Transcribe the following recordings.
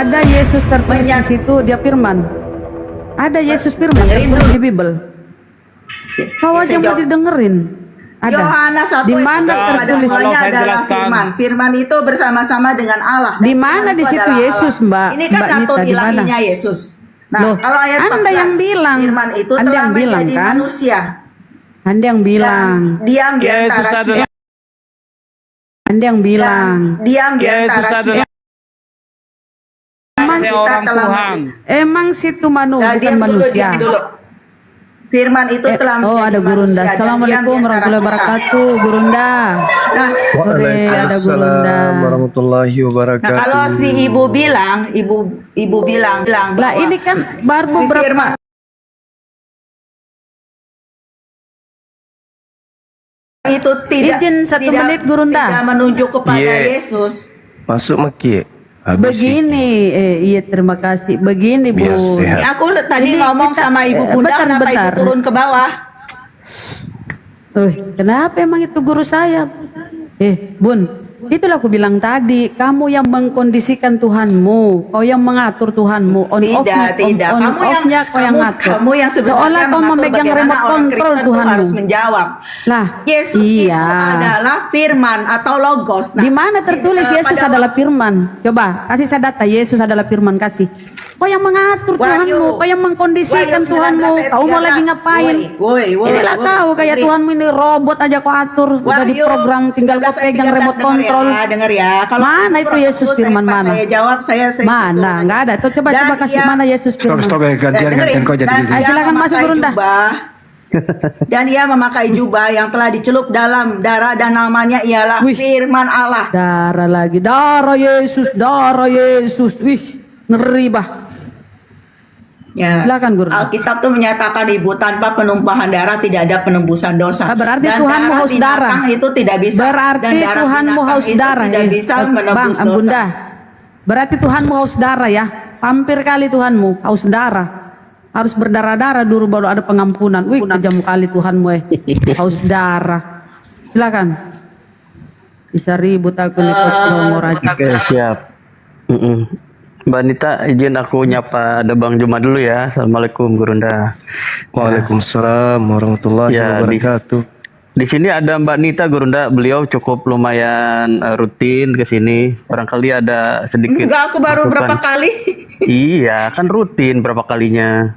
Ada Yesus tertulis di situ, dia firman. Ada Yesus firman tertulis di Bible. Kau aja mau didengerin. Ada. Yohanes 1 di mana tertulis? adalah firman. Firman itu bersama-sama dengan Allah. Di mana di situ Yesus, Mbak? Ini kan Mbak Nita, natur di mana? ilahinya Yesus. Nah, Loh, kalau ayat 14, Anda yang bilang, firman itu Anda telah yang bilang, menjadi kan? manusia. Anda yang bilang. Diam di Yesus antara adalah kita. Anda yang bilang. Diam di Yesus antara adalah kita. Memang kita seorang telah Tuhan. Emang situ Nah, bukan diam dulu, manusia. diam dulu. Firman itu telah Oh, menjadi ada Gurunda. manusia dan diam Assalamualaikum di antara warahmatullahi kita. wabarakatuh, Gurunda. Nah, Ada Gurunda. Waalaikumsalam warahmatullahi nah wabarakatuh. kalau si ibu bilang, ibu bilang Lah bahwa ini kan baru beberapa firman itu tidak Izin satu tidak- menit, Gurunda. tidak menunjuk kepada Iya. Yesus. Masuk maki. Habis begini. Iya terima kasih. Begini Bu. Biar sehat. Aku tadi Ini ngomong kita- sama ibu bunda, bentar, kenapa bentar. ibu turun ke bawah? Kenapa emang itu guru saya? Bun, itulah aku bilang tadi, kamu yang mengkondisikan Tuhanmu, kau yang mengatur Tuhanmu, on Tidak, off-nya, tidak. on off-nya kau yang ngatur. Kamu yang sebenarnya Seolah kau mengatur memegang bagaimana remote orang control Kristen tuh Tuhanmu. harus menjawab. Lah, Yesus itu iya. adalah firman atau logos. Nah, Di mana tertulis Yesus pada adalah firman? Coba, kasih saya data Yesus adalah firman, kasih. Kau yang mengatur Wahyu. Tuhanmu, kau yang mengkondisikan Wahyu Tuhanmu. 19 ayat Kau mau 13. lagi ngapain? Woi, Inilah kau kayak Tuhanmu ini robot aja kau atur, udah di program tinggal kau pegang remote control. Dengar ya. Kalau Mana itu Yesus firman mana? Saya jawab, saya Mana? Enggak ada. Tuh coba Dan kasih dia- mana Yesus firman. Stop gantian kau jadi. Ayo, silakan masuk, Gurunda. Dan ia memakai jubah yang telah dicelup dalam darah dan namanya ialah Wih. firman Allah. Darah lagi, darah Yesus, darah Yesus. Wih, ngeri bah. Ya. Silakan, Guru. Alkitab tuh menyatakan ibu tanpa penumpahan darah tidak ada penembusan dosa. Berarti Dan Tuhanmu haus binatang darah. itu tidak bisa. Berarti dan darah Tuhanmu binatang haus itu darah tidak ya. bisa Bang, menembus dosa. Bunda. Berarti Tuhanmu haus darah ya. Hampir kali Tuhanmu haus darah. Harus berdarah-darah dulu baru ada pengampunan. Wih, kejam kali Tuhanmu haus darah. Silakan. Bisa ribut aku nih ngomong aja. Oke, siap. Mbak Nita, izin aku nyapa ada Bang Juma dulu ya. Assalamualaikum Gurunda. Waalaikumsalam warahmatullahi Ya, wabarakatuh. Di sini ada Mbak Nita Gurunda, beliau cukup lumayan rutin ke sini. Barangkali ada sedikit. Enggak, aku baru masukan. berapa kali. Iya, kan rutin berapa kalinya.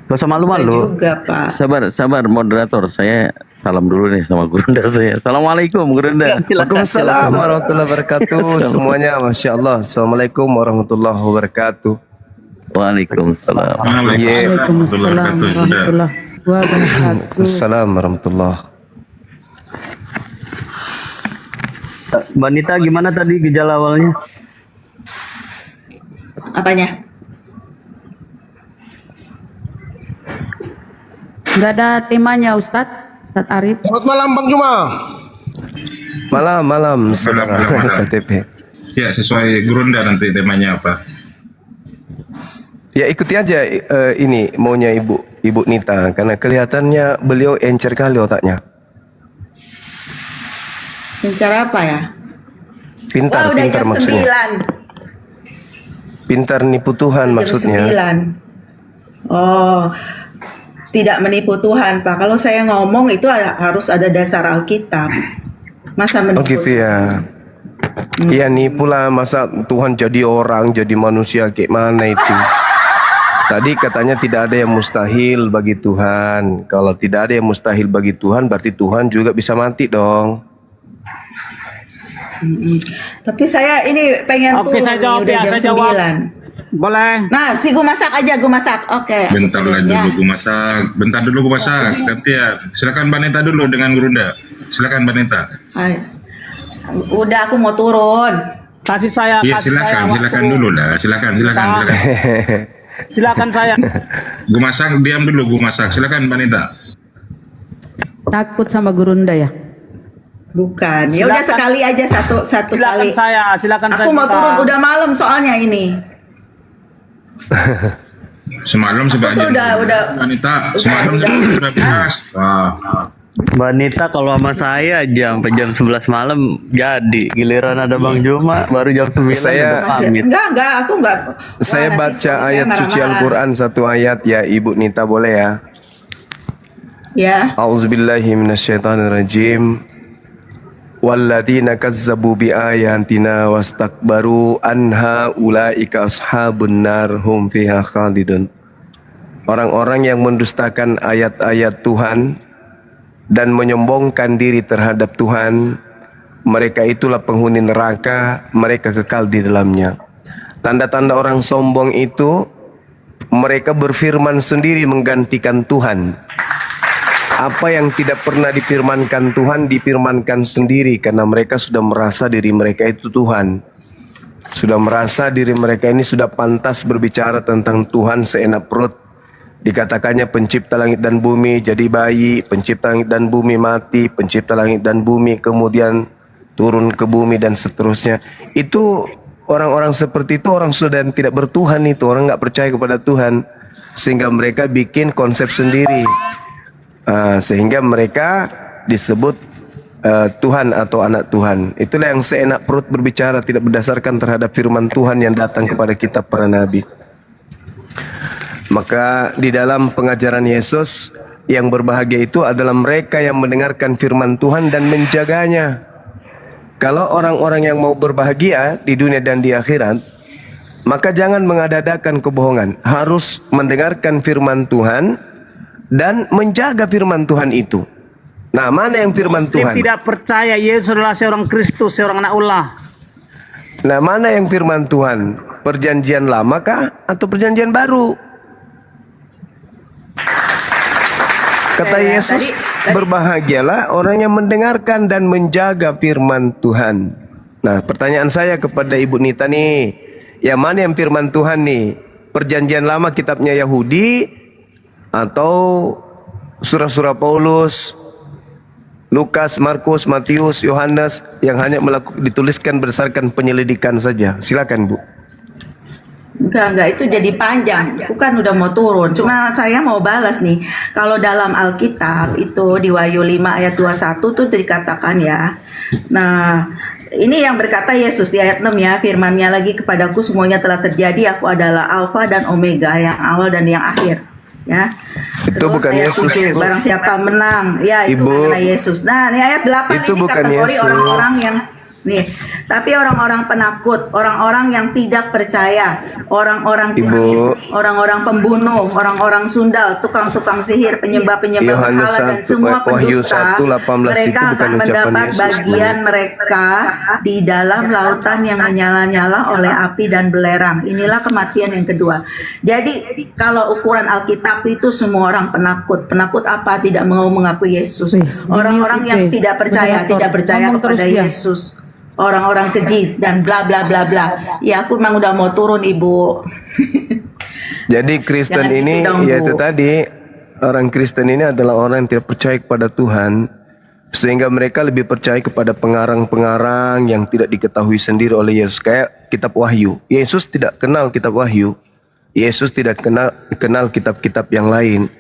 Gak usah malu-malu. Juga, Pak. Sabar moderator, saya salam dulu nih sama Gurunda saya. Assalamualaikum Gurunda. Waalaikumsalam warahmatullahi wabarakatuh. Semuanya Masya Allah. Assalamualaikum warahmatullahi wabarakatuh. Waalaikumsalam. Waalaikumsalam warahmatullahi wabarakatuh. Assalamualaikum warahmatullahi. Mbak Nita, gimana tadi gejala awalnya? Apanya? Enggak ada temanya Ustadz Arif. Selamat malam Bang Juma. Malam saudara KTP. Ya, sesuai Gurunda nanti temanya apa. Ya ikuti aja ini maunya Ibu Nita karena kelihatannya beliau encer kali otaknya. Cara apa ya? Pintar, Wah, udah pintar jam maksudnya. 9. Pintar nipu Tuhan Jam maksudnya. 9. Oh, tidak menipu Tuhan, Pak. Kalau saya ngomong itu harus ada dasar Alkitab. Masa menipu? Oh gitu ya. Iya nipu lah, masa Tuhan jadi orang, jadi manusia kayak mana itu. Tadi katanya tidak ada yang mustahil bagi Tuhan. Kalau tidak ada yang mustahil bagi Tuhan, berarti Tuhan juga bisa mati dong. Tapi saya ini pengen Oke, turun saya jawab nih, udah ya, jam saya jawab. 9. Boleh. Nah, gue masak aja, gue masak. Oke. Bentar lah Ya. dulu gue masak. Bentar dulu gue masak. Nanti ya, silakan Mbak Neta dulu dengan Gurunda. Silakan Mbak Neta. Hai. Udah aku mau turun. Kasih saya. Iya, kasih saya silakan waktu. dulu lah. Silakan. Silakan saya. Gue masak, diam dulu gue masak. Silakan Mbak Neta. Takut sama Gurunda ya? Bukan. Ya udah Silakan. sekali aja satu Silakan kali. silakan saya. Aku mau juga. turun, udah malam soalnya ini. Semalam Aku coba tuh aja. udah- Mbak Neta, semalam udah. udah beres. Wah. Mbak Nita kalau sama saya aja sampai jam 11 malam jadi. Giliran ada Bang Juma baru jam 9 Saya- udah pamit. Enggak, aku enggak. Saya Wah, nanti baca suami saya ayat suci marah-marah. Al-Quran satu ayat ya Ibu Nita, boleh ya? Ya. A'udzubillahi minasyaitonirrajim. Walladzina kazzabu biayatina wastakbaru anha ulaika ashabun nar hum fiha khalidun. Orang-orang yang mendustakan ayat-ayat Tuhan dan menyombongkan diri terhadap Tuhan, mereka itulah penghuni neraka, mereka kekal di dalamnya. Tanda-tanda orang sombong itu, mereka berfirman sendiri menggantikan Tuhan. Apa yang tidak pernah difirmankan Tuhan, difirmankan sendiri karena mereka sudah merasa diri mereka itu Tuhan. Sudah merasa diri mereka ini sudah pantas berbicara tentang Tuhan seenak perut. Dikatakannya pencipta langit dan bumi jadi bayi, pencipta langit dan bumi mati, pencipta langit dan bumi kemudian turun ke bumi dan seterusnya. Itu orang-orang seperti itu orang sudah tidak bertuhan, itu orang nggak percaya kepada Tuhan, sehingga mereka bikin konsep sendiri. Sehingga mereka disebut Tuhan atau anak Tuhan. Itulah yang seenak perut berbicara, tidak berdasarkan terhadap firman Tuhan yang datang kepada kitab para nabi. Maka di dalam pengajaran Yesus, yang berbahagia itu adalah mereka yang mendengarkan firman Tuhan dan menjaganya. Kalau orang-orang yang mau berbahagia di dunia dan di akhirat, maka jangan mengada-adakan kebohongan. Harus mendengarkan firman Tuhan dan menjaga firman Tuhan itu. Nah, mana yang firman Muslim Tuhan? tidak percaya Yesus adalah seorang Kristus, seorang anak Allah. Nah, mana yang firman Tuhan? Perjanjian lama kah atau perjanjian baru? Kata Ya, Yesus, tadi- berbahagialah orang yang mendengarkan dan menjaga firman Tuhan. Nah, pertanyaan saya kepada Ibu Nita nih, yang mana yang firman Tuhan nih? Perjanjian lama kitabnya Yahudi atau surah-surah Paulus, Lukas, Markus, Matius, Yohanes yang hanya dituliskan berdasarkan penyelidikan saja? Silakan, Bu. Enggak, itu jadi panjang. Aku kan udah mau turun. Cuma saya mau balas nih. Kalau dalam Alkitab itu di Wahyu 5 ayat 21 tuh dikatakan ya. Nah, ini yang berkata Yesus di ayat 6 ya. Firman-Nya lagi, kepadaku semuanya telah terjadi. Aku adalah Alfa dan Omega, yang awal dan yang akhir. Ya. Itu bukan ayat Yesus, 7, Bu. barang siapa menang. Ya, itu Ibu, mengenai Yesus. Nah, ini ayat 8 itu ini bukan kategori Yesus. orang-orang yang nih, tapi orang-orang penakut, orang-orang yang tidak percaya, orang-orang Ibu. keji, orang-orang pembunuh, orang-orang sundal, tukang-tukang sihir, penyembah-penyembah Yohanes berhala dan 1, semua Wahyu pendusta, 1:18 mereka itu bukan akan ucapan mendapat Yesus, Bu. bagian mereka di dalam lautan yang menyala-nyala oleh api dan belerang. Inilah kematian yang kedua. Jadi kalau ukuran Alkitab itu semua orang penakut. Penakut apa? Tidak mau mengakui Yesus. Wih, Orang-orang yang ini, tidak percaya, moderator, tidak percaya ngomong terus kepada dia. Yesus. Orang-orang keji dan bla bla bla bla. Ya, aku memang udah mau turun, Ibu. Jadi Kristen Jangan ini, gitu dong, ya Bu. itu tadi, orang Kristen ini adalah orang yang tidak percaya kepada Tuhan, sehingga mereka lebih percaya kepada pengarang-pengarang yang tidak diketahui sendiri oleh Yesus. Kayak kitab Wahyu. Yesus tidak kenal kitab Wahyu. Yesus tidak kenal kitab-kitab yang lain.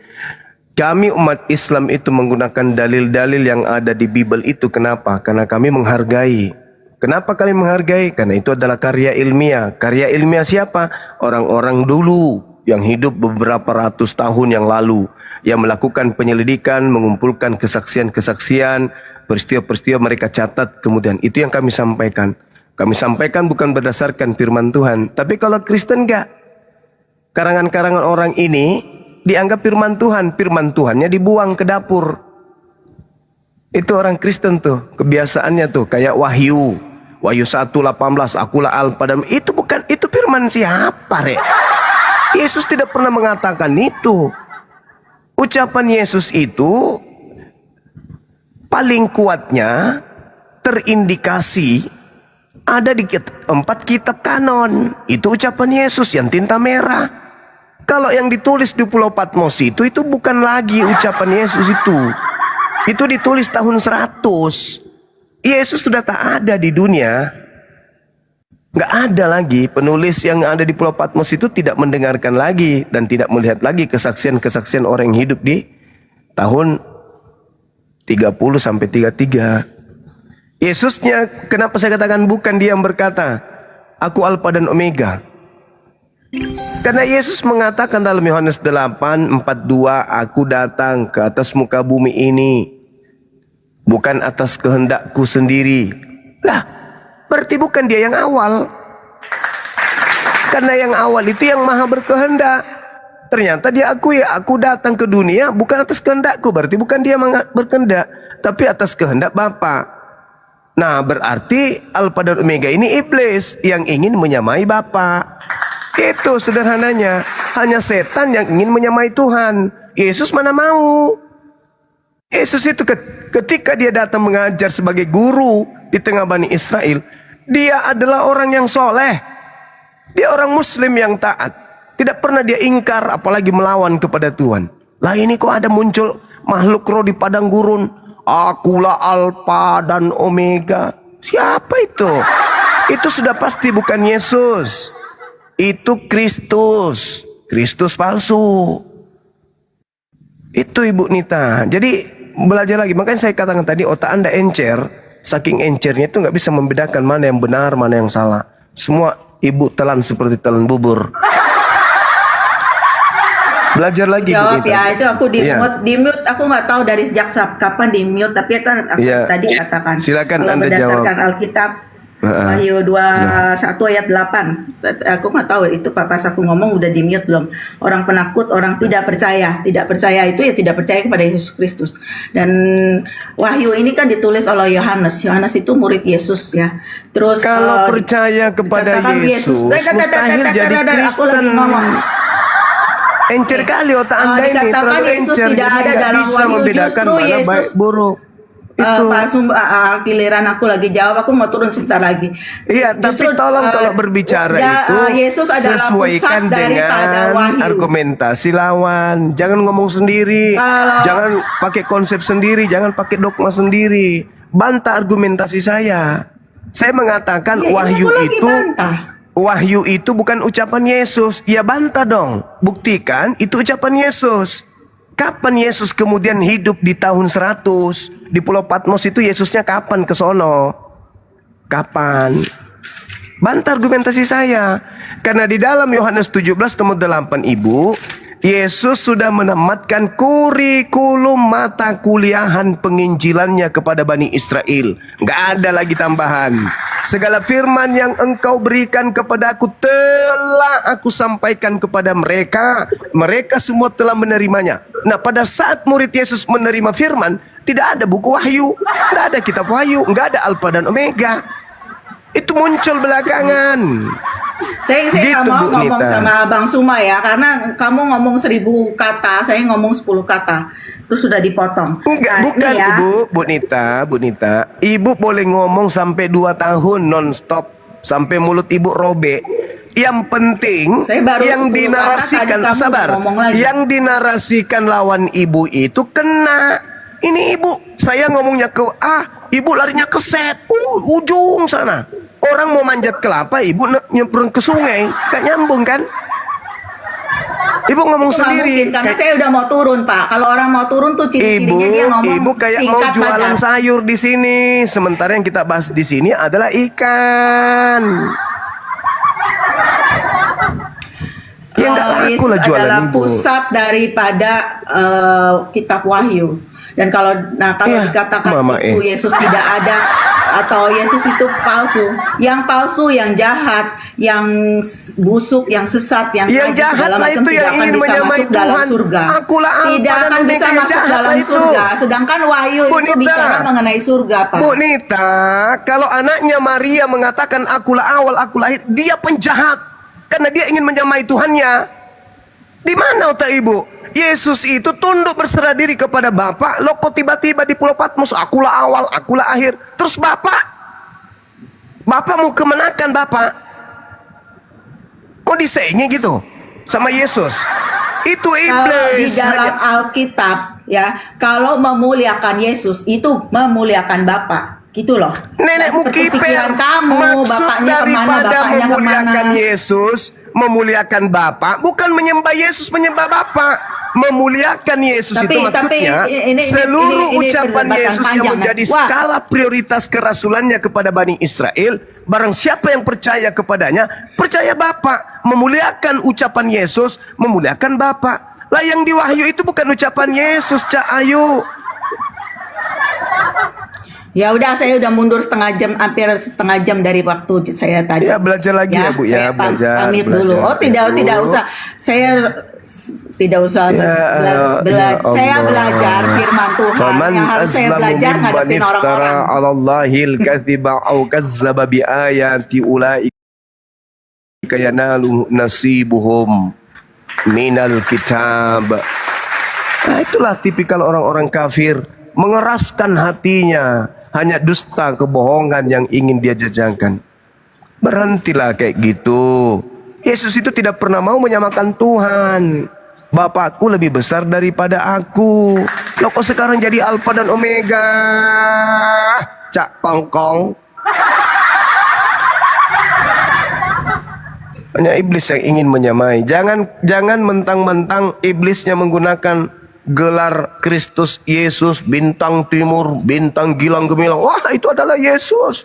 Kami umat Islam itu menggunakan dalil-dalil yang ada di Bible itu. Kenapa? Karena kami menghargai. Kenapa kami menghargai? Karena itu adalah karya ilmiah. Karya ilmiah siapa? Orang-orang dulu yang hidup beberapa ratus tahun yang lalu, yang melakukan penyelidikan, mengumpulkan kesaksian-kesaksian, peristiwa-peristiwa mereka catat, kemudian itu yang kami sampaikan. Kami sampaikan bukan berdasarkan firman Tuhan. Tapi kalau Kristen enggak. Karangan-karangan orang ini dianggap firman Tuhan. Firman Tuhannya dibuang ke dapur. Itu orang Kristen tuh, kebiasaannya tuh kayak Wahyu 1:18, akulah Alfa dan itu bukan, itu firman siapa, Rek? Yesus tidak pernah mengatakan itu. Ucapan Yesus itu paling kuatnya terindikasi ada di 4 kitab kanon. Itu ucapan Yesus yang tinta merah. Kalau yang ditulis di Pulau Patmos itu bukan lagi ucapan Yesus itu. Itu ditulis tahun 100. Yesus sudah tak ada di dunia. Nggak ada lagi. Penulis yang ada di Pulau Patmos itu tidak mendengarkan lagi dan tidak melihat lagi kesaksian-kesaksian orang yang hidup di tahun 30 sampai 33. Yesusnya, kenapa saya katakan bukan dia yang berkata, aku Alfa dan Omega? Karena Yesus mengatakan dalam Yohanes 8:42, aku datang ke atas muka bumi ini bukan atas kehendakku sendiri. Lah, berarti bukan dia yang awal. Karena yang awal itu yang maha berkehendak. Ternyata dia akui, aku datang ke dunia bukan atas kehendakku. Berarti bukan dia berkehendak, tapi atas kehendak Bapa. Nah, berarti Alfa dan Omega ini iblis yang ingin menyamai Bapa. Itu sederhananya. Hanya setan yang ingin menyamai Tuhan. Yesus mana mau? Yesus itu ketika dia datang mengajar sebagai guru di tengah Bani Israel, dia adalah orang yang soleh. Dia orang Muslim yang taat. Tidak pernah dia ingkar apalagi melawan kepada Tuhan. Lah ini kok ada muncul makhluk roh di padang gurun. Akulah Alfa dan Omega. Siapa itu? Itu sudah pasti bukan Yesus. Itu Kristus. Kristus palsu. Itu Ibu Nita. Jadi belajar lagi. Makanya saya katakan tadi otak Anda encer. Saking encernya itu nggak bisa membedakan mana yang benar, mana yang salah. Semua Ibu telan seperti telan bubur. Belajar lagi Jawab Bu Nita. ya, itu aku Iya. di mute, aku nggak tahu dari sejak kapan di mute, tapi kan aku Iya. tadi katakan. Silakan kalau Anda berdasarkan jawab. Alkitab Wahyu 21 ayat 8. Aku nggak tahu itu pas aku ngomong udah di mute belum. Orang penakut, orang tidak percaya. Tidak percaya itu ya tidak percaya kepada Yesus Kristus. Dan Wahyu ini kan ditulis oleh Yohanes. Yohanes itu murid Yesus ya. Terus Kalau percaya kepada dikatakan Yesus, mustahil jadi Aku lagi Kristen. ngomong. Encer kali otak Anda ini, Dikatakan terlalu Yesus encer, tidak jadi ada nggak dalam bisa Wahyu, membedakan justru mana Yesus, baik buruk. Itu. Pak giliran aku lagi jawab, aku mau turun sebentar lagi. Iya, tapi Justru, tolong kalau berbicara itu Yesus adalah sesuaikan pusat daripada dengan Wahyu. argumentasi lawan. Jangan ngomong sendiri, Kalau- jangan pakai konsep sendiri, jangan pakai dogma sendiri. Bantah argumentasi saya. Saya mengatakan Ya, ini Wahyu aku lagi itu bantah. Wahyu itu bukan ucapan Yesus. Ya bantah dong. Buktikan itu ucapan Yesus. Kapan Yesus kemudian hidup di tahun 100? Di Pulau Patmos itu Yesusnya kapan ke sono? Kapan? Bantah argumentasi saya. Karena di dalam Yohanes 17:8 Ibu, Yesus sudah menamatkan kurikulum mata kuliahan penginjilannya kepada Bani Israel. Nggak ada lagi tambahan. Segala firman yang engkau berikan kepada aku telah aku sampaikan kepada mereka. Mereka semua telah menerimanya. Nah, pada saat murid Yesus menerima firman, tidak ada buku Wahyu, tidak ada kitab Wahyu, nggak ada Alfa dan Omega. Itu muncul belakangan. Saya Gitu, nggak mau Bu ngomong Nita. sama Bang Suma ya, karena kamu ngomong 1000 kata, saya ngomong 10 kata, terus sudah dipotong. Enggak, Nah, bukan ini ya. Bu Nita. Ibu boleh ngomong sampai 2 tahun non-stop. Sampai mulut Ibu robek. Yang penting Saya baru yang 10 dinarasikan, kata, tadi kamu sabar. ngomong lagi. Yang dinarasikan lawan Ibu itu kena. Ini Ibu, saya ngomongnya ke A, Ibu larinya ke Z. Ujung sana. Orang mau manjat kelapa, Ibu nyemprong ke sungai. Gak nyambung kan? Ibu ngomong Itu nggak sendiri. mungkin, karena saya udah mau turun Pak. Kalau orang mau turun tuh ciri-cirinya dia ngomong Ibu kayak mau singkat jualan padat. sayur di sini. Sementara yang kita bahas di sini adalah ikan. Ya nggak laku Yesus lah jualan adalah Ibu. pusat daripada kitab Wahyu. Dan kalau Iya, dikatakan Mama itu Yesus tidak ada atau Yesus itu palsu, yang jahat, yang busuk, yang sesat, yang Yang najis, jahat segala lah macam itu tidak yang akan ingin bisa menyamai masuk dalam Tuhan. surga. Akulah Alfa Tidak dan akan Omega bisa yang masuk jahat dalam lah itu. surga. Sedangkan Wahyu Bu itu Nita. bicara mengenai surga, Pak. Bu Nita, kalau anaknya Maria mengatakan akulah awal, akulah akhir, dia penjahat. Karena dia ingin menyamai Tuhannya. Di mana otak Ibu? Yesus itu tunduk berserah diri kepada Bapa. Loh kok tiba-tiba di Pulau Patmos akulah awal, akulah akhir. Terus Bapak mau kemenakan Bapak? Mau disenya gitu sama Yesus? Itu Kalau di iblis. dalam Alkitab ya, kalau memuliakan Yesus itu memuliakan Bapa, gitu loh. Nenekmu Seperti kiper. pikiran kamu, Maksud bapaknya kemana, daripada bapaknya memuliakan kemana. Yesus, memuliakan Bapa, bukan menyembah Yesus, menyembah Bapa. Memuliakan Yesus Tapi- itu maksudnya tapi ini seluruh ucapan perdebatan Yesus yang panjang, menjadi Wah. skala prioritas kerasulannya kepada Bani Israel, barang siapa yang percaya kepadanya, percaya Bapa. Memuliakan ucapan Yesus, memuliakan Bapa. Lah yang di Wahyu itu bukan ucapan Yesus, Cak Ayu. Ya udah, saya udah mundur hampir setengah jam dari waktu saya tadi. Ya belajar lagi ya, Bu ya, saya belajar. pamit dulu. belajar. Oh tidak, Ya, Bu. tidak usah. Saya tidak usah Ya, ya saya Allah. belajar firman Tuhan. Faman Yang harus saya azlamu belajar mimman ngadepin iftara orang-orang. 'ala Allahil kadziba aw kazzaba bi ayati ulaika yanalu nasibuhum minal kitab. Nah, itulah tipikal orang-orang kafir, mengeraskan hatinya, hanya dusta kebohongan yang ingin dia jajakan. Berhentilah kayak gitu. Yesus itu tidak pernah mau menyamakan Tuhan. Bapakku lebih besar daripada aku. Loh kok sekarang jadi Alfa dan Omega? Cak Pongkong. Hanya iblis yang ingin menyamai. Jangan mentang-mentang iblisnya menggunakan gelar Kristus Yesus, bintang timur, bintang gilang gemilang. Wah, itu adalah Yesus.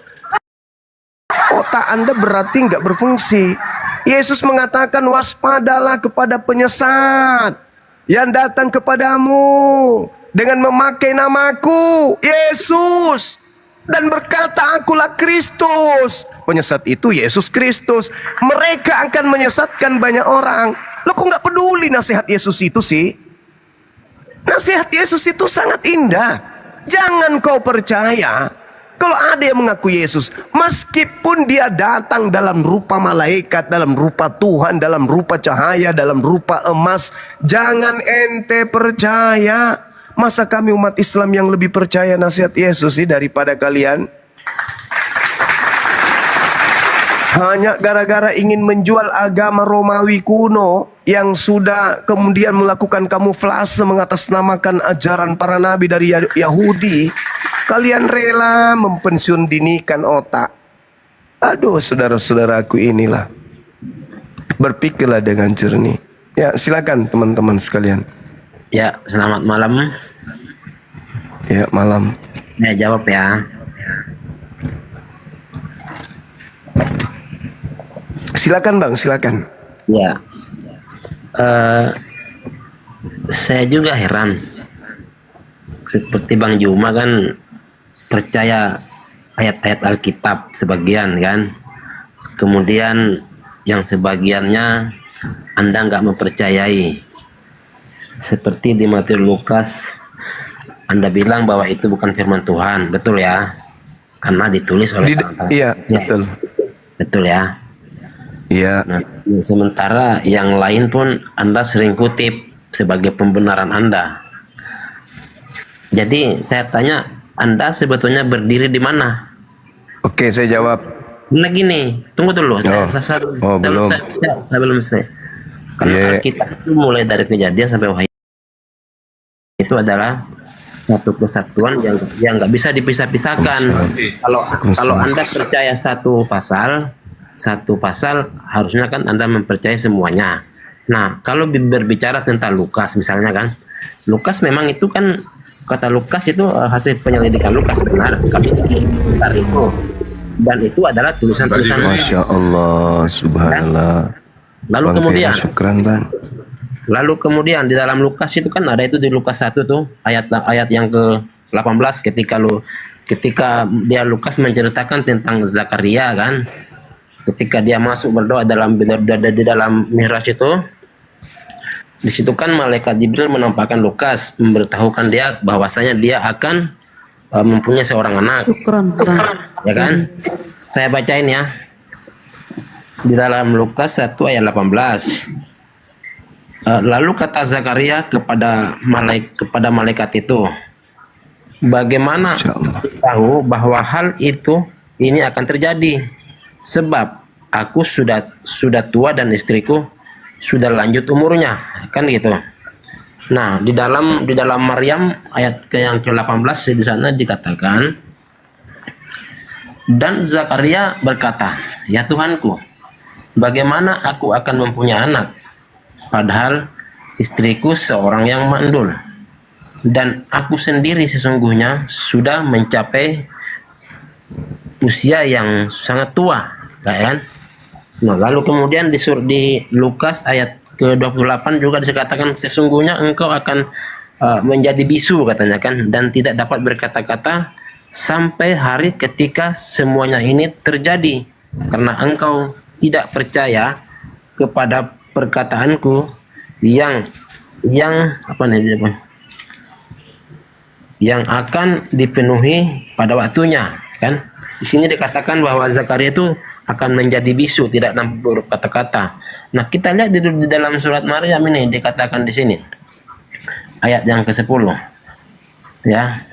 Otak Anda berarti nggak berfungsi. Yesus mengatakan, waspadalah kepada penyesat yang datang kepadamu dengan memakai namaku, Yesus, dan berkata, akulah Kristus. Penyesat itu Yesus Kristus. Mereka akan menyesatkan banyak orang. Lo kok nggak peduli nasihat Yesus itu sih? Nasihat Yesus itu sangat indah. Jangan kau percaya kalau ada yang mengaku Yesus, meskipun dia datang dalam rupa malaikat, dalam rupa Tuhan, dalam rupa cahaya, dalam rupa emas, jangan ente percaya. Masa kami umat Islam yang lebih percaya nasihat Yesus sih daripada kalian? Hanya gara-gara ingin menjual agama Romawi kuno yang sudah kemudian melakukan kamuflase mengatasnamakan ajaran para nabi dari Yahudi, kalian rela mempensiun dinikan otak. Aduh, saudara-saudaraku, inilah. Berpikirlah dengan jernih. Ya, silakan teman-teman sekalian. Ya, selamat malam. Ya, malam. Saya jawab ya. Silakan Bang, silakan. Ya. Saya juga heran. Seperti Bang Juma kan percaya ayat-ayat Alkitab sebagian kan. Kemudian yang sebagiannya Anda nggak mempercayai. Seperti di Matius Lukas, Anda bilang bahwa itu bukan firman Tuhan, betul ya? Karena ditulis oleh tangan-tangan Iya, manusia. betul. Betul ya. Iya. Nah, sementara yang lain pun Anda sering kutip sebagai pembenaran Anda. Jadi saya tanya, Anda sebetulnya berdiri di mana? Oke, saya jawab. Nah gini, tunggu dulu. Belum. Saya belum selesai. Karena Iya. Alkitab itu mulai dari Kejadian sampai Wahyu itu adalah satu kesatuan yang nggak bisa dipisah-pisahkan. Kalau Anda percaya satu pasal harusnya kan Anda mempercayai semuanya. Nah, kalau berbicara tentang Lukas misalnya kan, Lukas memang itu kan, kata Lukas itu hasil penyelidikan Lukas, benar, kami sebentar itu, dan itu adalah tulisan-tulisan. Masya Allah, subhanallah. Lalu Bang kemudian Ferry, syukran Bang. Lalu kemudian di dalam Lukas itu kan ada itu di Lukas 1 tuh ayat yang ke-18 ketika dia Lukas menceritakan tentang Zakaria kan. Ketika dia masuk berdoa di dalam mihraj itu, di situ kan malaikat Jibril menampakkan Lukas, memberitahukan dia bahwasanya dia akan mempunyai seorang anak. Syukron. Ya kan? Saya bacain ya. Di dalam Lukas 1 ayat 18. Lalu kata Zakaria kepada malaikat itu, bagaimana tahu bahwa hal itu ini akan terjadi? Sebab aku sudah tua dan istriku sudah lanjut umurnya, kan gitu. Nah, di dalam Maryam ayat yang ke-18 di sana dikatakan, dan Zakaria berkata, ya Tuhanku, bagaimana aku akan mempunyai anak? Padahal istriku seorang yang mandul, dan aku sendiri sesungguhnya sudah mencapai usia yang sangat tua, kan? Nah, lalu kemudian di Lukas ayat ke-28 juga dikatakan sesungguhnya engkau akan menjadi bisu, katanya kan, dan tidak dapat berkata-kata sampai hari ketika semuanya ini terjadi, karena engkau tidak percaya kepada perkataanku yang apa nih, yang akan dipenuhi pada waktunya, kan? Di sini dikatakan bahwa Zakaria itu akan menjadi bisu, tidak dapat berkata-kata. Nah, kita lihat di dalam surat Maryam ini dikatakan di sini ayat yang ke-10. Ya.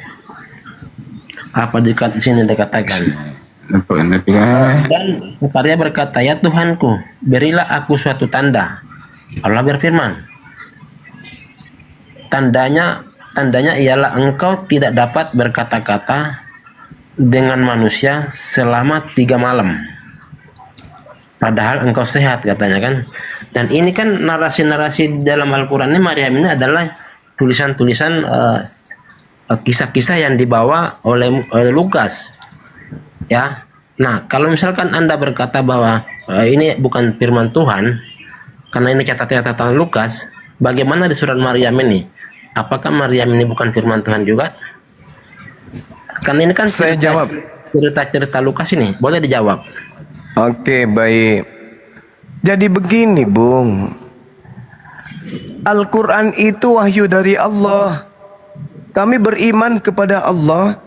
Apa di sini dikatakan? Dan Zakaria berkata, "Ya Tuhanku, berilah aku suatu tanda." Allah berfirman, Tandanya ialah engkau tidak dapat berkata-kata dengan manusia selama 3 malam. Padahal engkau sehat, katanya kan. Dan ini kan narasi-narasi di dalam Al-Quran ini, Maryam ini adalah tulisan-tulisan kisah-kisah yang dibawa oleh Lukas. Ya. Nah, kalau misalkan Anda berkata bahwa ini bukan firman Tuhan, karena ini catatan Lukas, bagaimana di surat Maryam ini? Apakah Maryam ini bukan firman Tuhan juga? Karena ini kan Saya jawab. cerita-cerita Lukas ini. Boleh dijawab? Oke, baik. Jadi begini, Bung. Al-Quran itu wahyu dari Allah. Kami beriman kepada Allah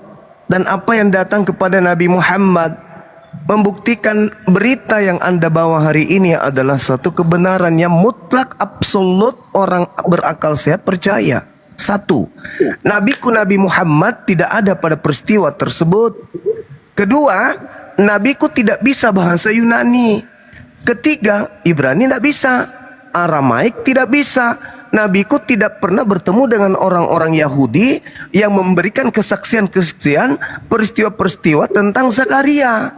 dan apa yang datang kepada Nabi Muhammad, membuktikan berita yang Anda bawa hari ini adalah suatu kebenaran yang mutlak, absolut, orang berakal sehat percaya. Satu, Nabi Muhammad tidak ada pada peristiwa tersebut. Kedua, Nabiku tidak bisa bahasa Yunani. Ketiga, Ibrani tidak bisa, Aramaik tidak bisa. Nabiku tidak pernah bertemu dengan orang-orang Yahudi yang memberikan kesaksian-kesaksian peristiwa-peristiwa tentang Zakaria.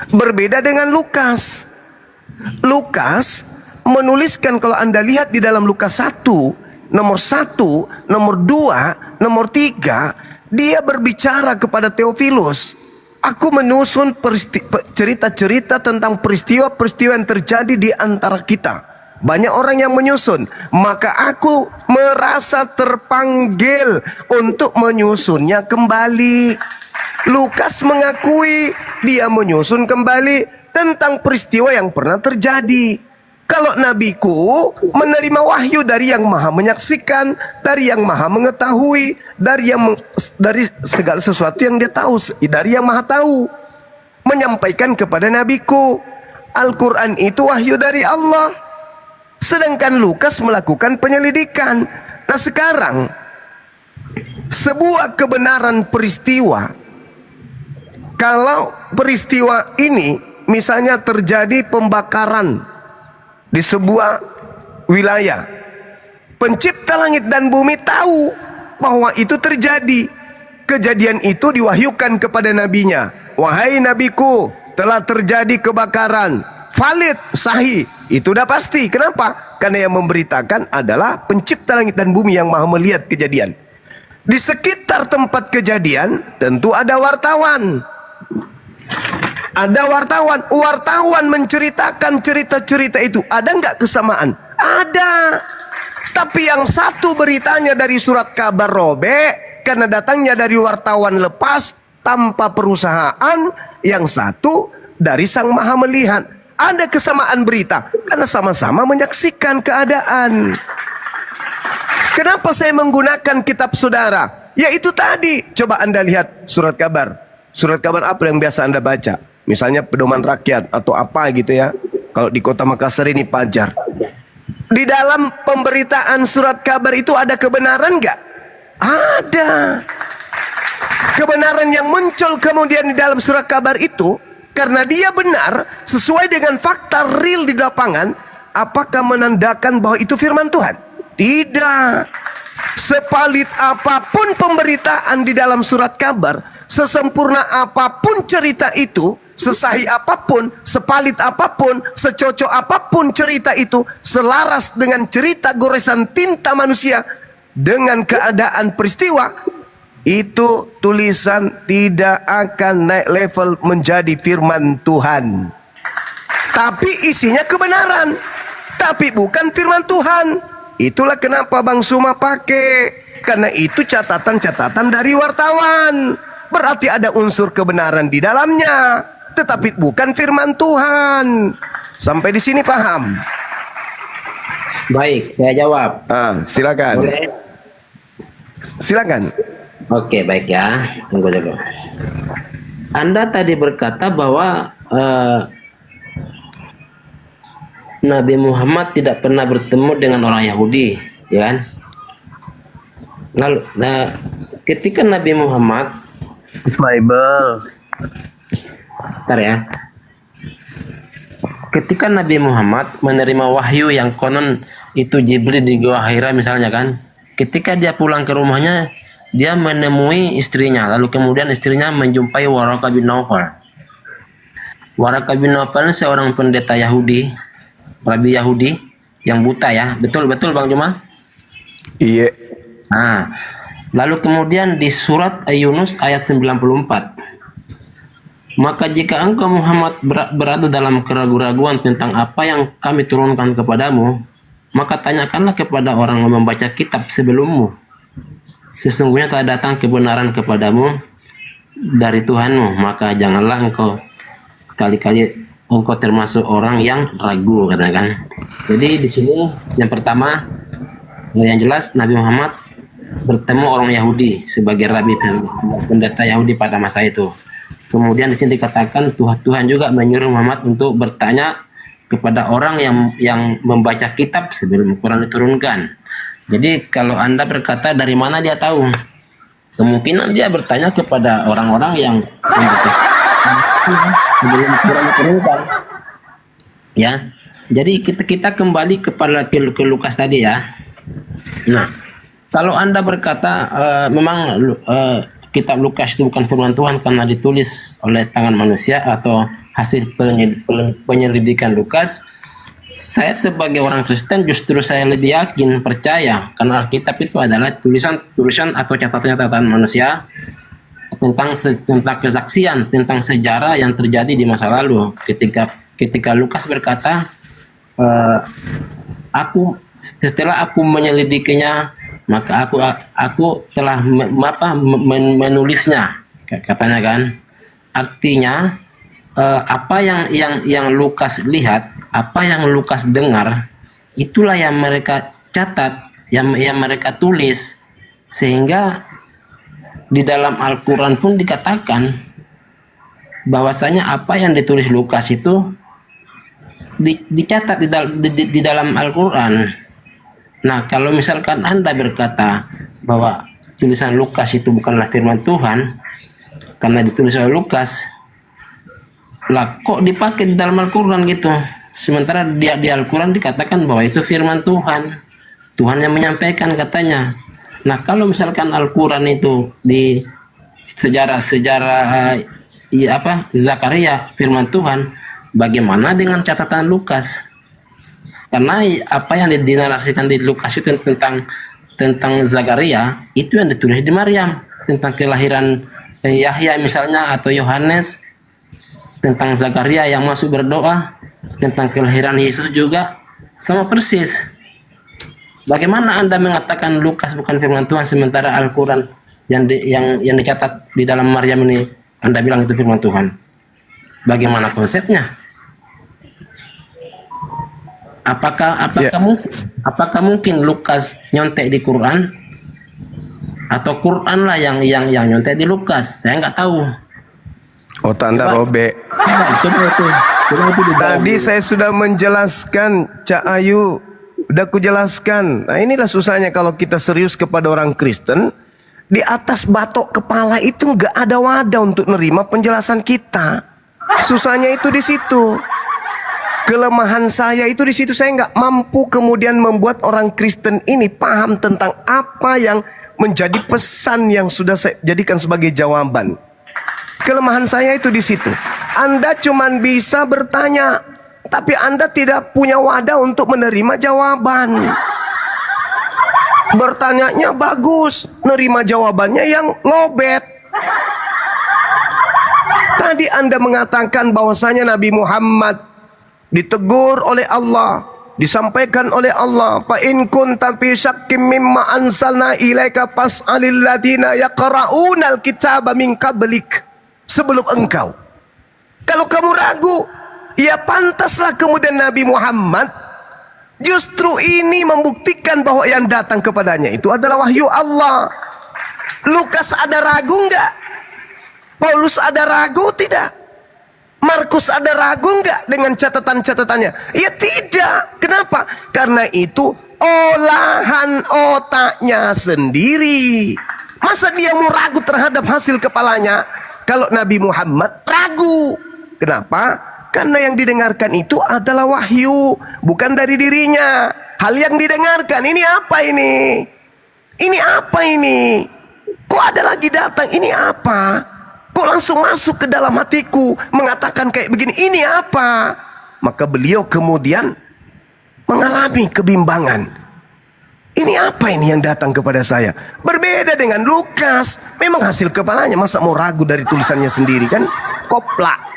Berbeda dengan Lukas. Lukas menuliskan, kalau Anda lihat di dalam Lukas 1, nomor 1, nomor 2, nomor 3, dia berbicara kepada Theophilus. Aku menyusun cerita-cerita tentang peristiwa-peristiwa yang terjadi di antara kita. Banyak orang yang menyusun, maka aku merasa terpanggil untuk menyusunnya kembali. Lukas mengakui dia menyusun kembali tentang peristiwa yang pernah terjadi. Kalau nabiku menerima wahyu dari yang maha menyaksikan, dari yang maha mengetahui, dari segala sesuatu yang dia tahu, dari yang maha tahu, menyampaikan kepada nabiku. Al-Quran itu wahyu dari Allah. Sedangkan Lukas melakukan penyelidikan. Nah sekarang, sebuah kebenaran peristiwa, kalau peristiwa ini misalnya terjadi pembakaran di sebuah wilayah, pencipta langit dan bumi tahu bahwa itu terjadi. Kejadian itu diwahyukan kepada nabinya. Wahai nabiku, telah terjadi kebakaran. Valid, sahih. Itu udah pasti. Kenapa? Karena yang memberitakan adalah pencipta langit dan bumi yang maha melihat kejadian. Di sekitar tempat kejadian tentu ada wartawan. Ada wartawan menceritakan cerita-cerita itu. Ada nggak kesamaan? Ada. Tapi yang satu beritanya dari surat kabar robek karena datangnya dari wartawan lepas tanpa perusahaan. Yang satu dari Sang Maha Melihat. Ada kesamaan berita karena sama-sama menyaksikan keadaan. Kenapa saya menggunakan kitab saudara? Ya itu tadi. Coba Anda lihat surat kabar. Surat kabar apa yang biasa Anda baca? Misalnya pedoman rakyat atau apa gitu ya. Kalau di kota Makassar ini Pajar. Di dalam pemberitaan surat kabar itu ada kebenaran nggak? Ada. Kebenaran yang muncul kemudian di dalam surat kabar itu, karena dia benar sesuai dengan fakta real di lapangan, apakah menandakan bahwa itu firman Tuhan? Tidak. Sepalit apapun pemberitaan di dalam surat kabar, sesempurna apapun cerita itu, sesahih apapun, sepalit apapun, secocok apapun cerita itu, selaras dengan cerita goresan tinta manusia dengan keadaan peristiwa, itu tulisan tidak akan naik level menjadi firman Tuhan. Tapi isinya kebenaran, tapi bukan firman Tuhan. Itulah kenapa Bang Suma pakai, karena itu catatan-catatan dari wartawan. Berarti ada unsur kebenaran di dalamnya, tetapi bukan firman Tuhan. Sampai di sini paham? Baik, saya jawab. Silakan. Boleh? Silakan. Oke, baik ya. Tunggu dulu. Anda tadi berkata bahwa Nabi Muhammad tidak pernah bertemu dengan orang Yahudi, ya kan? Lalu, ketika Nabi Muhammad, Bible. bentar ya. Ketika Nabi Muhammad menerima wahyu yang konon itu Jibril di Gua Hira misalnya kan, ketika dia pulang ke rumahnya, dia menemui istrinya, lalu kemudian istrinya menjumpai Waraqah bin Naufal. Waraqah bin Naufal seorang pendeta Yahudi, Rabi Yahudi yang buta ya, betul Bang Juma? Iya. Nah, lalu kemudian di surat Yunus ayat 94. Maka jika engkau Muhammad berada dalam keraguan-raguan tentang apa yang kami turunkan kepadamu, maka tanyakanlah kepada orang yang membaca kitab sebelummu. Sesungguhnya telah datang kebenaran kepadamu dari Tuhanmu, maka janganlah engkau sekali-kali engkau termasuk orang yang ragu, katakan. Jadi di sini yang pertama, yang jelas Nabi Muhammad bertemu orang Yahudi sebagai rabi pendeta Yahudi pada masa itu. Kemudian di sini dikatakan Tuhan juga menyuruh Muhammad untuk bertanya kepada orang yang membaca kitab sebelum Quran diturunkan. Jadi kalau Anda berkata dari mana dia tahu, kemungkinan dia bertanya kepada orang-orang yang membaca sebelum Quran diturunkan. Ya, jadi kita kembali kepada ke Lukas tadi ya. Nah, kalau Anda berkata memang kitab Lukas itu bukan firman Tuhan karena ditulis oleh tangan manusia atau hasil penyelidikan Lukas, saya sebagai orang Kristen justru saya lebih yakin, percaya, karena Alkitab itu adalah tulisan atau catatan-catatan manusia tentang kesaksian, tentang sejarah yang terjadi di masa lalu. Ketika Lukas berkata, setelah aku menyelidikinya, maka aku telah menulisnya, katanya kan. Artinya apa yang Lukas lihat, apa yang Lukas dengar, itulah yang mereka catat, yang mereka tulis, sehingga di dalam Al-Quran pun dikatakan bahwasanya apa yang ditulis Lukas itu dicatat di dalam Al-Quran. Nah, kalau misalkan Anda berkata bahwa tulisan Lukas itu bukanlah firman Tuhan karena ditulis oleh Lukas, lah kok dipakai di dalam Al-Quran gitu? Sementara di Al-Quran dikatakan bahwa itu firman Tuhan, Tuhan yang menyampaikan katanya. Nah, kalau misalkan Al-Quran itu di sejarah Zakaria firman Tuhan, bagaimana dengan catatan Lukas? Karena apa yang dinarasikan di Lukas itu tentang Zakaria itu yang ditulis di Maryam, tentang kelahiran Yahya misalnya atau Yohanes, tentang Zakaria yang masuk berdoa, tentang kelahiran Yesus juga sama persis. Bagaimana Anda mengatakan Lukas bukan firman Tuhan sementara Al-Quran yang dicatat di dalam Maryam ini Anda bilang itu firman Tuhan? Bagaimana konsepnya? Apakah mungkin Lukas nyontek di Quran atau Quran lah yang nyontek di Lukas? Saya nggak tahu. Oh, tanda robek. Coba itu Tadi saya sudah menjelaskan, Cak Ayu, udah aku jelaskan. Nah, inilah susahnya kalau kita serius kepada orang Kristen. Di atas batok kepala itu nggak ada wadah untuk nerima penjelasan kita. Susahnya itu di situ. Kelemahan saya itu di situ, saya nggak mampu kemudian membuat orang Kristen ini paham tentang apa yang menjadi pesan yang sudah saya jadikan sebagai jawaban. Kelemahan saya itu di situ. Anda cuman bisa bertanya, tapi Anda tidak punya wadah untuk menerima jawaban. Bertanyanya bagus, nerima jawabannya yang lobet. Tadi Anda mengatakan bahwasanya Nabi Muhammad ditegur oleh Allah, disampaikan oleh Allah, fa in kunta fi syakkim mimma anzalna ilaika fas'alil ladina yaqra'unal kitaba min qablik. Sebelum engkau, kalau kamu ragu, ya pantaslah kemudian Nabi Muhammad justru ini membuktikan bahwa yang datang kepadanya itu adalah wahyu Allah. Lukas ada ragu enggak? Paulus ada ragu tidak? Markus ada ragu enggak dengan catatan-catatannya? Ya tidak. Kenapa? Karena itu olahan otaknya sendiri. Masa dia mau ragu terhadap hasil kepalanya? Kalau Nabi Muhammad ragu. Kenapa? Karena yang didengarkan itu adalah wahyu, bukan dari dirinya. Hal yang didengarkan, ini apa ini? Ini apa ini? Kok ada lagi datang? Ini apa? Kok langsung masuk ke dalam hatiku mengatakan kayak begini, ini apa? Maka beliau kemudian mengalami kebimbangan. Ini apa ini yang datang kepada saya? Berbeda dengan Lukas. Memang hasil kepalanya, masa mau ragu dari tulisannya sendiri kan? Koplak.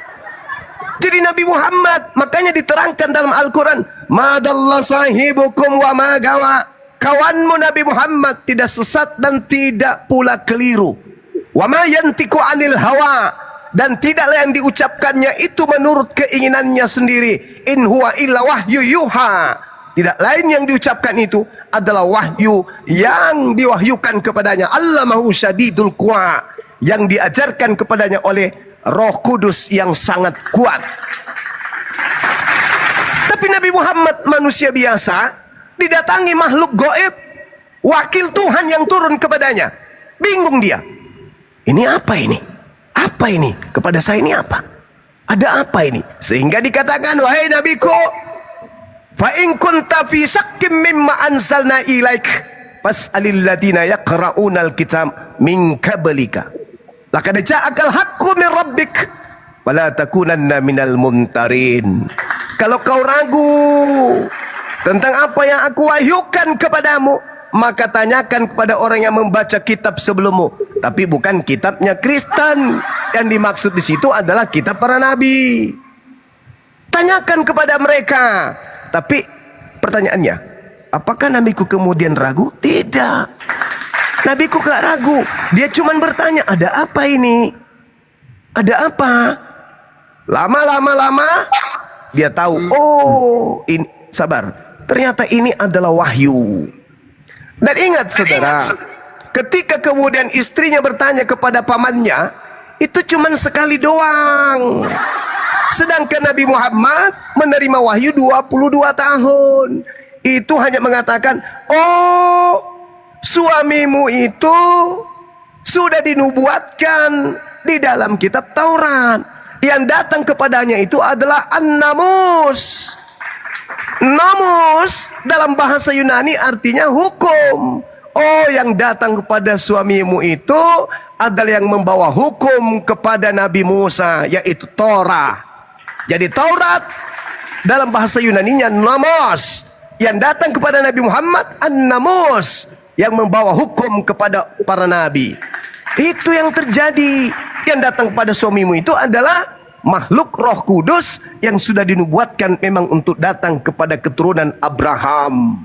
Jadi Nabi Muhammad, makanya diterangkan dalam Al-Quran, madalla sahibukum wa magawa. Kawanmu Nabi Muhammad tidak sesat dan tidak pula keliru. Wa ma yantiqu 'anil hawa, dan tidaklah yang diucapkannya itu menurut keinginannya sendiri. In huwa illa wahyu yuha. Tidak lain yang diucapkan itu adalah wahyu yang diwahyukan kepadanya. Allamahu syadidul quwa, yang diajarkan kepadanya oleh Roh Kudus yang sangat kuat. Tapi Nabi Muhammad manusia biasa, didatangi makhluk gaib, wakil Tuhan yang turun kepadanya. Bingung dia. Ini apa ini? Apa ini? Kepada saya ini apa? Ada apa ini? Sehingga dikatakan, wahai nabiku, fa in kunta fi syakkim mimma anzalna ilaik fas'alil ladina yaqra'unal kitab min qablika. Laqad ja'akal haqqu min rabbik wala takunanna minal mumtarin. Kalau kau ragu tentang apa yang aku wahyukan kepadamu, maka tanyakan kepada orang yang membaca kitab sebelummu, tapi bukan kitabnya Kristen. Yang dimaksud di situ adalah kitab para nabi. Tanyakan kepada mereka. Tapi pertanyaannya, apakah nabiku kemudian ragu? Tidak. Nabiku gak ragu. Dia cuma bertanya, ada apa ini? Ada apa? Lama-lama dia tahu, oh ini, sabar, ternyata ini adalah wahyu. Dan ingat saudara, ketika kemudian istrinya bertanya kepada pamannya, itu cuma sekali doang. Sedangkan Nabi Muhammad menerima wahyu 22 tahun. Itu hanya mengatakan, oh suamimu itu sudah dinubuatkan di dalam kitab Taurat. Yang datang kepadanya itu adalah an-namus. Namus dalam bahasa Yunani artinya hukum. Oh, yang datang kepada suamimu itu adalah yang membawa hukum kepada Nabi Musa, yaitu Torah. Jadi Taurat dalam bahasa Yunaninya namus. Yang datang kepada Nabi Muhammad an-namus, yang membawa hukum kepada para nabi. Itu yang terjadi. Yang datang kepada suamimu itu adalah makhluk Roh Kudus yang sudah dinubuatkan memang untuk datang kepada keturunan Abraham.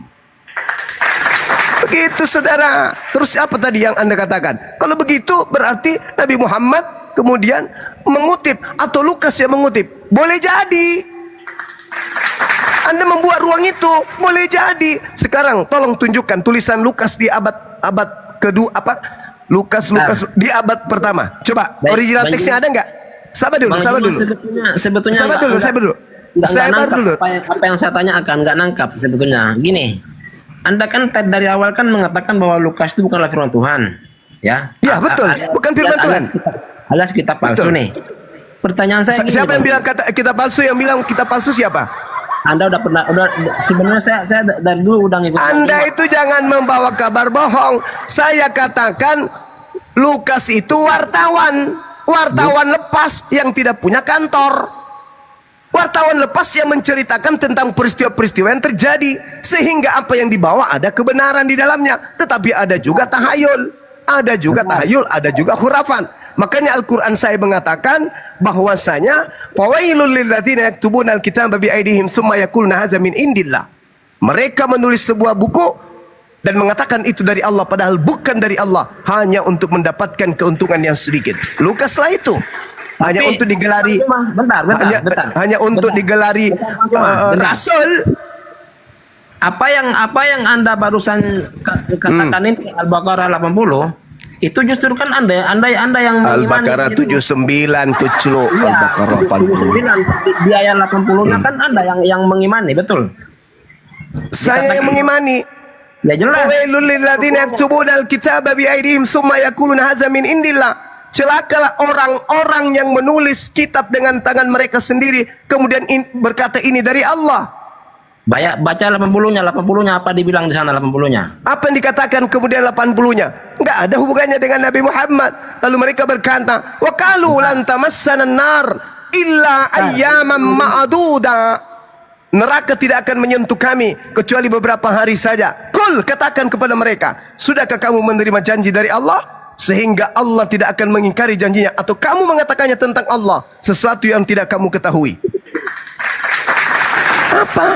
Begitu saudara. Terus apa tadi yang Anda katakan? Kalau begitu berarti Nabi Muhammad kemudian mengutip, atau Lukas yang mengutip. Boleh jadi Anda membuat ruang itu, boleh jadi. Sekarang tolong tunjukkan tulisan Lukas di abad kedua, apa? Lukas di abad pertama. Coba original teksnya ada nggak? Sabar dulu. Sebetulnya Sabar dulu. Apa yang saya tanya akan nggak nangkap sebetulnya. Gini, Anda kan dari awal kan mengatakan bahwa Lukas itu bukanlah firman Tuhan, ya? Ya betul, bukan firman Tuhan. Alias kitab palsu nih. Pertanyaan saya gini, siapa yang bilang kitab palsu? Yang bilang kitab palsu siapa? Anda udah sebenarnya saya dari dulu udah ngikut. Anda itu jangan membawa kabar bohong. Saya katakan Lukas itu wartawan. wartawan lepas yang tidak punya kantor. Wartawan lepas yang menceritakan tentang peristiwa-peristiwa yang terjadi, sehingga apa yang dibawa ada kebenaran di dalamnya, tetapi ada juga tahayul, ada juga khurafat. Makanya Al-Quran saya mengatakan bahwasanya fawailul lilladzina yaktubuna al-kitaba bi aydihim tsumma yaquluna hadza min indillah. Mereka menulis sebuah buku dan mengatakan itu dari Allah, padahal bukan dari Allah, hanya untuk mendapatkan keuntungan yang sedikit. Lukaslah itu. Hanya untuk digelari, hanya untuk digelari rasul. Apa yang Anda barusan katakan ini Al-Baqarah 80 itu justru kan Anda yang Al-Baqarah 79 kecelo, Al-Baqarah 80. Di ayat 80-nya kan Anda yang mengimani, betul? Saya yang mengimani. Ya jelas. Fawailul lilladzina yaktubuna al-kitaba bi aydihim tsumma yaquluna hadza min indillah. Celakalah orang-orang yang menulis kitab dengan tangan mereka sendiri, kemudian berkata ini dari Allah. Baca 80-nya apa dibilang di sana 80-nya? Apa yang dikatakan kemudian 80-nya? Enggak ada hubungannya dengan Nabi Muhammad. Lalu mereka berkata, wa qalu lan tamassana nar illa ayyaman ma'duda. Neraka tidak akan menyentuh kami kecuali beberapa hari saja. Kul, katakan kepada mereka, sudahkah kamu menerima janji dari Allah? Sehingga Allah tidak akan mengingkari janjinya, atau kamu mengatakannya tentang Allah sesuatu yang tidak kamu ketahui. Apa?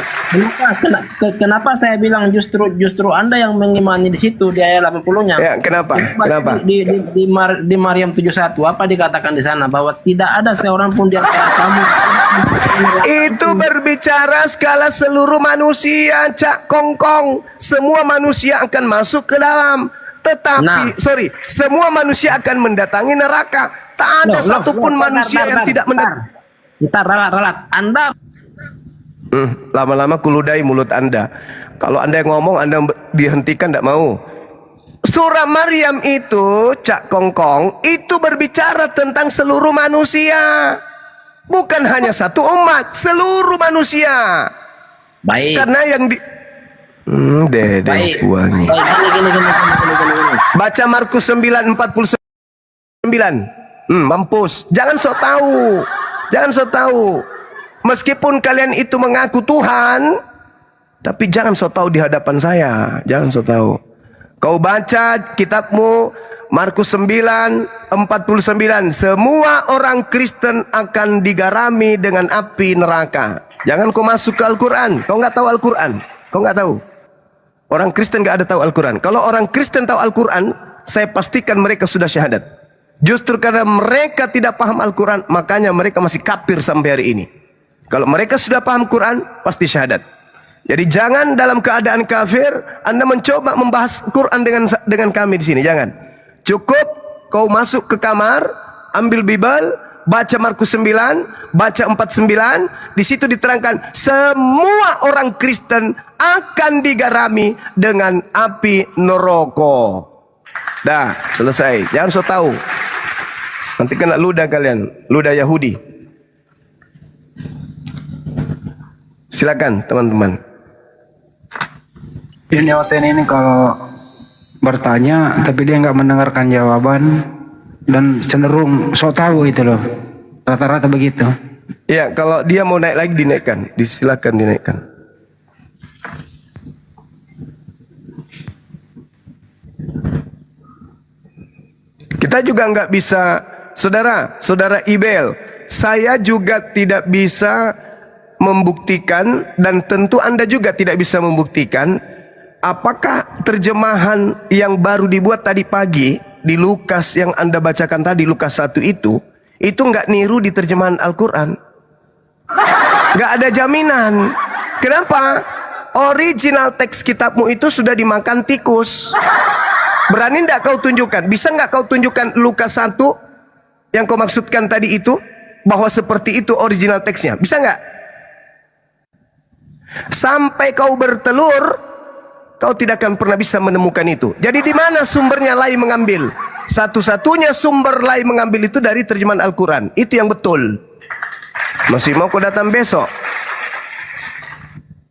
Kenapa saya bilang justru Anda yang mengimani di situ di ayat 80-nya? Ya, kenapa? Di Maryam 71 apa dikatakan di sana bahwa tidak ada seorang pun di antara kamu. Itu berbicara skala seluruh manusia, Cak Kongkong. Semua manusia akan masuk ke dalam. Tetapi, semua manusia akan mendatangi neraka. Tak ada satupun manusia yang tidak mendatangi. Kita ralat. Anda lama-lama kuludai mulut Anda. Kalau Anda yang ngomong, Anda dihentikan, tidak mau. Surah Maryam itu, Cak Kongkong, itu berbicara tentang seluruh manusia. Bukan hanya satu umat, seluruh manusia. baik. Karena yang di wangi. Gini. Baca Markus 9:49. Mampus. Jangan sok tahu. Meskipun kalian itu mengaku Tuhan, tapi jangan sok tahu di hadapan saya. Jangan sok tahu. Kau baca kitabmu Markus 9:49. Semua orang Kristen akan digarami dengan api neraka. Jangan kau masuk ke Al-Quran. Kau nggak tahu Al-Quran. Kau nggak tahu. Orang Kristen nggak ada tahu Al-Quran. Kalau orang Kristen tahu Al-Quran, saya pastikan mereka sudah syahadat. Justru karena mereka tidak paham Al-Quran, makanya mereka masih kafir sampai hari ini. Kalau mereka sudah paham Quran, pasti syahadat. Jadi jangan dalam keadaan kafir Anda mencoba membahas Quran dengan kami di sini. Jangan. Cukup kau masuk ke kamar, ambil Bible, baca Markus 9, baca 49. Di situ diterangkan semua orang Kristen akan digarami dengan api neraka. Dah, selesai. Jangan so tahu. Nanti kena ludah kalian, ludah Yahudi. Silakan teman-teman. Ini ini kalau bertanya tapi dia nggak mendengarkan jawaban dan cenderung so tahu itu loh. Rata-rata begitu. Ya, kalau dia mau naik lagi dinaikkan, disilakan dinaikkan. Kita juga nggak bisa, saudara Ibel, saya juga tidak bisa membuktikan dan tentu Anda juga tidak bisa membuktikan apakah terjemahan yang baru dibuat tadi pagi di Lukas yang Anda bacakan tadi, Lukas 1 itu nggak niru di terjemahan Al-Quran. Nggak ada jaminan. Kenapa? Original teks kitabmu itu sudah dimakan tikus. Berani nggak kau tunjukkan? Bisa nggak kau tunjukkan Lukas 1 yang kau maksudkan tadi itu? Bahwa seperti itu original teksnya. Bisa nggak? Sampai kau bertelur, kau tidak akan pernah bisa menemukan itu. Jadi di mana sumbernya Lai mengambil? Satu-satunya sumber Lai mengambil itu dari terjemahan Al-Quran. Itu yang betul. Masih mau kau datang besok?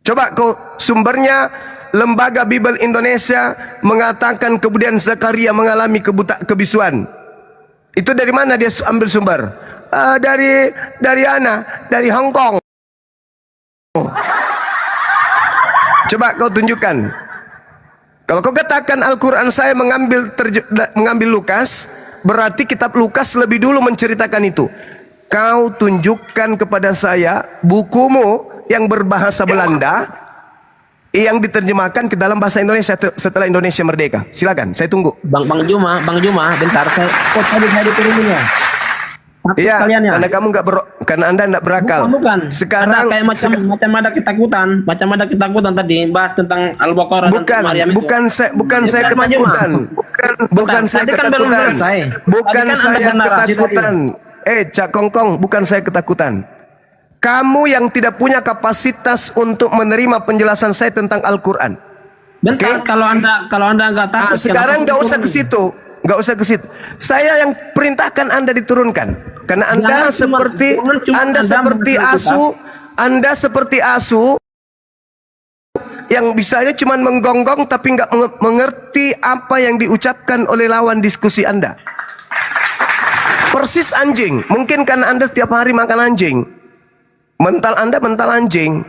Coba kau sumbernya Lembaga Bible Indonesia mengatakan kemudian Zakaria mengalami kebisuan. Itu dari mana dia ambil sumber? Dari dari Hong Kong. Coba kau tunjukkan. Kalau kau katakan Al-Quran saya mengambil Lukas, berarti kitab Lukas lebih dulu menceritakan itu. Kau tunjukkan kepada saya bukumu yang berbahasa Belanda yang diterjemahkan ke dalam bahasa Indonesia setelah Indonesia merdeka. Silakan, saya tunggu. Bang Juma, bentar kok tadi saya diturunin ya? Iya, Kalian ya? karena Anda tidak berakal. Bukan. Sekarang Anda kayak macam ada ketakutan tadi bahas tentang Al-Baqarah dan Maryam itu. Bukan saya ketakutan. Bukan saya ketakutan. Bukan saya ketakutan. Cak Kongkong, bukan saya ketakutan. Kamu yang tidak punya kapasitas untuk menerima penjelasan saya tentang Al-Quran. Bentar, kalau anda nggak takut. Sekarang nggak usah ke situ. Nggak usah ke situ. Saya yang perintahkan Anda diturunkan. Karena Anda seperti asu yang bisanya cuma menggonggong tapi nggak mengerti apa yang diucapkan oleh lawan diskusi Anda. Persis anjing. Mungkin karena Anda setiap hari makan anjing. Mental Anda mental anjing.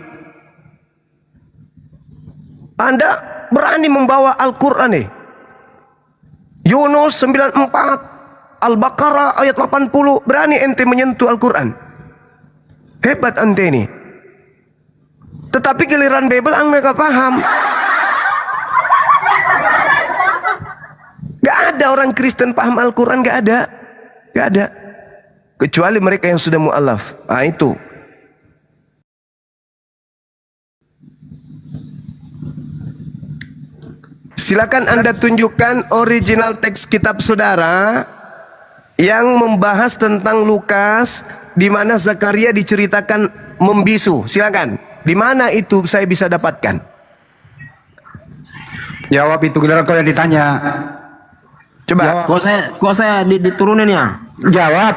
Anda berani membawa Al-Quran nih. Yunus 94, Al-Baqarah ayat 80, berani ente menyentuh Al-Quran. Hebat ente ini. Tetapi giliran Bible Anda gak paham. Gak ada orang Kristen paham Al-Quran, gak ada. Gak ada. Kecuali mereka yang sudah mu'alaf. Itu. Silakan Anda tunjukkan original teks kitab saudara yang membahas tentang Lukas di mana Zakaria diceritakan membisu. Silakan. Di mana itu saya bisa dapatkan? Jawab itu giliran kau yang ditanya. Coba. Kok saya diturunin ya? Jawab.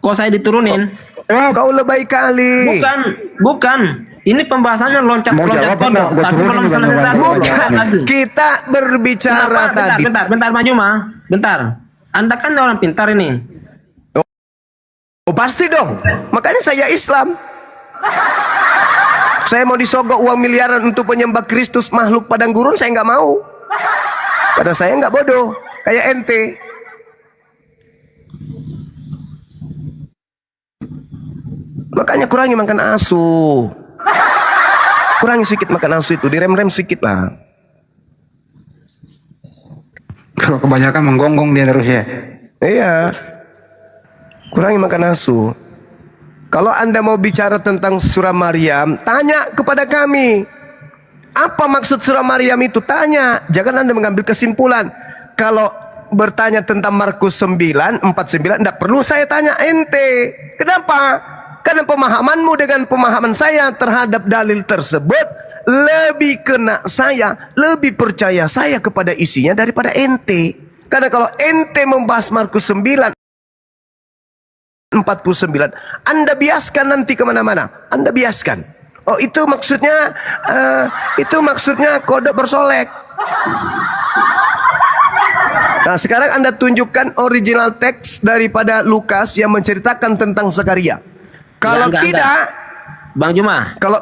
Kok saya diturunin? Kau lebay kali. Bukan. Ini pembahasannya loncat kodok. Tapi belum selesai. Bukan. Kita berbicara tadi. Bentar, Pak Juma. Bentar. Anda kan orang pintar ini. Oh pasti dong. Makanya saya Islam. Saya mau disogok uang miliaran untuk penyembah Kristus makhluk padang gurun, saya nggak mau. Karena saya nggak bodoh kayak ente. Makanya kurangi makan asu. Kurangi sedikit makan asu itu, direm-rem sedikit lah. Kalau kebanyakan menggonggong dia terus ya. Iya. Kurangi makan asu. Kalau Anda mau bicara tentang surah Maryam, tanya kepada kami. Apa maksud surah Maryam itu? Tanya. Jangan Anda mengambil kesimpulan. Kalau bertanya tentang Markus 9:49, tidak perlu saya tanya ente. Kenapa? Karena pemahamanmu dengan pemahaman saya terhadap dalil tersebut lebih kena saya, lebih percaya saya kepada isinya daripada ente. Karena kalau ente membahas Markus 9:49, Anda biaskan nanti kemana-mana. Anda biaskan. Oh itu maksudnya kodok bersolek. Nah sekarang Anda tunjukkan original teks daripada Lukas yang menceritakan tentang Zakaria. Kalau tidak, Bang Juma. Kalau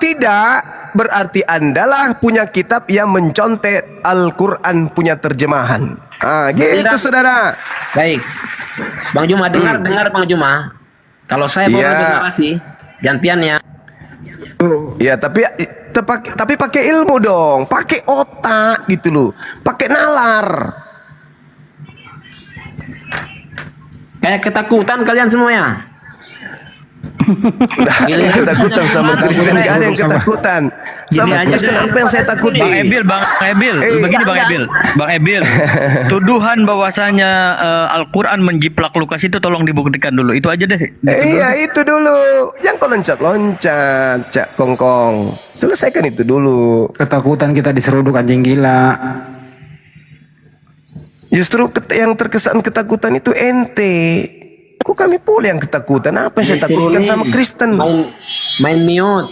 tidak, berarti Anda lah punya kitab yang mencontek Al-Quran punya terjemahan. Gitu saudara. Baik. Bang Juma, dengar Bang Juma. Kalau saya mau deklarasi, gantiannya. Ya, tapi pakai ilmu dong, pakai otak gitu loh, pakai nalar. Kayak ketakutan kalian semuanya. Ketakutan sama Kristen, gak ada yang ketakutan. Sama Kristen apa yang saya takuti? Bang Ebil, begini Bang Ebil, tuduhan bahwasanya Al-Quran menjiplak Lukas itu tolong dibuktikan dulu, itu aja deh. Iya itu dulu, yang kau loncat-loncat, Cak Kongkong, selesaikan itu dulu. Ketakutan kita diseruduk anjing gila. Justru yang terkesan ketakutan itu ente. Kok kami pula yang ketakutan? Apa yang saya takutkan sama Kristen? Main mute.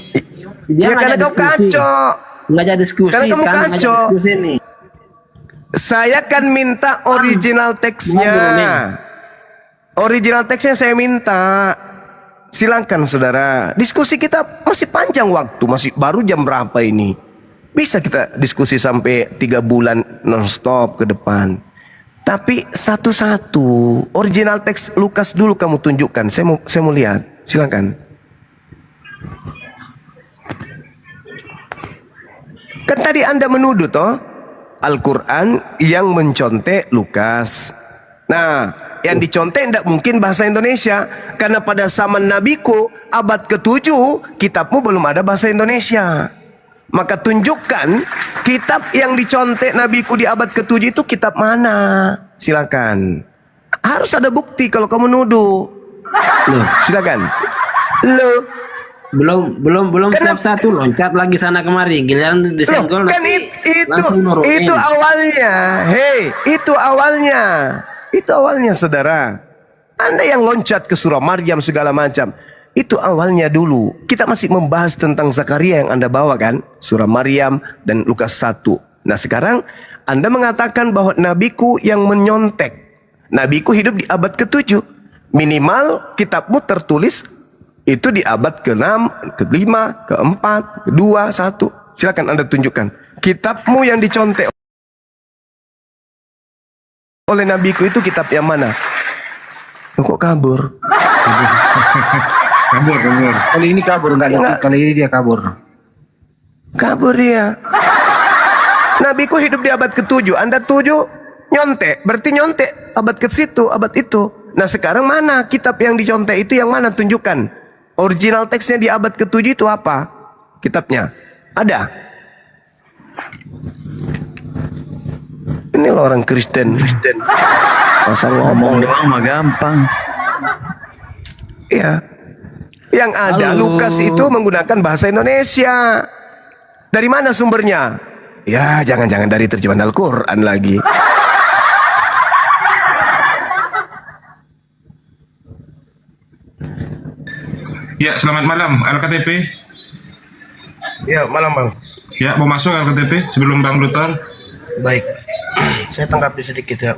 Ya karena kau kacau. Nggak ada diskusi. Karena kamu kacau. Saya kan minta original teksnya. Original teksnya saya minta. Silakan saudara. Diskusi kita masih panjang waktu, masih baru jam berapa ini? Bisa kita diskusi sampai 3 bulan nonstop ke depan. Tapi satu-satu original teks Lukas dulu kamu tunjukkan. Saya mau lihat. Silakan. Kan tadi Anda menuduh toh Al-Quran yang mencontek Lukas. Nah, yang dicontek tidak mungkin bahasa Indonesia, karena pada zaman nabiku abad ke-7 kitabmu belum ada bahasa Indonesia. Maka tunjukkan kitab yang dicontek nabiku di abad ke-7 itu kitab mana? Silakan. Harus ada bukti kalau kamu nuduh. Silakan. Loh. Belum Kenapa? step 1 loncat lagi sana kemari, giliran disenggol Kan nanti itu langsung nurunin. awalnya. Hei, itu awalnya. Itu awalnya saudara. Anda yang loncat ke surah Maryam segala macam. Itu awalnya dulu. Kita masih membahas tentang Zakaria yang Anda bawa kan. Surah Maryam dan Lukas 1. Nah sekarang Anda mengatakan bahwa nabiku yang menyontek. Nabiku hidup di abad ke-7. Minimal kitabmu tertulis itu di abad ke-6, ke-5, ke-4, ke-2, 1. Silakan Anda tunjukkan. Kitabmu yang dicontek oleh nabiku itu kitab yang mana? Kok kabur? Kabur. Kali ini kabur, kali ini dia kabur. Kabur dia. Nabiku hidup di abad ke-7. Anda 7 nyontek. Berarti nyontek abad ke situ, abad itu. Nah sekarang mana kitab yang dicontek itu yang mana? Tunjukkan. Original teksnya di abad ke-7 itu apa? Kitabnya. Ada. Ini loh orang Kristen. Masa ngomong. Doang mah gampang. Iya. Yang ada Lukas itu menggunakan bahasa Indonesia. Dari mana sumbernya? Ya, jangan-jangan dari terjemahan Al-Quran lagi. Ya, selamat malam LKTP. Ya, malam Bang. Ya, mau masuk LKTP sebelum Bang Luthor. Baik, saya tanggapi sedikit ya.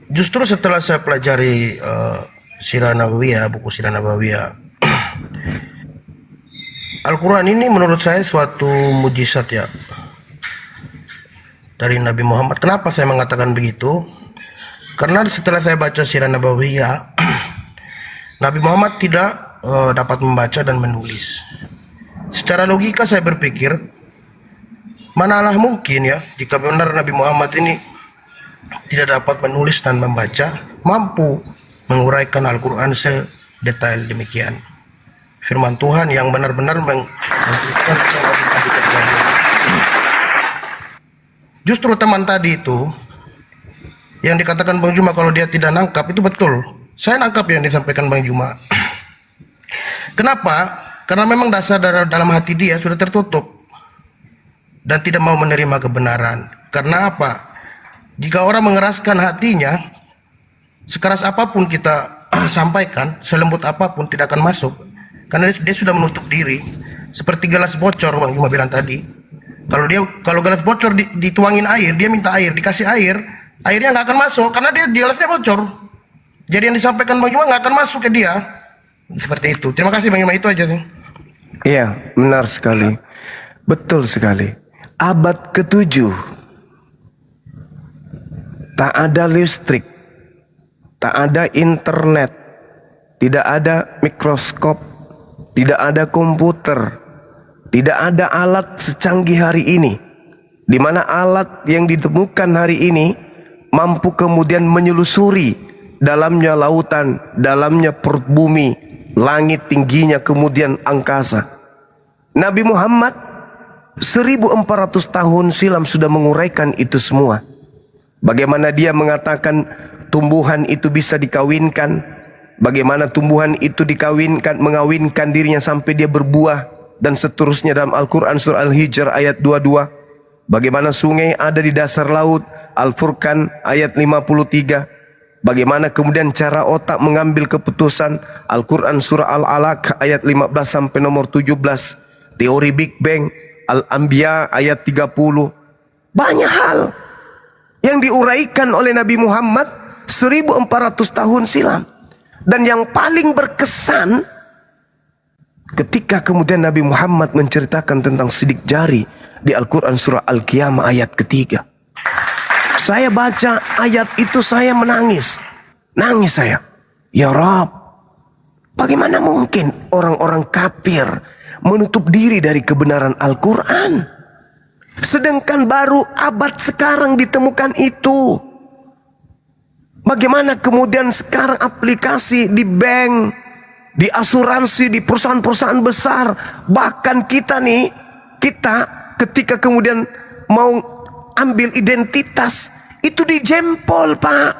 Justru setelah saya pelajari Sirah Nabawiyah, buku Sirah Nabawiyah, Al-Quran ini menurut saya suatu mujizat ya dari Nabi Muhammad. Kenapa saya mengatakan begitu? Karena setelah saya baca Sirah Nabawiyah, Nabi Muhammad tidak dapat membaca dan menulis. Secara logika saya berpikir, manalah mungkin ya jika benar Nabi Muhammad ini tidak dapat menulis dan membaca, mampu menguraikan Al-Quran sedetail demikian. Firman Tuhan yang benar-benar justru teman tadi itu yang dikatakan Bang Juma kalau dia tidak nangkap itu betul. Saya nangkap yang disampaikan Bang Juma. Kenapa? Karena memang dasar dalam hati dia sudah tertutup dan tidak mau menerima kebenaran. Karena apa? Jika orang mengeraskan hatinya, sekeras apapun kita sampaikan, selembut apapun tidak akan masuk. Karena dia sudah menutup diri. Seperti gelas bocor, Bang Juma bilang tadi. Kalau gelas bocor dituangin air, dia minta air, dikasih air, airnya nggak akan masuk karena dia gelasnya bocor. Jadi yang disampaikan Bang Juma nggak akan masuk ke dia. Seperti itu. Terima kasih Bang Juma, itu aja sih. Iya, benar sekali. Betul sekali. Abad ke-7. Tak ada listrik. Tak ada internet. Tidak ada mikroskop. Tidak ada komputer. Tidak ada alat secanggih hari ini. Di mana alat yang ditemukan hari ini mampu kemudian menyelusuri dalamnya lautan, dalamnya perut bumi, langit tingginya, kemudian angkasa. Nabi Muhammad 1400 tahun silam sudah menguraikan itu semua. Bagaimana dia mengatakan tumbuhan itu bisa dikawinkan, bagaimana tumbuhan itu dikawinkan, mengawinkan dirinya sampai dia berbuah, dan seterusnya dalam Al-Quran surah Al-Hijr ayat 22. Bagaimana sungai ada di dasar laut, Al-Furqan ayat 53. Bagaimana kemudian cara otak mengambil keputusan, Al-Quran surah Al-Alaq ayat 15 sampai nomor 17. Teori Big Bang, Al-Anbiya ayat 30. Banyak hal yang diuraikan oleh Nabi Muhammad 1400 tahun silam. Dan yang paling berkesan ketika kemudian Nabi Muhammad menceritakan tentang sidik jari di Al-Quran surah Al-Qiyamah ayat ketiga. Saya baca ayat itu saya menangis. Nangis saya. Ya Rabb, bagaimana mungkin orang-orang kafir menutup diri dari kebenaran Al-Quran? Sedangkan baru abad sekarang ditemukan itu. Bagaimana kemudian sekarang aplikasi di bank, di asuransi, di perusahaan-perusahaan besar, bahkan kita ketika kemudian mau ambil identitas, itu dijempol, Pak.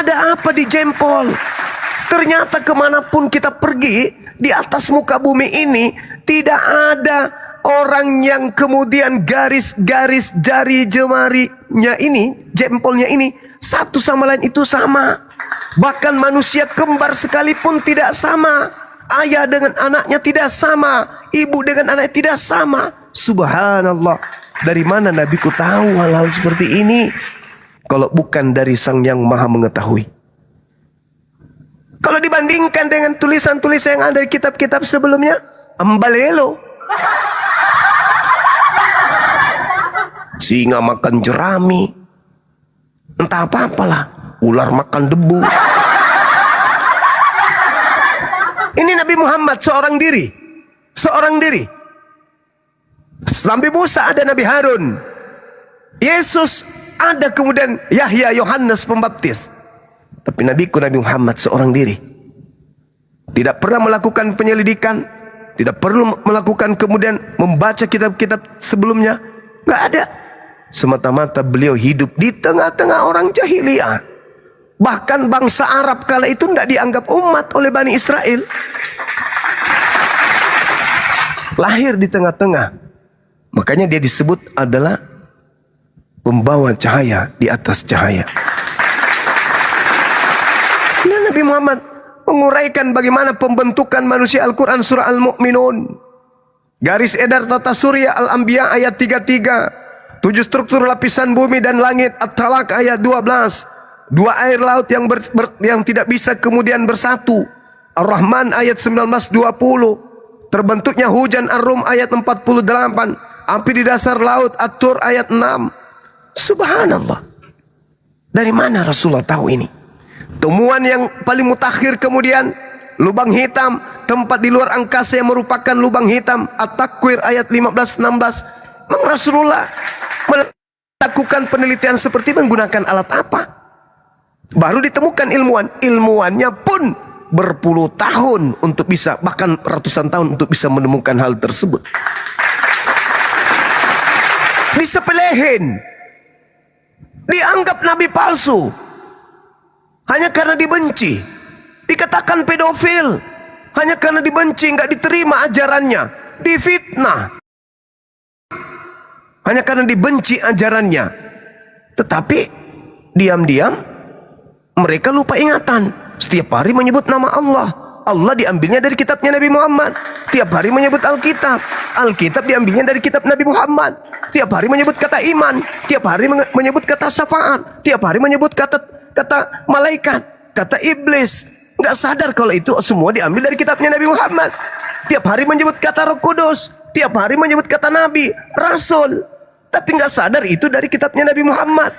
Ada apa dijempol? Ternyata kemanapun kita pergi di atas muka bumi ini, tidak ada orang yang kemudian garis-garis jari jemarinya ini, jempolnya ini, satu sama lain itu sama. Bahkan manusia kembar sekalipun tidak sama. Ayah dengan anaknya tidak sama. Ibu dengan anaknya tidak sama. Subhanallah. Dari mana Nabiku tahu hal-hal seperti ini? Kalau bukan dari Sang Yang Maha Mengetahui. Kalau dibandingkan dengan tulisan-tulisan yang ada di kitab-kitab sebelumnya, ambalelo. Singa makan jerami. Entah apa-apalah. Ular makan debu. Ini Nabi Muhammad seorang diri. Seorang diri. Nabi Musa ada Nabi Harun. Yesus ada kemudian Yahya, Yohanes Pembaptis. Tapi Nabiku Nabi Muhammad seorang diri. Tidak pernah melakukan penyelidikan. Tidak perlu melakukan kemudian membaca kitab-kitab sebelumnya. Gak ada. Semata-mata beliau hidup di tengah-tengah orang jahiliyah. Bahkan bangsa Arab kala itu tidak dianggap umat oleh Bani Israel. Lahir di tengah-tengah. Makanya dia disebut adalah pembawa cahaya di atas cahaya. Dan Nabi Muhammad menguraikan bagaimana pembentukan manusia Al-Quran surah Al-Mu'minun. Garis edar tata surya Al-Anbiya ayat 33. 7 struktur lapisan bumi dan langit At-Talaq ayat 12. 2 air laut yang tidak bisa kemudian bersatu. Ar-Rahman ayat 19-20. Terbentuknya hujan Ar-Rum ayat 48. Api di dasar laut At-Tur ayat 6. Subhanallah. Dari mana Rasulullah tahu ini? Temuan yang paling mutakhir kemudian lubang hitam, tempat di luar angkasa yang merupakan lubang hitam. At-Takwir ayat 15-16. Memang Rasulullah melakukan penelitian seperti menggunakan alat apa? Baru ditemukan ilmuwan. Ilmuwannya pun berpuluh tahun untuk bisa, bahkan ratusan tahun untuk bisa menemukan hal tersebut. Disepelehin. Dianggap nabi palsu. Hanya karena dibenci. Dikatakan pedofil. Hanya karena dibenci, nggak diterima ajarannya. Difitnah. Hanya karena dibenci ajarannya. Tetapi diam-diam mereka lupa ingatan. Setiap hari menyebut nama Allah. Allah diambilnya dari kitabnya Nabi Muhammad. Tiap hari menyebut Alkitab. Alkitab diambilnya dari kitab Nabi Muhammad. Tiap hari menyebut kata iman. Tiap hari menyebut kata syafaat. Tiap hari menyebut kata malaikat, kata iblis. Nggak sadar kalau itu semua diambil dari kitabnya Nabi Muhammad. Tiap hari menyebut kata Roh Kudus. Tiap hari menyebut kata Nabi, Rasul. Tapi nggak sadar itu dari kitabnya Nabi Muhammad.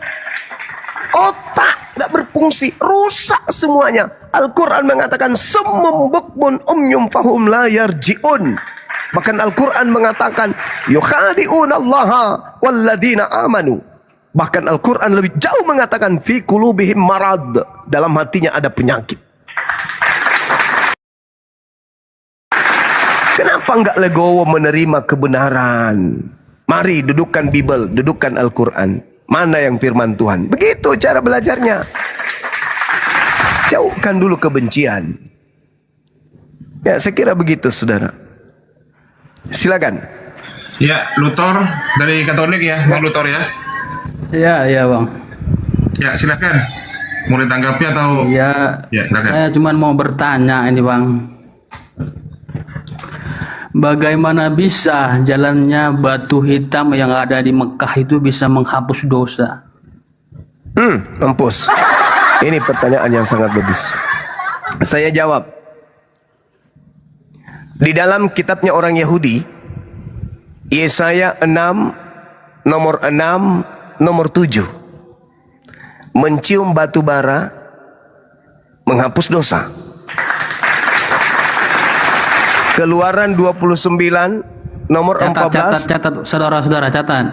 Otak nggak berfungsi, rusak semuanya. Al-Quran mengatakan summum bukmun umyum fahum la yarji'un. Bahkan Al-Quran mengatakan yukhadi'un allaha walladina amanu. Bahkan Al-Quran lebih jauh mengatakan fi qulubihim marad. Dalam hatinya ada penyakit. Kenapa enggak legowo menerima kebenaran? Mari dudukkan Bible, dudukkan Al-Quran. Mana yang firman Tuhan? Begitu cara belajarnya. Jauhkan dulu kebencian. Ya, saya kira begitu, saudara. Silakan. Ya, Luthor dari Katolik ya, Bang Luthor ya. Iya bang. Ya, silakan. Mau ditanggapi atau? Iya. Ya, silakan. Saya cuma mau bertanya ini bang. Bagaimana bisa jalannya batu hitam yang ada di Mekah itu bisa menghapus dosa? Mampus. Ini pertanyaan yang sangat bagus. Saya jawab. Di dalam kitabnya orang Yahudi, Yesaya 6, nomor 6, nomor 7. Mencium batu bara, menghapus dosa. Keluaran 29, nomor 14. Catat, saudara-saudara, catat.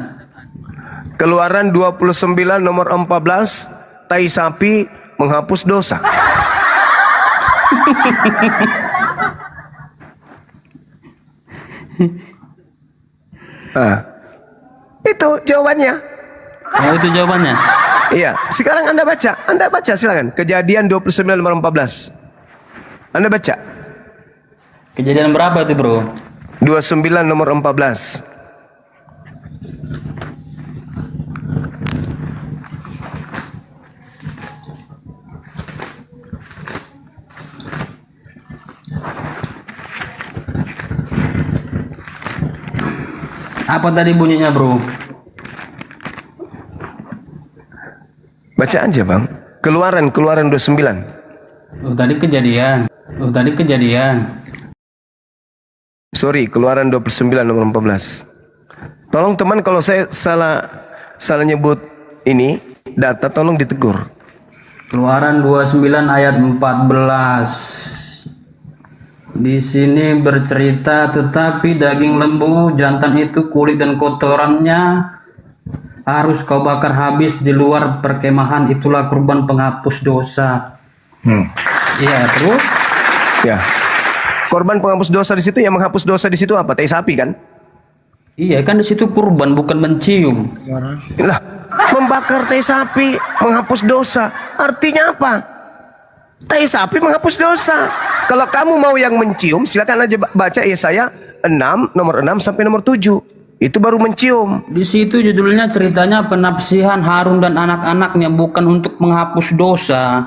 Keluaran 29 nomor 14, tai sapi menghapus dosa. Itu jawabannya. Oh, itu jawabannya. Iya, sekarang Anda baca silakan. Kejadian 29 nomor 14. Anda baca. Kejadian berapa itu, Bro? 29 nomor 14. Apa tadi bunyinya, Bro? Baca aja, Bang. Keluaran 29. Oh, tadi kejadian. Sorry, Keluaran 29 nomor 14. Tolong teman, kalau saya salah nyebut ini data, tolong ditegur. Keluaran 29 ayat 14. Di sini bercerita, tetapi daging lembu jantan itu kulit dan kotorannya harus kau bakar habis di luar perkemahan, itulah kurban penghapus dosa. Iya, terus? Ya. Korban penghapus dosa di situ, yang menghapus dosa di situ apa? Tai sapi kan? Iya, kan di situ kurban, bukan mencium. Lah, membakar tai sapi menghapus dosa. Artinya apa? Tai sapi menghapus dosa. Kalau kamu mau yang mencium, silakan aja baca Yesaya 6 nomor 6 sampai nomor 7. Itu baru mencium. Di situ judulnya ceritanya penapsihan Harun dan anak-anaknya, bukan untuk menghapus dosa.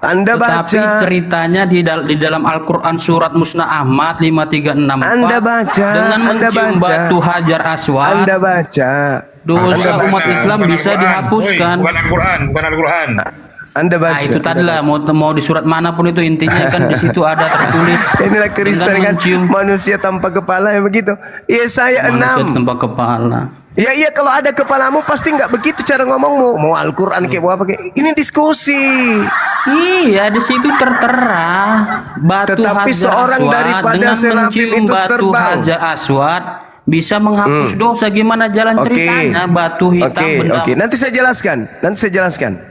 Anda baca. Tetapi ceritanya di dalam Al-Quran surat Musnah Ahmad 5364. Anda baca. Dengan mencium batu Hajar Aswad. Anda baca. Dosa umat Islam bisa dihapuskan. Bukan Al-Quran. Anda baca. Nah, itu tadilah mau di surat manapun itu intinya kan di situ ada tertulis. Inilah Kristen kan, manusia tanpa kepala yang begitu. Yesaya 6. Manusia tanpa kepala. Ya iya, kalau ada kepalamu pasti nggak begitu cara ngomongmu. Mau Al-Quran kayak mau apa kayak. Ini diskusi. Iya, di situ tertera batu Tetapi Hajar seorang Aswad, daripada dengan serafim mencium itu batu terbang. Hajar Aswad bisa menghapus dosa. Gimana jalan ceritanya batu hitam benda? Oke. Nanti saya jelaskan.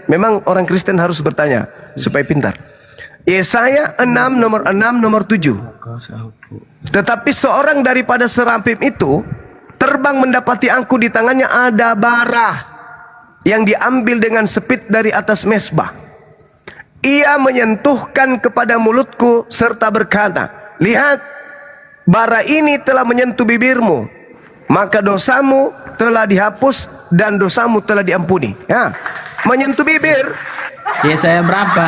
Memang orang Kristen harus bertanya supaya pintar. Yesaya 6 nomor 6 nomor 7. Tetapi seorang daripada serafim itu terbang mendapati aku, di tangannya ada bara yang diambil dengan sepit dari atas mesbah. Ia menyentuhkan kepada mulutku serta berkata, lihat, bara ini telah menyentuh bibirmu, maka dosamu telah dihapus dan dosamu telah diampuni. Ya, menyentuh bibir. Yesaya berapa?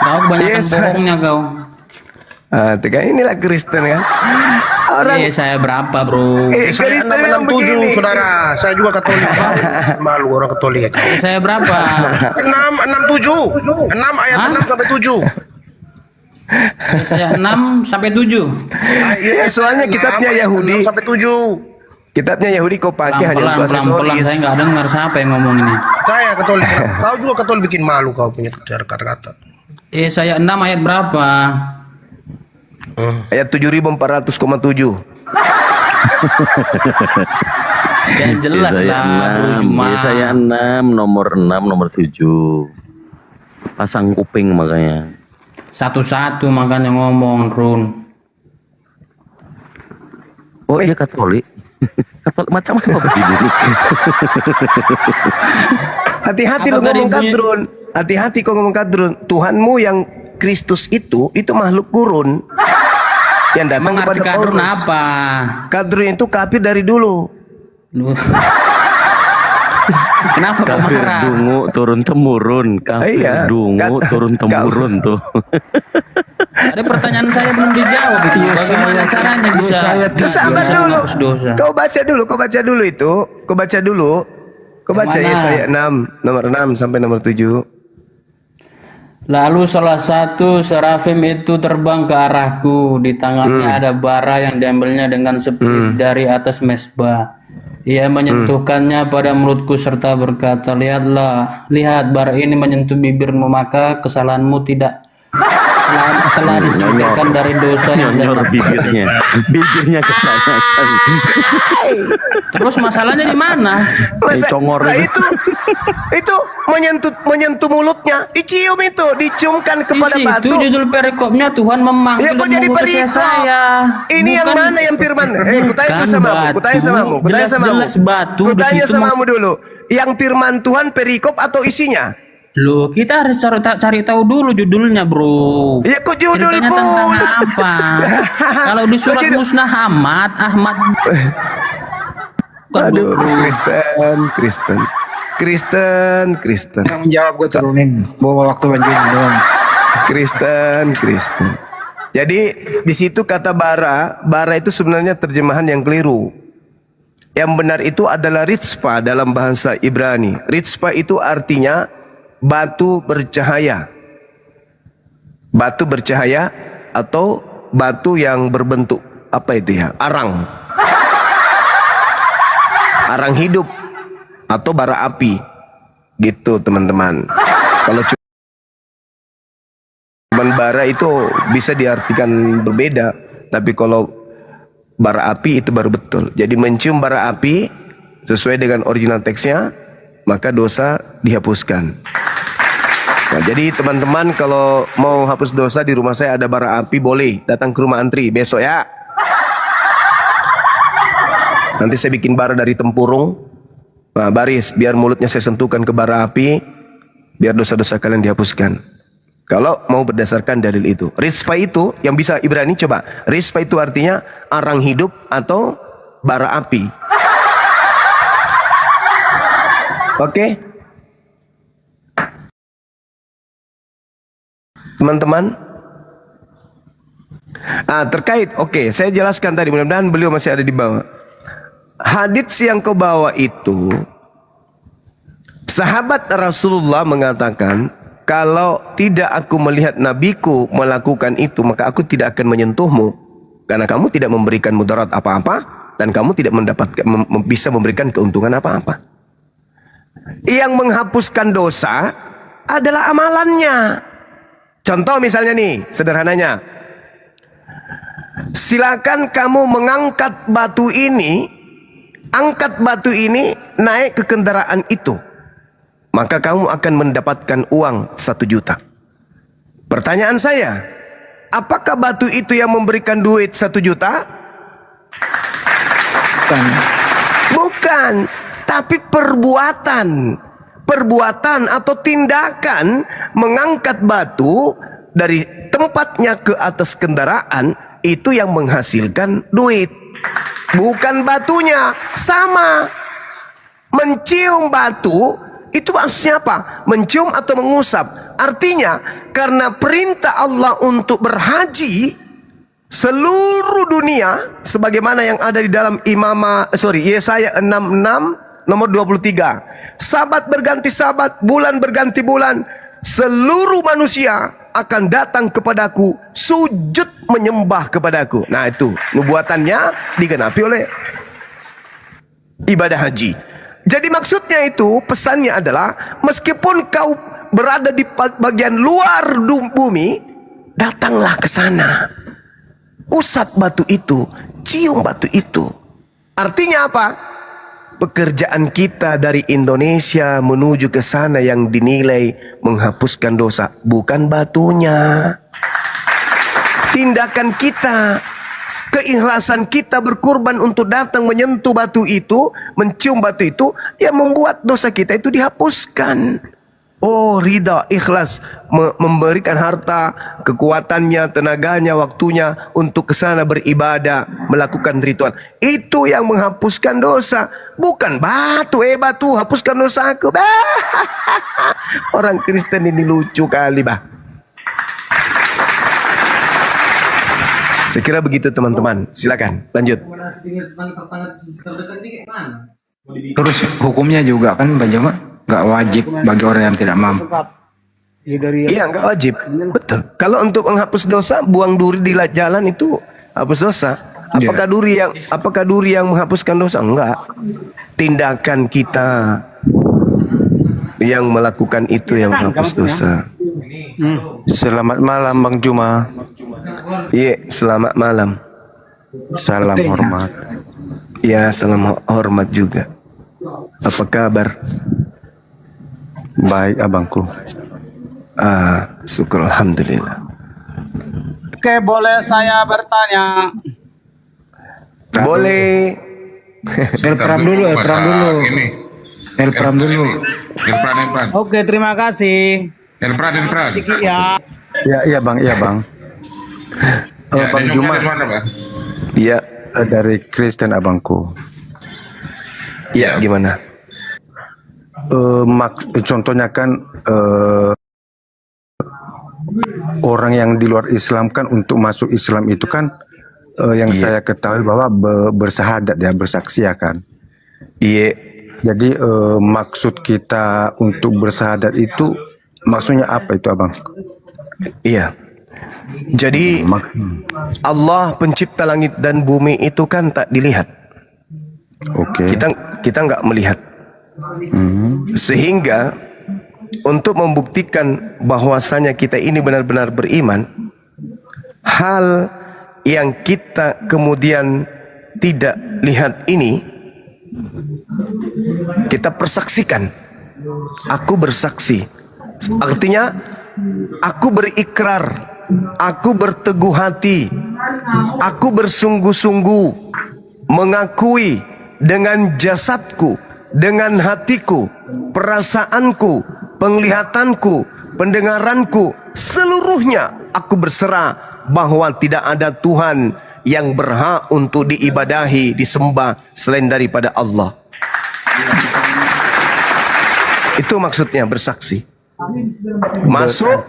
Kau kebanyakan bohongnya kau. Tekan inilah Kristen kan. Orang Yesaya berapa, Bro? Saya Kristen memang 667, begini. saudara. Saya juga Katolik. Malu orang Katolik. Yesaya berapa? 667. 6 ayat 6 sampai 7. Yesaya 6 sampai 7. Soalnya kitabnya Yahudi. 6 sampai 7. Kitabnya Yahudi kau pakai hanya untuk Pelan-pelan aksesoris. saya nggak dengar siapa yang ngomong ini. Saya Katolik. Kau juga Katolik, bikin malu kau punya kata-kata. Yesaya 6 ayat berapa? Ayat 7400,7. Yang jelas lah, Bro Juma. Yesaya 6 nomor 6 nomor 7. Pasang kuping makanya. Satu-satu makanya ngomong, Run. Oh, dia Katolik. Katolik macam apa begini? Hati-hati Apa lu tadi ngomong bunyi? kadrun. Hati-hati kau ngomong kadrun. Tuhanmu yang Kristus itu makhluk kurun yang datang Mengerti kepada kadrun Paulus. apa? Kadrun itu kafir dari dulu. Lu. Kenapa kau Kafir marah? dungu turun temurun. Kafir Iya. dungu turun temurun tuh. Ada pertanyaan saya belum dijawab itu. Bagaimana caranya bisa Sabar bisa dulu. menghapus dosa? Kau baca dulu itu. Kau baca dulu. Kau baca Yang mana? Yesaya 6 nomor 6 sampai nomor 7. Lalu salah satu serafim itu terbang ke arahku. Di tangannya ada bara yang diambilnya dengan spirit dari atas mesbah. Ia menyentuhkannya pada mulutku serta berkata, lihat bara ini menyentuh bibirmu, maka kesalahanmu telah disingkirkan dari dosa yang Nyor banyak. bibirnya kebanyakan. Terus masalahnya di mana? Congor Nah, itu menyentuh mulutnya, dicium itu, diciumkan kepada Di situ batu. judul perikopnya Tuhan Ya memanggil kok jadi membuka perikop? saya. Ini yang Bukan- mana yang firman? Kutanya bukan samamu, kutanya samamu, batu, kutanya samamu. jelas-jelas batu di Kutanya situ samamu dulu. Yang firman Tuhan perikop atau isinya? Loh, kita harus cari tahu dulu judulnya, bro. Ya kok judul Ceritanya pun? tentang apa? Kalau di surat Kok judul- Musnah Ahmad. Aduh, Kristen. Tanggung jawab gue turunin. Bawa waktu bantuin doang. Kristen. Jadi di situ kata bara itu sebenarnya terjemahan yang keliru. Yang benar itu adalah ritspa dalam bahasa Ibrani. Ritspa itu artinya batu bercahaya. Batu bercahaya atau batu yang berbentuk apa itu ya? Arang. Arang hidup atau bara api. Gitu teman-teman. Kalau cuman bara itu bisa diartikan berbeda, tapi kalau bara api itu baru betul. Jadi mencium bara api sesuai dengan original teksnya, maka dosa dihapuskan. Nah, jadi teman-teman kalau mau hapus dosa di rumah saya ada bara api, boleh datang ke rumah antri besok ya. Nanti saya bikin bara dari tempurung. Nah, baris biar mulutnya saya sentuhkan ke bara api, biar dosa-dosa kalian dihapuskan. Kalau mau berdasarkan dalil itu. Rizfa itu yang bisa Ibrani, coba. Rizfa itu artinya arang hidup atau bara api. Oke? Teman-teman? Terkait, saya jelaskan tadi, mudah-mudahan beliau masih ada di bawah. Hadits yang kau bawa itu, sahabat Rasulullah mengatakan, kalau tidak aku melihat nabiku melakukan itu, maka aku tidak akan menyentuhmu, karena kamu tidak memberikan mudarat apa-apa dan kamu tidak bisa memberikan keuntungan apa-apa. Yang menghapuskan dosa adalah amalannya. Contoh misalnya nih, sederhananya, silakan kamu mengangkat batu ini, angkat batu ini naik ke kendaraan itu, maka kamu akan mendapatkan uang 1 juta. Pertanyaan saya, apakah batu itu yang memberikan duit 1 juta? Bukan, tapi perbuatan atau tindakan mengangkat batu dari tempatnya ke atas kendaraan itu yang menghasilkan duit. Bukan batunya. Sama. Mencium batu itu maksudnya apa? Mencium atau mengusap. Artinya karena perintah Allah untuk berhaji seluruh dunia, sebagaimana yang ada di dalam Yesaya 66 nomor 23. Sabat berganti sabat, bulan berganti bulan, seluruh manusia akan datang kepadaku, sujud menyembah kepadaku. Nah itu nubuatannya digenapi oleh ibadah haji. Jadi maksudnya itu, pesannya adalah meskipun kau berada di bagian luar bumi, datanglah ke sana, usap batu itu, cium batu itu. Artinya apa? Pekerjaan kita dari Indonesia menuju ke sana yang dinilai menghapuskan dosa, bukan batunya. Tindakan kita, keikhlasan kita berkorban untuk datang menyentuh batu itu, mencium batu itu, yang membuat dosa kita itu dihapuskan. Oh, ridha, ikhlas, memberikan harta, kekuatannya, tenaganya, waktunya untuk kesana beribadah, melakukan ritual. Itu yang menghapuskan dosa, bukan batu. Batu hapuskan dosaku. Orang Kristen ini lucu kali, bah. Saya kira begitu teman-teman. Silakan lanjut. Terus hukumnya juga kan Pak Joma nggak wajib bagi orang yang tidak mampu. Iya, nggak wajib. Betul. Kalau untuk menghapus dosa, buang duri di jalan itu hapus dosa. Apakah duri yang menghapuskan dosa? Enggak. Tindakan kita yang melakukan itu yang menghapus dosa. Selamat malam Bang Juma. Iya, selamat malam. Salam hormat. Ya, salam hormat juga. Apa kabar? Baik abangku. Syukur alhamdulillah. Oke, boleh saya bertanya? Boleh. Elpram dulu, Elpram dulu. Ini. Elpram dulu. Elpran. Oke, terima kasih. Elpran. Ya. Iya bang. Ya, Bang dan Juma dari mana, Bang? Iya, dari Kristen abangku. iya gimana? Contohnya kan orang yang di luar Islam kan untuk masuk Islam itu kan yang saya ketahui bahwa bersahadat ya, bersaksi ya kan. Iya. Jadi maksud kita untuk bersahadat itu maksudnya apa itu abang? Iya. Jadi Allah pencipta langit dan bumi itu kan tak dilihat. Oke. Kita nggak melihat. Sehingga untuk membuktikan bahwasanya kita ini benar-benar beriman, hal yang kita kemudian tidak lihat ini kita persaksikan. Aku bersaksi. Artinya aku berikrar, aku berteguh hati, aku bersungguh-sungguh mengakui dengan jasadku, dengan hatiku, perasaanku, penglihatanku, pendengaranku, seluruhnya aku berserah bahwa tidak ada Tuhan yang berhak untuk diibadahi, disembah selain daripada Allah. Itu maksudnya bersaksi. Masuk.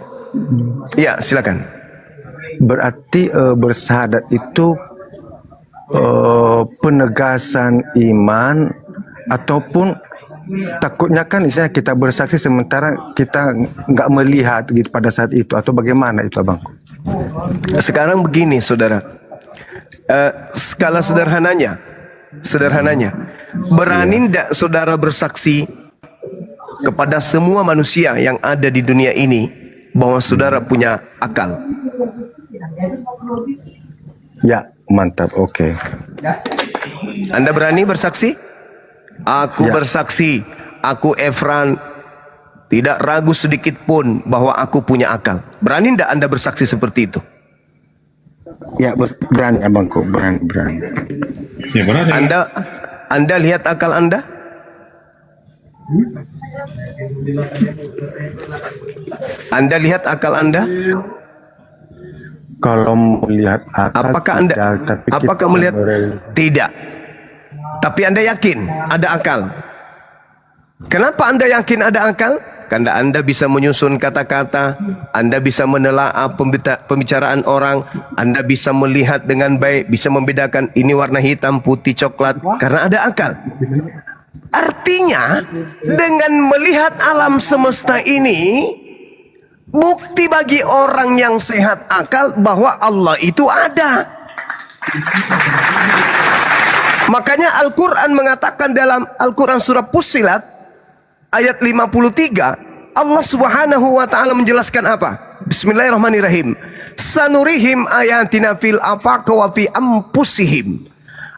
Ya, silakan. Berarti bersahadat itu penegasan iman ataupun takutnya kan misalnya kita bersaksi sementara kita nggak melihat gitu pada saat itu, atau bagaimana itu abangku? Sekarang begini saudara, skala sederhananya, berani tidak saudara bersaksi kepada semua manusia yang ada di dunia ini bahwa saudara punya akal? Ya, mantap, oke. Anda berani bersaksi? Aku bersaksi, aku Efran tidak ragu sedikit pun bahwa aku punya akal. Berani tidak Anda bersaksi seperti itu? Ya, berani abangku, berani. Ya, berani. Anda lihat akal Anda? Anda lihat akal Anda? Kalau melihat akal, Apakah Anda apakah melihat? Tidak. Tapi Anda yakin ada akal. Kenapa Anda yakin ada akal? Karena Anda bisa menyusun kata-kata, Anda bisa menelaah pembicaraan orang, Anda bisa melihat dengan baik, bisa membedakan ini warna hitam, putih, coklat, karena ada akal. Artinya, dengan melihat alam semesta ini, bukti bagi orang yang sehat akal bahwa Allah itu ada. Makanya Al-Quran mengatakan dalam Al-Quran surah Fussilat ayat 53, Allah subhanahu wa ta'ala menjelaskan apa? Bismillahirrahmanirrahim. Sanurihim ayatina fil afaqi wa fi anfusihim.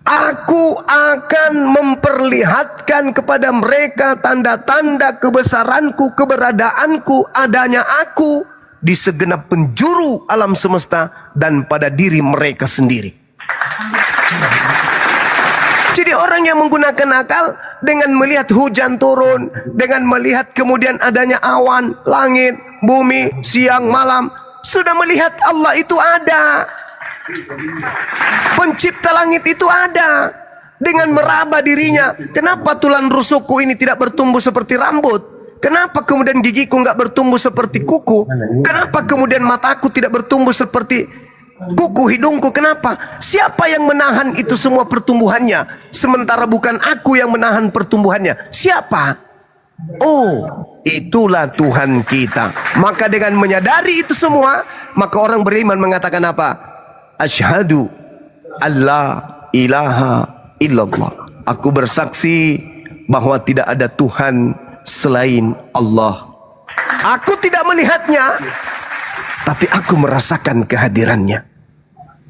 Aku akan memperlihatkan kepada mereka tanda-tanda kebesaranku, keberadaanku, adanya aku di segenap penjuru alam semesta dan pada diri mereka sendiri. Jadi orang yang menggunakan akal dengan melihat hujan turun, dengan melihat kemudian adanya awan, langit, bumi, siang, malam, sudah melihat Allah itu ada. Pencipta langit itu ada. Dengan meraba dirinya, kenapa tulang rusukku ini tidak bertumbuh seperti rambut? Kenapa kemudian gigiku nggak bertumbuh seperti kuku? Kenapa kemudian mataku tidak bertumbuh seperti Kuku hidungku kenapa? Siapa yang menahan itu semua pertumbuhannya? Sementara bukan aku yang menahan pertumbuhannya. Siapa? Oh, itulah Tuhan kita. Maka dengan menyadari itu semua, maka orang beriman mengatakan apa? Asyhadu alla ilaha illallah. Aku bersaksi bahwa tidak ada Tuhan selain Allah. Aku tidak melihatnya, tapi aku merasakan kehadirannya.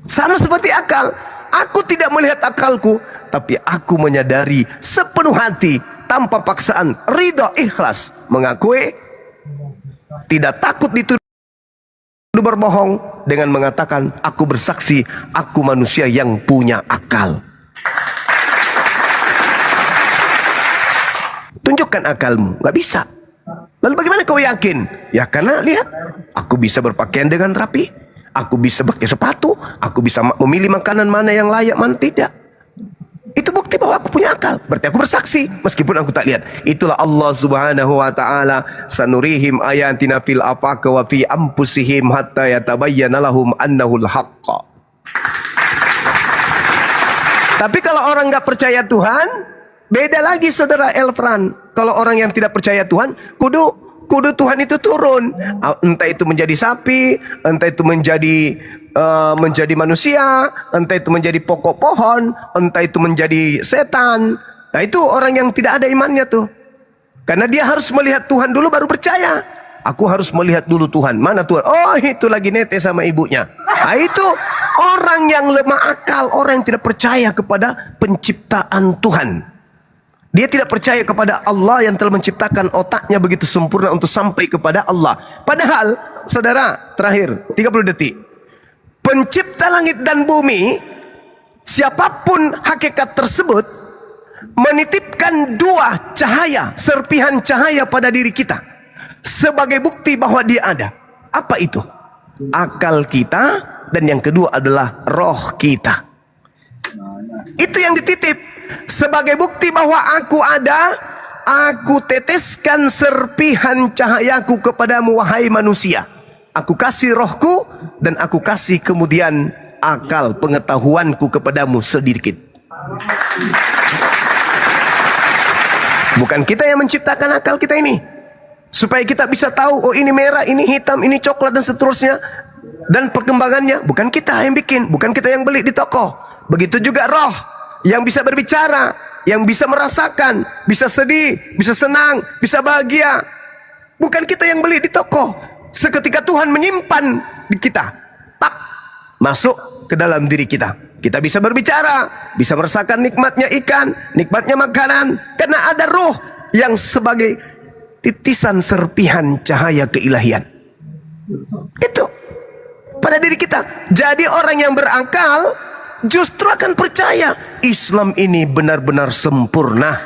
Sama seperti akal. Aku tidak melihat akalku, tapi aku menyadari sepenuh hati, tanpa paksaan, ridha, ikhlas, mengakui, tidak takut dituduh berbohong, dengan mengatakan, aku bersaksi, aku manusia yang punya akal. Tunjukkan akalmu, nggak bisa. Lalu bagaimana kau yakin? Ya karena lihat, aku bisa berpakaian dengan rapi, aku bisa pakai sepatu, aku bisa memilih makanan mana yang layak, mana tidak. Itu bukti bahwa aku punya akal. Berarti aku bersaksi meskipun aku tak lihat. Itulah Allah Subhanahu wa taala, sanurihim ayatina fil afaq wa fi anfusihim hatta yatabayyana lahum annahul haqq. Tapi kalau orang nggak percaya Tuhan, beda lagi saudara Elfran. Kalau orang yang tidak percaya Tuhan, kudu Tuhan itu turun. Entah itu menjadi sapi, entah itu menjadi manusia, entah itu menjadi pokok pohon, entah itu menjadi setan. Nah itu orang yang tidak ada imannya tuh. Karena dia harus melihat Tuhan dulu baru percaya. Aku harus melihat dulu Tuhan. Mana Tuhan? Oh itu lagi nete sama ibunya. Nah itu orang yang lemah akal, orang yang tidak percaya kepada penciptaan Tuhan. Dia tidak percaya kepada Allah yang telah menciptakan otaknya begitu sempurna untuk sampai kepada Allah. Padahal, saudara, terakhir, 30 detik. Pencipta langit dan bumi, siapapun hakikat tersebut, menitipkan dua cahaya, serpihan cahaya pada diri kita. Sebagai bukti bahwa dia ada. Apa itu? Akal kita, dan yang kedua adalah roh kita. Itu yang dititip. Sebagai bukti bahwa aku ada, aku teteskan serpihan cahayaku kepadamu wahai manusia. Aku kasih rohku dan aku kasih kemudian akal pengetahuanku kepadamu sedikit. Bukan kita yang menciptakan akal kita ini. Supaya kita bisa tahu, oh ini merah, ini hitam, ini coklat dan seterusnya. Dan perkembangannya, bukan kita yang bikin, bukan kita yang beli di toko. Begitu juga roh yang bisa berbicara, yang bisa merasakan, bisa sedih, bisa senang, bisa bahagia. Bukan kita yang beli di toko. Seketika Tuhan menyimpan di kita, tak masuk ke dalam diri kita. Kita bisa berbicara, bisa merasakan nikmatnya ikan, nikmatnya makanan, karena ada roh yang sebagai titisan serpihan cahaya keilahian. Itu pada diri kita. Jadi orang yang berakal justru akan percaya Islam ini benar-benar sempurna.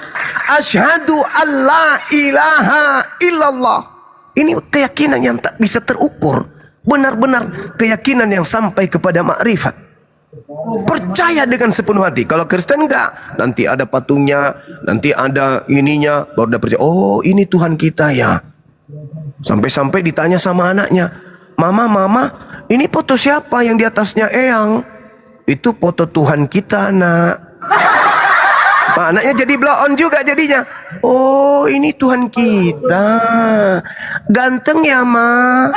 Asyhadu alla ilaha illallah. Ini keyakinan yang tak bisa terukur. Benar-benar keyakinan yang sampai kepada makrifat. Percaya dengan sepenuh hati. Kalau Kristen enggak, nanti ada patungnya, nanti ada ininya, baru udah percaya. Oh ini Tuhan kita ya. Sampai-sampai ditanya sama anaknya, Mama, ini foto siapa yang di atasnya eyang? Itu foto Tuhan kita, nak. Nah, anaknya jadi blow on juga jadinya. Oh, ini Tuhan kita. Ganteng ya, Ma.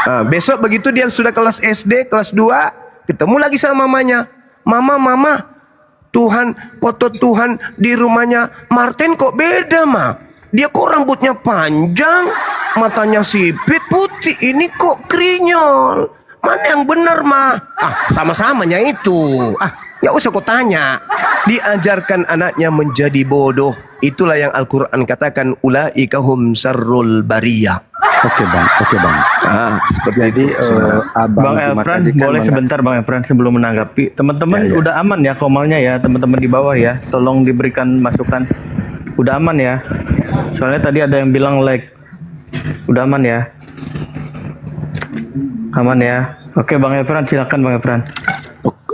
Nah, besok begitu dia sudah kelas SD, kelas 2, ketemu lagi sama mamanya. Mama, Tuhan, foto Tuhan di rumahnya Martin kok beda, Ma. Dia kok rambutnya panjang, matanya sipit, putih. Ini kok krinyol. Mana yang benar, Ma? Sama-samanya itu. Nggak usah kau tanya. Diajarkan anaknya menjadi bodoh. Itulah yang Al-Quran katakan, ulaika hum syarrul bariyah. Oke bang. Seperti Jadi Bang Elfran, boleh sebentar Bang Elfran sebelum menanggapi. Teman-teman udah aman ya komalnya ya, teman-teman di bawah ya. Tolong diberikan masukan. Udah aman ya. Soalnya tadi ada yang bilang like. Udah aman ya. Aman ya. Oke Bang Efran, silakan Bang Efran.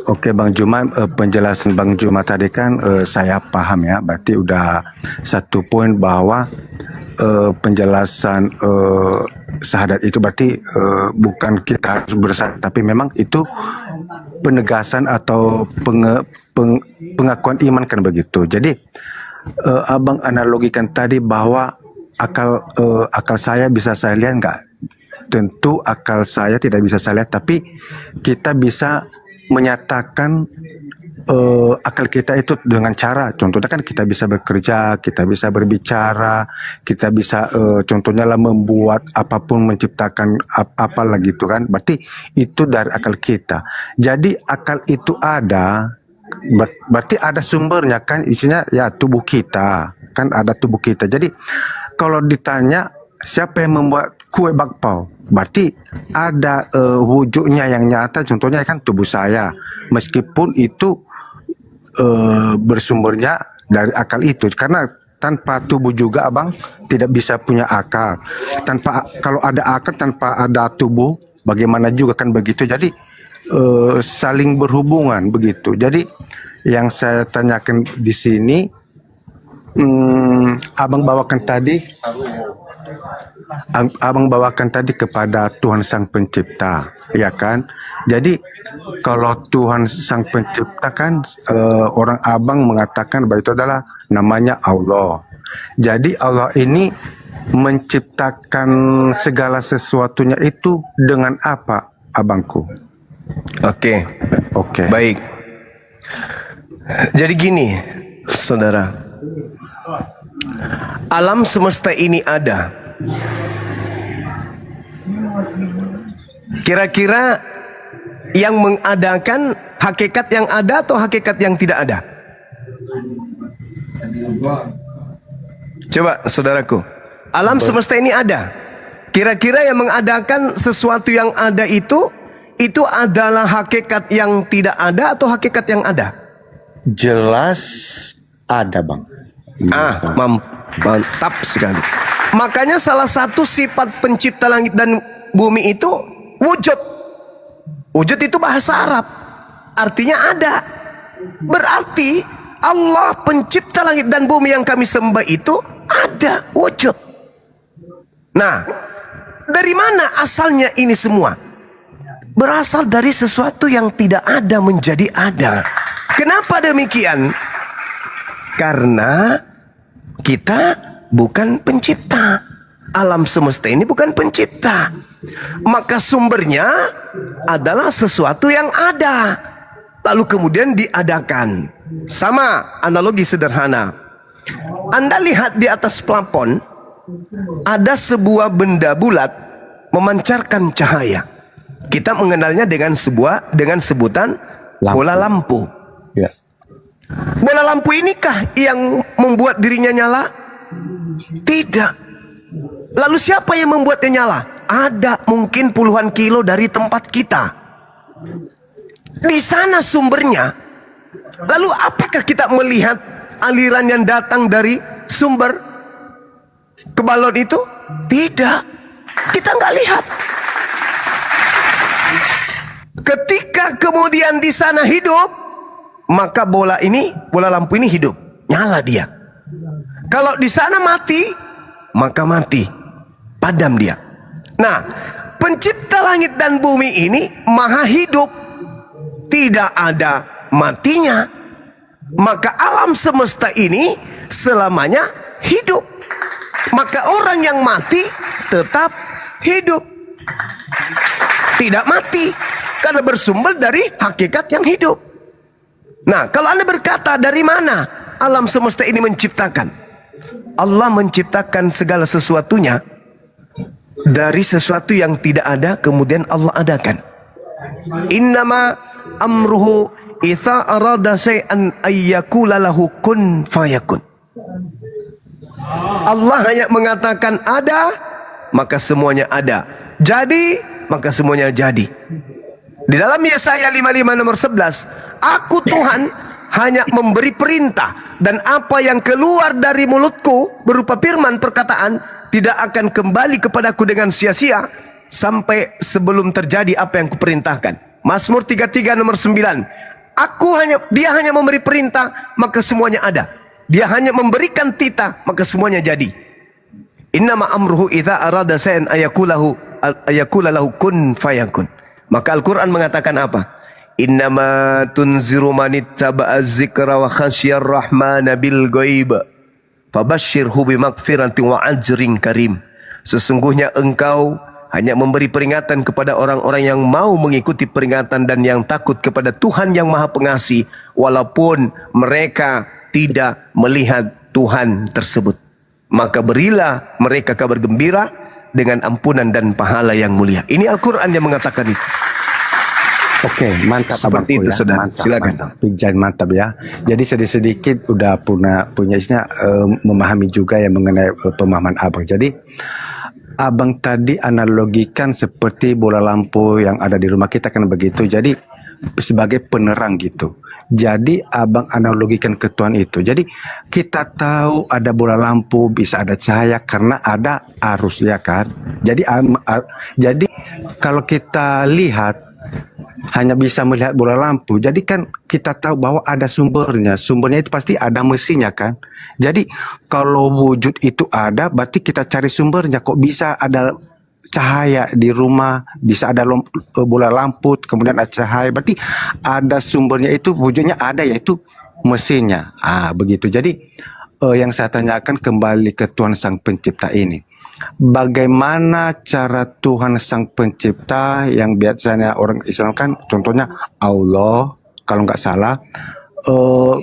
Oke Bang Juma, penjelasan Bang Juma tadi kan saya paham ya. Berarti udah satu poin bahwa penjelasan syahadat itu berarti bukan kita harus bersaksi, tapi memang itu penegasan atau pengakuan iman kan begitu. Jadi abang analogikan tadi bahwa akal saya bisa saya lihat nggak? Tentu akal saya tidak bisa saya lihat, tapi kita bisa menyatakan akal kita itu dengan cara, contohnya kan kita bisa bekerja, kita bisa berbicara, kita bisa contohnya lah membuat apapun, menciptakan apalah gitu kan, berarti itu dari akal kita. Jadi akal itu ada, berarti ada sumbernya kan, isinya ya tubuh kita, kan ada tubuh kita. Jadi kalau ditanya siapa yang membuat kue bakpao, berarti ada wujudnya yang nyata, contohnya kan tubuh saya, meskipun itu bersumbernya dari akal itu, karena tanpa tubuh juga abang tidak bisa punya akal. Kalau ada akal tanpa ada tubuh bagaimana juga kan begitu. Jadi saling berhubungan begitu. Jadi yang saya tanyakan di sini, abang bawakan tadi kepada Tuhan Sang Pencipta, ya kan? Jadi kalau Tuhan Sang Pencipta kan orang abang mengatakan bahwa itu adalah namanya Allah. Jadi Allah ini menciptakan segala sesuatunya itu dengan apa, abangku? Oke. Baik. Jadi gini, saudara. Alam semesta ini ada. Kira-kira yang mengadakan hakikat yang ada atau hakikat yang tidak ada? Coba saudaraku, alam semesta ini ada. Kira-kira yang mengadakan sesuatu yang ada itu adalah hakikat yang tidak ada atau hakikat yang ada? Jelas ada, bang. Mantap sekali. Makanya salah satu sifat pencipta langit dan bumi itu wujud. Wujud itu bahasa Arab, artinya ada. Berarti Allah pencipta langit dan bumi yang kami sembah itu ada, wujud. Nah, dari mana asalnya ini semua? Berasal dari sesuatu yang tidak ada menjadi ada. Kenapa demikian? Karena kita bukan pencipta. Alam semesta ini bukan pencipta. Maka sumbernya adalah sesuatu yang ada, lalu kemudian diadakan. Sama analogi sederhana. Anda lihat di atas plafon ada sebuah benda bulat memancarkan cahaya. Kita mengenalnya dengan sebutan bola lampu. Ya. Bola lampu inikah yang membuat dirinya nyala? Tidak. Lalu siapa yang membuatnya nyala? Ada, mungkin puluhan kilo dari tempat kita. Di sana sumbernya. Lalu apakah kita melihat aliran yang datang dari sumber ke balon itu? Tidak. Kita nggak lihat. Ketika kemudian di sana hidup, maka bola lampu ini hidup, nyala dia. Kalau di sana mati, maka mati, padam dia. Nah, pencipta langit dan bumi ini maha hidup, tidak ada matinya. Maka alam semesta ini selamanya hidup. Maka orang yang mati tetap hidup, tidak mati, karena bersumber dari hakikat yang hidup. Nah, kalau Anda berkata dari mana alam semesta ini menciptakan? Allah menciptakan segala sesuatunya dari sesuatu yang tidak ada, kemudian Allah adakan. Innama amruhu idza arada syai'an ayyakula lahu kun fayakun. Allah hanya mengatakan ada, maka semuanya ada. Jadi, maka semuanya jadi. Di dalam Yesaya 55 nomor 11, aku Tuhan hanya memberi perintah, dan apa yang keluar dari mulutku berupa firman perkataan tidak akan kembali kepadaku dengan sia-sia sampai sebelum terjadi apa yang kuperintahkan. Mazmur 33 nomor 9, dia hanya memberi perintah, maka semuanya ada. Dia hanya memberikan titah, maka semuanya jadi. Innama amruhu idza arada shay'an ayakula lahu kun fayakun. Maka Al-Quran mengatakan apa? Innama tunziru manittaba'a dzikra wa khasyar rahmana bil ghaib. Fabashshirhu bimaghfiratin wa ajrin karim. Sesungguhnya engkau hanya memberi peringatan kepada orang-orang yang mau mengikuti peringatan dan yang takut kepada Tuhan yang Maha Pengasih, walaupun mereka tidak melihat Tuhan tersebut. Maka berilah mereka kabar gembira dengan ampunan dan pahala yang mulia. Ini Al-Quran yang mengatakan itu. Oke, mantap Seperti abangku itu, ya. saudara. Mantap, Silakan. mantap. Pijan mantap ya. Jadi sedikit-sedikit udah punya isinya memahami juga ya mengenai pemahaman abang. Jadi abang tadi analogikan seperti bola lampu yang ada di rumah kita kan begitu. Jadi sebagai penerang gitu. Jadi abang analogikan ke Tuhan itu. Jadi kita tahu ada bola lampu, bisa ada cahaya karena ada arus ya kan. Jadi jadi kalau kita lihat hanya bisa melihat bola lampu. Jadi kan kita tahu bahwa ada sumbernya. Sumbernya itu pasti ada mesinnya kan. Jadi kalau wujud itu ada, berarti kita cari sumbernya. Kok bisa ada cahaya di rumah, bisa ada bola lampu, kemudian ada cahaya. Berarti ada sumbernya itu, wujudnya ada, yaitu mesinnya. Begitu. Jadi yang saya tanyakan kembali ke Tuhan Sang Pencipta ini. Bagaimana cara Tuhan Sang Pencipta yang biasanya orang Islam kan, contohnya Allah, kalau nggak salah,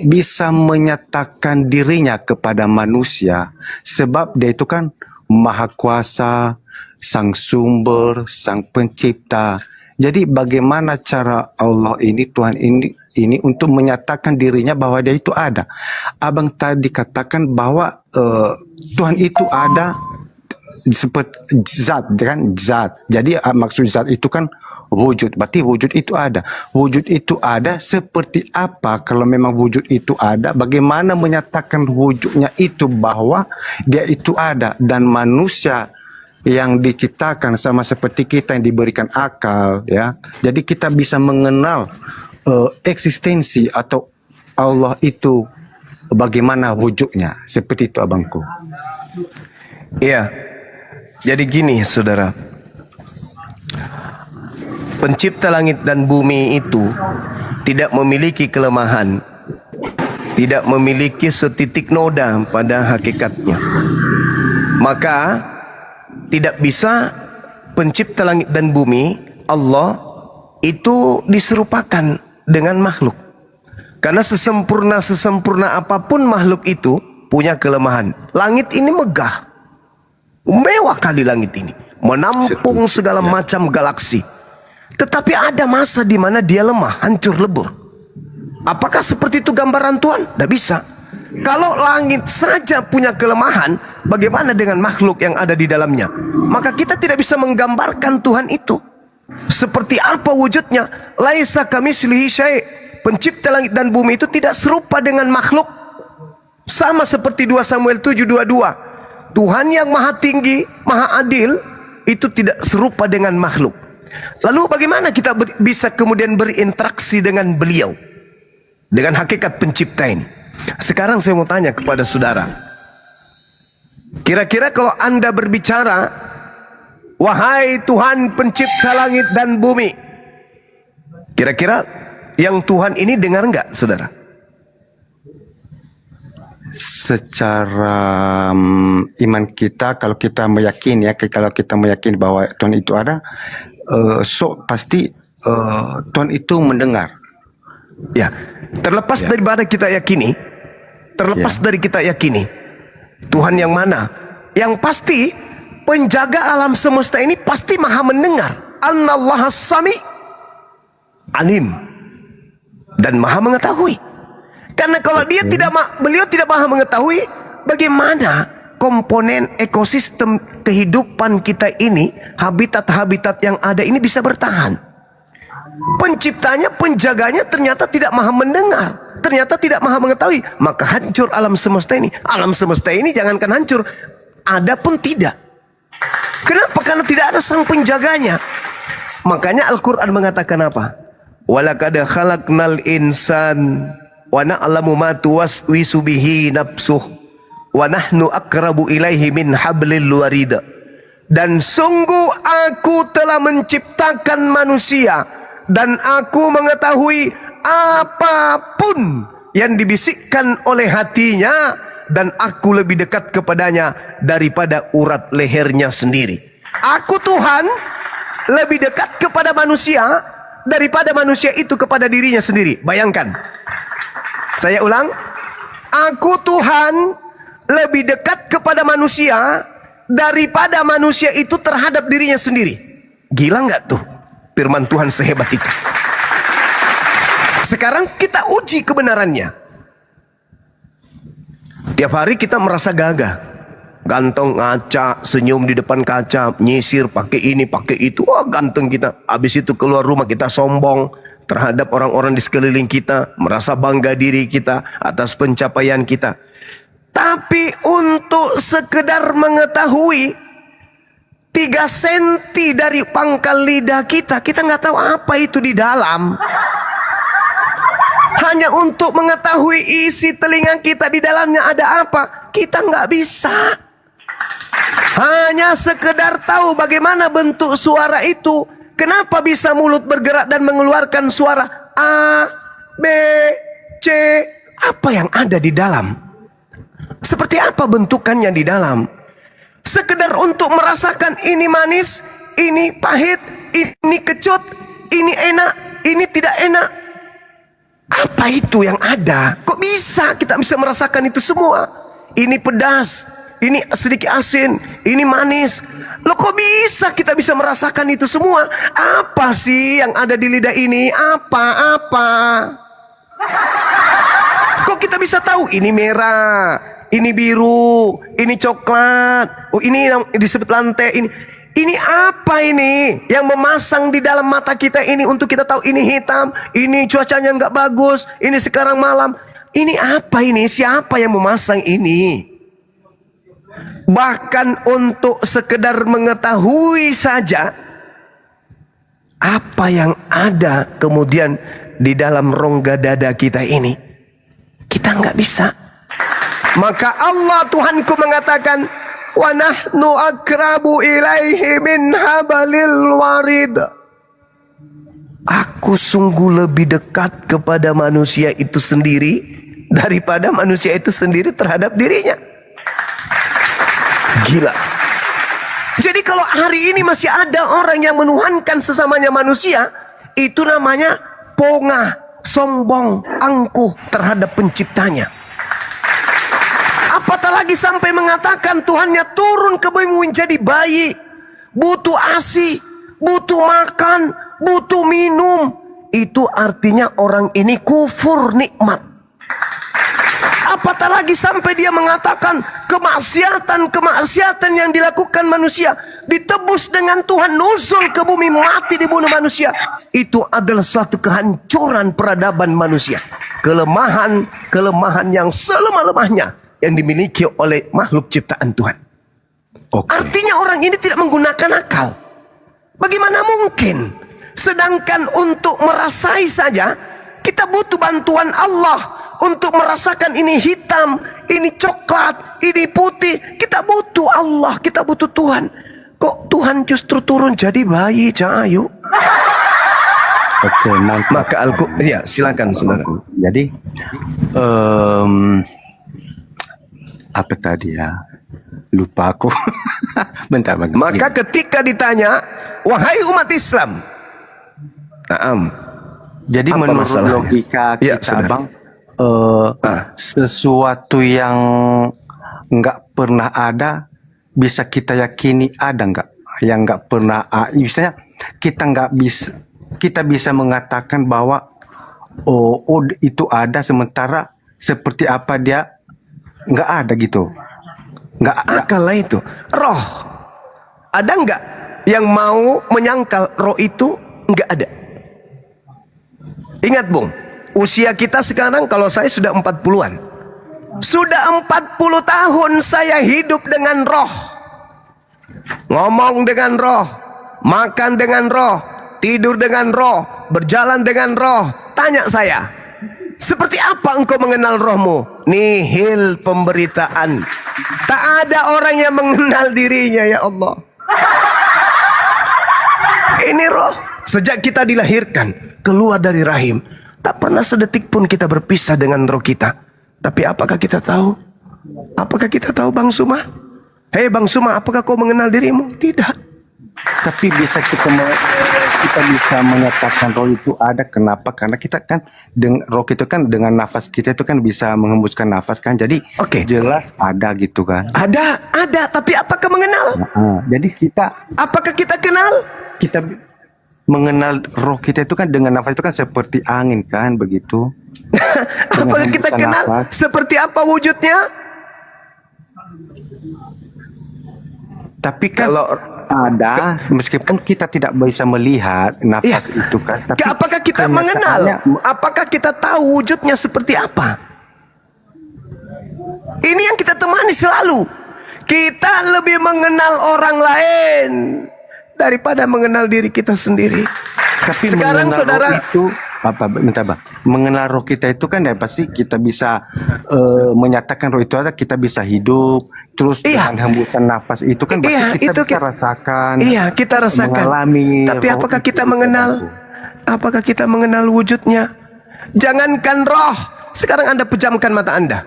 bisa menyatakan dirinya kepada manusia, sebab dia itu kan Maha Kuasa, Sang Sumber, Sang Pencipta. Jadi bagaimana cara Allah ini, Tuhan ini untuk menyatakan dirinya bahwa dia itu ada? Abang tadi katakan bahwa Tuhan itu ada seperti zat, kan zat. Jadi maksud zat itu kan wujud. Berarti wujud itu ada. Wujud itu ada seperti apa? Kalau memang wujud itu ada, bagaimana menyatakan wujudnya itu bahwa dia itu ada? Dan manusia yang diciptakan sama seperti kita yang diberikan akal, ya. Jadi kita bisa mengenal eksistensi atau Allah itu bagaimana wujudnya. Seperti itu abangku. Iya. Jadi gini saudara, Pencipta langit dan bumi itu tidak memiliki kelemahan, tidak memiliki setitik noda pada hakikatnya. Maka tidak bisa Pencipta langit dan bumi, Allah, itu diserupakan dengan makhluk. Karena sesempurna apapun makhluk itu punya kelemahan. Langit ini megah, mewah kali langit ini, menampung segala macam galaksi. Tetapi ada masa di mana dia lemah, hancur lebur. Apakah seperti itu gambaran Tuhan? Tidak bisa. Kalau langit saja punya kelemahan, bagaimana dengan makhluk yang ada di dalamnya? Maka kita tidak bisa menggambarkan Tuhan itu. Seperti apa wujudnya? Laisa kamitslihi syai'. Pencipta langit dan bumi itu tidak serupa dengan makhluk. Sama seperti 2 Samuel 7:22. Tuhan yang maha tinggi, maha adil, itu tidak serupa dengan makhluk. Lalu bagaimana kita bisa kemudian berinteraksi dengan beliau, dengan hakikat pencipta ini? Sekarang saya mau tanya kepada saudara, kira-kira kalau Anda berbicara, wahai Tuhan pencipta langit dan bumi, kira-kira yang Tuhan ini dengar enggak saudara? Secara iman kita, kalau kita meyakini bahwa Tuhan itu ada, pasti Tuhan itu mendengar. Ya, terlepas daripada kita yakini, dari kita yakini Tuhan yang mana, yang pasti penjaga alam semesta ini pasti maha mendengar. Annallahu sami alim, dan maha mengetahui. Karena kalau beliau tidak maha mengetahui, bagaimana komponen ekosistem kehidupan kita ini, habitat-habitat yang ada ini bisa bertahan? Penciptanya, penjaganya ternyata tidak maha mendengar, ternyata tidak maha mengetahui, maka hancur alam semesta ini. Alam semesta ini jangankan hancur, ada pun tidak. Kenapa? Karena tidak ada sang penjaganya. Makanya Al-Quran mengatakan apa? Walaqad khalaqnal insan wa na'lamu ma tuwaswisu bihi nafsuh wa nahnu aqrabu ilaihi min hablil warid. Dan sungguh aku telah menciptakan manusia dan aku mengetahui apapun yang dibisikkan oleh hatinya, dan aku lebih dekat kepadanya daripada urat lehernya sendiri. Aku Tuhan lebih dekat kepada manusia daripada manusia itu kepada dirinya sendiri. Bayangkan. Saya ulang. Aku Tuhan lebih dekat kepada manusia daripada manusia itu terhadap dirinya sendiri. Gila nggak tuh firman Tuhan sehebat itu? Sekarang kita uji kebenarannya. Tiap hari kita merasa gagah, ganteng, ngaca, senyum di depan kaca, nyisir, pakai ini, pakai itu. Wah, ganteng kita. Habis itu keluar rumah kita sombong terhadap orang-orang di sekeliling kita, merasa bangga diri kita atas pencapaian kita. Tapi untuk sekedar mengetahui 3 senti dari pangkal lidah kita, kita nggak tahu apa itu di dalam. Hanya untuk mengetahui isi telinga kita di dalamnya ada apa, kita nggak bisa. Hanya sekedar tahu bagaimana bentuk suara itu, kenapa bisa mulut bergerak dan mengeluarkan suara A, B, C, apa yang ada di dalam? Seperti apa bentukannya di dalam? Sekedar untuk merasakan ini manis, ini pahit, ini kecut, ini enak, ini tidak enak. Apa itu yang ada? Kok bisa kita bisa merasakan itu semua? Ini pedas, ini sedikit asin, ini manis. Loh, kok bisa kita bisa merasakan itu semua? Apa sih yang ada di lidah ini? Apa? Kok kita bisa tahu ini merah, ini biru, ini coklat, oh ini yang disebut lantai, ini apa ini yang memasang di dalam mata kita ini untuk kita tahu ini hitam, ini cuacanya nggak bagus, ini sekarang malam, ini apa ini? Siapa yang memasang ini? Bahkan untuk sekedar mengetahui saja apa yang ada kemudian di dalam rongga dada kita ini, kita nggak bisa. Maka Allah Tuhanku mengatakan, wa nahnu akrabu ilaihi min habalil warid. Aku sungguh lebih dekat kepada manusia itu sendiri daripada manusia itu sendiri terhadap dirinya. Gila. Jadi kalau hari ini masih ada orang yang menuhankan sesamanya manusia, itu namanya pongah, sombong, angkuh terhadap penciptanya. Apatah lagi sampai mengatakan Tuhannya turun ke bumi menjadi bayi, butuh ASI, butuh makan, butuh minum. Itu artinya orang ini kufur nikmat. Apatah lagi sampai dia mengatakan kemaksiatan yang dilakukan manusia ditebus dengan Tuhan nuzul ke bumi, mati dibunuh manusia. Itu adalah suatu kehancuran peradaban manusia. Kelemahan yang selemah-lemahnya yang dimiliki oleh makhluk ciptaan Tuhan. Artinya orang ini tidak menggunakan akal. Bagaimana mungkin? Sedangkan untuk merasai saja kita butuh bantuan Allah. Untuk merasakan ini hitam, ini coklat, ini putih, kita butuh Allah, kita butuh Tuhan. Kok Tuhan justru turun jadi bayi, Cahayu? Oke, mantap. Maka ya silakan saudara. Jadi apa tadi ya? Lupa aku. Bentar bang. Maka ketika ditanya, wahai umat Islam, naam. Jadi apa menurut masalahnya? logika Ya, kita saudara. bang, sesuatu yang nggak pernah ada bisa kita yakini ada nggak? Yang nggak pernah, misalnya kita bisa mengatakan bahwa oh itu ada, sementara seperti apa dia nggak ada gitu. Nggak Akal lah itu. Roh, ada nggak yang mau menyangkal roh itu nggak ada? Ingat Bung, usia kita sekarang, kalau saya sudah 40-an. Sudah 40 tahun saya hidup dengan roh. Ngomong dengan roh, makan dengan roh, tidur dengan roh, berjalan dengan roh. Tanya saya, Seperti apa engkau mengenal rohmu? Nihil pemberitaan. Tak ada orang yang mengenal dirinya, ya Allah. Ini roh. Sejak kita dilahirkan, keluar dari rahim, tak pernah sedetik pun kita berpisah dengan roh kita. Tapi apakah kita tahu? Apakah kita tahu, Bang Suma? Hei Bang Suma, apakah kau mengenal dirimu? Tidak. Tapi bisa kita bisa menyatakan roh itu ada. Kenapa? Karena kita kan roh itu kan dengan nafas kita itu kan bisa menghembuskan nafas kan. Jadi jelas ada gitu kan. Ada. Tapi apakah mengenal? Jadi apakah kita kenal? Kita mengenal roh kita itu kan dengan nafas itu kan seperti angin kan begitu. Apakah kita kenal nafas. Seperti apa wujudnya? Tapi kan kalau ada, meskipun kita tidak bisa melihat nafas itu kan. Tapi apakah kita mengenal? Apakah kita tahu wujudnya seperti apa? Ini yang kita temani selalu. Kita lebih mengenal orang lain daripada mengenal diri kita sendiri. Tapi sekarang saudara itu mengenal roh kita itu kan ya pasti kita bisa menyatakan roh itu ada, kita bisa hidup terus dengan hembusan nafas itu kan pasti kita bisa rasakan. Iya, kita rasakan. Mengalami. Tapi apakah kita mengenal? Apakah kita mengenal wujudnya? Jangankan roh. Sekarang Anda pejamkan mata Anda.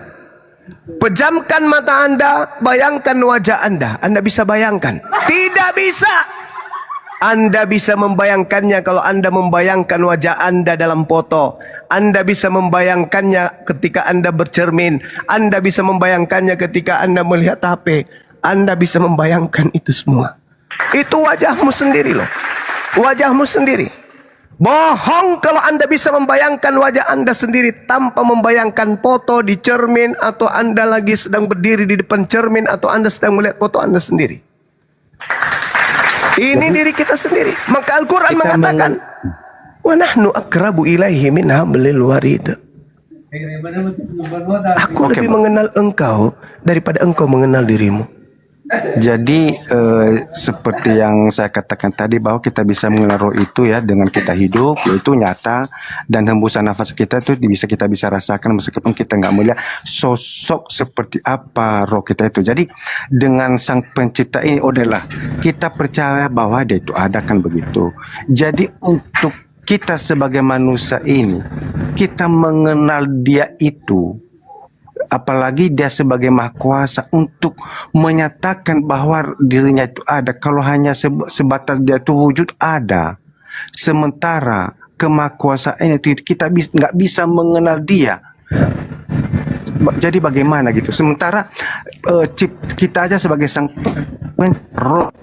Pejamkan mata Anda, bayangkan wajah Anda. Anda bisa bayangkan? Tidak bisa. Anda bisa membayangkannya kalau Anda membayangkan wajah Anda dalam foto. Anda bisa membayangkannya ketika Anda bercermin. Anda bisa membayangkannya ketika Anda melihat HP. Anda bisa membayangkan itu semua. Itu wajahmu sendiri loh. Wajahmu sendiri. Bohong kalau Anda bisa membayangkan wajah Anda sendiri tanpa membayangkan foto di cermin, atau Anda lagi sedang berdiri di depan cermin, atau Anda sedang melihat foto Anda sendiri. Ini diri kita sendiri. Maka Al-Quran mengatakan, wa nahnu akrabu ilaihi min hablil warid. Aku lebih mengenal engkau daripada engkau mengenal dirimu. Jadi seperti yang saya katakan tadi bahwa kita bisa mengenal roh itu ya dengan kita hidup, yaitu nyata, dan hembusan nafas kita itu kita bisa rasakan meskipun kita nggak melihat sosok seperti apa roh kita itu. Jadi dengan Sang Pencipta ini udahlah kita percaya bahwa dia itu ada kan begitu. Jadi untuk kita sebagai manusia ini kita mengenal dia itu, apalagi dia sebagai Maha Kuasa untuk menyatakan bahwa dirinya itu ada. Kalau hanya sebatas dia itu wujud ada, sementara kemahakuasaan itu kita nggak bisa mengenal dia. Jadi bagaimana gitu? Sementara kita aja sebagai sang roh,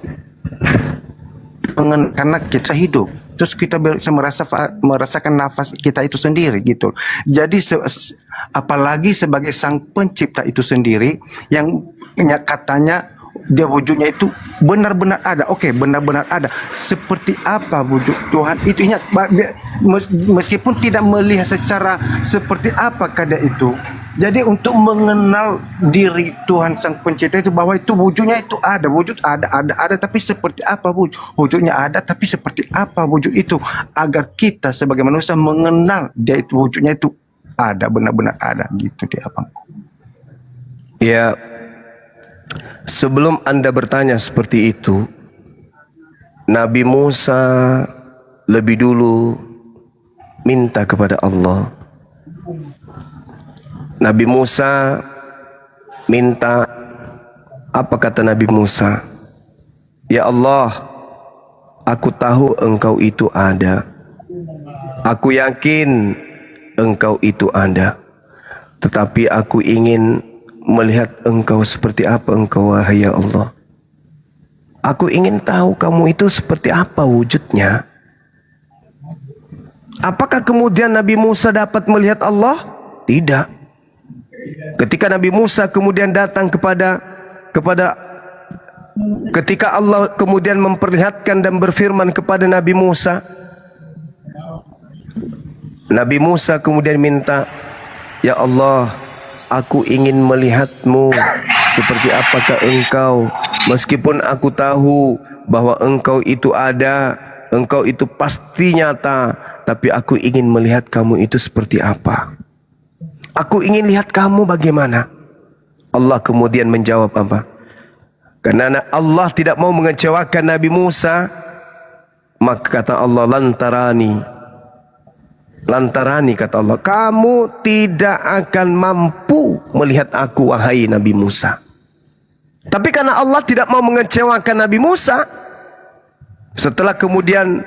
karena kita hidup, terus kita bisa merasakan nafas kita itu sendiri gitu. Jadi apalagi sebagai Sang Pencipta itu sendiri yang katanya dia wujudnya itu benar-benar ada. Oke, benar-benar ada. Seperti apa wujud Tuhan itu? Ingat, meskipun tidak melihat secara seperti apa dia itu. Jadi untuk mengenal diri Tuhan Sang Pencipta itu bahwa itu wujudnya itu ada, wujud ada, tapi seperti apa wujudnya ada, tapi seperti apa wujud itu, agar kita sebagai manusia mengenal dia itu wujudnya itu ada, benar-benar ada gitu dia Abang. Ya, sebelum Anda bertanya seperti itu, Nabi Musa lebih dulu minta kepada Allah. Nabi Musa minta, apa kata Nabi Musa? Ya Allah, aku tahu engkau itu ada. Aku yakin engkau itu ada. Tetapi aku ingin melihat engkau seperti apa engkau, wahai ya Allah. Aku ingin tahu kamu itu seperti apa wujudnya. Apakah kemudian Nabi Musa dapat melihat Allah? Tidak. Ketika Nabi Musa kemudian datang ketika Allah kemudian memperlihatkan dan berfirman kepada Nabi Musa, Nabi Musa kemudian minta, ya Allah, aku ingin melihatmu seperti apakah engkau, meskipun aku tahu bahwa engkau itu ada, engkau itu pasti nyata, tapi aku ingin melihat kamu itu seperti apa. Aku ingin lihat kamu bagaimana. Allah kemudian menjawab apa? Karena Allah tidak mau mengecewakan Nabi Musa, maka kata Allah, lantarani kata Allah, kamu tidak akan mampu melihat aku wahai Nabi Musa. Tapi karena Allah tidak mau mengecewakan Nabi Musa, setelah kemudian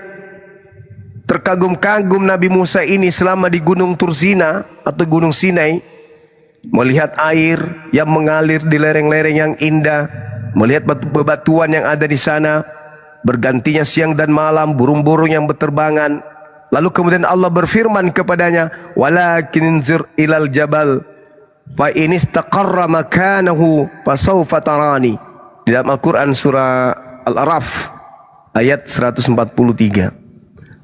terkagum-kagum Nabi Musa ini selama di Gunung Tursina atau Gunung Sinai, melihat air yang mengalir di lereng-lereng yang indah, melihat bebatuan yang ada di sana, bergantinya siang dan malam, burung-burung yang berterbangan. Lalu kemudian Allah berfirman kepadanya, walakin inzir ilal jabal fa in istaqarra makanahu fasawfa tarani. Di dalam Al-Quran surah Al-Araf ayat 143.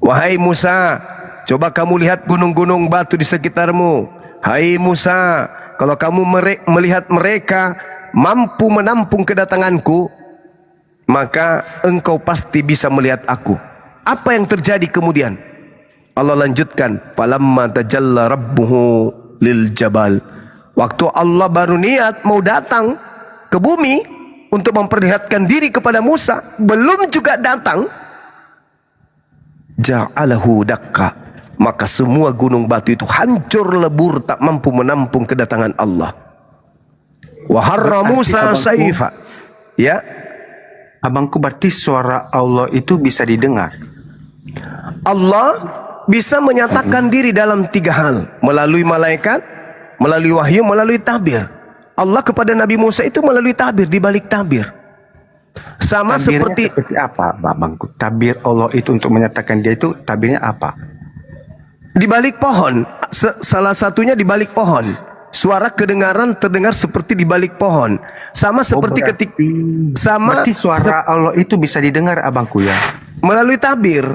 Wahai Musa, coba kamu lihat gunung-gunung batu di sekitarmu. Hai Musa, kalau kamu melihat mereka mampu menampung kedatanganku, maka engkau pasti bisa melihat aku. Apa yang terjadi kemudian? Allah lanjutkan, falamma tajalla rabbuhu lil jabal. Waktu Allah baru niat mau datang ke bumi untuk memperlihatkan diri kepada Musa, belum juga datang, ja'alahu dakka, maka semua gunung batu itu hancur lebur, tak mampu menampung kedatangan Allah. Wa harra Musa saifa. Ya, Abangku, berarti suara Allah itu bisa didengar. Allah bisa menyatakan diri dalam 3 hal, melalui malaikat, melalui wahyu, melalui tabir. Allah kepada Nabi Musa itu melalui tabir, di balik tabir. Sama Tabirnya seperti apa, Abangku? Tabir Allah itu untuk menyatakan dia itu tabirnya apa? di balik pohon. Salah satunya di balik pohon. Suara terdengar seperti di balik pohon. Sama seperti Berarti suara Allah itu bisa didengar, Abangku, ya? melalui tabir.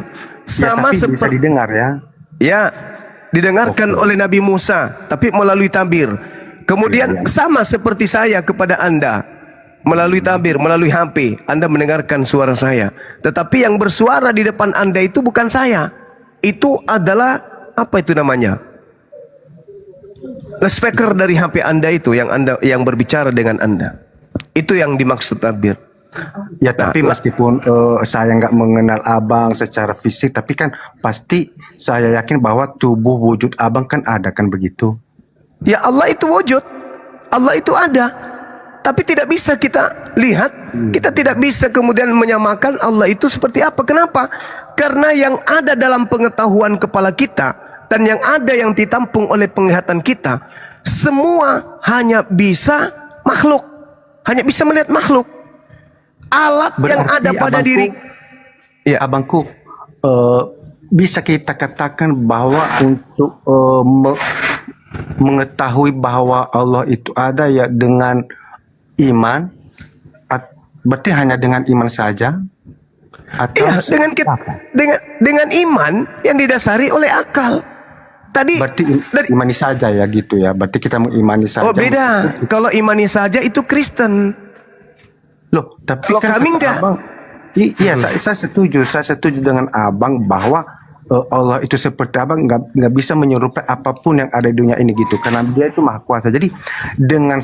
Sama Tapi bisa seperti didengar, ya? ya, didengarkan oleh Nabi Musa, tapi melalui tabir. Kemudian sama seperti saya kepada Anda, melalui tabir, melalui HP, Anda mendengarkan suara saya. Tetapi yang bersuara di depan Anda itu bukan saya. Itu adalah, apa itu namanya? Speaker dari HP Anda itu yang berbicara dengan Anda. Itu yang dimaksud tabir. Ya, tapi meskipun saya nggak mengenal Abang secara fisik, tapi kan pasti saya yakin bahwa tubuh wujud Abang kan ada, kan begitu? Ya, Allah itu wujud. Allah itu ada. Tapi tidak bisa kita lihat, kita tidak bisa kemudian menyamakan Allah itu seperti apa. Kenapa? Karena yang ada dalam pengetahuan kepala kita dan yang ada yang ditampung oleh penglihatan kita, semua hanya bisa makhluk, hanya bisa melihat makhluk. Alat yang ada pada diri. Ya, Abangku, bisa kita katakan bahwa untuk mengetahui bahwa Allah itu ada ya dengan iman, berarti hanya dengan iman saja? Atau Iya, dengan iman yang didasari oleh akal. Tadi berarti imani saja ya gitu ya. Berarti kita mengimani saja. Oh, beda. Kalau imani saja itu Kristen. Loh, tapi kalau kan kami enggak. Abang, iya, saya setuju dengan Abang bahwa Allah itu seperti Abang nggak bisa menyerupai apapun yang ada di dunia ini gitu, karena Dia itu maha kuasa. Jadi dengan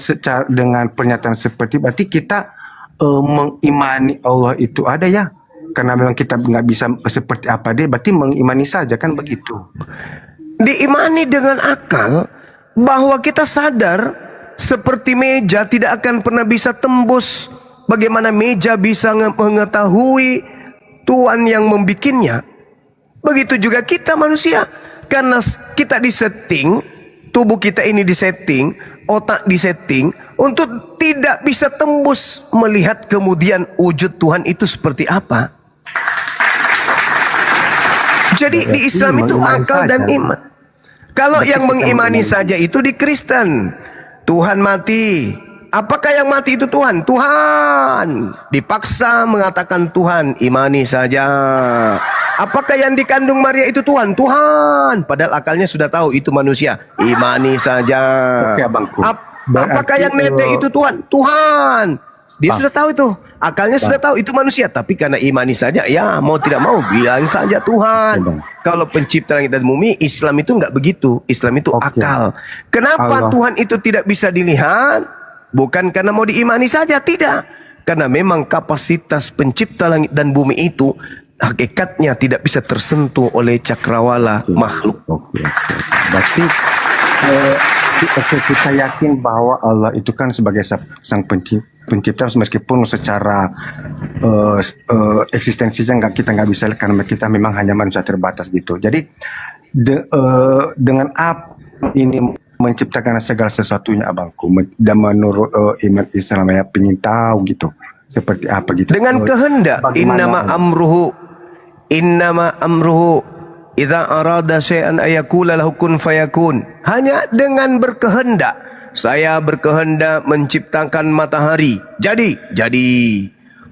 pernyataan seperti berarti kita mengimani Allah itu ada ya, karena memang kita nggak bisa seperti apa Dia, berarti mengimani saja, kan begitu? Diimani dengan akal bahwa kita sadar seperti meja tidak akan pernah bisa tembus. Bagaimana meja bisa mengetahui Tuhan yang membikinnya? Begitu juga kita manusia. Karena kita disetting, tubuh kita ini disetting, otak disetting untuk tidak bisa tembus melihat kemudian wujud Tuhan itu seperti apa. Jadi di Islam itu akal dan iman. Kalau yang mengimani saja itu di Kristen, Tuhan mati. Apakah yang mati itu Tuhan? Tuhan. Dipaksa mengatakan Tuhan, imani saja. Apakah yang dikandung Maria itu Tuhan? Tuhan. Padahal akalnya sudah tahu itu manusia. Imani saja. Oke, Abangku. Apakah yang netek itu Tuhan? Tuhan. Dia sudah tahu itu. Akalnya sudah tahu itu manusia, tapi karena imani saja, ya mau tidak mau bilang saja Tuhan. Kalau pencipta langit dan bumi, Islam itu nggak begitu. Islam itu akal. Kenapa Tuhan itu tidak bisa dilihat? Bukan karena mau diimani saja, tidak. Karena memang kapasitas pencipta langit dan bumi itu hakikatnya tidak bisa tersentuh oleh cakrawala makhluk. Berarti kita yakin bahwa Allah itu kan sebagai sang pencipta, meskipun secara eksistensinya kita nggak bisa, karena kita memang hanya manusia terbatas gitu. Jadi dengan apa ini menciptakan segala sesuatunya abangku, dan menurut iman Islam ya pengen tahu gitu seperti apa gitu. Dengan kehendak, innama amruhu idza arada syai'an ayakula lahu kun fayakun. Hanya dengan berkehendak. Saya berkehendak menciptakan matahari, jadi.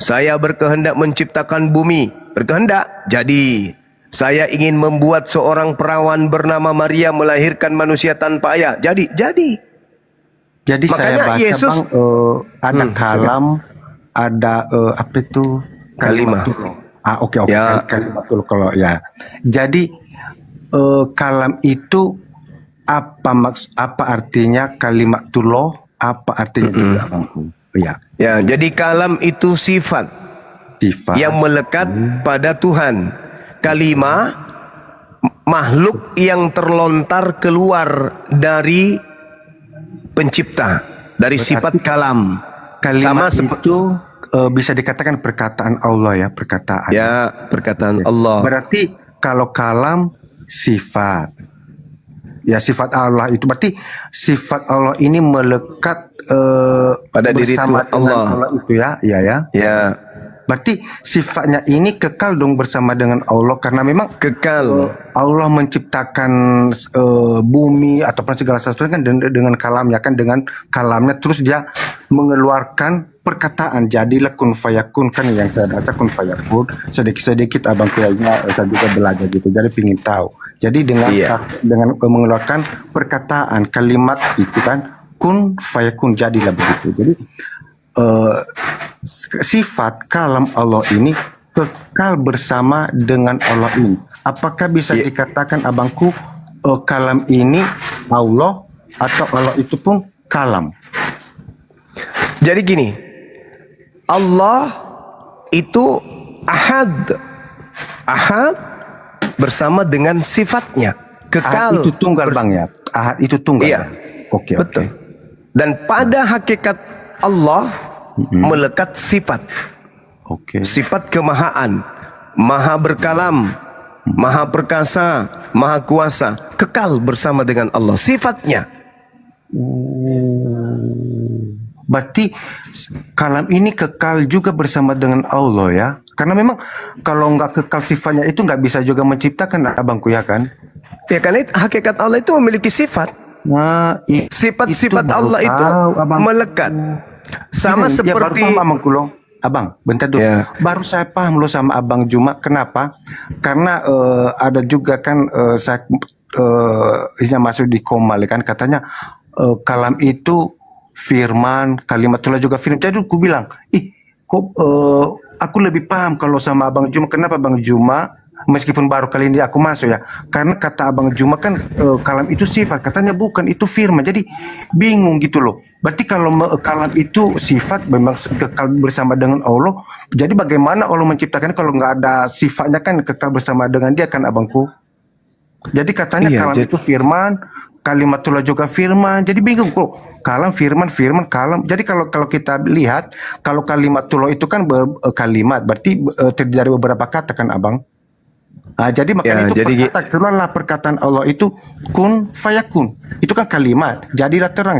Saya berkehendak menciptakan bumi, berkehendak, jadi. Saya ingin membuat seorang perawan bernama Maria melahirkan manusia tanpa ayah, jadi. Jadi Makanya saya baca Yesus, Bang, ada kalam, ada apa itu Kalimah. Oke. Ya. Kalimatul kalau ya. Jadi kalam itu apa artinya kalimatullah? Apa artinya juga Bang? Ya. Ya, jadi kalam itu sifat yang melekat pada Tuhan. Kalimah makhluk yang terlontar keluar dari pencipta, dari sifat kalam. Kalimat Sama itu bisa dikatakan perkataan Allah ya, perkataan. Ya, perkataan Allah. Berarti kalau kalam sifat. Ya, sifat Allah itu berarti sifat Allah ini melekat pada diri bersama Tuhan Allah. Allah itu ya. Ya. Berarti sifatnya ini kekal dong bersama dengan Allah, karena memang kekal. Allah menciptakan bumi ataupun segala sesuatu kan dengan kalamnya, kan dengan kalamnya terus dia mengeluarkan perkataan, jadilah kun fayakun, kan yang saya baca kun fayakun. Sedikit abang kayaknya saya juga belajar gitu, jadi pingin tahu. Jadi dengan mengeluarkan perkataan, kalimat itu kan kun fayakun, jadilah begitu. Jadi sifat kalam Allah ini kekal bersama dengan Allah ini. Apakah bisa dikatakan abangku kalam ini Allah atau Allah itu pun kalam? Jadi gini, Allah itu ahad bersama dengan sifatnya, kekal. Ahad itu tunggal Bang ya. Ahad itu tunggal. Iya. Oke. Betul. Dan pada hakikat Allah melekat sifat. Sifat kemahaan, maha berkalam, maha perkasa, maha kuasa, kekal bersama dengan Allah. Sifatnya. Berarti kalam ini kekal juga bersama dengan Allah ya. Karena memang kalau nggak kekal sifatnya itu nggak bisa juga menciptakan abangku ya kan. Ya kan, hakikat Allah itu memiliki sifat. Nah, sifat-sifat Allah itu melekat. Sama seperti Abang, bentar dulu. Baru saya paham loh sama Abang Juma. Kenapa? Karena ada juga kan saya masuk di Komal kan, katanya kalam itu firman, kalimat telah juga firman. Jadi aku bilang, kok aku lebih paham kalau sama Abang Juma. Kenapa Abang Juma? Meskipun baru kali ini aku masuk ya, karena kata Abang Juma kan kalam itu sifat, katanya bukan, itu firman. Jadi bingung gitu loh. Berarti kalau kalam itu sifat memang kekal bersama dengan Allah, jadi bagaimana Allah menciptakan kalau nggak ada sifatnya kan kekal bersama dengan dia kan abangku. Jadi katanya kalam itu firman, kalimatullah juga firman. Jadi bingung kok, kalam firman kalam. Jadi kalau kita lihat, kalau kalimatullah itu kan kalimat, berarti terdiri dari beberapa kata kan abang. Nah, jadi makanya itu keluarlah perkataan Allah itu kun fayakun. Itu kan kalimat. Jadilah terang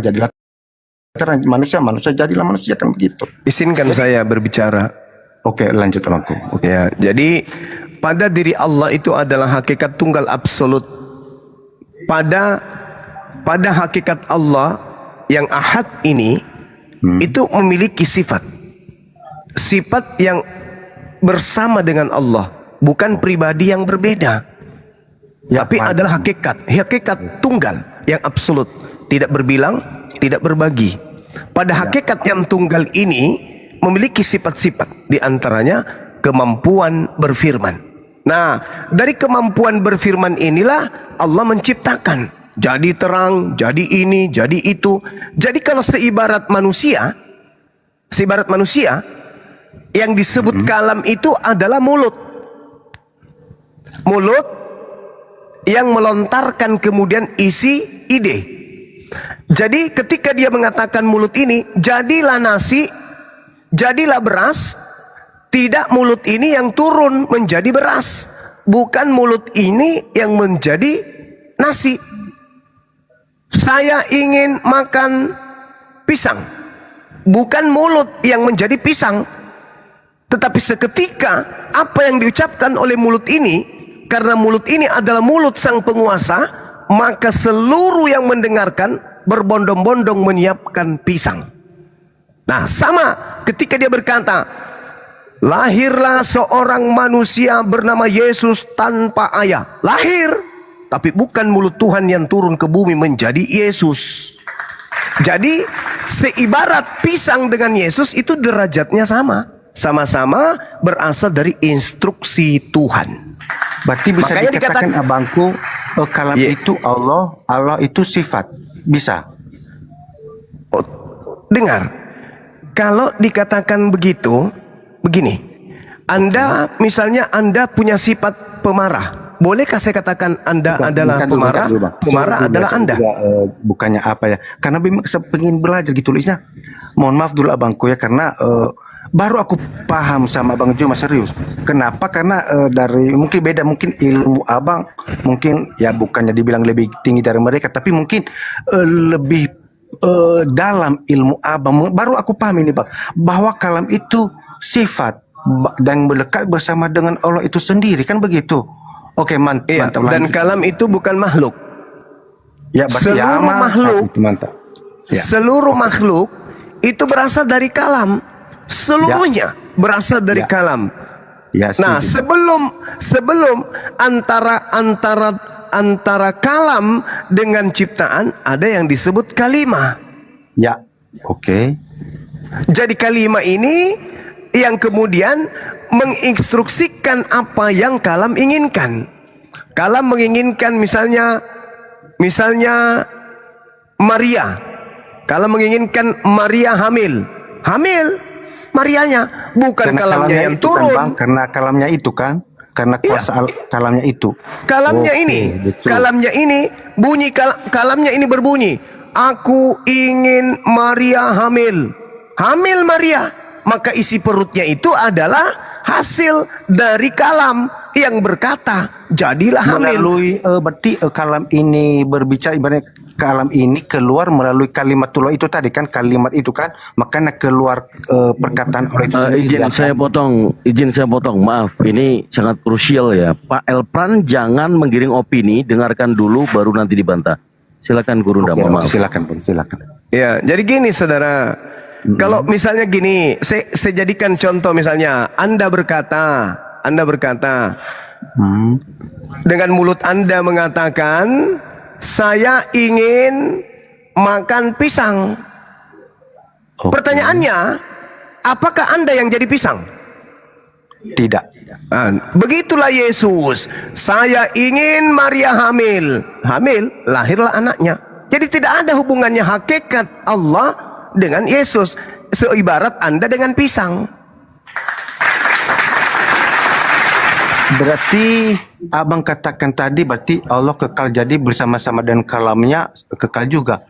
manusia jadilah manusia, kan begitu. Izinkan saya berbicara. Oke, lanjut abangku. Ya, jadi pada diri Allah itu adalah hakikat tunggal absolut. Pada hakikat Allah yang ahad ini itu memiliki sifat yang bersama dengan Allah. Bukan pribadi yang berbeda, tapi adalah hakikat tunggal yang absolut, tidak berbilang, tidak berbagi. Pada hakikat yang tunggal ini, memiliki sifat-sifat, di antaranya kemampuan berfirman. Nah, dari kemampuan berfirman inilah Allah menciptakan. Jadi terang, jadi ini, jadi itu. Jadi kalau seibarat manusia yang disebut kalam itu adalah mulut. Mulut yang melontarkan kemudian isi ide. Jadi ketika dia mengatakan mulut ini, jadilah nasi, jadilah beras, tidak mulut ini yang turun menjadi beras, bukan mulut ini yang menjadi nasi. Saya ingin makan pisang, bukan mulut yang menjadi pisang, tetapi seketika apa yang diucapkan oleh mulut ini, karena mulut ini adalah mulut sang penguasa, maka seluruh yang mendengarkan berbondong-bondong menyiapkan pisang. Nah, sama ketika dia berkata, lahirlah seorang manusia bernama Yesus tanpa ayah. Lahir, tapi bukan mulut Tuhan yang turun ke bumi menjadi Yesus. Jadi seibarat pisang dengan Yesus itu derajatnya sama. Sama-sama berasal dari instruksi Tuhan. Berarti bisa Makanya dikatakan abangku, kalam itu Allah itu sifat. Bisa. Oh, dengar, kalau dikatakan begitu, begini, Anda misalnya Anda punya sifat pemarah, bolehkah saya katakan Anda adalah pemarah? Pemarah adalah Anda. Bukannya apa ya? Karena memang saya pengen belajar gitu tulisnya. Mohon maaf dulu abangku ya, karena baru aku paham sama Abang Juma serius. Kenapa? Karena dari mungkin beda, mungkin ilmu abang mungkin ya bukannya dibilang lebih tinggi dari mereka, tapi mungkin lebih dalam ilmu abang. Baru aku paham ini bang, bahwa kalam itu sifat dan melekat bersama dengan Allah itu sendiri, kan begitu? Oke, mantap. Dan kalam itu bukan makhluk. Ya, seluruh makhluk, mantap. Ya. Seluruh makhluk itu berasal dari kalam. Seluruhnya berasal dari kalam. Ya, nah, sebelum antara kalam dengan ciptaan ada yang disebut kalimah. Ya, oke. Jadi kalimah ini yang kemudian menginstruksikan apa yang kalam inginkan. Kalam menginginkan misalnya Maria. Kalam menginginkan Maria hamil. Marianya, bukan karena kalamnya yang turun. Kan, bang, karena kalamnya itu kan, karena kuasa kalamnya itu. Kalamnya kalamnya ini bunyi, kalamnya ini berbunyi, aku ingin Maria hamil. Hamil Maria, maka isi perutnya itu adalah hasil dari kalam yang berkata, jadilah hamil. Melalui berarti kalam ini berbicara, ibaratnya kalam ini keluar melalui kalimatullah itu tadi kan, kalimat itu kan, makanya keluar perkataan oleh itu sendiri. Izin saya potong, maaf, ini sangat krusial ya. Pak Elpran jangan menggiring opini, dengarkan dulu baru nanti dibantah. Silakan Gurunda, maaf. Silakan. Ya, jadi gini saudara, kalau misalnya gini, saya jadikan contoh misalnya, Anda berkata, dengan mulut Anda mengatakan, saya ingin makan pisang. Pertanyaannya, apakah Anda yang jadi pisang? Tidak. Begitulah Yesus. Saya ingin Maria hamil. Lahirlah anaknya. Jadi tidak ada hubungannya hakikat Allah dengan Yesus. Seibarat Anda dengan pisang. Berarti abang katakan tadi, berarti Allah kekal, jadi bersama-sama dengan kalamnya kekal juga.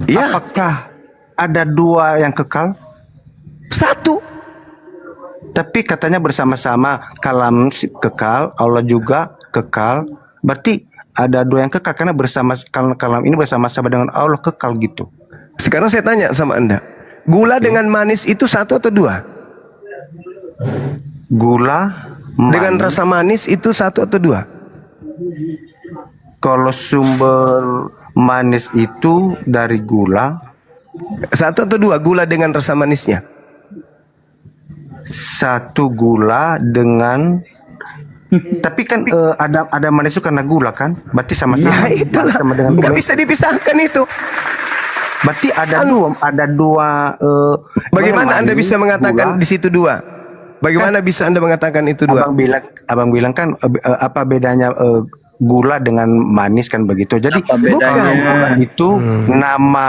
Ya. Apakah ada dua yang kekal? Satu. Tapi katanya bersama-sama, kalam kekal, Allah juga kekal. Berarti ada dua yang kekal, karena kalam ini bersama-sama dengan Allah kekal gitu. Sekarang saya tanya sama Anda, gula dengan manis itu satu atau dua? Gula dengan rasa manis itu satu atau dua? Kalau sumber manis itu dari gula, satu atau dua gula dengan rasa manisnya? Satu gula dengan, tapi kan ada manis itu karena gula kan? Berarti sama-sama. Ya itulah, nggak bisa dipisahkan itu. Berarti ada dua. Bagaimana Anda manis, bisa mengatakan gula. di situ dua? Bagaimana bisa Anda mengatakan itu dua? Abang bilang kan apa bedanya gula dengan manis kan begitu. Jadi Apa bedanya? gula itu nama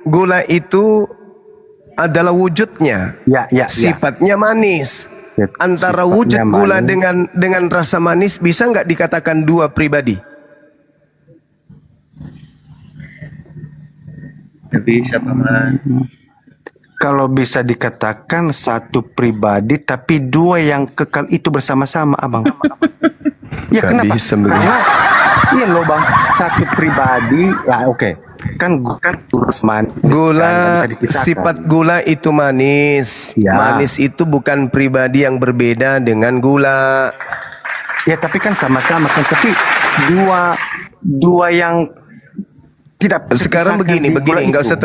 gula itu adalah wujudnya. Ya. Sifatnya manis. Ya, Antara sifatnya wujud gula manis. dengan rasa manis bisa nggak dikatakan dua pribadi? Nggak bisa, Paman. Kalau bisa dikatakan satu pribadi tapi dua yang kekal itu bersama-sama, Abang. Ya Nggak kenapa? bisa begitu. Karena iya loh Bang, satu pribadi ya oke. Kan manis Gula, kan, bisa dipisahkan. sifat gula itu manis. Ya. Manis itu bukan pribadi yang berbeda dengan gula. Ya tapi kan sama-sama kan, tapi dua yang tidak Sekarang terpisahkan begini, di gula nggak itu. usah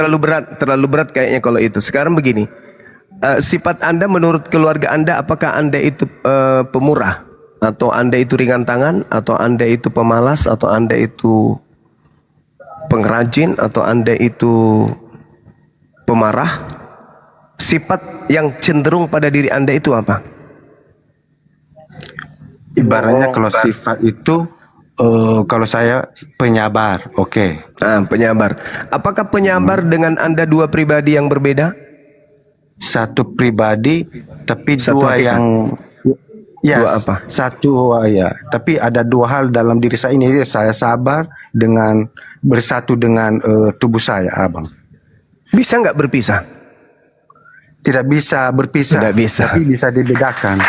terlalu berat kayaknya kalau itu. Sekarang begini, sifat Anda menurut keluarga Anda, apakah Anda itu pemurah, atau Anda itu ringan tangan, atau Anda itu pemalas, atau Anda itu pengrajin, atau Anda itu pemarah? Sifat yang cenderung pada diri Anda itu apa? Ibaratnya kalau sifat itu kalau saya penyabar, oke. Nah, penyabar. Apakah penyabar dengan Anda dua pribadi yang berbeda? Satu pribadi tapi Satu dua hakikat. yang ya Dua apa? satu ya, tapi ada dua hal dalam diri saya ini. Saya sabar dengan bersatu dengan tubuh saya, Abang. Bisa nggak berpisah? Tidak bisa berpisah. Tidak bisa. Tapi bisa dibedakan.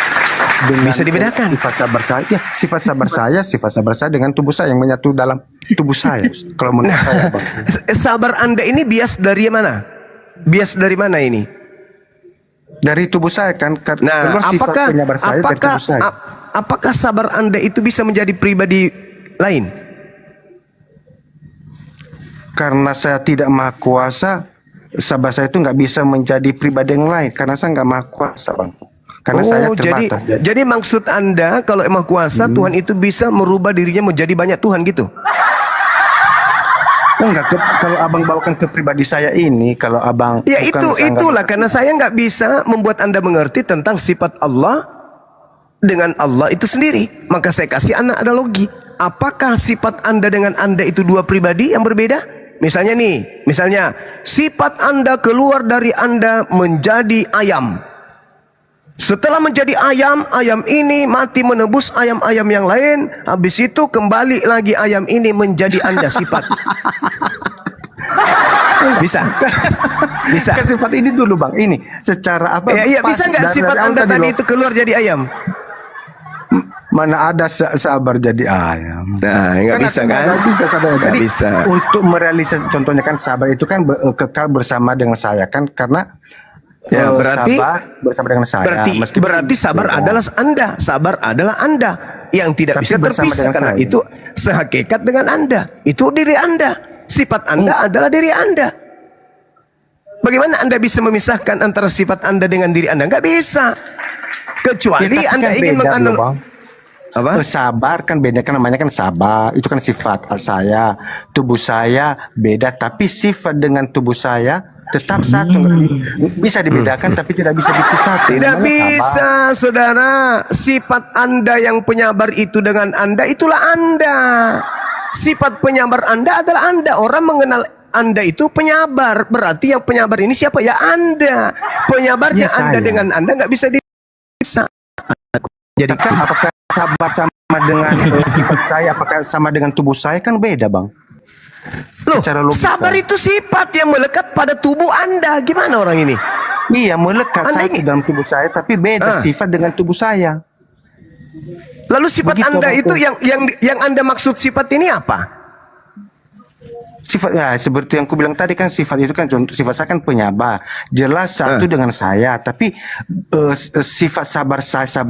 Bisa dibedakan? Sifat sabar saya, ya, sifat sabar saya dengan tubuh saya yang menyatu dalam tubuh saya. Kalau menurut saya, Bang. Sabar Anda ini bias dari mana? Bias dari mana ini? Dari tubuh saya kan. Nah, Keluar sifat penyabar saya dari tubuh saya. apakah sabar Anda itu bisa menjadi pribadi lain? Karena saya tidak maha kuasa, sabar saya itu nggak bisa menjadi pribadi yang lain. Karena saya nggak maha kuasa, Bang. Karena saya terbatas. jadi maksud Anda kalau emang kuasa Tuhan itu bisa merubah dirinya menjadi banyak Tuhan gitu? Enggak, kalau abang bawakan ke pribadi saya ini, kalau abang Ya bukan itulah karena saya nggak bisa membuat Anda mengerti tentang sifat Allah dengan Allah itu sendiri. Maka saya kasih anak analogi. Apakah sifat Anda dengan Anda itu dua pribadi yang berbeda? Misalnya sifat Anda keluar dari Anda menjadi ayam. Setelah menjadi ayam, ayam ini mati menebus ayam-ayam yang lain. Habis itu kembali lagi ayam ini menjadi Anda sifat. Bisa. Ke sifat ini dulu Bang, ini secara apa? Iya, bisa nggak sifat Anda tadi itu keluar jadi ayam? Mana ada sabar jadi ayam. Nah, nggak bisa kan? Nggak bisa. Untuk merealisasi, contohnya kan sabar itu kan kekal bersama dengan saya kan, karena Ya, berarti sabar bersama dengan saya. Berarti sabar adalah Anda. Sabar adalah Anda yang tidak Tapi bisa bersama terpisah dengan karena saya. itu sehakikat dengan Anda. Itu diri Anda. Sifat Anda adalah diri Anda. Bagaimana Anda bisa memisahkan antara sifat Anda dengan diri Anda? Nggak bisa. Kecuali Anda ingin menganalisis. Apa? Sabar kan beda, kan namanya kan sabar. Itu kan sifat saya. Tubuh saya beda, tapi sifat dengan tubuh saya tetap satu. Bisa dibedakan tapi tidak bisa dipisahkan. Tidak Namanya bisa, sabar. saudara. Sifat Anda yang penyabar itu dengan Anda, itulah Anda. Sifat penyabar Anda adalah Anda. Orang mengenal Anda itu penyabar. Berarti yang penyabar ini siapa? Ya Anda. Penyabarnya Ya, Anda saya. dengan Anda nggak bisa dipisah. Jadi kan apakah sabar sama dengan sifat saya, apakah sama dengan tubuh saya, kan beda Bang. Loh, Secara logika. sabar itu sifat yang melekat pada tubuh Anda. Gimana orang ini? Iya, melekat Anda satu dalam tubuh saya, tapi beda sifat dengan tubuh saya. Lalu sifat Begitu, Anda Bang. itu yang Anda maksud sifat ini apa? Sifat ya seperti yang ku bilang tadi kan, sifat itu kan contoh, sifat saya kan penyabar, jelas satu dengan saya, tapi sifat sabar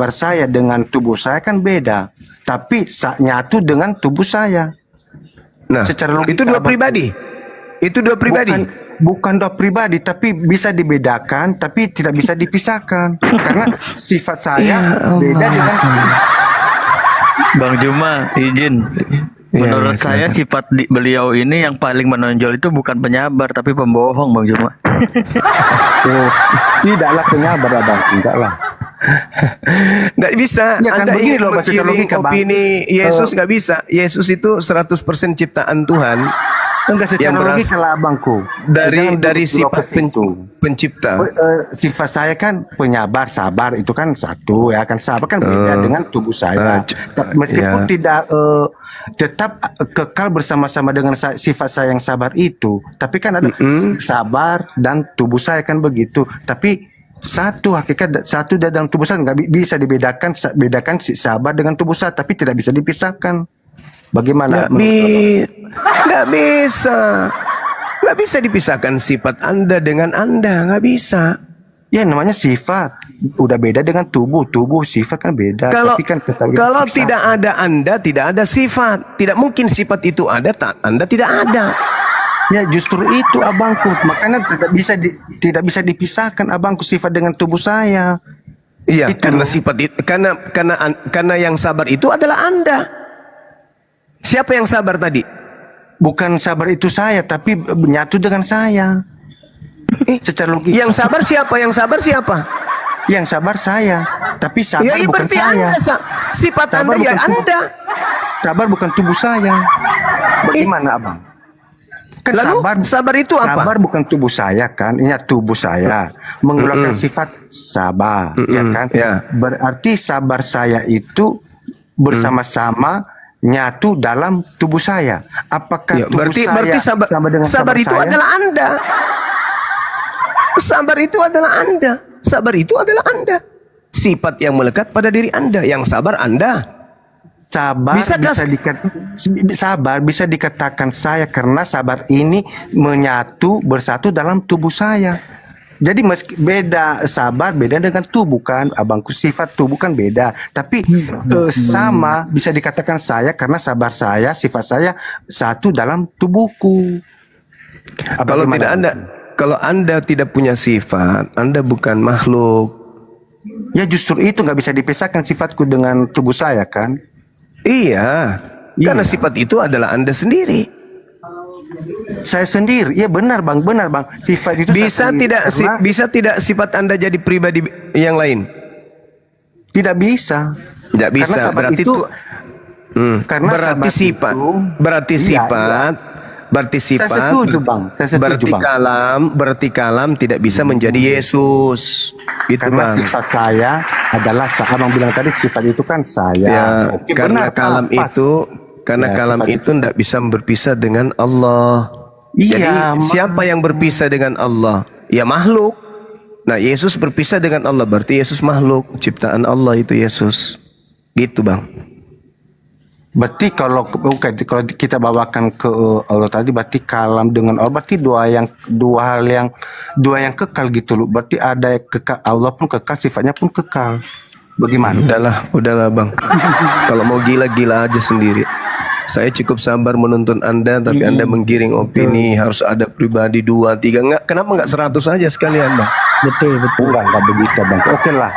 saya dengan tubuh saya kan beda, tapi nyatu dengan tubuh saya. Nah, Secara logika, itu dua Bang. pribadi. Itu dua pribadi. Bukan dua pribadi, tapi bisa dibedakan, tapi tidak bisa dipisahkan. Karena sifat saya beda dengan Bang Juma, izin. Iya, Menurut saya silakan. sifat beliau ini yang paling menonjol itu bukan penyabar tapi pembohong, Bang Juma. Oh, tidaklah penyabar abang, enggak lah. Nggak bisa. Ya kan Anda begini ingin loh, Mas, itu menggiring logika, Bang. opini Yesus nggak bisa. Yesus itu 100% ciptaan Tuhan Enggak yang secara logika berasal lah abangku. dari Jangan dari dulu sifat ke situ. pencipta. Sifat saya kan penyabar, sabar itu kan satu ya kan, sabar kan beda dengan tubuh saya. Meskipun ya. tidak tetap kekal bersama-sama dengan sifat saya yang sabar itu, tapi kan ada sabar dan tubuh saya kan begitu. Tapi satu hakikat, satu dalam tubuh saya nggak bisa dibedakan, bedakan si sabar dengan tubuh saya, tapi tidak bisa dipisahkan. Bagaimana? Nggak bisa. Nggak bisa dipisahkan sifat Anda dengan Anda. Nggak bisa. Ya namanya sifat. Udah beda dengan tubuh. Tubuh sifat kan beda. Kalau Tapi kan tetap kalau dipisahkan. tidak ada Anda, tidak ada sifat. Tidak mungkin sifat itu ada, Anda tidak ada. Ya justru itu abangku. Makanya tidak bisa dipisahkan abangku sifat dengan tubuh saya. Iya, Itu. karena sifat itu, karena yang sabar itu adalah Anda. Siapa yang sabar tadi? Bukan sabar itu saya, tapi menyatu dengan saya. Secara logika. Yang sabar siapa? Yang sabar siapa? Yang sabar saya, tapi sabar Ya, bukan berarti saya. Anda, sifat Sabar Anda ya bukan Anda. Sabar bukan tubuh saya. Bagaimana abang? Kan Lalu sabar itu apa? Sabar bukan tubuh saya kan, ini tubuh saya mengeluarkan sifat sabar, ya kan? Ya. Berarti sabar saya itu bersama-sama nyatu dalam tubuh saya. Apakah Ya, tubuh berarti saya sabar, sama dengan sabar itu saya? adalah Anda. Sabar itu adalah Anda. Sabar itu adalah Anda. Sifat yang melekat pada diri Anda. Yang sabar Anda. Sabar bisa dikatakan saya karena sabar ini menyatu bersatu dalam tubuh saya. Jadi meski beda sabar beda dengan tubuh kan, abangku sifat tubuh kan beda. Tapi sama bisa dikatakan saya karena sabar saya, sifat saya satu dalam tubuhku. Kalau tidak Anda, kalau Anda tidak punya sifat, Anda bukan makhluk. Ya justru itu nggak bisa dipisahkan sifatku dengan tubuh saya kan. Iya, karena sifat itu adalah Anda sendiri. Saya sendiri, ya benar bang. Sifat itu Bisa tidak sifat Anda jadi pribadi yang lain? Tidak bisa. Tidak bisa. Karena sabar Berarti itu, karena berarti sabar sifat. itu, Berarti iya, sifat. Berarti sifat. Saya setuju bang. Saya setuju bang. Berarti kalam tidak bisa menjadi Yesus. Gitu Karena bang. sifat saya adalah abang bilang tadi sifat itu kan saya. Ya, Oke, karena benar, kalam pas. itu, karena Ya, kalam sifat itu tidak bisa berpisah dengan Allah. Iya, Jadi siapa yang berpisah dengan Allah? Ya makhluk. Nah Yesus berpisah dengan Allah, berarti Yesus makhluk, ciptaan Allah itu Yesus. Gitu bang. Berarti kalau kita bawakan ke Allah tadi, berarti kalam dengan Allah, berarti dua yang kekal gitu loh. Berarti ada kekal, Allah pun kekal, sifatnya pun kekal. Bagaimana? Udahlah bang. Kalau mau gila-gila aja sendiri. Saya cukup sabar menuntun Anda, tapi Anda menggiring opini harus ada pribadi 2, 3. Kenapa nggak 100 aja sekalian bang? Betul. Enggak begitu bang. Oke lah.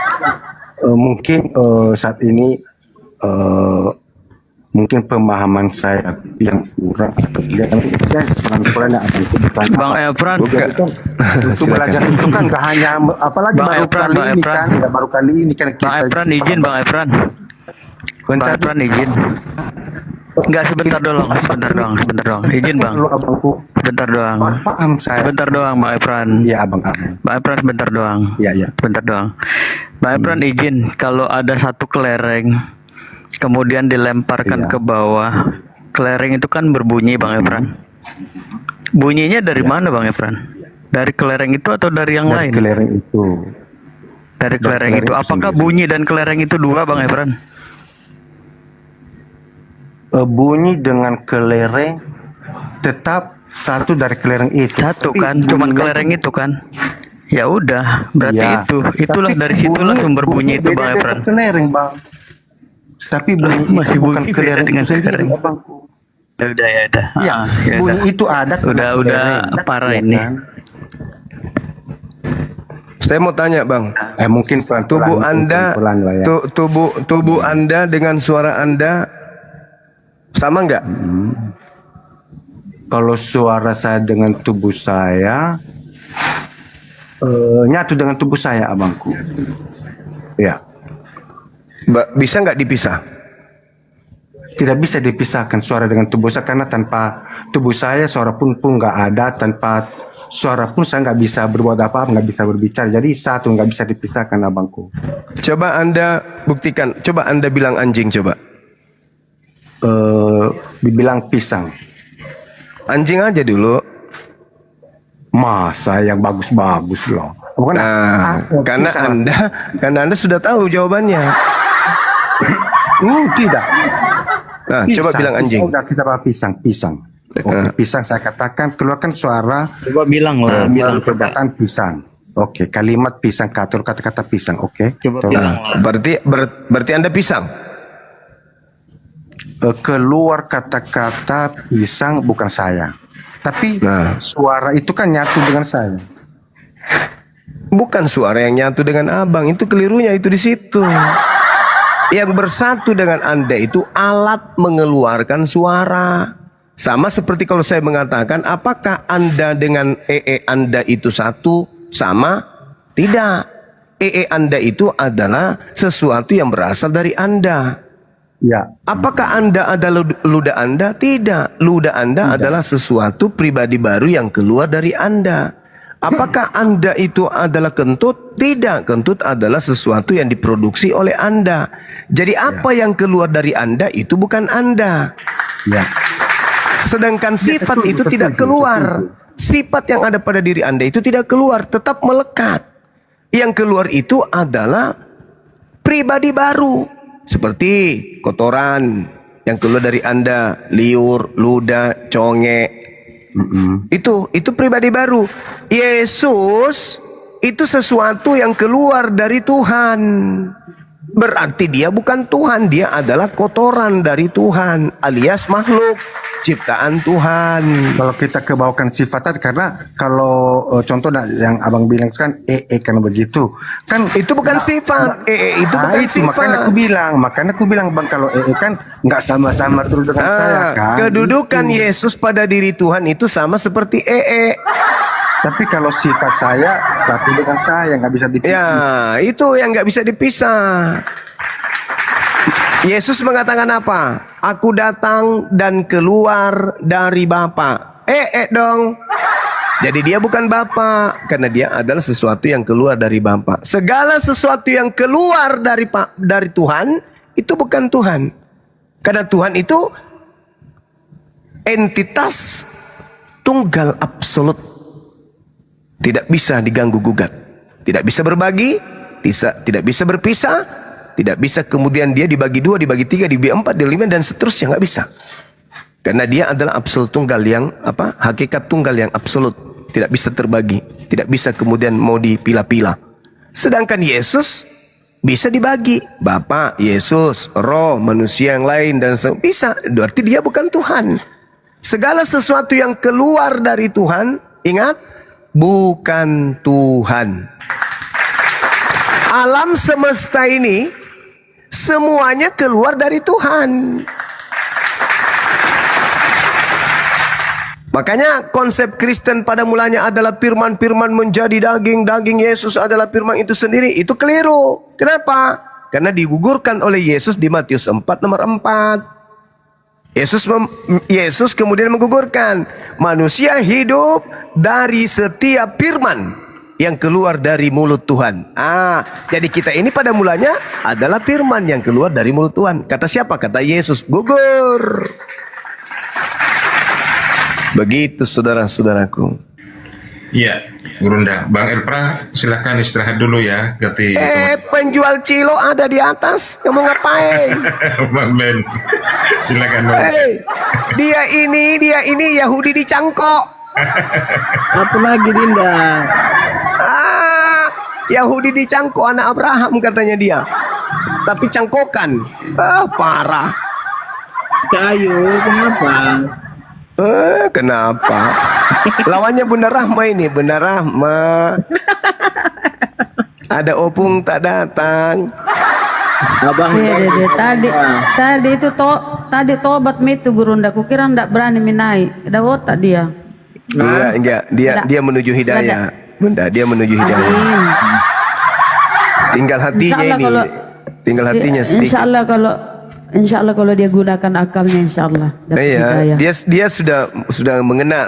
Mungkin saat ini mungkin pemahaman saya yang kurang atau tidak. Saya sebenarnya Bang Efran, untuk belajar itu kan gak hanya apalagi Bang baru Efran, kali Bang ini Efran. kan, nggak baru kali ini kan kita. Bang Efran izin, Bang Efran. Bang Efran izin. Enggak, sebentar doang. Izin bang. Sebentar doang. Paham saya. Sebentar doang, Bang Efran. Iya abang. Bang Efran sebentar doang. Iya. Sebentar doang. Bang Efran izin, kalau ada satu kelereng kemudian dilemparkan ke bawah, kelereng itu kan berbunyi, Bang Efran. Bunyinya dari mana, Bang Efran? Dari kelereng itu atau dari yang lain? Dari kelereng itu. Dari kelereng itu. Apakah sendiri. bunyi dan kelereng itu dua, Bang Efran? Bunyi dengan kelereng tetap satu dari kelereng itu. Satu Tapi kan, cuman bunyinya- kelereng itu kan. Ya udah, berarti Ya. itulah Tapi dari situlah sumber bunyi itu, Bang beda Efran. dengan kelereng bang. Tapi bunyi Masih itu bukan bunyi beda kelereng dengan itu sendiri kelereng. abangku. Ya udah. Iya, Ya bunyi udah. itu ada. Udah parah ya ini. kan? Saya mau tanya bang. Mungkin pelan-pelan, Tubuh mungkin Anda, pelan-pelan lah ya. tubuh Anda dengan suara Anda Sama nggak? Kalau suara saya dengan tubuh saya nyatu dengan tubuh saya, abangku. Ya. Bisa nggak dipisah? Tidak bisa dipisahkan suara dengan tubuh saya, karena tanpa tubuh saya suara pun nggak ada, tanpa suara pun saya nggak bisa berbuat apa-apa, nggak bisa berbicara. Jadi satu, nggak bisa dipisahkan, abangku. Coba Anda buktikan. Coba Anda bilang anjing, coba. Dibilang pisang. Anjing aja dulu. Masa yang bagus-bagus loh. Bukan karena Anda sudah tahu jawabannya. Tidak. Nah, coba bilang anjing. Udah kita pisang. Oke, pisang saya katakan, keluarkan suara. Coba bilang lah, bilang perkataan pisang. Oke, kalimat pisang, kata-kata pisang. Oke. Coba bilang lah. Berarti Anda pisang. Keluar kata-kata pisang bukan saya. Tapi suara itu kan nyatu dengan saya. Bukan suara yang nyatu dengan abang, itu kelirunya itu di situ. Yang bersatu dengan Anda itu alat mengeluarkan suara. Sama seperti kalau saya mengatakan, apakah Anda dengan Anda itu satu? Sama? Tidak. Anda itu adalah sesuatu yang berasal dari Anda. Ya. Apakah Anda adalah ludah Anda? Tidak. Ludah Anda adalah sesuatu pribadi baru yang keluar dari Anda. Apakah Anda itu adalah kentut? Tidak. Kentut adalah sesuatu yang diproduksi oleh Anda. Jadi apa yang keluar dari Anda itu bukan Anda. Ya. Sedangkan sifat itu tidak keluar. Sifat yang ada pada diri Anda itu tidak keluar, tetap melekat. Yang keluar itu adalah pribadi baru. Seperti kotoran yang keluar dari Anda, liur, ludah, conge. Itu pribadi baru. Yesus itu sesuatu yang keluar dari Tuhan. Berarti dia bukan Tuhan, dia adalah kotoran dari Tuhan, alias makhluk ciptaan Tuhan. Kalau kita kebawakan sifat tadi, karena kalau contoh yang abang bilang kan kan begitu kan, itu bukan sifat. Itu bukan sifat. Makanya aku bilang bang, kalau kan nggak sama-sama terus dengan saya kan. Kedudukan Yesus pada diri Tuhan itu sama seperti Tapi kalau sifat saya satu dengan saya, nggak bisa dipisah. Ya, itu yang nggak bisa dipisah. Yesus mengatakan apa? Aku datang dan keluar dari Bapa. Dong. Jadi dia bukan Bapa, karena dia adalah sesuatu yang keluar dari Bapa. Segala sesuatu yang keluar dari Tuhan itu bukan Tuhan. Karena Tuhan itu entitas tunggal absolut. Tidak bisa diganggu gugat. Tidak bisa berbagi, tidak bisa berpisah, tidak bisa kemudian dia dibagi 2, dibagi 3, dibagi 4, dibagi 5 dan seterusnya, nggak bisa. Karena dia adalah absolut tunggal yang hakikat tunggal yang absolut, tidak bisa terbagi, tidak bisa kemudian mau dipilah-pilah. Sedangkan Yesus bisa dibagi, Bapa, Yesus, Roh, manusia yang lain dan bisa. Berarti dia bukan Tuhan. Segala sesuatu yang keluar dari Tuhan, ingat, bukan Tuhan. Alam semesta ini semuanya keluar dari Tuhan. Makanya konsep Kristen pada mulanya adalah firman-firman menjadi daging, daging Yesus adalah firman itu sendiri. Itu keliru. Kenapa? Karena digugurkan oleh Yesus di Matius 4 nomor 4. Yesus kemudian menggugurkan, manusia hidup dari setiap firman yang keluar dari mulut Tuhan. Jadi kita ini pada mulanya adalah firman yang keluar dari mulut Tuhan. Kata siapa? Kata Yesus, gugur. Begitu saudara-saudaraku. Iya, Gurunda. Bang Elpra, silahkan istirahat dulu ya. Ganti penjual cilo ada di atas. Kamu ngapain? Bang Ben, silakan. Dia ini Yahudi dicangkok. Apa lagi Dinda? Yahudi dicangkok, anak Abraham katanya dia. Tapi cangkokan. Parah. Kayu, kenapa? Kenapa? Lawannya Bunda Rahma ini, Bunda Rahma. Ada opung tak datang. Abang Tadi itu tadi tobat itu Gurunda, kukira ndak berani minai. Ada otak dia. Enggak, dia menuju hidayah. Bunda, dia menuju hidayah. Amin. Tinggal hatinya Insya Allah ini. kalau- Tinggal hatinya sedikit. Insya Allah kalau dia gunakan akalnya, insya Allah dapat hidayah. Dia sudah mengena,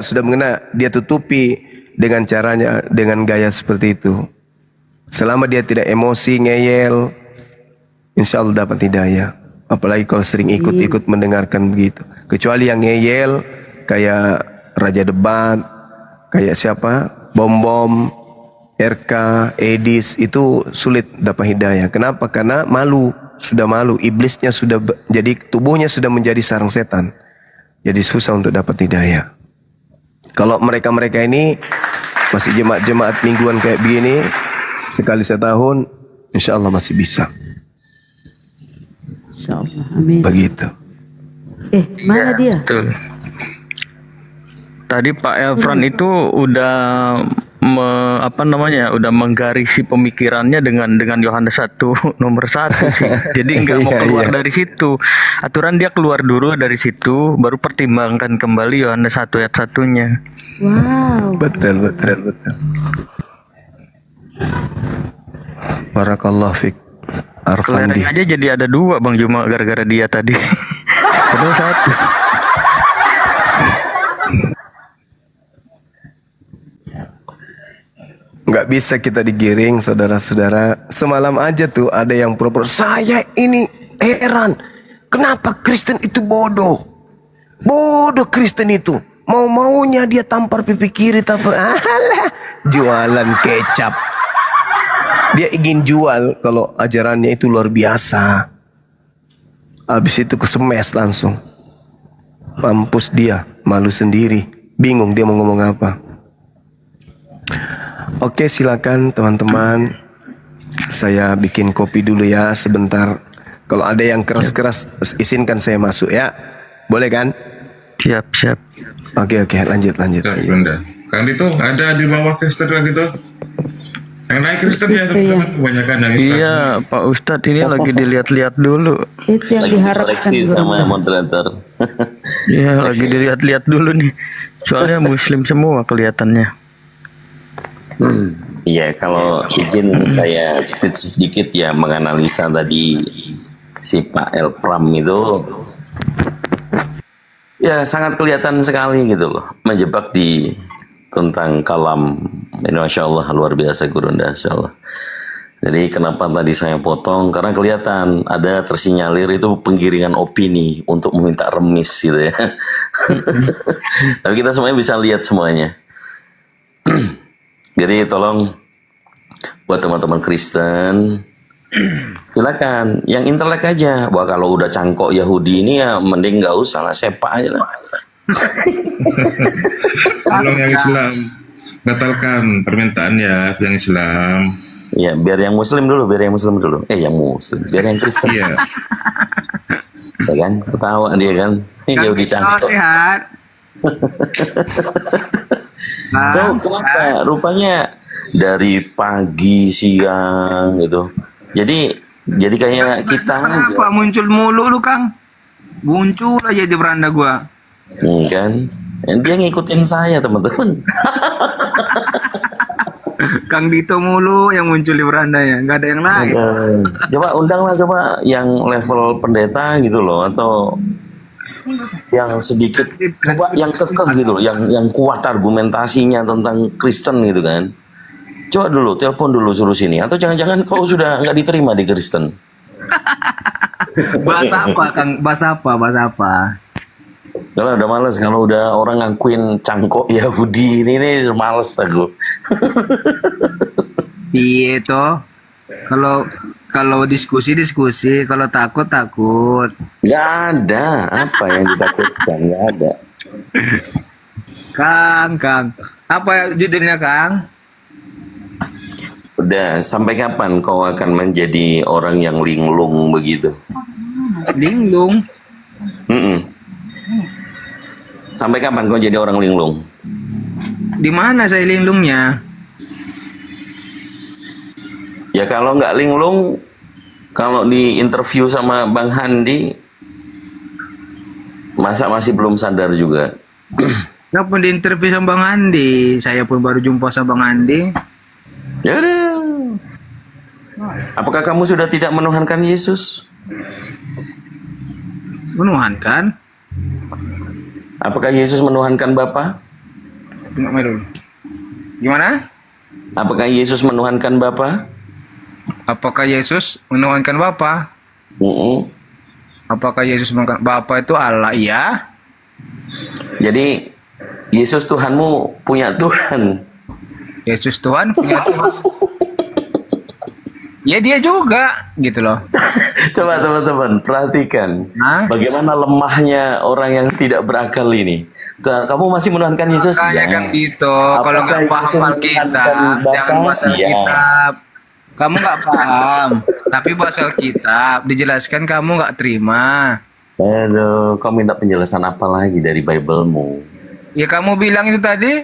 dia tutupi dengan caranya, dengan gaya seperti itu. Selama dia tidak emosi, ngeyel, insya Allah dapat hidayah. Apalagi kalau sering ikut-ikut mendengarkan begitu. Kecuali yang ngeyel kayak Raja Debat, kayak siapa, Bom, RK, Edis, itu sulit dapat hidayah. Kenapa? Karena malu, sudah malu. Iblisnya sudah jadi, tubuhnya sudah menjadi sarang setan. Jadi susah untuk dapat hidayah. Kalau mereka-mereka ini masih jemaat-jemaat mingguan kayak begini, sekali setahun, insya Allah masih bisa. Insya Allah, amin. Begitu. Mana dia? Betul. Tadi Pak Elfran itu udah udah menggarisi pemikirannya dengan Yohanes 1 nomor 1 sih. Jadi nggak mau keluar dari situ. Aturan dia keluar dulu dari situ, baru pertimbangkan kembali Yohanes 1 ayat 1-nya. Wow. Betul. Barakallah fik. Arfandi. Kelereng aja jadi ada 2 Bang, cuma gara-gara dia tadi. Padahal 1. Nggak bisa kita digiring, saudara-saudara. Semalam aja tuh ada yang pura-pura, saya ini heran, kenapa Kristen itu bodoh? Bodoh Kristen itu. Mau-maunya dia tampar pipi kiri, alah, jualan kecap. Dia ingin jual kalau ajarannya itu luar biasa. Habis itu kesemes langsung. Mampus dia, malu sendiri. Bingung dia mau ngomong apa. Oke, silakan teman-teman. Saya bikin kopi dulu ya sebentar. Kalau ada yang keras-keras, izinkan saya masuk ya. Boleh kan? Siap. Oke, lanjut. Bunda. Kang Dito, ada di bawah Kristen Kang Dito? Yang naik Kristen ya teman-teman, kebanyakan yang Islam. Iya, Pak Ustadz ini lagi dilihat-lihat dulu. Itu yang diharapkan sama Gurunda. moderator. Iya, lagi dilihat-lihat dulu nih. Soalnya Muslim semua kelihatannya. Iya, kalau izin saya speed sedikit ya menganalisa tadi si Pak Elpram itu ya sangat kelihatan sekali gitu loh, menjebak di tentang kalam ini. Masya Allah, luar biasa Gurunda, Masya Allah. Jadi kenapa tadi saya potong, karena kelihatan ada tersinyalir itu penggiringan opini untuk meminta remis gitu ya. Tapi kita semuanya bisa lihat semuanya. Jadi tolong buat teman-teman Kristen, silakan yang intelek aja. Wah, kalau udah cangkok Yahudi ini ya mending nggak usah lah, sepak aja lah. Tolong yang Islam batalkan permintaannya yang Islam. Ya, biar yang Muslim dulu, biar yang Muslim. Biar yang Kristen. Iya. Ya kan, ketawa dia kan. Ini Yahudi cangkok. So, kenapa? Rupanya dari pagi siang gitu. Jadi kayak kita aja. Apa muncul mulu lu Kang? Muncul aja di beranda gua. Kan? Dia ngikutin saya teman-teman. Kang Dito mulu yang muncul di beranda ya, nggak ada yang lain. Coba undanglah yang level pendeta gitu loh, atau yang sedikit coba yang kekeh gitu loh, yang kuat argumentasinya tentang Kristen gitu kan. Coba dulu telepon dulu suruh sini, atau jangan-jangan kau sudah nggak diterima di Kristen. Bahasa apa Kang? Bahasa apa? Kalau udah males, kalau udah orang ngakuin cangkok Yahudi ini males aku. Iya toh. Kalau diskusi, kalau takut. Nggak ada apa yang ditakutkan, nggak ada. Kang, apa judulnya Kang? Udah, sampai kapan kau akan menjadi orang yang linglung begitu? Linglung. Sampai kapan kau jadi orang linglung? Di mana saya linglungnya? Ya kalau nggak linglung, kalau di interview sama Bang Handi, Masa masih belum sadar juga? Kapan di interview sama Bang Andi? Saya pun baru jumpa sama Bang Andi. Ya udah. Apakah kamu sudah tidak menuhankan Yesus? Menuhankan? Apakah Yesus menuhankan Bapa? Tengok dulu. Gimana? Apakah Yesus menuhankan Bapa? Apakah Yesus menuhankan Bapa? Apakah Yesus menuhankan Bapa itu Allah? Iya. Jadi Yesus Tuhanmu punya Tuhan. Yesus Tuhan punya Tuhan. Ya dia juga gitu loh. Coba teman-teman perhatikan Hah? bagaimana lemahnya orang yang tidak berakal ini. Kamu masih menuhankan Yesus? Makanya kan gitu. Kalau nggak paham Yesus Alkitab, menuhankan Bapa? jangan bahas Iya. Alkitab. Kamu nggak paham, tapi bahas Alkitab dijelaskan kamu nggak terima. Aduh, kau minta penjelasan apa lagi dari Bible-mu? Ya kamu bilang itu tadi.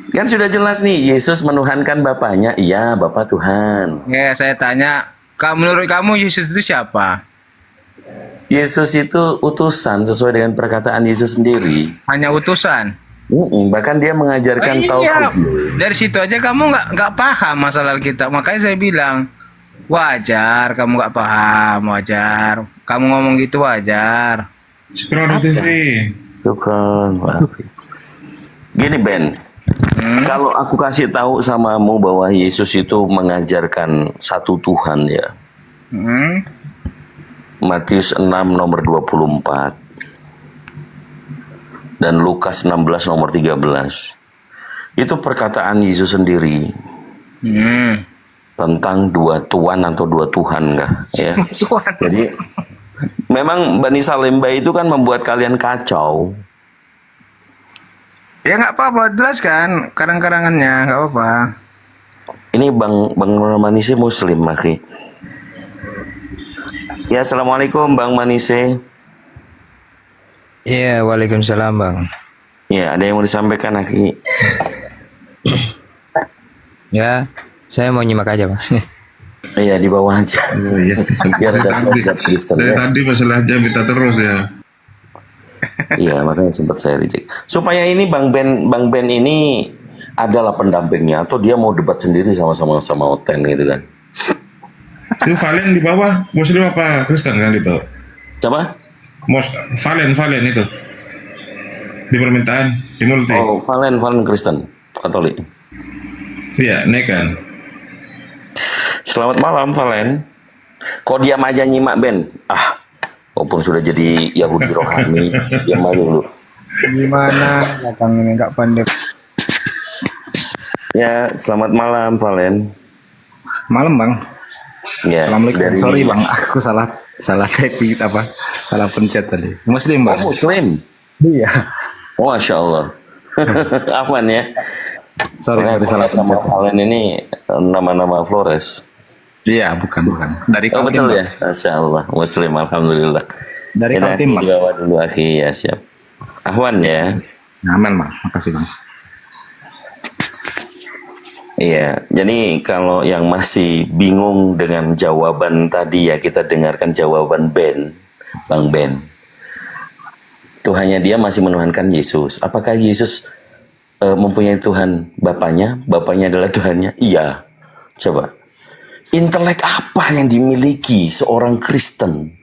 Kan sudah jelas nih, Yesus menuhankan Bapaknya. Iya, Bapa Tuhan. Ya saya tanya, menurut kamu Yesus itu siapa? Yesus itu utusan sesuai dengan perkataan Yesus sendiri. Hanya utusan. Bahkan dia mengajarkan Iya. tauhid. Dari situ aja kamu nggak paham masalah Alkitab. Makanya saya bilang wajar kamu nggak paham, wajar. Kamu ngomong gitu wajar. Syukron TV. Syukron. Gini Ben, kalau aku kasih tahu samamu bahwa Yesus itu mengajarkan satu Tuhan ya. Matius 6 nomor 24 dan Lukas 16 nomor 13. Itu perkataan Yesus sendiri. Tentang dua Tuhan atau dua Tuhan enggak ya. Jadi memang Bani Salemba itu kan membuat kalian kacau. Ya nggak apa-apa, jelaskan karang-karangannya, nggak apa-apa. Ini Bang Manise Muslim, Maki. Ya, Assalamualaikum Bang Manise. Iya, waalaikumsalam Bang. Ya, ada yang mau disampaikan, Aki? Ya, saya mau nyimak aja Bang. Iya, di bawah aja. Oh iya. Biar ada sobat Kristen Dari ya. tadi masalah jam minta terus ya. Iya, makanya sempat saya reject. Supaya ini Bang Ben ini adalah pendampingnya atau dia mau debat sendiri sama Oten gitu kan. Itu Valen di bawah, Muslim apa Kristen kan itu? Coba? Valen itu. Di permintaan, di multi. Oh, Valen Kristen, Katolik. Iya, naik kan. Selamat malam Valen. Kok diam aja nyimak Ben? Walaupun sudah jadi Yahudi rohani, diam aja dulu. Gimana? Belakang ini nggak pandai. Ya, selamat malam Valen. Malam Bang. Ya, Assalamualaikum. Sorry Bang, aku salah typing salah pencet tadi. Muslim Bang. Oh, Muslim. Iya. Oh, Masya Allah. Aman ya. Sorry Soalnya tadi salah nama pencet. Valen ini nama-nama Flores. Iya, bukan. Dari Oh, Kaltim. betul Bang. ya. Masya Allah. Muslim, alhamdulillah. Dari Ya, Kaltim, Bang. dibawa dulu Aki, ya siap. Ahwan ya. Aman Bang, makasih Bang. Iya, jadi kalau yang masih bingung dengan jawaban tadi ya, kita dengarkan jawaban Bang Ben. Tuhannya dia masih menuhankan Yesus. Apakah Yesus mempunyai Tuhan Bapaknya? Bapaknya adalah Tuhannya? Iya. Coba. Intelek apa yang dimiliki seorang Kristen?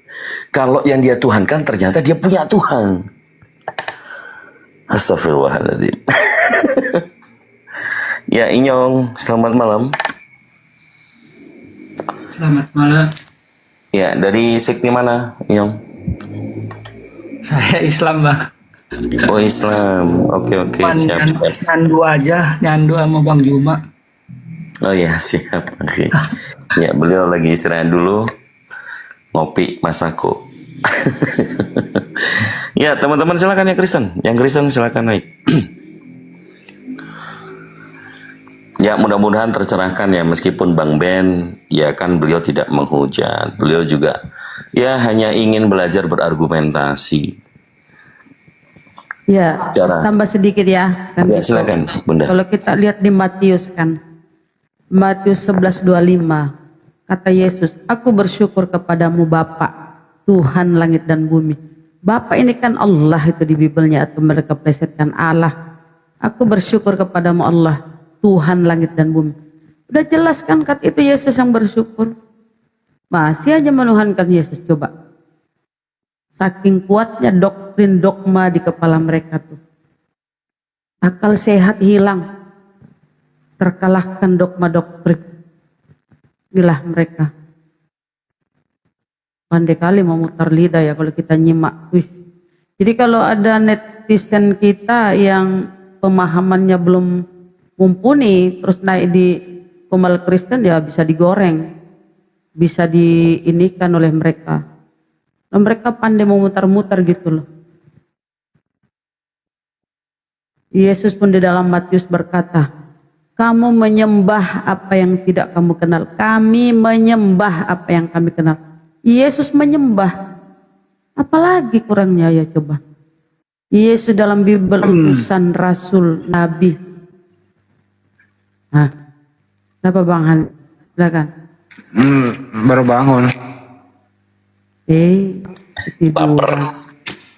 Kalau yang dia tuhankan ternyata dia punya Tuhan. Astagfirullahaladzim. Ya, Inyong, selamat malam. Selamat malam. Ya, dari sekte mana, Inyong? Saya Islam Bang. Oh, Islam. Oke, siap. Nyandu aja, nyandu sama Bang Juma. Oh ya, siap. Oke. Ya, beliau lagi istirahat dulu. Ngopi Masako. Ya, teman-teman silakan ya Kristen. Yang Kristen silakan naik. Ya, mudah-mudahan tercerahkan ya, meskipun Bang Ben ya kan beliau tidak menghujat. Beliau juga ya hanya ingin belajar berargumentasi. Ya, tambah sedikit ya. Kan Ya, gitu. silakan, Bunda. Kalau kita lihat di Matius kan, Matius 11:25, kata Yesus, aku bersyukur kepadamu Bapa, Tuhan langit dan bumi. Bapak ini kan Allah itu di Bibelnya, atau mereka plesetkan Allah. Aku bersyukur kepadamu Allah, Tuhan langit dan bumi. Udah jelas kan kata itu Yesus yang bersyukur. Masih aja menuhankan Yesus, coba. Saking kuatnya doktrin dogma di kepala mereka tuh. Akal sehat hilang. Terkalahkan dogma doktrin. Inilah mereka. Pandai kali memutar lidah ya kalau kita nyimak. Wih. Jadi kalau ada netizen kita yang pemahamannya belum mumpuni, terus naik di Kumal Kristen, ya bisa digoreng. Bisa diinikan oleh mereka. Dan mereka pandai memutar-mutar gitu loh. Yesus pun di dalam Matius berkata, kamu menyembah apa yang tidak kamu kenal. Kami menyembah apa yang kami kenal. Yesus menyembah. Apalagi kurangnya ya coba. Yesus dalam Bibel utusan Rasul Nabi. Nah, apa Bang Han? Silakan. Baru bangun. Lapar.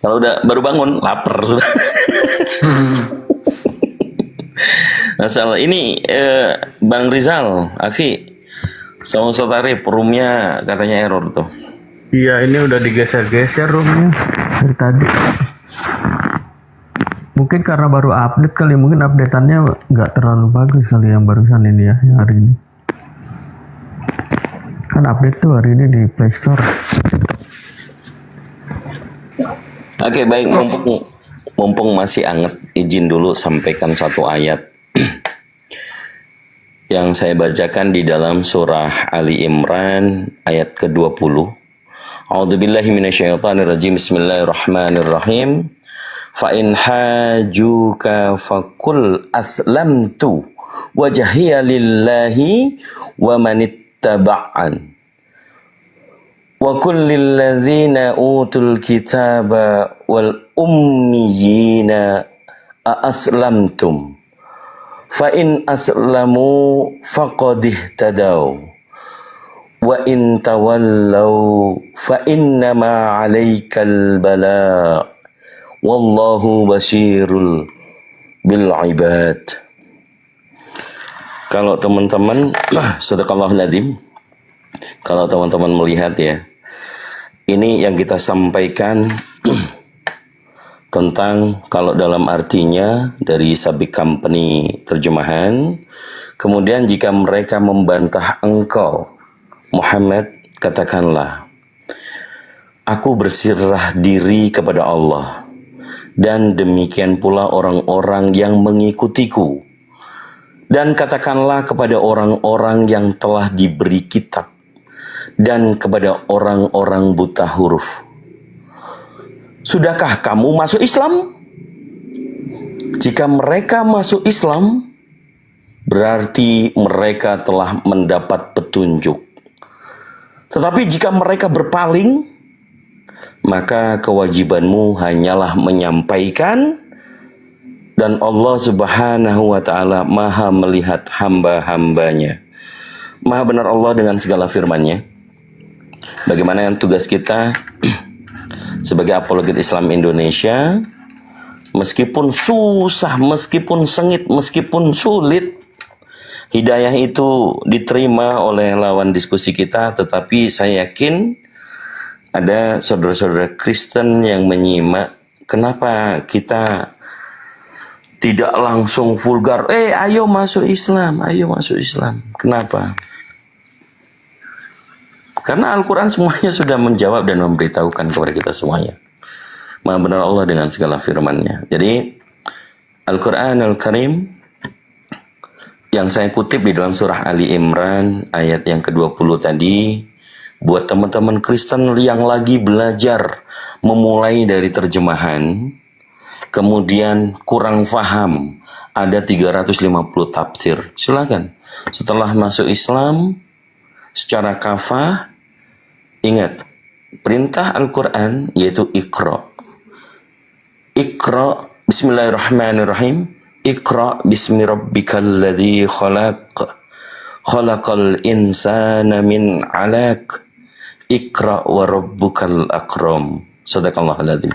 Kalau udah baru bangun, lapar sudah. Masalah ini Bang Rizal, Aki, sama Sotari, roomnya katanya error tuh. Iya, ini udah digeser-geser roomnya dari tadi. Mungkin karena baru update kali, mungkin updateannya nggak terlalu bagus kali yang barusan ini ya, yang hari ini. Kan update tuh hari ini di Play Store. Oke, baik, mumpung masih anget, izin dulu sampaikan satu ayat yang saya bacakan di dalam surah Ali Imran ayat ke-20. A'udzubillahi minasyaitonirrajim. Bismillahirrahmanirrahim. Fa in hajuka faqul aslamtu wajhiya lillahi wa manittaba'an. Wa kullil ladzina utul kitaba wal ummiyina aslamtum fa in aslamu faqad ihtadaw wa in tawallaw fa innama 'alaikal bala wallahu basirul bil ibad. Kalau teman-teman sadaqallahul adzim, kalau teman-teman melihat ya, ini yang kita sampaikan tentang kalau dalam artinya dari Sabik Company terjemahan. Kemudian jika mereka membantah engkau Muhammad, katakanlah, aku berserah diri kepada Allah, dan demikian pula orang-orang yang mengikutiku. Dan katakanlah kepada orang-orang yang telah diberi kitab dan kepada orang-orang buta huruf, sudahkah kamu masuk Islam? Jika mereka masuk Islam, berarti mereka telah mendapat petunjuk. Tetapi jika mereka berpaling, maka kewajibanmu hanyalah menyampaikan, dan Allah Subhanahu wa ta'ala maha melihat hamba-hambanya. Maha benar Allah dengan segala firman-Nya. Bagaimana yang tugas kita sebagai apologet Islam Indonesia, meskipun susah, meskipun sengit, meskipun sulit, hidayah itu diterima oleh lawan diskusi kita, tetapi saya yakin ada saudara-saudara Kristen yang menyimak. Kenapa kita tidak langsung vulgar, ayo masuk Islam, ayo masuk Islam. Kenapa? Karena Al-Quran semuanya sudah menjawab dan memberitahukan kepada kita semuanya. Maha benar Allah dengan segala firman-Nya. Jadi Al-Quran Al-Karim yang saya kutip di dalam surah Ali Imran ayat yang ke-20 tadi, buat teman-teman Kristen yang lagi belajar memulai dari terjemahan, kemudian kurang paham, ada 350 tafsir. Silakan. Setelah masuk Islam secara kafah, ingat perintah Al-Quran yaitu Iqra. Iqra, bismillahirrahmanirrahim. Iqra bismi rabbikal ladzi khalaq. Khalaqal insana min 'alaq. Iqra wa rabbukal akram. Shadaqallahul adzim.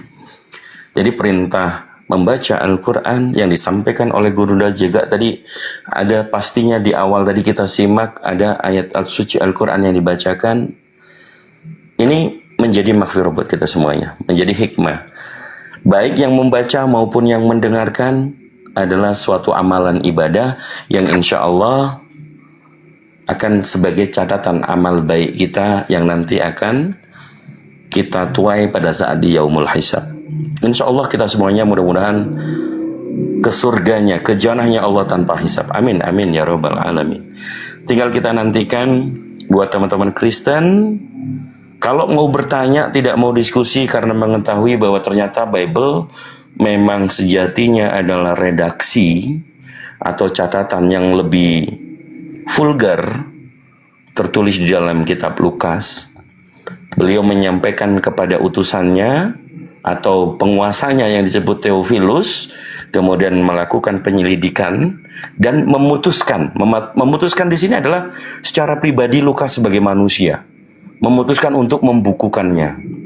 Jadi perintah membaca Al-Quran yang disampaikan oleh Guru Dajaga tadi ada pastinya di awal tadi kita simak ada ayat suci Al-Quran yang dibacakan. Ini menjadi maghfirah buat kita semuanya, menjadi hikmah. Baik yang membaca maupun yang mendengarkan adalah suatu amalan ibadah yang insya Allah akan sebagai catatan amal baik kita yang nanti akan kita tuai pada saat di yaumul hisab. Insya Allah kita semuanya mudah-mudahan ke surganya, ke jannahnya Allah tanpa hisab. Amin, amin ya rabbal alamin. Tinggal kita nantikan buat teman-teman Kristen, kalau mau bertanya, tidak mau diskusi karena mengetahui bahwa ternyata Bible memang sejatinya adalah redaksi atau catatan yang lebih vulgar tertulis di dalam kitab Lukas. Beliau menyampaikan kepada utusannya atau penguasanya yang disebut Theophilus, kemudian melakukan penyelidikan dan memutuskan. Memutuskan di sini adalah secara pribadi Lukas sebagai manusia, memutuskan untuk membukukannya.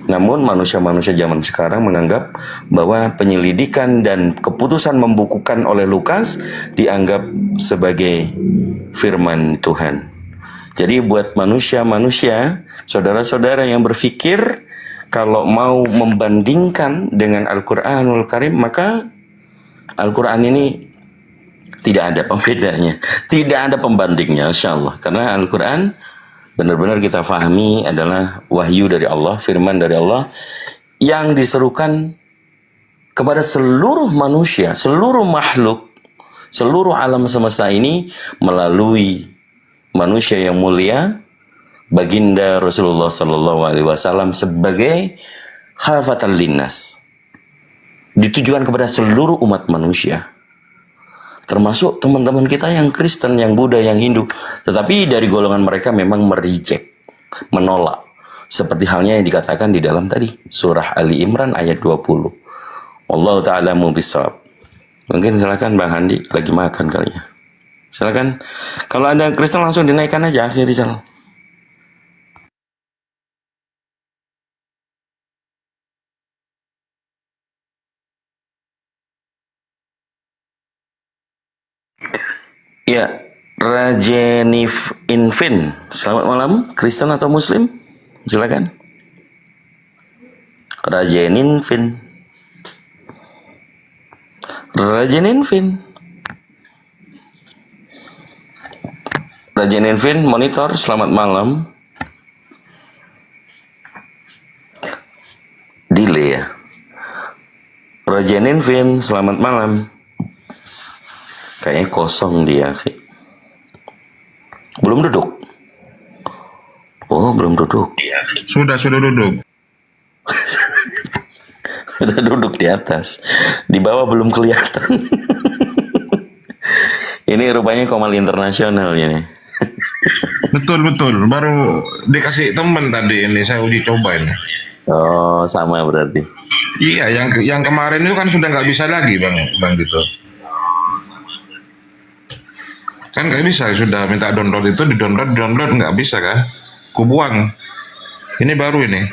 Namun manusia-manusia zaman sekarang menganggap bahwa penyelidikan dan keputusan membukukan oleh Lukas dianggap sebagai firman Tuhan. Jadi buat manusia-manusia, saudara-saudara yang berpikir kalau mau membandingkan dengan Al-Quranul Karim, maka Al-Quran ini tidak ada pembedanya, tidak ada pembandingnya, insya Allah. Karena Al-Quran benar-benar kita fahami adalah wahyu dari Allah, firman dari Allah yang diserukan kepada seluruh manusia, seluruh makhluk, seluruh alam semesta ini melalui manusia yang mulia, baginda Rasulullah Sallallahu Alaihi Wasallam sebagai khafatan linnas, ditujukan kepada seluruh umat manusia, termasuk teman-teman kita yang Kristen, yang Buddha, yang Hindu. Tetapi dari golongan mereka memang mereject, menolak. Seperti halnya yang dikatakan di dalam tadi, surah Ali Imran ayat 20. Wallahu ta'ala mubissawab. Mungkin silakan Bang Handi, lagi makan kali ya. Silakan. Kalau ada Kristen langsung dinaikkan aja, akhir Rizal. Ya, Rajenif Infin. Selamat malam, Kristen atau Muslim? Silakan. Rajeninfin. Rajeninfin. Rajeninfin, monitor, selamat malam. Delay ya. Rajeninfin, selamat malam. Kayaknya kosong dia sih. Belum duduk. Oh, belum duduk. Sudah duduk. Sudah duduk di atas. Di bawah belum kelihatan. Ini rupanya Komal internasional ini. Betul. Baru dikasih temen tadi ini, saya uji cobain. Oh, sama berarti. Iya, yang kemarin itu kan sudah nggak bisa lagi, Bang gitu. Kan nggak bisa, sudah minta download itu, download nggak bisa kan? Kubuang. Ini baru ini.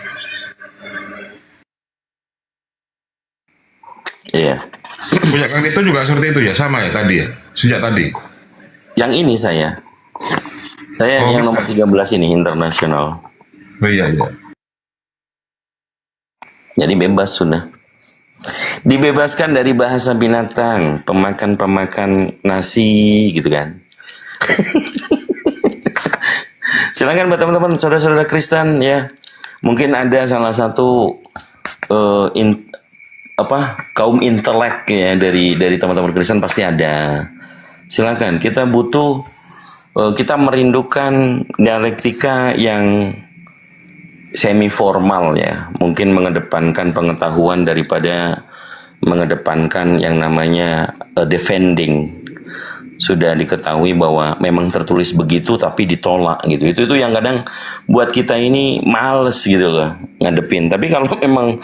Iya. Punya Kang itu juga seperti itu ya, sama ya tadi ya, sejak tadi. Yang ini saya yang nomor 13 ini internasional. Oh, iya. Jadi bebas sudah. Dibebaskan dari bahasa binatang, pemakan nasi gitu kan. Silakan buat teman-teman saudara-saudara Kristen ya. Mungkin ada salah satu kaum intelek ya dari teman-teman Kristen pasti ada. Silakan, kita butuh kita merindukan dialektika yang semi formal ya. Mungkin mengedepankan pengetahuan daripada mengedepankan yang namanya defending. Sudah diketahui bahwa memang tertulis begitu tapi ditolak gitu. Itu yang kadang buat kita ini males gitu loh ngadepin. Tapi kalau memang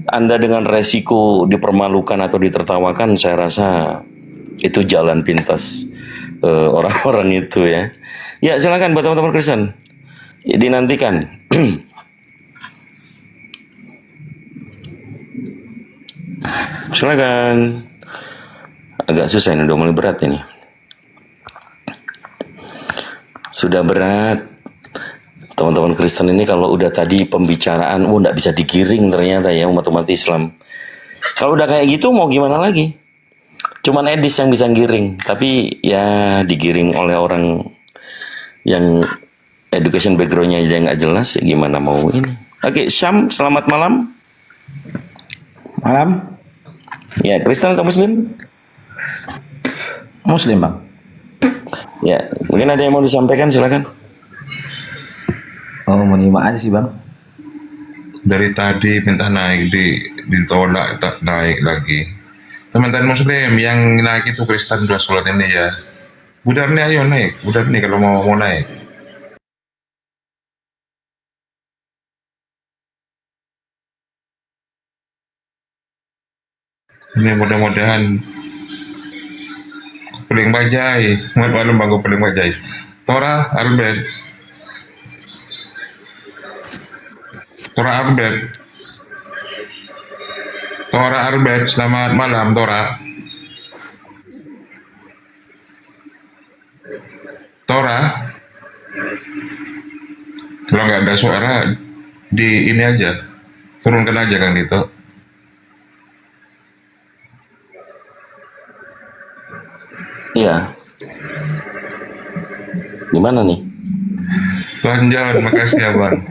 Anda dengan resiko dipermalukan atau ditertawakan, saya rasa itu jalan pintas orang-orang itu ya. Ya silakan buat teman-teman Kristen. Dinantikan. Silakan. Agak susah ini, udah mulai berat ini. Sudah berat. Teman-teman Kristen ini kalau udah tadi pembicaraan, nggak bisa digiring ternyata ya umat-umat Islam. Kalau udah kayak gitu mau gimana lagi? Cuman Edis yang bisa giring, tapi ya digiring oleh orang yang education backgroundnya aja nggak jelas, ya gimana mau ini. Oke, Syam, selamat malam. Malam. Ya, Kristen atau Muslim? Muslim, Bang. Ya, mungkin ada yang mau disampaikan, silakan. Oh, menyimak aja sih, Bang. Dari tadi minta naik ditolak, tak naik lagi. Teman-teman Muslim yang naik itu Kristen dua sholat ini ya. Budar nih, ayo naik. Budar nih kalau mau naik. Ini mudah-mudahan Peling bajai, malam bangku peling bajai. Tora Albert, Tora Albert, selamat malam Tora. Kalau nggak ada suara di ini aja, turunkan aja kan itu. Iya. Gimana nih? Tuhan John, makasih ya Bang.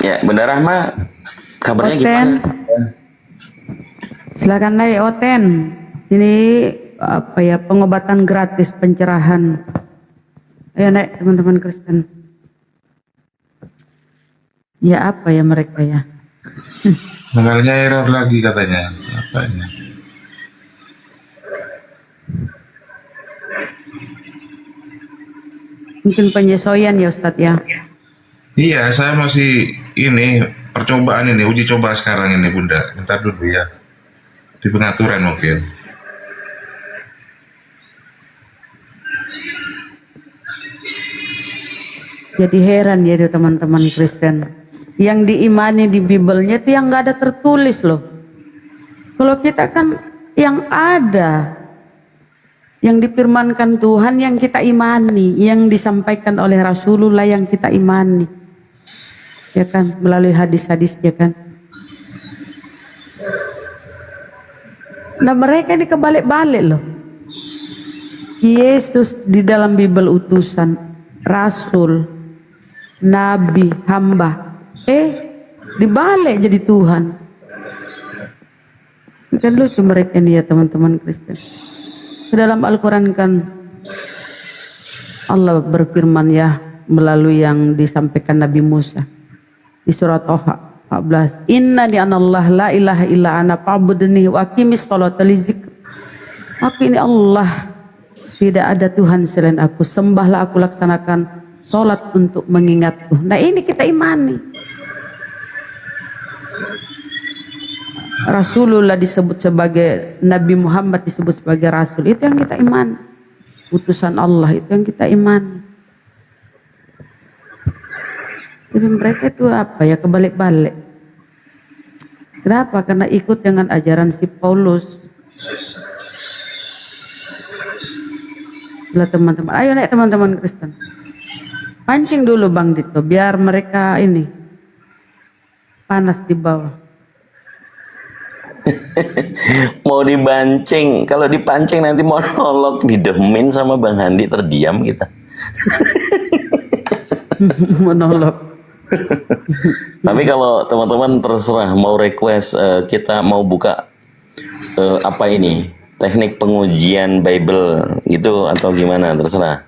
Ya, Bunda Rahma, kabarnya Oten. gimana? Silakan naik Oten. Ini apa ya, pengobatan gratis, pencerahan. Ayo naik teman-teman Kristen. Ya apa ya mereka ya? Mobilnya error lagi katanya. Apanya? Mungkin penyesuaian ya Ustadz ya. Iya, saya masih ini percobaan ini, uji coba sekarang ini Bunda. Bentar dulu ya. Di pengaturan mungkin. Jadi heran ya itu teman-teman Kristen. Yang diimani di Bibelnya itu yang nggak ada tertulis loh. Kalau kita kan yang ada, yang difirmankan Tuhan yang kita imani, yang disampaikan oleh Rasulullah yang kita imani, ya kan, melalui hadis-hadis, ya kan. Nah mereka ini kebalik-balik loh. Yesus di dalam Bibel utusan, Rasul, Nabi, hamba, dibalik jadi Tuhan. Ini kan lucu mereka nih ya teman-teman Kristen. Ke dalam Al-Quran kan Allah berfirman ya melalui yang disampaikan Nabi Musa di surat Toha 14. Innani anallah la ilaha illa ana fa'budni wa aqimis sholata li dzikri. Aku ini Allah, tidak ada Tuhan selain aku, sembahlah aku, laksanakan sholat untuk mengingatku. Nah ini kita imani. Rasulullah disebut sebagai Nabi Muhammad disebut sebagai Rasul, itu yang kita iman. Utusan Allah itu yang kita iman. Tapi mereka itu apa ya, kebalik-balik. Kenapa? Karena ikut dengan ajaran si Paulus. Lah teman-teman, ayo naik teman-teman Kristen. Pancing dulu Bang Dito biar mereka ini panas di bawah. Mau dipancing, kalau dipancing nanti monolog didemin sama Bang Handi, terdiam kita. Monolog. Tapi kalau teman-teman terserah mau request, kita mau buka apa ini, teknik pengujian Bible gitu atau gimana, terserah.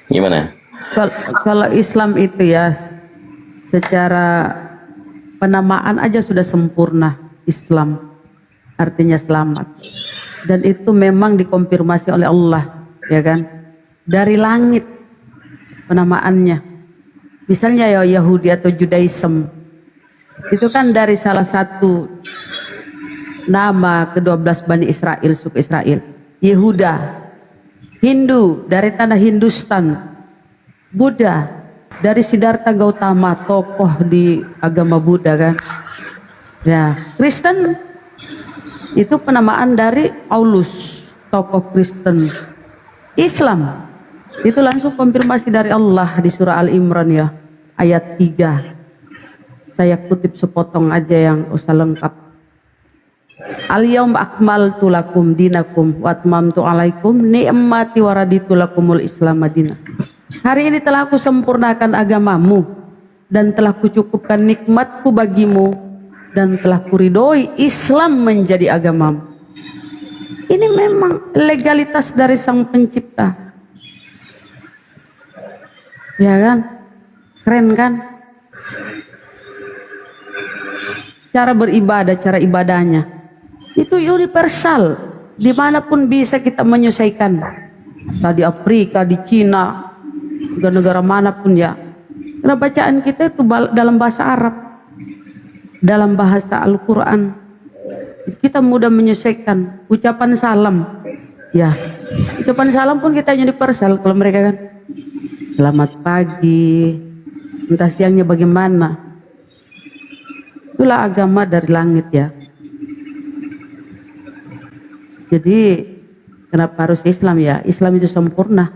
Gimana? Kalau Islam itu ya secara penamaan aja sudah sempurna Islam. artinya selamat. Dan itu memang dikonfirmasi oleh Allah, ya kan? Dari langit penamaannya. Misalnya ya Yahudi atau Judaism, itu kan dari salah satu nama ke-12 Bani Israel, suku Israel. Yehuda, Hindu dari tanah Hindustan, Buddha dari Siddhartha Gautama, tokoh di agama Buddha kan. Ya, Kristen itu penamaan dari Paulus, tokoh Kristen. Islam itu langsung konfirmasi dari Allah di surah Al-Imran ya, ayat 3. Saya kutip sepotong aja yang usah lengkap. Al-yaum akmaltu lakum dinakum wa atmamtu alaikum ni'mati wa raditu lakumul Islam madinah. Hari ini telah aku sempurnakan agamamu dan telah kucukupkan nikmatku bagimu dan telah kuridhoi Islam menjadi agamamu. Ini memang legalitas dari Sang Pencipta. Ya kan? Keren kan? Cara beribadah, cara ibadahnya itu universal, dimanapun bisa kita menyelesaikan. Di Afrika, di Cina, negara-negara manapun ya. Karena bacaan kita itu dalam bahasa Arab, dalam bahasa Al-Quran. Kita mudah menyelesaikan. Ucapan salam, ya, ucapan salam pun kita universal. Kalau mereka kan selamat pagi, entah siangnya bagaimana. Itulah agama dari langit ya. Jadi kenapa harus Islam ya? Islam itu sempurna.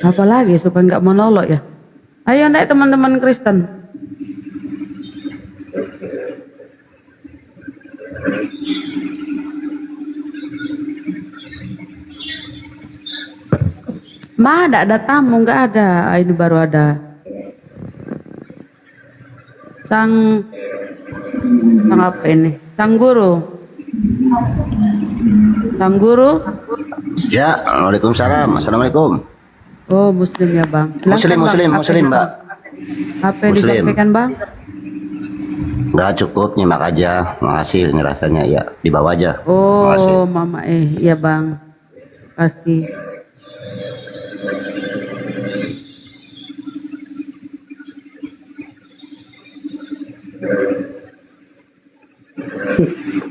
Apalagi supaya nggak menolak ya. Ayo naik teman-teman Kristen. Mana ada tamu? Nggak ada. Ini baru ada. Sang apa ini? Sang guru. Sang guru. Ya, Waalaikumsalam. Assalamualaikum. Oh, Muslim ya bang. Silakan, Muslim, Mbak. Apa yang disampaikan bang? Nggak cukup, nyimak aja. Makasih, ini rasanya ya di bawah aja. Oh, mama ya bang. Kasih.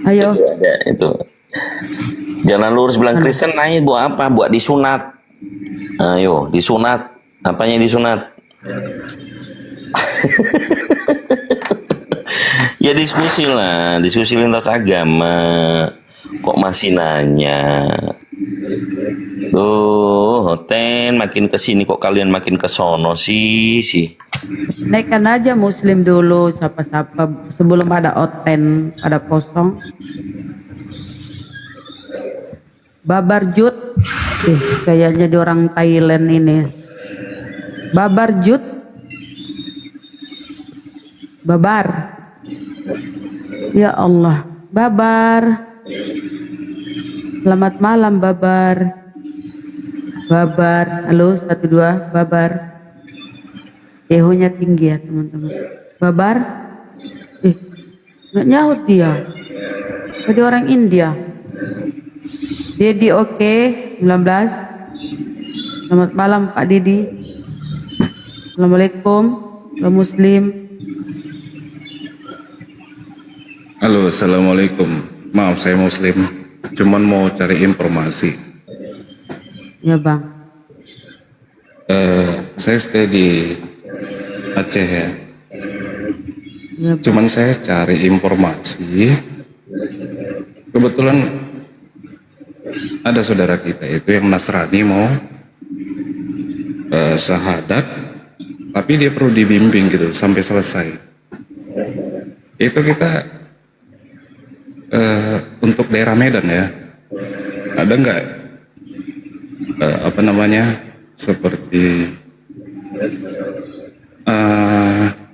Ayo. Itu. Jalan lurus bilang Kristen naik buat apa? Buat disunat. Ayo, disunat. Apanya disunat? Ya diskusi lah, diskusi lintas agama. Kok masih nanya? Hoten makin kesini kok kalian makin kesono sih. Naikkan aja Muslim dulu, siapa-siapa sebelum ada oten, ada kosong. Babarjut, kayaknya di orang Thailand ini. Babarjut, babar. Ya Allah, babar. Selamat malam babar. Babar, halo 1 2, babar. Ehonya tinggi ya teman-teman. Babar, nggak nyaut dia. Jadi orang India. Dedi oke, 19. Selamat malam Pak Dedi. Assalamualaikum, Pak Muslim. Halo, Assalamualaikum. Maaf saya Muslim, cuman mau cari informasi. Ya bang. Saya stay di Aceh ya. Ya, cuman saya cari informasi. Kebetulan ada saudara kita itu yang Nasrani mau syahadat, tapi dia perlu dibimbing gitu sampai selesai. Itu kita untuk daerah Medan ya, ada nggak apa namanya seperti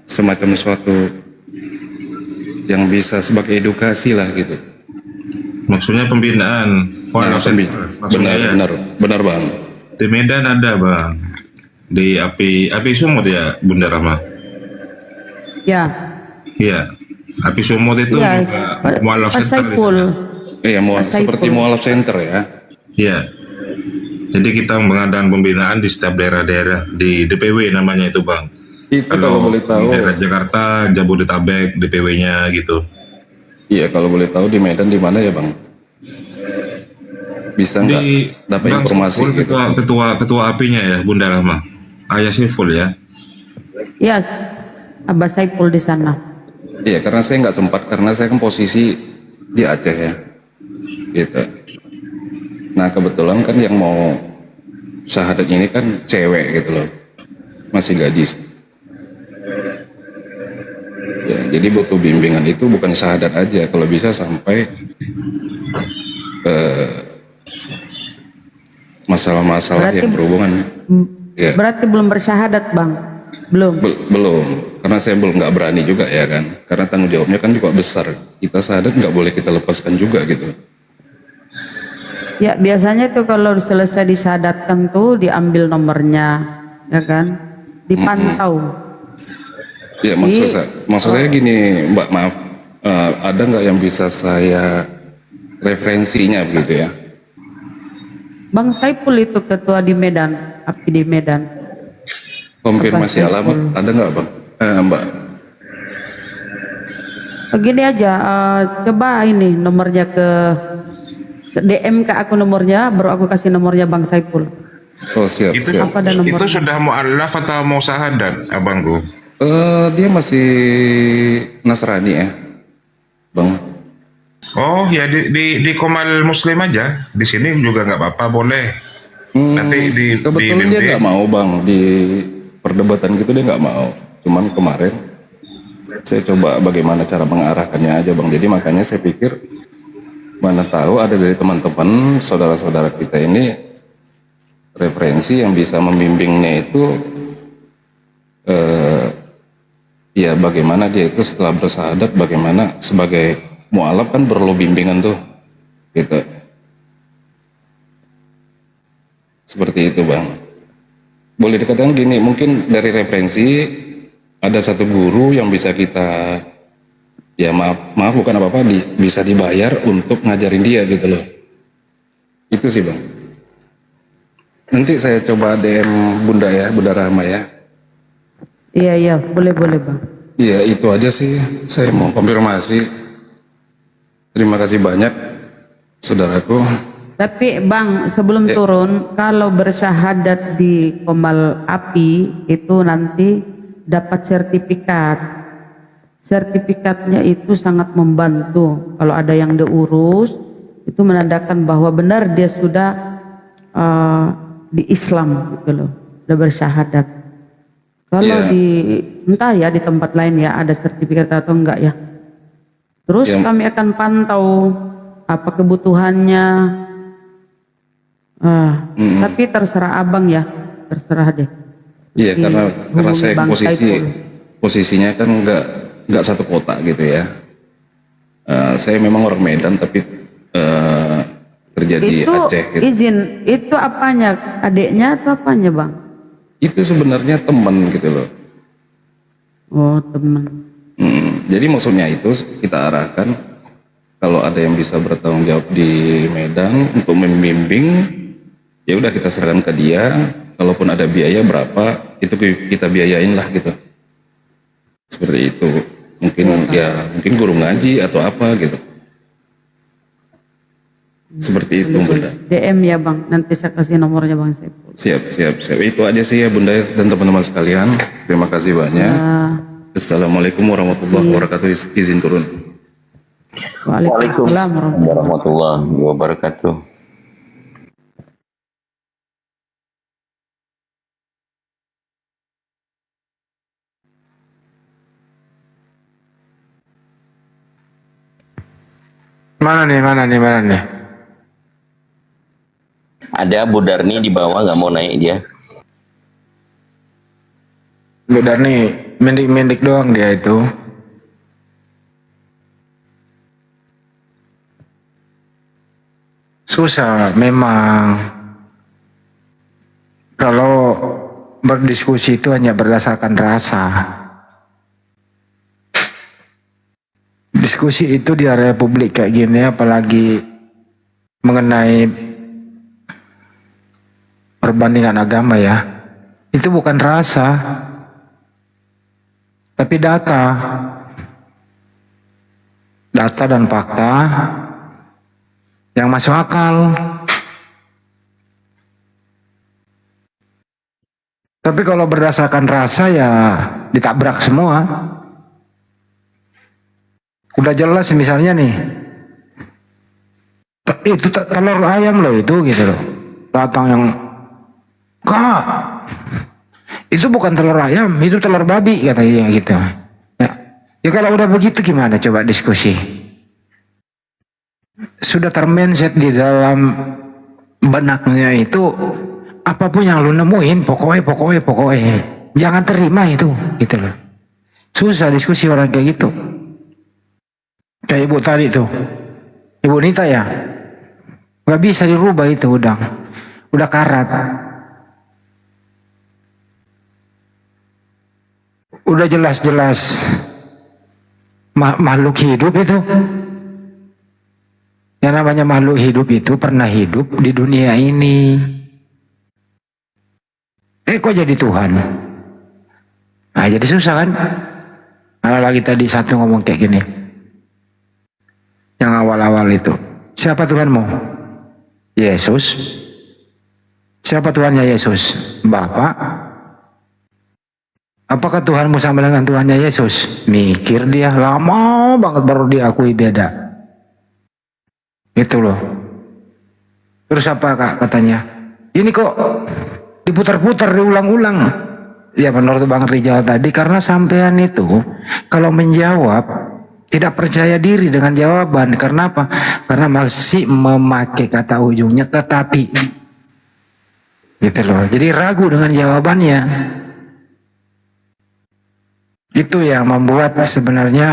semacam suatu yang bisa sebagai edukasi lah gitu. Maksudnya pembinaan. Benar bang. Di Medan ada bang. Di api sumut ya Bunda Rahma. Ya. Iya. Api Sumut itu Iya. juga mualaf Pak center. Saiful. Iya, seperti mualaf center ya. Iya. Jadi kita mengadakan pembinaan di setiap daerah-daerah di DPW namanya itu Bang. Itu kalau boleh tahu. Di daerah Jakarta, Jabodetabek, DPW-nya gitu. Iya, kalau boleh tahu di Medan di mana ya Bang? Bisa nggak dapat Bang informasi? Saiful Gitu? ketua apinya ya Bunda Rahma. Ayah Saiful ya. Ya, Abah Saiful di sana. Iya, karena saya nggak sempat karena saya kan posisi di Aceh ya, gitu. Nah kebetulan kan yang mau syahadat ini kan cewek gitu loh, masih gadis. Ya, jadi butuh bimbingan itu bukan syahadat aja, kalau bisa sampai masalah-masalah yang berhubungan. Ya. Berarti belum bersyahadat, Bang? Belum? Belum, karena saya belum nggak berani juga ya kan, karena tanggung jawabnya kan juga besar. Kita syahadat nggak boleh kita lepaskan juga gitu. Ya, biasanya tuh kalau selesai disyahadatkan tuh diambil nomornya, ya kan? Dipantau. Ya, maksud saya gini, Mbak, maaf, ada nggak yang bisa saya referensinya begitu ya? Bang Saiful itu ketua di Medan, api di Medan. Konfirmasi alamat ada nggak Bang? Mbak? Begini aja, coba ini nomornya ke DM ke aku nomornya, baru aku kasih nomornya Bang Saiful. Oh siap, Itu, siap. Apa ada nomor? itu sudah mu'alaf atau mau syahadat abangku? Dia masih Nasrani ya, Bang. Oh ya di Komal Muslim aja. Di sini juga nggak apa-apa, boleh. Nanti Kebetulan dia nggak mau Bang, di perdebatan gitu dia nggak mau. Cuman kemarin saya coba bagaimana cara mengarahkannya aja Bang. Jadi makanya saya pikir mana tahu ada dari teman-teman saudara-saudara kita ini referensi yang bisa membimbingnya itu ya bagaimana dia itu setelah bersyahadat, bagaimana sebagai mu'alaf kan perlu bimbingan tuh gitu, seperti itu Bang. Boleh dikatakan gini, mungkin dari referensi ada satu guru yang bisa kita, ya maaf bukan apa-apa, bisa dibayar untuk ngajarin dia gitu loh. Itu sih Bang. Nanti saya coba DM Bunda ya, Bunda Rahma ya. Iya, boleh Bang. Iya, itu aja sih saya mau konfirmasi. Terima kasih banyak saudaraku. Tapi Bang, sebelum turun, kalau bersyahadat di Komal Api itu nanti dapat sertifikat. Sertifikatnya itu sangat membantu. Kalau ada yang diurus, itu menandakan bahwa benar dia sudah di Islam gitu loh, sudah bersyahadat. Kalau entah ya di tempat lain ya ada sertifikat atau enggak ya. Terus kami akan pantau apa kebutuhannya. Tapi terserah abang ya, terserah deh. Iya, karena saya posisinya kan nggak satu kota gitu ya. Saya memang orang Medan tapi kerja di Aceh. Gitu. Izin itu apanya, adiknya atau apanya Bang? Itu sebenarnya teman gitu loh. Oh teman. Jadi maksudnya itu kita arahkan kalau ada yang bisa bertanggung jawab di Medan untuk membimbing, ya udah kita serahkan ke dia. Kalaupun ada biaya berapa, itu kita biayain lah gitu. Seperti itu. Mungkin guru ngaji atau apa gitu. Seperti itu Bunda. DM ya Bang, nanti saya kasih nomornya Bang Saiful. Siap. Itu aja sih ya Bunda dan teman-teman sekalian. Terima kasih banyak. Assalamualaikum warahmatullahi wabarakatuh. Izin turun. Waalaikumsalam warahmatullahi wabarakatuh. Mana nih? Ada Bu Darni di bawah, nggak mau naik dia. Bu Darni mendik doang dia itu. Susah memang. Kalau berdiskusi itu hanya berdasarkan rasa. diskusi itu di area publik kayak gini, apalagi mengenai perbandingan agama ya, itu bukan rasa, tapi data dan fakta yang masuk akal. Tapi kalau berdasarkan rasa ya ditabrak semua. Udah jelas misalnya nih, itu telur ayam loh itu gitu loh. Datang yang, Kak, itu bukan telur ayam, itu telur babi katanya gitu. Ya kalau udah begitu gimana coba diskusi? Sudah termindset di dalam benaknya itu, apapun yang lu nemuin pokoknya jangan terima itu gitu loh. Susah diskusi orang kayak gitu. Kayak ibu tadi tuh, ibu Nita ya, nggak bisa dirubah itu udah karat, udah jelas-jelas makhluk hidup itu. Yang namanya makhluk hidup itu pernah hidup di dunia ini. Kok jadi Tuhan? Nah jadi susah kan? Kalau lagi tadi satu ngomong kayak gini, yang awal-awal itu, siapa Tuhanmu? Yesus. Siapa Tuhannya Yesus? Bapak. Apakah Tuhanmu sama dengan Tuhannya Yesus? Mikir dia, lama banget baru diakui beda. Itu loh. Terus apa Kak katanya? Ini kok diputar-putar, diulang-ulang. Ya menurut Bang Rijal tadi, karena sampean itu kalau menjawab tidak percaya diri dengan jawaban. Karena apa? Karena masih memakai kata ujungnya tetapi. Gitu loh. Jadi ragu dengan jawabannya. Itu yang membuat sebenarnya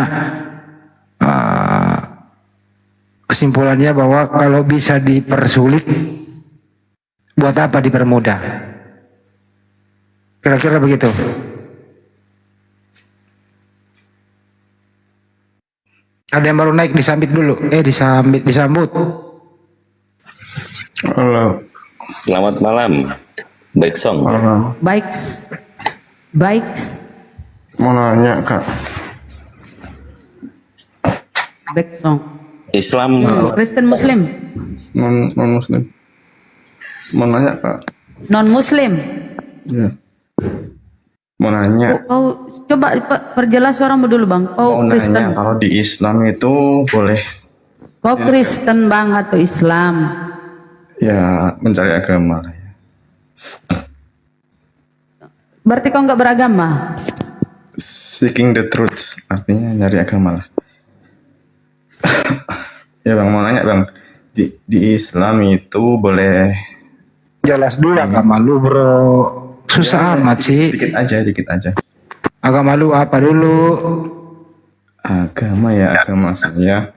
kesimpulannya bahwa kalau bisa dipersulit, buat apa dipermudah? Kira-kira begitu. Ada yang baru naik, disambit dulu. Disambut. Halo. Selamat malam. Baik Song. Baik. Mau nanya Kak. Baik Song. Islam. Kristen Muslim. Non Muslim. Mau nanya Kak. Non Muslim. Ya. Mau nanya. Kau coba perjelas suaramu dulu Bang. Kau Mau Kristen. nanya kalau di Islam itu boleh. Kau Kristen Bang atau Islam? Ya mencari agama lah ya. Berarti kau nggak beragama? Seeking the truth, artinya nyari agama lah. Ya Bang, mau nanya Bang, di Islam itu boleh. Jelas dulu agama lu bro. Susah amat sih. Dikit aja. Agama lu apa dulu? Agama ya, agama saya.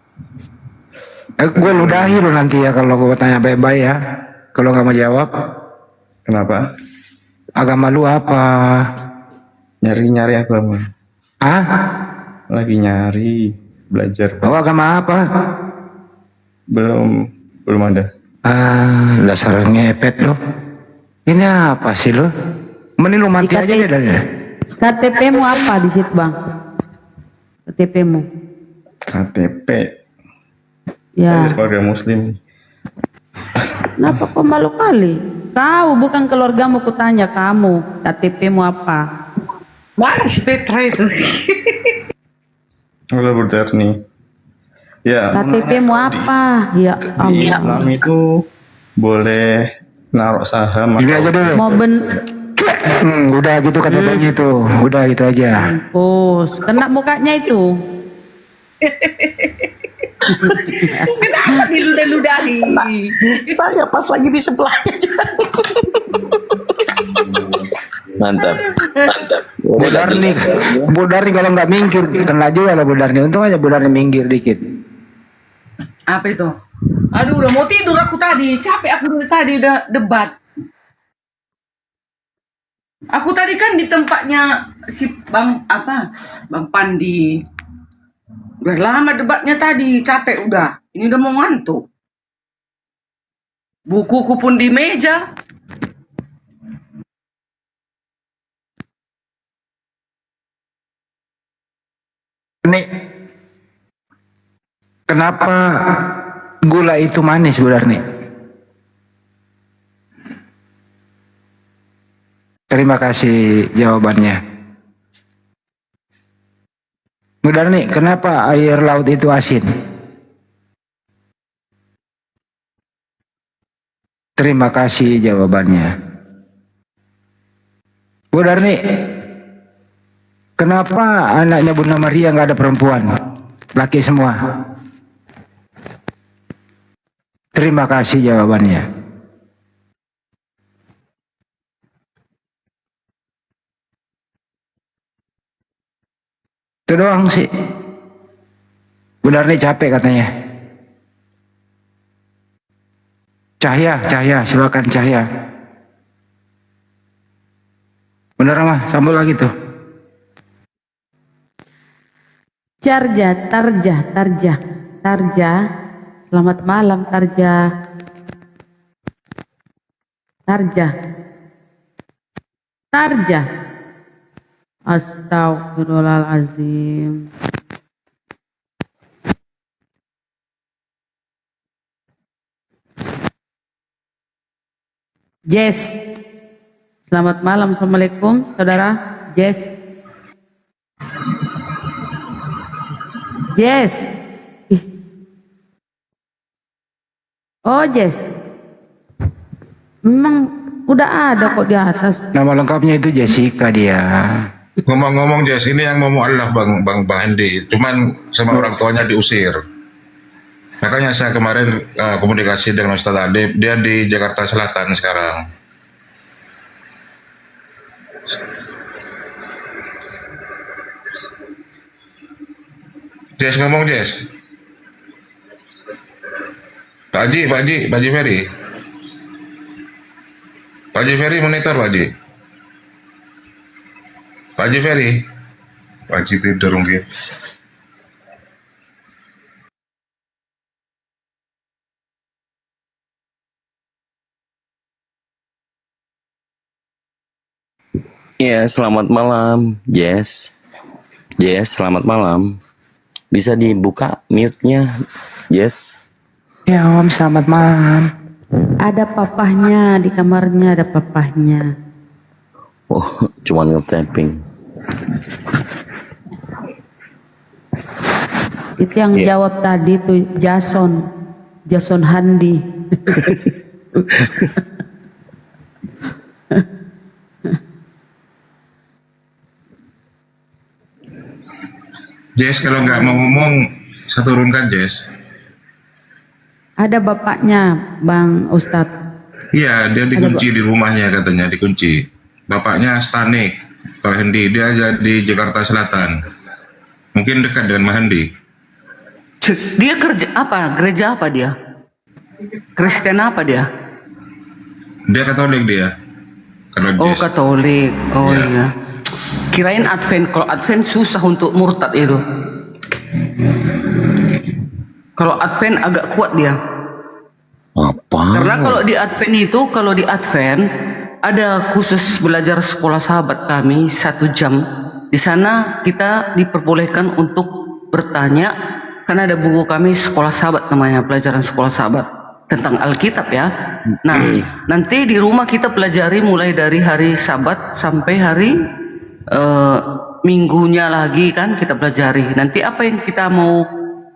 Gue ludahi lu nanti ya kalau gue tanya baik-baik ya. Kalau nggak mau jawab. Kenapa? Agama lu apa? Nyari agama. Lagi nyari, belajar. Oh agama apa? Belum ada. Dasar ngepet lo. Ini apa sih lo? Mending lu mati aja deh dari. KTP-mu apa di situ Bang? KTP-mu? KTP. Ya. Saya keluarga Muslim. Kenapa kok malu kali? Kau bukan keluargamu, kutanya kamu. KTP-mu apa? Mas Petra itu. Halo Bu Darni. Ya. KTP-mu apa? Ya Di Islam itu boleh naruh saham. Ini aja deh. Udah gitu KTP-nya itu. Udah gitu aja. Oh, kena mukanya itu. Kenapa diludah-ludahi? Saya pas lagi di sebelahnya. Mantap. Bu Darni kalau nggak minggir kena juga lah Bu Darni. Untung aja Bu Darni minggir dikit. Apa itu? Aduh, udah mau tidur aku tadi. Capek aku dari tadi udah debat. Aku tadi kan di tempatnya si Bang Pandi. Udah lama debatnya tadi, capek udah. Ini udah mau ngantuk. Bukuku pun di meja. Nih, kenapa gula itu manis, Bu Darni? Terima kasih jawabannya. Bu Darni, kenapa air laut itu asin? Terima kasih jawabannya. Bu Darni, kenapa anaknya Bunda Maria nggak ada perempuan? Laki semua. Terima kasih jawabannya. Itu doang sih. Benar nih capek katanya. Cahya, silakan Cahya. Bener mah, sambung lagi tuh. Tarja. Selamat malam Tarja. Astagfirullahaladzim. Jess. Selamat malam. Assalamualaikum saudara. Jess. Ih. Oh Jess. Memang udah ada kok di atas. Nama lengkapnya itu Jessica dia. Ngomong-ngomong Jess, ini yang mau Allah Bang Andi, cuman sama orang tuanya diusir. Makanya saya kemarin komunikasi dengan Ustadz Adib, dia di Jakarta Selatan sekarang. Jess ngomong Jess. Pak Haji Ferry. Pak Haji Ferry monitor Pak Haji. Pak Haji Ferry. Pak Haji tidur mungkin. Ya, selamat malam, Jess. Selamat malam. Bisa dibuka mute-nya, Jess? Ya Om, selamat malam. Ada papahnya di kamarnya, ada papahnya. Oh, cuma nge-tapping. Itu yang jawab tadi tuh Jason Handi. Jess, kalau nggak mau ngomong, saya turunkan Jess. Ada bapaknya, Bang Ustadz. Iya, dia dikunci di rumahnya katanya, dikunci. Bapaknya Stanik, Pak Hendi, dia ada di Jakarta Selatan. Mungkin dekat dengan Mas Hendi. Dia kerja apa? Gereja apa dia? Kristen apa dia? Dia Katolik dia. Oh Katolik. Oh iya. Kirain Advent. Kalau Advent susah untuk murtad itu. Kalau Advent agak kuat dia. Apa? Karena kalau di Advent ada khusus belajar sekolah sahabat kami 1 jam. Di sana kita diperbolehkan untuk bertanya, karena ada buku kami sekolah sahabat namanya, pelajaran sekolah sahabat tentang Alkitab ya. Nah, nanti di rumah kita pelajari mulai dari hari Sabat sampai hari minggunya lagi kan kita pelajari. Nanti apa yang kita mau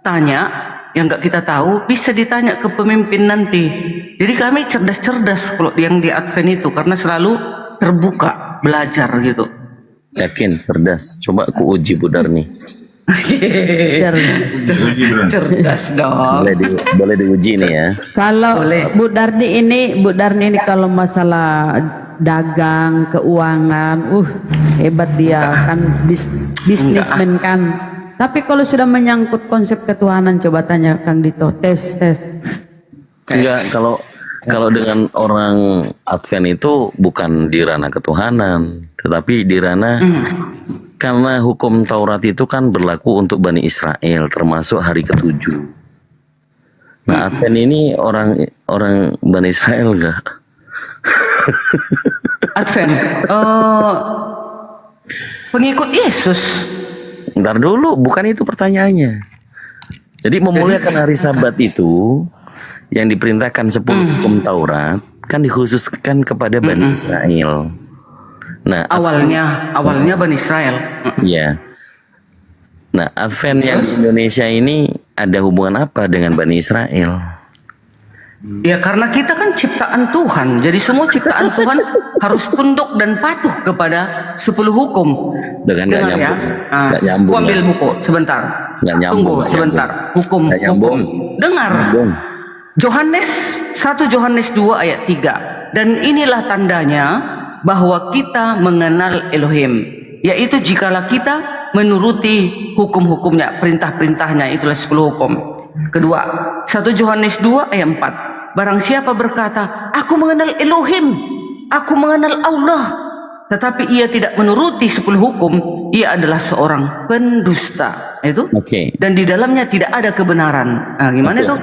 tanya yang nggak kita tahu bisa ditanya ke pemimpin nanti. Jadi kami cerdas-cerdas kalau yang di Advent itu karena selalu terbuka belajar gitu. Yakin cerdas? Coba aku uji Bu Darni. Cerdas dong. Boleh diuji nih ya. Kalau Bu Darni ini kalau masalah dagang, keuangan, hebat dia kan, bisnismen kan. Tapi kalau sudah menyangkut konsep ketuhanan, coba tanya Kang Dito, tes. Enggak, kalau dengan orang Advent itu bukan di ranah ketuhanan, tetapi di ranah karena hukum Taurat itu kan berlaku untuk Bani Israel, termasuk hari ke-7. Nah, Advent ini orang Bani Israel enggak? Advent, pengikut Yesus. Ntar dulu, bukan itu pertanyaannya. Jadi memuliakan hari Sabat itu yang diperintahkan 10 hukum Taurat kan dikhususkan kepada Bani Israel. Nah, awalnya Bani Israel. Iya. Nah, Advent yang di Indonesia ini ada hubungan apa dengan Bani Israel? Ya karena kita kan ciptaan Tuhan, jadi semua ciptaan Tuhan harus tunduk dan patuh kepada 10 hukum. Dengan Dengar ya, nggak nyambung. Aku ambil buku sebentar. Nggak nyambung. Tunggu nggak sebentar. nyambung. Nggak nyambung. Dengar. Nyambung. Johannes 1 Yohanes 2 ayat 3. Dan inilah tandanya bahwa kita mengenal Elohim, yaitu jikalau kita menuruti hukum-hukumnya, perintah-perintahnya, itulah 10 hukum. Kedua, 1 Yohanes 2 ayat 4. Barang siapa berkata, aku mengenal Elohim, aku mengenal Allah, tetapi ia tidak menuruti 10 hukum, ia adalah seorang pendusta. Itu. Dan di dalamnya tidak ada kebenaran. Nah, gimana itu?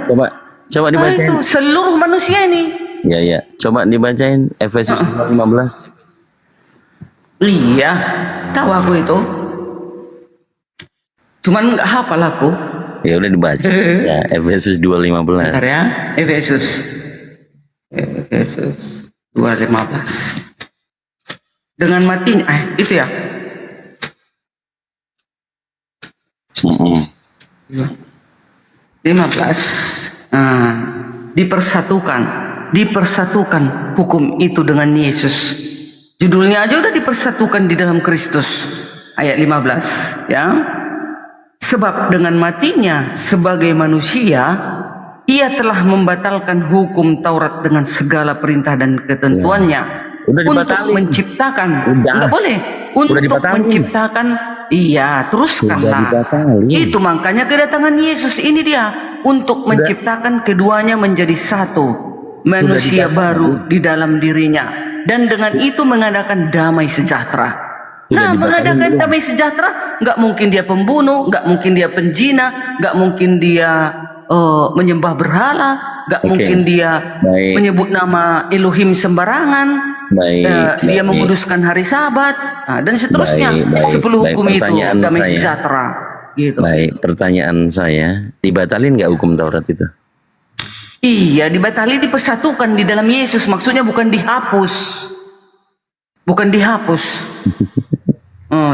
Coba dibacain. Nah, itu seluruh manusia ini. Ya. Coba dibacain Efesus 5:15. Iya, tahu aku itu. Cuman nggak hafal aku. Ya udah dibaca. Ya, Efesus 2:15. Bentar ya, Efesus 2:15. Dengan matinya, itu ya. 15. Dipersatukan hukum itu dengan Yesus. Judulnya aja udah dipersatukan di dalam Kristus. Ayat 15, ya. Sebab dengan matinya sebagai manusia, ia telah membatalkan hukum Taurat dengan segala perintah dan ketentuannya. Untuk menciptakan, enggak boleh. Untuk menciptakan, iya, teruskanlah. Itu makanya kedatangan Yesus ini dia. Untuk menciptakan keduanya menjadi satu. Manusia baru di dalam dirinya. Dan dengan itu mengadakan damai sejahtera. Nah, mengadakan damai sejahtera, nggak mungkin dia pembunuh, nggak mungkin dia penjina, nggak mungkin dia menyembah berhala, nggak mungkin dia menyebut nama Elohim sembarangan, dia menguduskan hari Sabat, dan seterusnya. 10 hukum itu damai sejahtera. Gitu. Baik, pertanyaan saya, dibatalin nggak hukum Taurat itu? Iya, dibatali, dipersatukan di dalam Yesus. Maksudnya bukan dihapus. Bukan dihapus.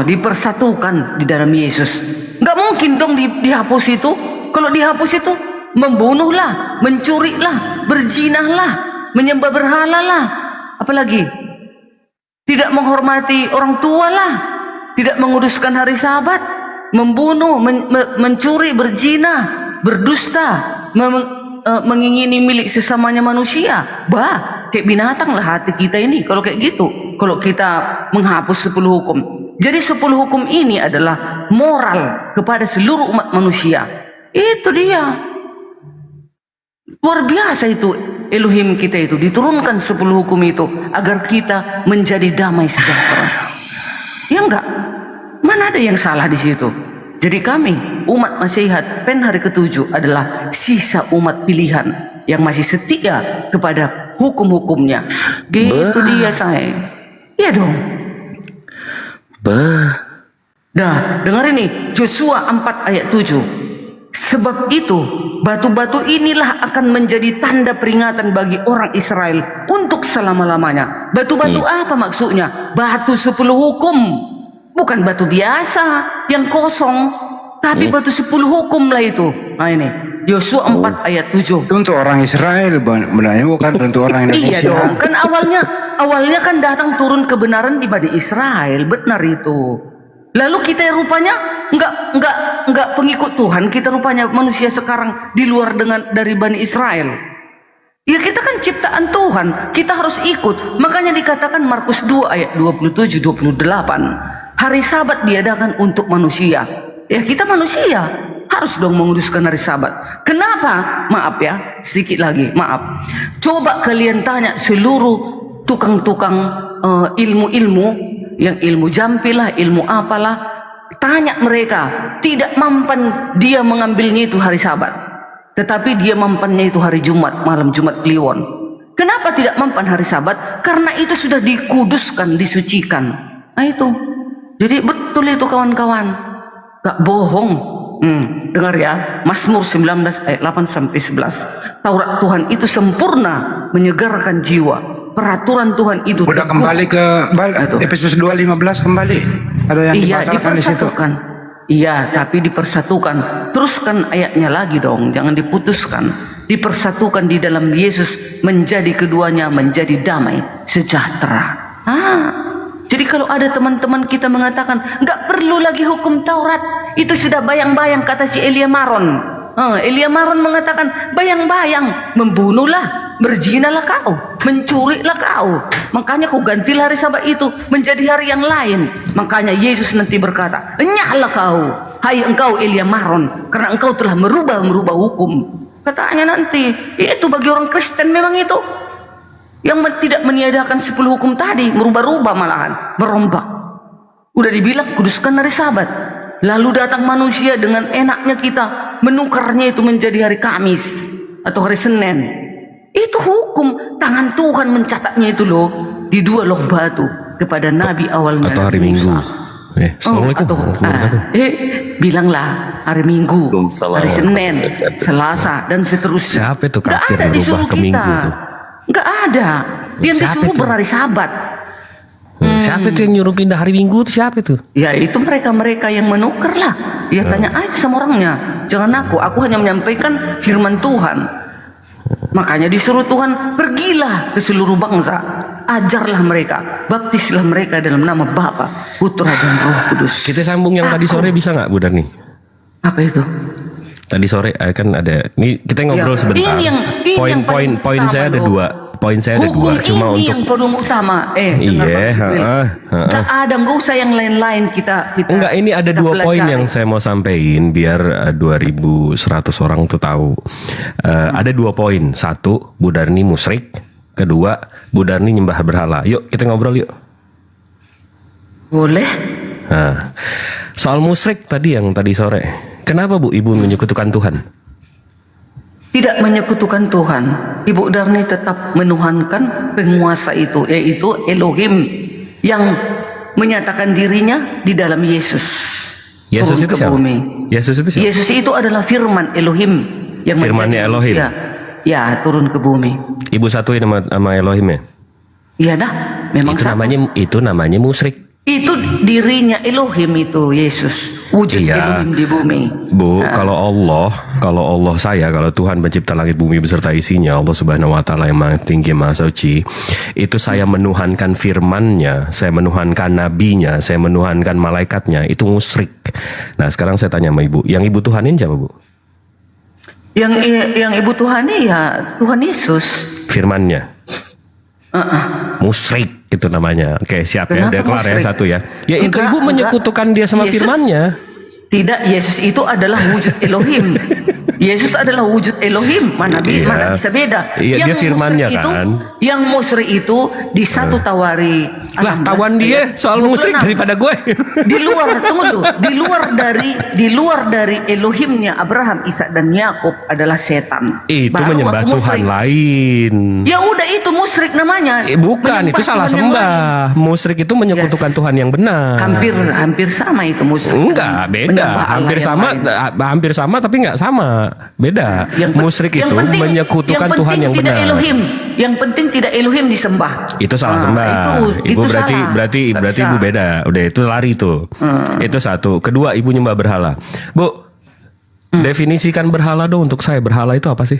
Dipersatukan di dalam Yesus. Nggak mungkin dong dihapus itu. Kalau dihapus itu, membunuhlah, mencurilah, berzinahlah, menyembah berhala lah. Apalagi? Tidak menghormati orang tua lah. Tidak menguduskan hari Sabat. Membunuh, mencuri, berzina, berdusta, mengingini milik sesamanya manusia. Kayak binatang lah hati kita ini kalau kayak gitu, kalau kita menghapus 10 hukum. Jadi 10 hukum ini adalah moral kepada seluruh umat manusia. Itu dia, luar biasa itu. Elohim kita itu diturunkan 10 hukum itu agar kita menjadi damai sejahtera. Ya enggak? Mana ada yang salah di situ? Jadi kami, umat Masihat, pen hari ke-7 adalah sisa umat pilihan yang masih setia kepada hukum-hukumnya. Gitu dia, saya. Iya dong. Nah, dengar ini, Joshua 4 ayat 7. Sebab itu, batu-batu inilah akan menjadi tanda peringatan bagi orang Israel untuk selama-lamanya. Batu-batu apa maksudnya? Batu 10 hukum. Bukan batu biasa yang kosong, tapi batu 10 hukum lah itu. Nah ini, Yosua 4 ayat 7. Itu untuk orang Israel, benarnya bukan untuk orang Indonesia. Iya dong, kan awalnya kan datang turun kebenaran di Bani Israel, benar itu. Lalu kita rupanya enggak pengikut Tuhan, kita rupanya manusia sekarang di luar dari Bani Israel. Ya kita kan ciptaan Tuhan, kita harus ikut. Makanya dikatakan Markus 2 ayat 27-28. Hari Sabat diadakan untuk manusia. Ya kita manusia harus dong menguduskan hari Sabat. Kenapa? Maaf ya, sedikit lagi, maaf. Coba kalian tanya seluruh tukang-tukang ilmu-ilmu yang ilmu jampilah, ilmu apalah, tanya mereka, tidak mampan dia mengambilnya itu hari Sabat, tetapi dia mampannya itu hari Jumat, malam Jumat Kliwon. Kenapa tidak mampan hari Sabat? Karena itu sudah dikuduskan, disucikan. Nah itu, jadi betul itu kawan-kawan, gak bohong. Dengar ya, Mazmur 19 ayat 8 sampai 11. Taurat Tuhan itu sempurna, menyegarkan jiwa. Peraturan Tuhan itu udah teguh. kembali ke Efesus 2:15 kembali. Ada yang Iya, dibatalkan di situ. dipersatukan. Iya, tapi dipersatukan. Teruskan ayatnya lagi dong, jangan diputuskan. Dipersatukan di dalam Yesus, menjadi keduanya menjadi damai sejahtera. Jadi kalau ada teman-teman kita mengatakan nggak perlu lagi hukum Taurat, itu sudah bayang-bayang, kata si Elia Maron. Elia Maron mengatakan bayang-bayang, membunuhlah, berzinalah kau, mencurilah kau. Makanya kau gantilah hari Sabat itu menjadi hari yang lain. Makanya Yesus nanti berkata, enyahlah kau, hai engkau Elia Maron, karena engkau telah merubah hukum. Katanya nanti, itu bagi orang Kristen memang itu. Yang tidak meniadakan 10 hukum tadi, merubah-rubah malahan, merombak. Udah dibilang kuduskan hari Sabat. Lalu datang manusia dengan enaknya kita menukarnya itu menjadi hari Kamis atau hari Senin. Itu hukum, tangan Tuhan mencatatnya itu loh di 2 loh batu kepada nabi awalnya. Atau hari Minggu. Assalamualaikum. Bilanglah hari Minggu, hari Senin, Selasa dan seterusnya. Siapa itu Nggak kafir ada disuruh berubah ke Minggu kita. itu? Nggak ada. Yang disuruh berhari Sabat. Siapa itu yang nyuruh pindah hari Minggu itu siapa itu? Ya itu mereka-mereka yang menukar lah. Ya tanya aja sama orangnya. Jangan aku hanya menyampaikan firman Tuhan. Makanya disuruh Tuhan, pergilah ke seluruh bangsa, ajarlah mereka, baptislah mereka dalam nama Bapa, Putra dan Roh Kudus. Kita sambung yang tadi sore bisa nggak, Bu Darni? Apa itu? Tadi sore kan ada. Ini kita ngobrol Ya, sebentar. ini yang paling Poin saya ada utama, 2. Poin saya ada 2. Hukum Cuma ini untuk yang paling utama. Dengar Pak. Nggak ada, nggak usah yang lain-lain kita. Enggak, ini ada 2 poin pelajari. yang saya mau sampaikan biar 2100 orang tuh tahu. Ada 2 poin. 1, Bu Darni musyrik. Kedua, Bu Darni nyembah berhala. Yuk kita ngobrol yuk. Boleh. Nah, soal musyrik tadi yang tadi sore. Kenapa Bu Ibu menyekutukan Tuhan? Tidak menyekutukan Tuhan. Ibu Darni tetap menuhankan penguasa itu, yaitu Elohim yang menyatakan dirinya di dalam Yesus. Yesus turun itu ke siapa? bumi. Yesus itu siapa? Yesus itu adalah firman Elohim yang Firmannya menjadi Elohim. manusia. Ya, turun ke bumi. Ibu satuin sama Elohim ya? Iya dah, memang itu namanya musyrik. itu dirinya Elohim itu Yesus, wujud Iya. Elohim di bumi. Bu, kalau Tuhan pencipta langit bumi beserta isinya, Allah Subhanahu wa taala yang Maha Tinggi, Maha Suci, itu saya menuhankan firman-Nya, saya menuhankan nabinya, saya menuhankan malaikatnya, itu musyrik. Nah, sekarang saya tanya sama Ibu, yang Ibu tuhanin siapa, Bu? Yang Ibu Tuhani ya Tuhan Yesus. Firman-Nya. Musyrik itu namanya. Oke, siap. Ya, Kenapa udah kelar ya musyrik? satu ya. Ya itu Enggak, Ibu menyekutukan dia sama Yesus- firman-Nya. Tidak, Yesus itu adalah wujud Elohim. Yesus adalah wujud Elohim. Mana Iya. bisa beda? Iya, dia firman-Nya musyrik itu, kan. Yang musyrik itu di 1 Tawari. Lah, 16 tawan dia ayat soal musyrik 26. daripada gue. Di luar, tunggu dulu. Di luar dari Elohimnya Abraham, Ishak dan Yakub adalah setan. Itu Baru menyembah aku Tuhan musyrik. lain. Ya udah itu musyrik namanya. Bukan, itu Menyembah salah Tuhan yang lain. sembah. Musyrik itu menyekutukan Tuhan yang benar. Hampir sama itu musyrik. Enggak, beda. Menyembah Allah Hampir yang sama, lain. hampir sama tapi nggak sama. Beda. Musyrik itu menyekutukan Tuhan yang tidak benar. Elohim. Yang penting tidak Elohim disembah. Itu salah sembah. itu Ibu berarti salah. berarti Nggak berarti bisa. Ibu beda. Udah itu lari tuh. Itu satu. Kedua, Ibu nyembah berhala. Bu, definisikan berhala dong untuk saya. Berhala itu apa sih?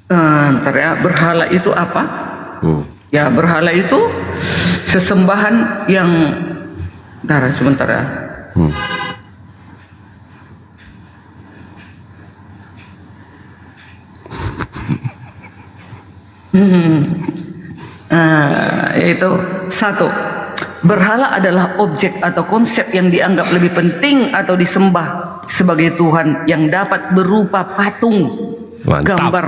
Ntar ya, berhala itu apa? Ya, berhala itu sesembahan yang sebentar ya. Itu 1. Berhala adalah objek atau konsep yang dianggap lebih penting atau disembah sebagai Tuhan yang dapat berupa patung, Mantap. gambar,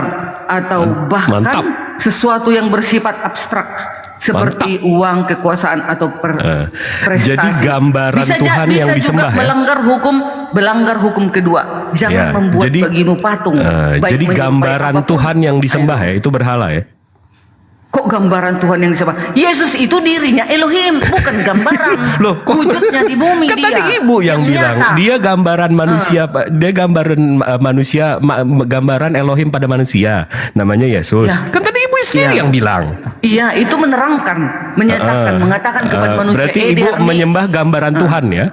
atau bahkan Mantap. sesuatu yang bersifat abstrak seperti uang, kekuasaan atau prestasi. Jadi gambaran bisa Tuhan yang disembah juga melanggar hukum kedua. Jangan membuat bagimu patung. baik Jadi gambaran apapun. Tuhan yang disembah ya, itu berhala ya. Kok gambaran Tuhan yang disembah? Yesus itu dirinya Elohim, bukan gambaran. Loh, kok wujudnya di bumi kan dia. tadi ibu yang bilang nyata. dia gambaran manusia, dia gambaran manusia, gambaran Elohim pada manusia, namanya Yesus. Ya. Kan tadi ibu sendiri yang bilang. Iya, itu menerangkan, menyatakan, mengatakan kepada manusia. Berarti ibu dia ini- menyembah gambaran Tuhan ya?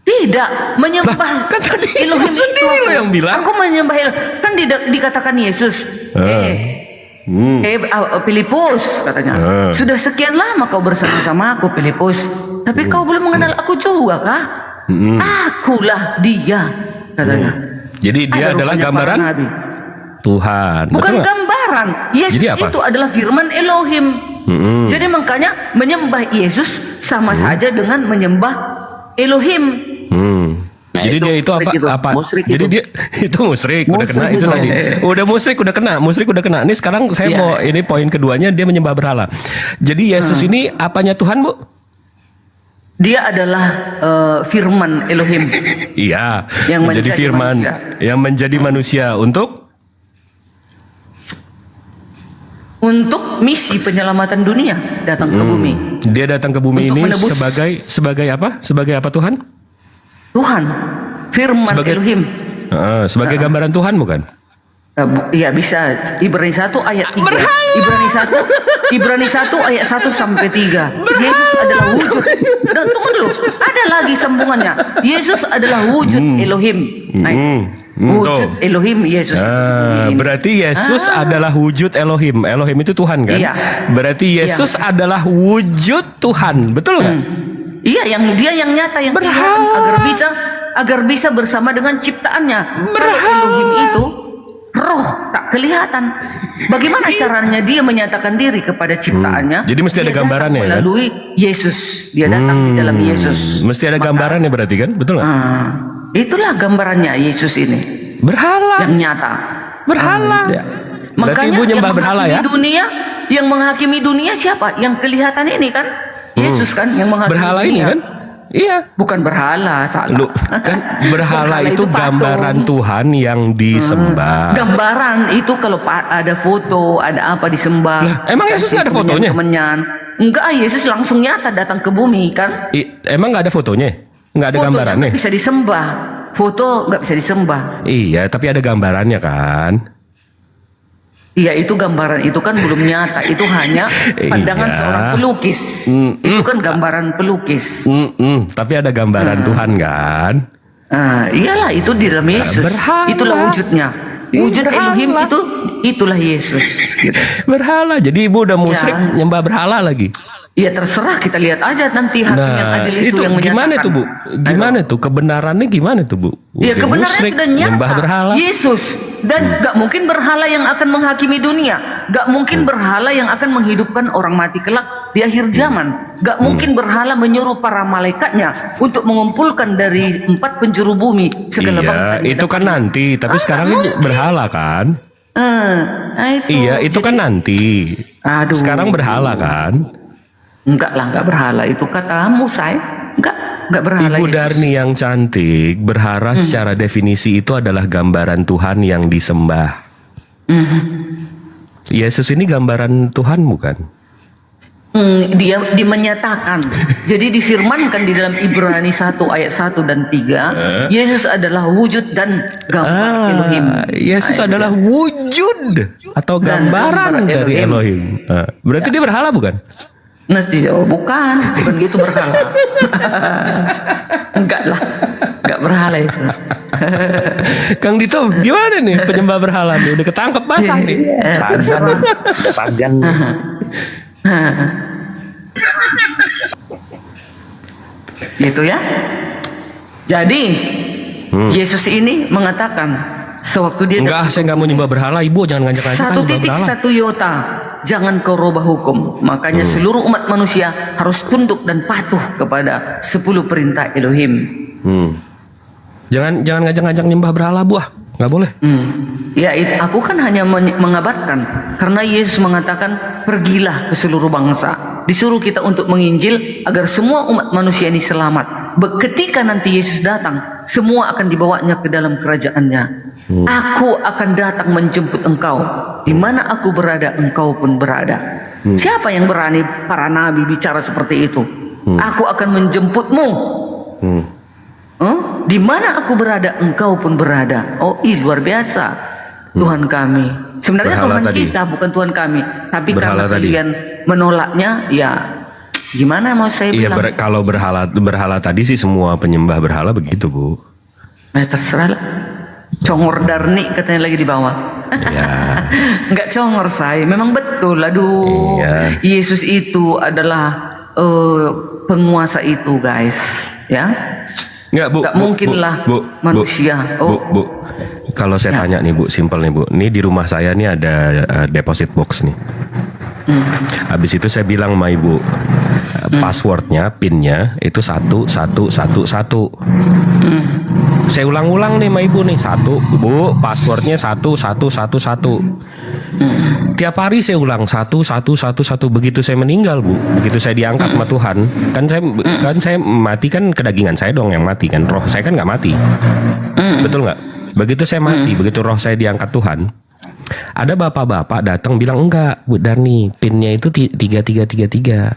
Tidak, menyembah kan tadi Elohim ibu sendiri itu. lo yang bilang. Aku menyembah Elohim. Kan dikatakan Yesus. Filipus katanya. Sudah sekian lama kau bersama-sama aku, Filipus. Tapi kau belum mengenal aku juga kah? Akulah dia katanya. Jadi dia Ada adalah rupanya gambaran para nabi. Tuhan. Bukan Betul nggak? gambaran. Yesus Jadi apa? itu adalah firman Elohim. Jadi makanya menyembah Yesus sama saja dengan menyembah Elohim. Jadi dia itu apa? Jadi dia itu musyrik, udah kena itu tadi. Udah musyrik, udah kena. Musyrik udah kena. Ini sekarang saya mau ini poin keduanya, dia menyembah berhala. Jadi Yesus ini apanya Tuhan, Bu? Dia adalah firman Elohim. Iya. Yang menjadi menjadi firman manusia. yang menjadi manusia untuk misi penyelamatan dunia datang ke bumi. Dia datang ke bumi Untuk ini menebus- sebagai apa? Sebagai apa Tuhan? Tuhan, firman Elohim. Sebagai gambaran Tuhan bukan? Iya bisa. Ibrani 1 ayat 3. Ibrani 1 ayat 1 sampai 3. Yesus adalah wujud. Tunggu dulu. Ada lagi sambungannya. Yesus adalah wujud Elohim. Wujud Elohim Yesus. Berarti Yesus adalah wujud Elohim. Elohim itu Tuhan kan? Iya. Berarti Yesus Iya. adalah wujud Tuhan. Betul nggak? Iya, dia yang nyata, yang kelihatan agar bisa bersama dengan ciptaannya. Kalau Elohim itu roh tak kelihatan. Bagaimana caranya dia menyatakan diri kepada ciptaannya? Jadi mesti ada Dia gambarannya datang kan? melalui Yesus. Dia datang di dalam Yesus. Mesti ada gambarannya berarti kan? Betul nggak? Itulah gambarannya Yesus ini. Berhala. Yang nyata. Berhala. Berarti ibu nyembah berhala ya? Yang menghakimi dunia siapa? Yang kelihatan ini kan? Yesus kan yang menghakimi Berhala dunia. ini kan? Iya. Bukan berhala, salah. Loh, kan berhala itu gambaran Tuhan yang disembah. Gambaran itu kalau ada foto, ada apa disembah. Lah, emang Yesus nggak ada fotonya? Kemenyan. Enggak, Yesus langsung nyata datang ke bumi kan? Emang nggak ada fotonya? Nggak ada Fotonya gambarannya? nggak bisa disembah. Foto nggak bisa disembah. Iya, tapi ada gambarannya kan? Iya, itu gambaran itu kan belum nyata. Itu hanya pandangan Iya. seorang pelukis. Itu kan gambaran pelukis. Tapi ada gambaran Tuhan kan? Iyalah, itu di dalam Yesus. Berhala. Itulah wujudnya. Wujud Elohim itulah Yesus. Gitu. Berhala. Jadi ibu udah musyrik nyembah berhala lagi. Ya terserah, kita lihat aja nanti hakim yang adil itu yang gimana menyatakan. tuh Bu? Gimana tuh kebenarannya gimana tuh Bu? Ya Udah kebenarannya musyrik, sudah nyembah nyata. berhala. Yesus. Dan gak mungkin berhala yang akan menghakimi dunia. Gak mungkin berhala yang akan menghidupkan orang mati kelak di akhir zaman. Gak mungkin berhala menyuruh para malaikatnya untuk mengumpulkan dari 4 penjuru bumi segala bangsa. Iya, itu kan nanti. Tapi sekarang ini berhala kan? Nah itu. Iya, itu kan nanti. Aduh. Sekarang berhala kan? Enggak lah, enggak berhala. Itu katamu, say. Enggak berhala. Ibu Yesus. Darni yang cantik, berhala secara definisi itu adalah gambaran Tuhan yang disembah. Yesus ini gambaran Tuhan bukan? Dia menyatakan. Jadi difirmankan di dalam Ibrani 1 ayat 1 dan 3, Yesus adalah wujud dan gambar Elohim. Yesus adalah wujud atau gambaran dari Elohim. Berarti dia berhala bukan? Bukan gitu berhala. Enggak lah, enggak berhala itu. Kang Dito, gimana nih penyembah berhala nih? Udah ketangkep basah nih. Pagan. Gitu ya. Jadi Yesus ini mengatakan sewaktu dia Enggak, saya nggak mau nyembah berhala. Ibu jangan ngajak-ngajak nyembah berhala. 1 iota, jangan kau rubah hukum. Makanya seluruh umat manusia harus tunduk dan patuh kepada 10 perintah Elohim. Jangan ngajak-ngajak nyembah berhala, buah. Nggak boleh. Ya, aku kan hanya mengabarkan karena Yesus mengatakan pergilah ke seluruh bangsa. Disuruh kita untuk menginjil agar semua umat manusia ini selamat. Ketika nanti Yesus datang, semua akan dibawanya ke dalam kerajaannya. Aku akan datang menjemput engkau. Di mana aku berada, engkau pun berada. Siapa yang berani? Para nabi bicara seperti itu. Aku akan menjemputmu. Di mana aku berada, engkau pun berada. Oh, luar biasa Tuhan kami. Sebenarnya Berhala Tuhan tadi. kita, bukan Tuhan kami. Tapi Berhala karena tadi. kalian menolaknya, ya gimana mau saya Iya, bilang? kalau berhala tadi sih semua penyembah berhala begitu, Bu. Terserah lah. Congor Darni katanya lagi di bawah. Ya. Nggak congor saya, memang betul. Aduh, Iya. Yesus itu adalah penguasa itu, guys. Ya. Nggak, Bu. Nggak Bu, mungkin Bu, lah Bu, manusia. Bu. Kalau saya tanya nih, Bu, simpel nih, Bu. Ini di rumah saya nih ada deposit box nih. Habis itu saya bilang sama Ibu, passwordnya, pinnya itu 1111. Saya ulang-ulang nih sama Ibu nih, 1, Bu, passwordnya 1111. Tiap hari saya ulang 1111. Begitu saya meninggal, Bu, begitu saya diangkat sama Tuhan, kan saya mati, kan kedagingan saya dong yang mati kan, roh saya kan nggak mati, betul nggak? Begitu saya mati, begitu roh saya diangkat Tuhan, ada bapak-bapak datang bilang, enggak, Bu Darni, pinnya itu 3333.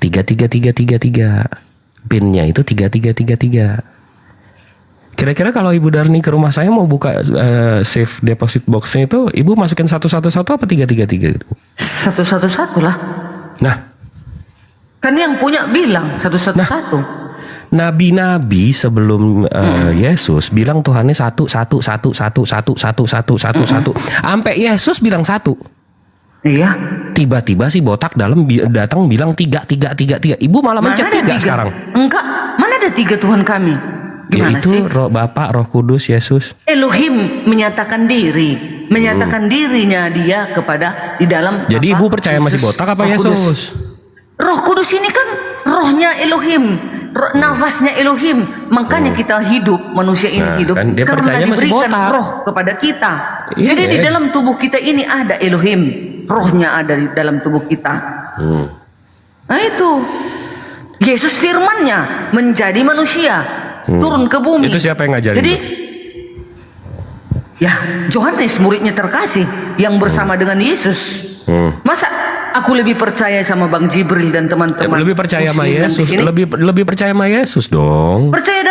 33333. Pinnya itu 3333. Kira-kira kalau Ibu Darni ke rumah saya mau buka safe deposit boxnya itu, Ibu masukin 111 apa 333 gitu? 111 lah. Nah, Kan yang punya bilang 111. Nabi-nabi sebelum Yesus bilang Tuhannya satu. Sampai Yesus bilang 1. Iya. Tiba-tiba si botak datang bilang 3. Ibu malah mencet 3 sekarang. Enggak, mana ada 3 Tuhan kami? Gimana Yaitu sih? Roh Bapa, Roh Kudus, Yesus. Elohim menyatakan dirinya dia kepada di dalam. Jadi Ibu percaya masih botak apa Roh Yesus? Kudus. Roh Kudus ini kan rohnya Elohim, nafasnya Elohim. Makanya kita hidup, manusia ini Nah, hidup kan dia karena percaya masih diberikan botak. roh kepada kita. Iya. Jadi di dalam tubuh kita ini ada Elohim, rohnya ada di dalam tubuh kita. Nah itu Yesus firmannya menjadi manusia, turun ke bumi. Itu siapa yang ngajarin? Jadi itu? ya Yohanes muridnya terkasih yang bersama dengan Yesus. Masa aku lebih percaya sama Bang Jibril dan teman-teman? Lebih percaya sama Muslim yang di Yesus, sini? lebih percaya sama Yesus dong. Percaya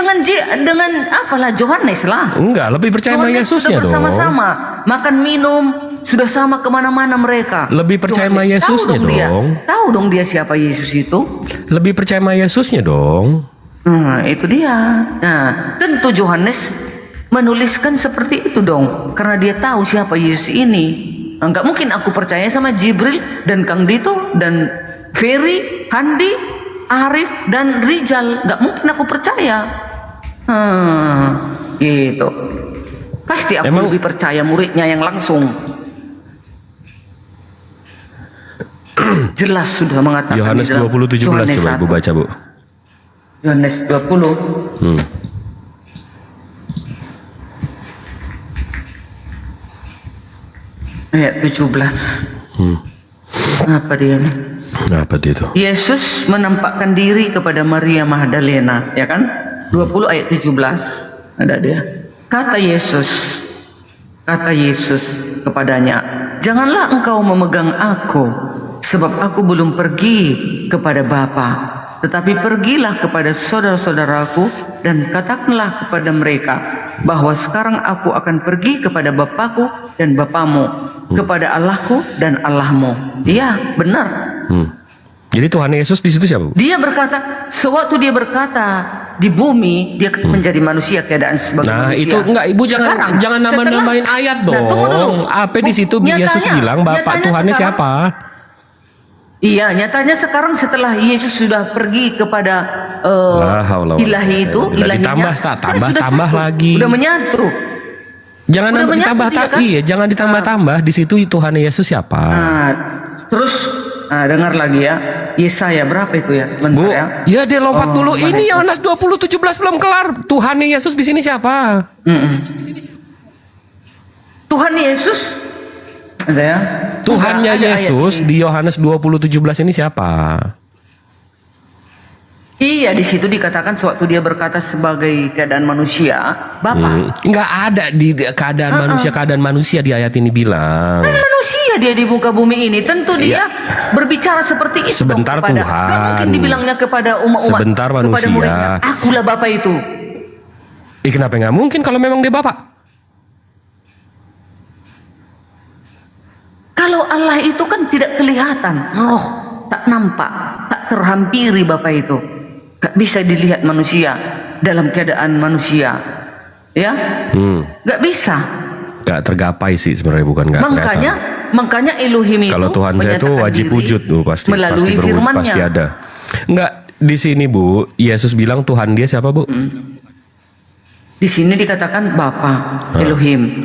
dengan apalah Yohanes lah. Enggak, lebih percaya sama Yohanes Yesusnya sudah dong. bersama-sama, makan minum sudah sama kemana-mana mereka. Lebih percaya sama Yohanes Yesusnya tahu dong. Tahu dong dia siapa Yesus itu. Lebih percaya sama Yesusnya dong. Nah, itu dia. Nah, tentu Yohanes menuliskan seperti itu dong, karena dia tahu siapa Yesus ini. Nah, nggak mungkin aku percaya sama Jibril dan Kang Dito dan Ferry, Handi, Arif dan Rijal. Nggak mungkin aku percaya. Gitu. Pasti aku lebih percaya muridnya yang langsung. Jelas sudah mengatakan Yohanes di dalam 20:17 Yohanes coba Ibu 1. baca, Bu. Yohanes 20. Ayat 17. Apa dia nih? Apa dia itu? Yesus menampakkan diri kepada Maria Magdalena, ya kan? 20 ayat 17 ada dia. Kata Yesus kepadanya, "Janganlah engkau memegang aku, sebab aku belum pergi kepada Bapa. Tetapi pergilah kepada saudara-saudaraku dan katakanlah kepada mereka bahwa sekarang aku akan pergi kepada Bapakku dan Bapamu, kepada Allahku dan Allahmu." Iya, benar. Jadi Tuhan Yesus di situ siapa, Bu? Dia berkata, sewaktu dia berkata di bumi dia menjadi manusia, keadaan sebagai Nah, manusia. itu enggak, Ibu Sekarang, jangan nambah-nambahin setelah- ayat Nah, tunggu dulu. dong. Apa di situ Yesus bilang Bapak Tuhannya sekarang- siapa? Iya, nyatanya sekarang setelah Yesus sudah pergi kepada La haula wala ilahi itu, quwwata illa billah. ilahinya, Ditambah, kan sudah tambah satu, lagi. udah menyatu. Jangan Udah ditambah menyatu dia, kan? iya, jangan ditambah-tambah. Di situ Tuhan Yesus siapa? Nah, terus Nah, dengar lagi ya. Yesaya berapa itu ya? Bentar ya. Ya dia lompat Oh, dulu. mana Ini itu? Yohanes 20:17 belum kelar. Tuhan Yesus di sini siapa? Tuhan Yesus. Ada ya? Tuhannya Ada ayat Yesus ini. di Yohanes 20:17 ini siapa? Iya, di situ dikatakan sewaktu dia berkata sebagai keadaan manusia, Bapa. Nggak ada di keadaan manusia di ayat ini bilang. Kan manusia dia di muka bumi ini, tentu dia berbicara seperti itu. Sebentar kepada, Tuhan. Gak mungkin dibilangnya kepada umat-umat. Sebentar kepada manusia. muridnya, akulah Bapa itu. Kenapa nggak mungkin kalau memang dia Bapak? Kalau Allah itu kan tidak kelihatan, roh, tak nampak, tak terhampiri Bapa itu. Gak bisa dilihat manusia dalam keadaan manusia. Ya? Gak bisa. Nggak tergapai sih sebenarnya, bukan nggak kelihatan. Makanya Elohim itu Kalau Tuhan saya tuh menyatakan wajib diri wujud tuh pasti melalui berwujud, firman-Nya. pasti ada. Enggak, di sini Bu, Yesus bilang Tuhan dia siapa Bu? Di sini dikatakan Bapa, Elohim.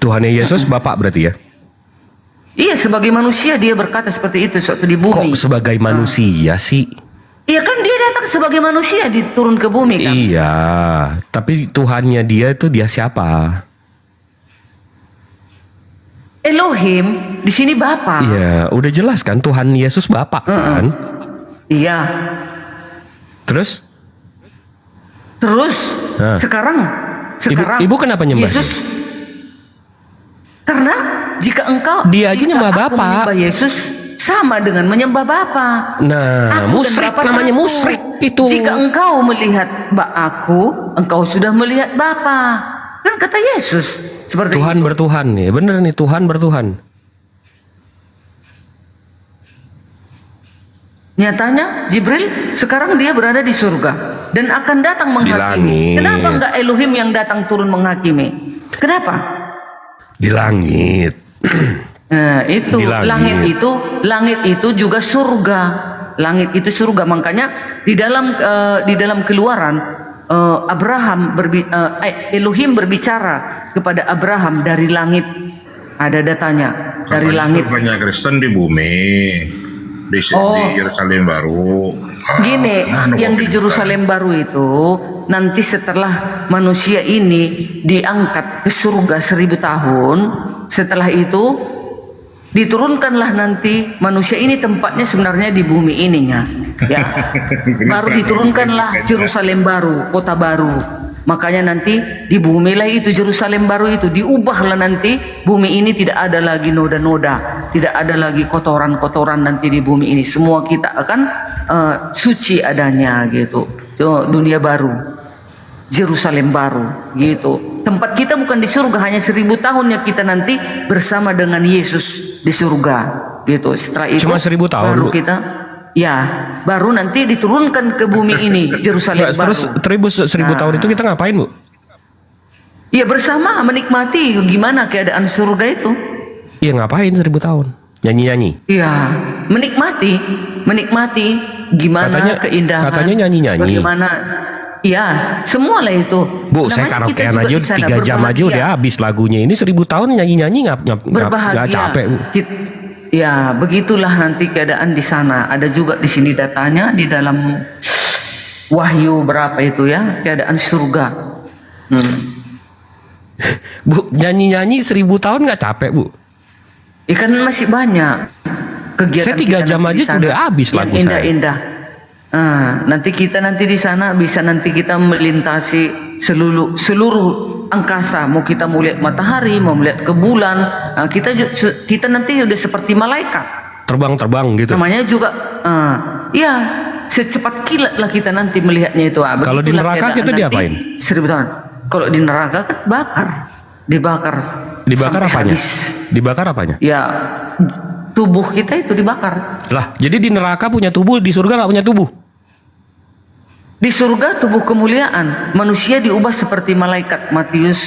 Tuhannya Yesus Bapak berarti ya? Iya, sebagai manusia dia berkata seperti itu suatu di bumi. Kok sebagai manusia sih? Iya kan dia datang sebagai manusia diturun ke bumi kan. Iya, tapi Tuhannya dia itu dia siapa? Elohim di sini Bapa. Iya, udah jelas kan Tuhan Yesus Bapak kan? Iya. Terus? Nah. Sekarang Ibu kenapa nyembah Yesus? Karena jika engkau Dia aja nyembah aku Bapa. menyembah Yesus sama dengan menyembah Bapa. Nah, Aku dan musyrik Bapa namanya satu. musyrik itu. Jika engkau melihat aku, engkau sudah melihat Bapa. Kan kata Yesus seperti Tuhan bertuhan nih, bener nih Tuhan bertuhan. Nyatanya Jibril sekarang dia berada di surga dan akan datang menghakimi. langit. Kenapa enggak Elohim yang datang turun menghakimi? Kenapa? Di langit. Nah, itu Di langit. langit itu juga surga. Langit itu surga. Makanya di dalam Keluaran Elohim berbicara kepada Abraham dari langit. Ada datanya dari langit. Banyak Kristen di bumi, di Yerusalem baru. Gini, yang di Yerusalem baru itu nanti setelah manusia ini diangkat ke surga 1000 tahun, setelah itu diturunkanlah nanti manusia ini tempatnya sebenarnya di bumi ininya, ya. Baru diturunkanlah Yerusalem baru, kota baru. Makanya nanti di bumilah itu Yerusalem baru itu diubahlah nanti bumi ini tidak ada lagi noda-noda, tidak ada lagi kotoran-kotoran nanti di bumi ini. Semua kita akan suci adanya gitu. So, dunia baru, Yerusalem baru gitu. Tempat kita bukan di surga, hanya 1000 tahunnya kita nanti bersama dengan Yesus di surga gitu. Setelah itu Cuma 1000 tahun, baru Bu? kita baru nanti diturunkan ke bumi ini Yerusalem Nggak, baru. terus 1000 tahun itu kita ngapain Bu? Ya bersama menikmati gimana keadaan surga itu. Iya ngapain 1000 tahun? Nyanyi-nyanyi? Iya, menikmati gimana Katanya- keindahan. katanya nyanyi-nyanyi. Bagaimana? Iya, semualah itu. Bu, saya Namanya kita karaokean juga aja di sana 3 jam aja berbahagia. udah habis lagunya. Ini 1000 tahun nyanyi-nyanyi nggak Berbahagia. capek Bu. Ya, begitulah nanti keadaan di sana. Ada juga di sini datanya di dalam Wahyu berapa itu ya, keadaan surga. Bu, nyanyi-nyanyi 1000 tahun nggak capek Bu? Ikan masih banyak kegiatan. Saya 3 jam nanti di aja sana udah habis yang lagu saya. indah-indah. Nanti kita di sana bisa nanti kita melintasi seluruh angkasa. Mau kita mau lihat matahari, mau melihat ke bulan. Kita nanti udah seperti malaikat. Terbang-terbang gitu. Namanya juga, ya secepat kilat lah kita nanti melihatnya itu. Kalau di Begitulah neraka keadaan kita nanti diapain? 1000 tahun. Kalau di neraka kan dibakar Dibakar sampai apanya? habis. Dibakar apanya? Ya tubuh kita itu dibakar. Lah, jadi di neraka punya tubuh, di surga nggak punya tubuh? Di surga tubuh kemuliaan, manusia diubah seperti malaikat. Matius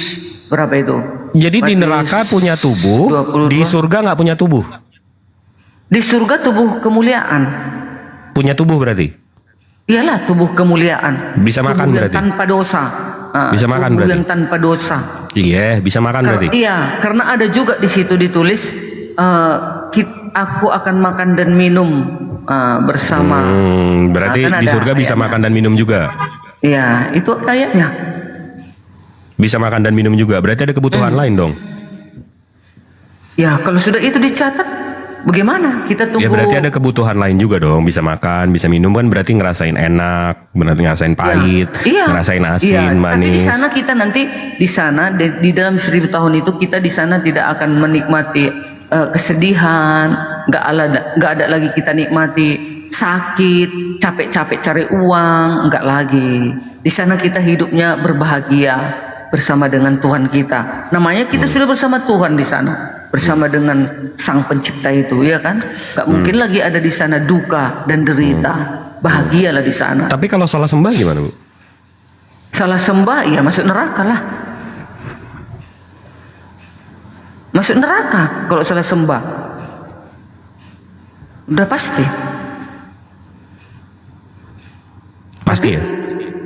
berapa itu? Jadi di Matius neraka punya tubuh, 22. di surga nggak punya tubuh? Di surga tubuh kemuliaan. Punya tubuh berarti? Iyalah tubuh kemuliaan. Bisa makan tubuh berarti? yang tanpa dosa. Bisa makan tubuh berarti? yang tanpa dosa. Iya, bisa makan berarti? Iya, karena ada juga di situ ditulis aku akan makan dan minum bersama. Berarti Kan di ada surga bisa ayatnya. makan dan minum juga. Ya, itu ayatnya. Bisa makan dan minum juga. Berarti ada kebutuhan lain dong. Ya, kalau sudah itu dicatat, bagaimana? Kita tunggu. Ya berarti ada kebutuhan lain juga dong. Bisa makan, bisa minum kan berarti ngerasain enak, berarti ngerasain pahit, Iya, ngerasain asin, iya. Tapi di manis. sana kita nanti di dalam 1000 tahun itu kita di sana tidak akan menikmati kesedihan, nggak ada lagi kita nikmati sakit, capek-capek cari uang, nggak lagi. Di sana kita hidupnya berbahagia bersama dengan Tuhan kita. Namanya kita sudah bersama Tuhan di sana, bersama dengan Sang Pencipta itu, ya kan? Nggak mungkin lagi ada di sana duka dan derita. Bahagialah di sana. Tapi kalau salah sembah gimana, Bu? Salah sembah ya masuk neraka lah. Masuk neraka kalau salah sembah. Udah pasti. Pasti ya?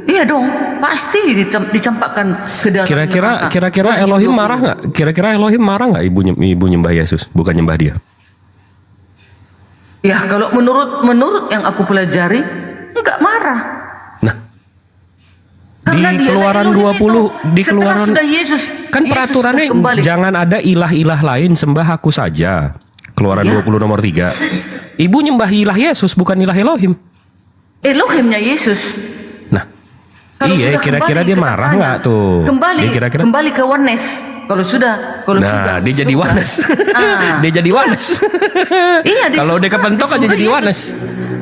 Iya dong, pasti dicampakkan ke dalam neraka. Kira-kira Elohim marah nggak? Kira-kira Elohim marah nggak ibu nyembah Yesus, bukan nyembah dia? Ya kalau menurut yang aku pelajari enggak marah. Karena Di dia Keluaran Elohim 20, itu, di setelah Keluaran sudah Yesus kan Yesus peraturannya sudah kembali. jangan ada ilah-ilah lain, sembah aku saja. Keluaran Ya. 20 nomor 3. Ibu nyembah ilah Yesus bukan ilah Elohim. Elohimnya Yesus. Kalau Iya, sudah kira-kira kembali dia ke marah katanya, nggak tuh? Kembali, Dia kira-kira kembali ke oneness. Kalau sudah dia jadi surga. wanes. Ah. Dia jadi wanes. Iya, di Kalau surga, dia kepentok di aja surga jadi Yesus. wanes.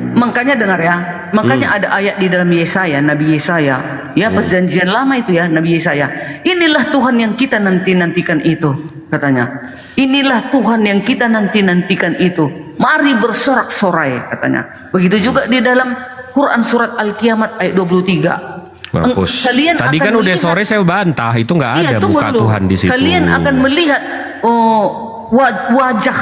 Makanya dengar ya, makanya ada ayat di dalam Yesaya, Nabi Yesaya, ya perjanjian lama itu ya, Nabi Yesaya. Inilah Tuhan yang kita nantikan itu, katanya. Inilah Tuhan yang kita nantikan itu. Mari bersorak-sorai, katanya. Begitu juga di dalam Quran surat Al-Qiyamah ayat 23. Mampus. Kalian Tadi akan kan udah melihat- sore saya bantah, itu nggak ada tunggu muka dulu. Tuhan di situ. Kalian akan melihat wajah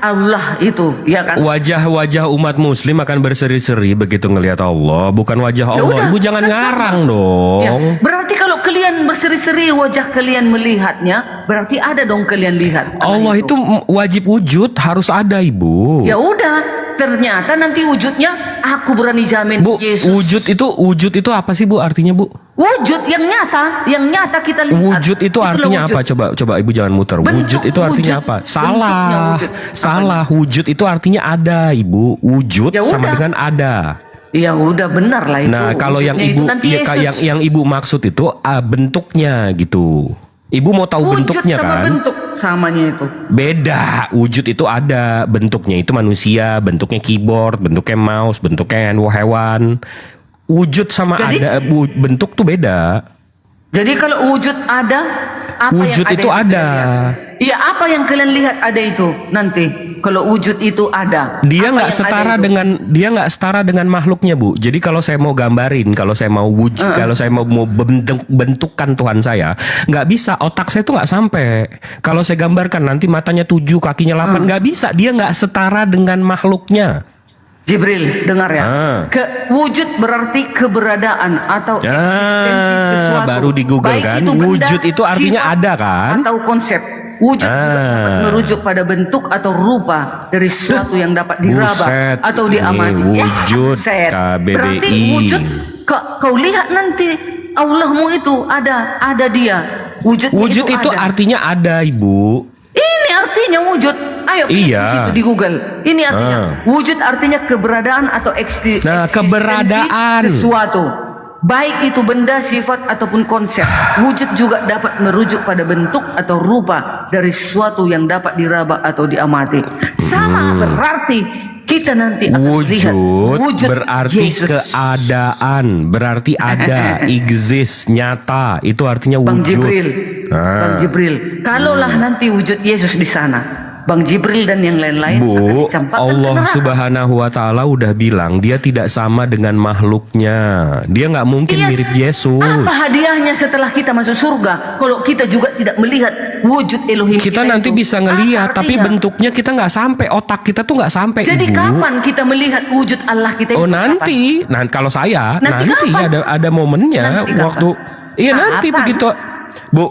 Allah itu, ya kan? Wajah-wajah umat muslim akan berseri-seri begitu ngelihat Allah, bukan wajah Ya Allah. udah, Ibu jangan kan ngarang sama. dong. Ya, berarti kalau kalian berseri-seri wajah kalian melihatnya, berarti ada dong kalian lihat. Allah itu wajib wujud, harus ada, Ibu. Ya udah, ternyata nanti wujudnya aku berani jamin Yesus. Wujud itu apa sih, Bu? Artinya, Bu? Wujud yang nyata kita lihat. Wujud itu Itulah artinya wujud. apa? Coba Ibu jangan muter. Wujud itu artinya wujud. apa? Bentuknya Salah. wujud. Salah. Wujud itu artinya ada, Ibu. Wujud Ya sama udah. dengan ada. Ya udah benar lah itu. Nah, kalau yang Wujudnya Ibu itu nanti Yesus. yang Ibu maksud itu bentuknya gitu. Ibu mau tahu Wujud bentuknya sama kan? bentuk samanya itu. Beda, wujud itu ada, bentuknya itu manusia, bentuknya keyboard, bentuknya mouse, bentuknya hewan. Wujud sama Jadi- bentuk tuh beda. Jadi kalau wujud ada, apa Wujud yang itu yang ada. kalian lihat? Iya, apa yang kalian lihat ada itu nanti. Kalau wujud itu ada. Dia apa nggak yang setara ada itu? setara dengan makhluknya, Bu. Jadi kalau saya mau gambarin, kalau saya mau kalau saya mau bentukkan Tuhan saya, nggak bisa. Otak saya tuh nggak sampai. Kalau saya gambarkan nanti matanya 7, kakinya 8, nggak bisa. Dia nggak setara dengan makhluknya. Jibril, dengar ya. Wujud berarti keberadaan atau eksistensi sesuatu. Baru di Google Baik kan. itu benda, Wujud itu artinya sifat, ada kan? Atau konsep. Wujud juga dapat merujuk pada bentuk atau rupa dari sesuatu yang dapat diraba Buset, atau diamati. ini wujud buset. KBBI. Berarti wujud kau lihat nanti Allahmu itu ada dia. Wujud itu ada. artinya ada, Ibu. Ini artinya wujud. Ayo Iya. di situ di Google. Ini artinya wujud artinya keberadaan atau eksistensi keberadaan. sesuatu. Baik itu benda, sifat ataupun konsep. Wujud juga dapat merujuk pada bentuk atau rupa dari sesuatu yang dapat diraba atau diamati. Sama berarti kita nanti akan melihat wujud berarti Yesus. keadaan, berarti ada, exist, nyata. Itu artinya Bang wujud. Jibril, Bang Jibril, kalaulah nanti wujud Yesus di sana, Bang Jibril dan yang lain-lain akan Bu, dicampakkan ke Allah neraka. Subhanahu wa Ta'ala udah bilang dia tidak sama dengan makhluknya. Dia nggak mungkin mirip Yesus. Apa hadiahnya setelah kita masuk surga? Kalau kita juga tidak melihat wujud Elohim Kita nanti itu? bisa ngelihat, Apa tapi artinya? bentuknya kita nggak sampai. Otak kita tuh nggak sampai. Jadi Ibu. kapan kita melihat wujud Allah kita itu? Oh nanti, nah kalau saya Nanti kapan? ada momennya Nanti kapan? waktu. Iya nanti Kapan? begitu, Bu.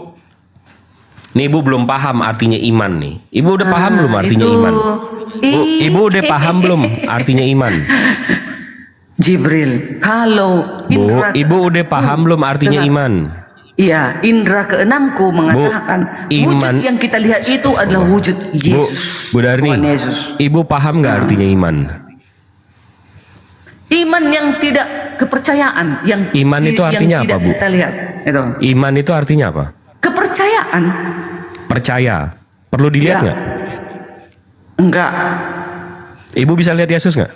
Nih Ibu belum paham artinya iman nih. Ibu udah paham belum artinya iman? Bu, Ibu udah paham belum artinya iman? Jibril, kalau Bu, Ibu udah paham belum artinya iman? Iya, indera keenamku mengatakan wujud yang kita lihat itu adalah wujud Yesus. Bu Darni, Ibu paham nggak artinya iman? Iman yang tidak kepercayaan, yang iman itu artinya yang apa, Bu? Kita lihat, itu. Iman itu artinya apa? Kepercayaan. Percaya. Perlu dilihat nggak? Enggak. Ibu bisa lihat Yesus nggak?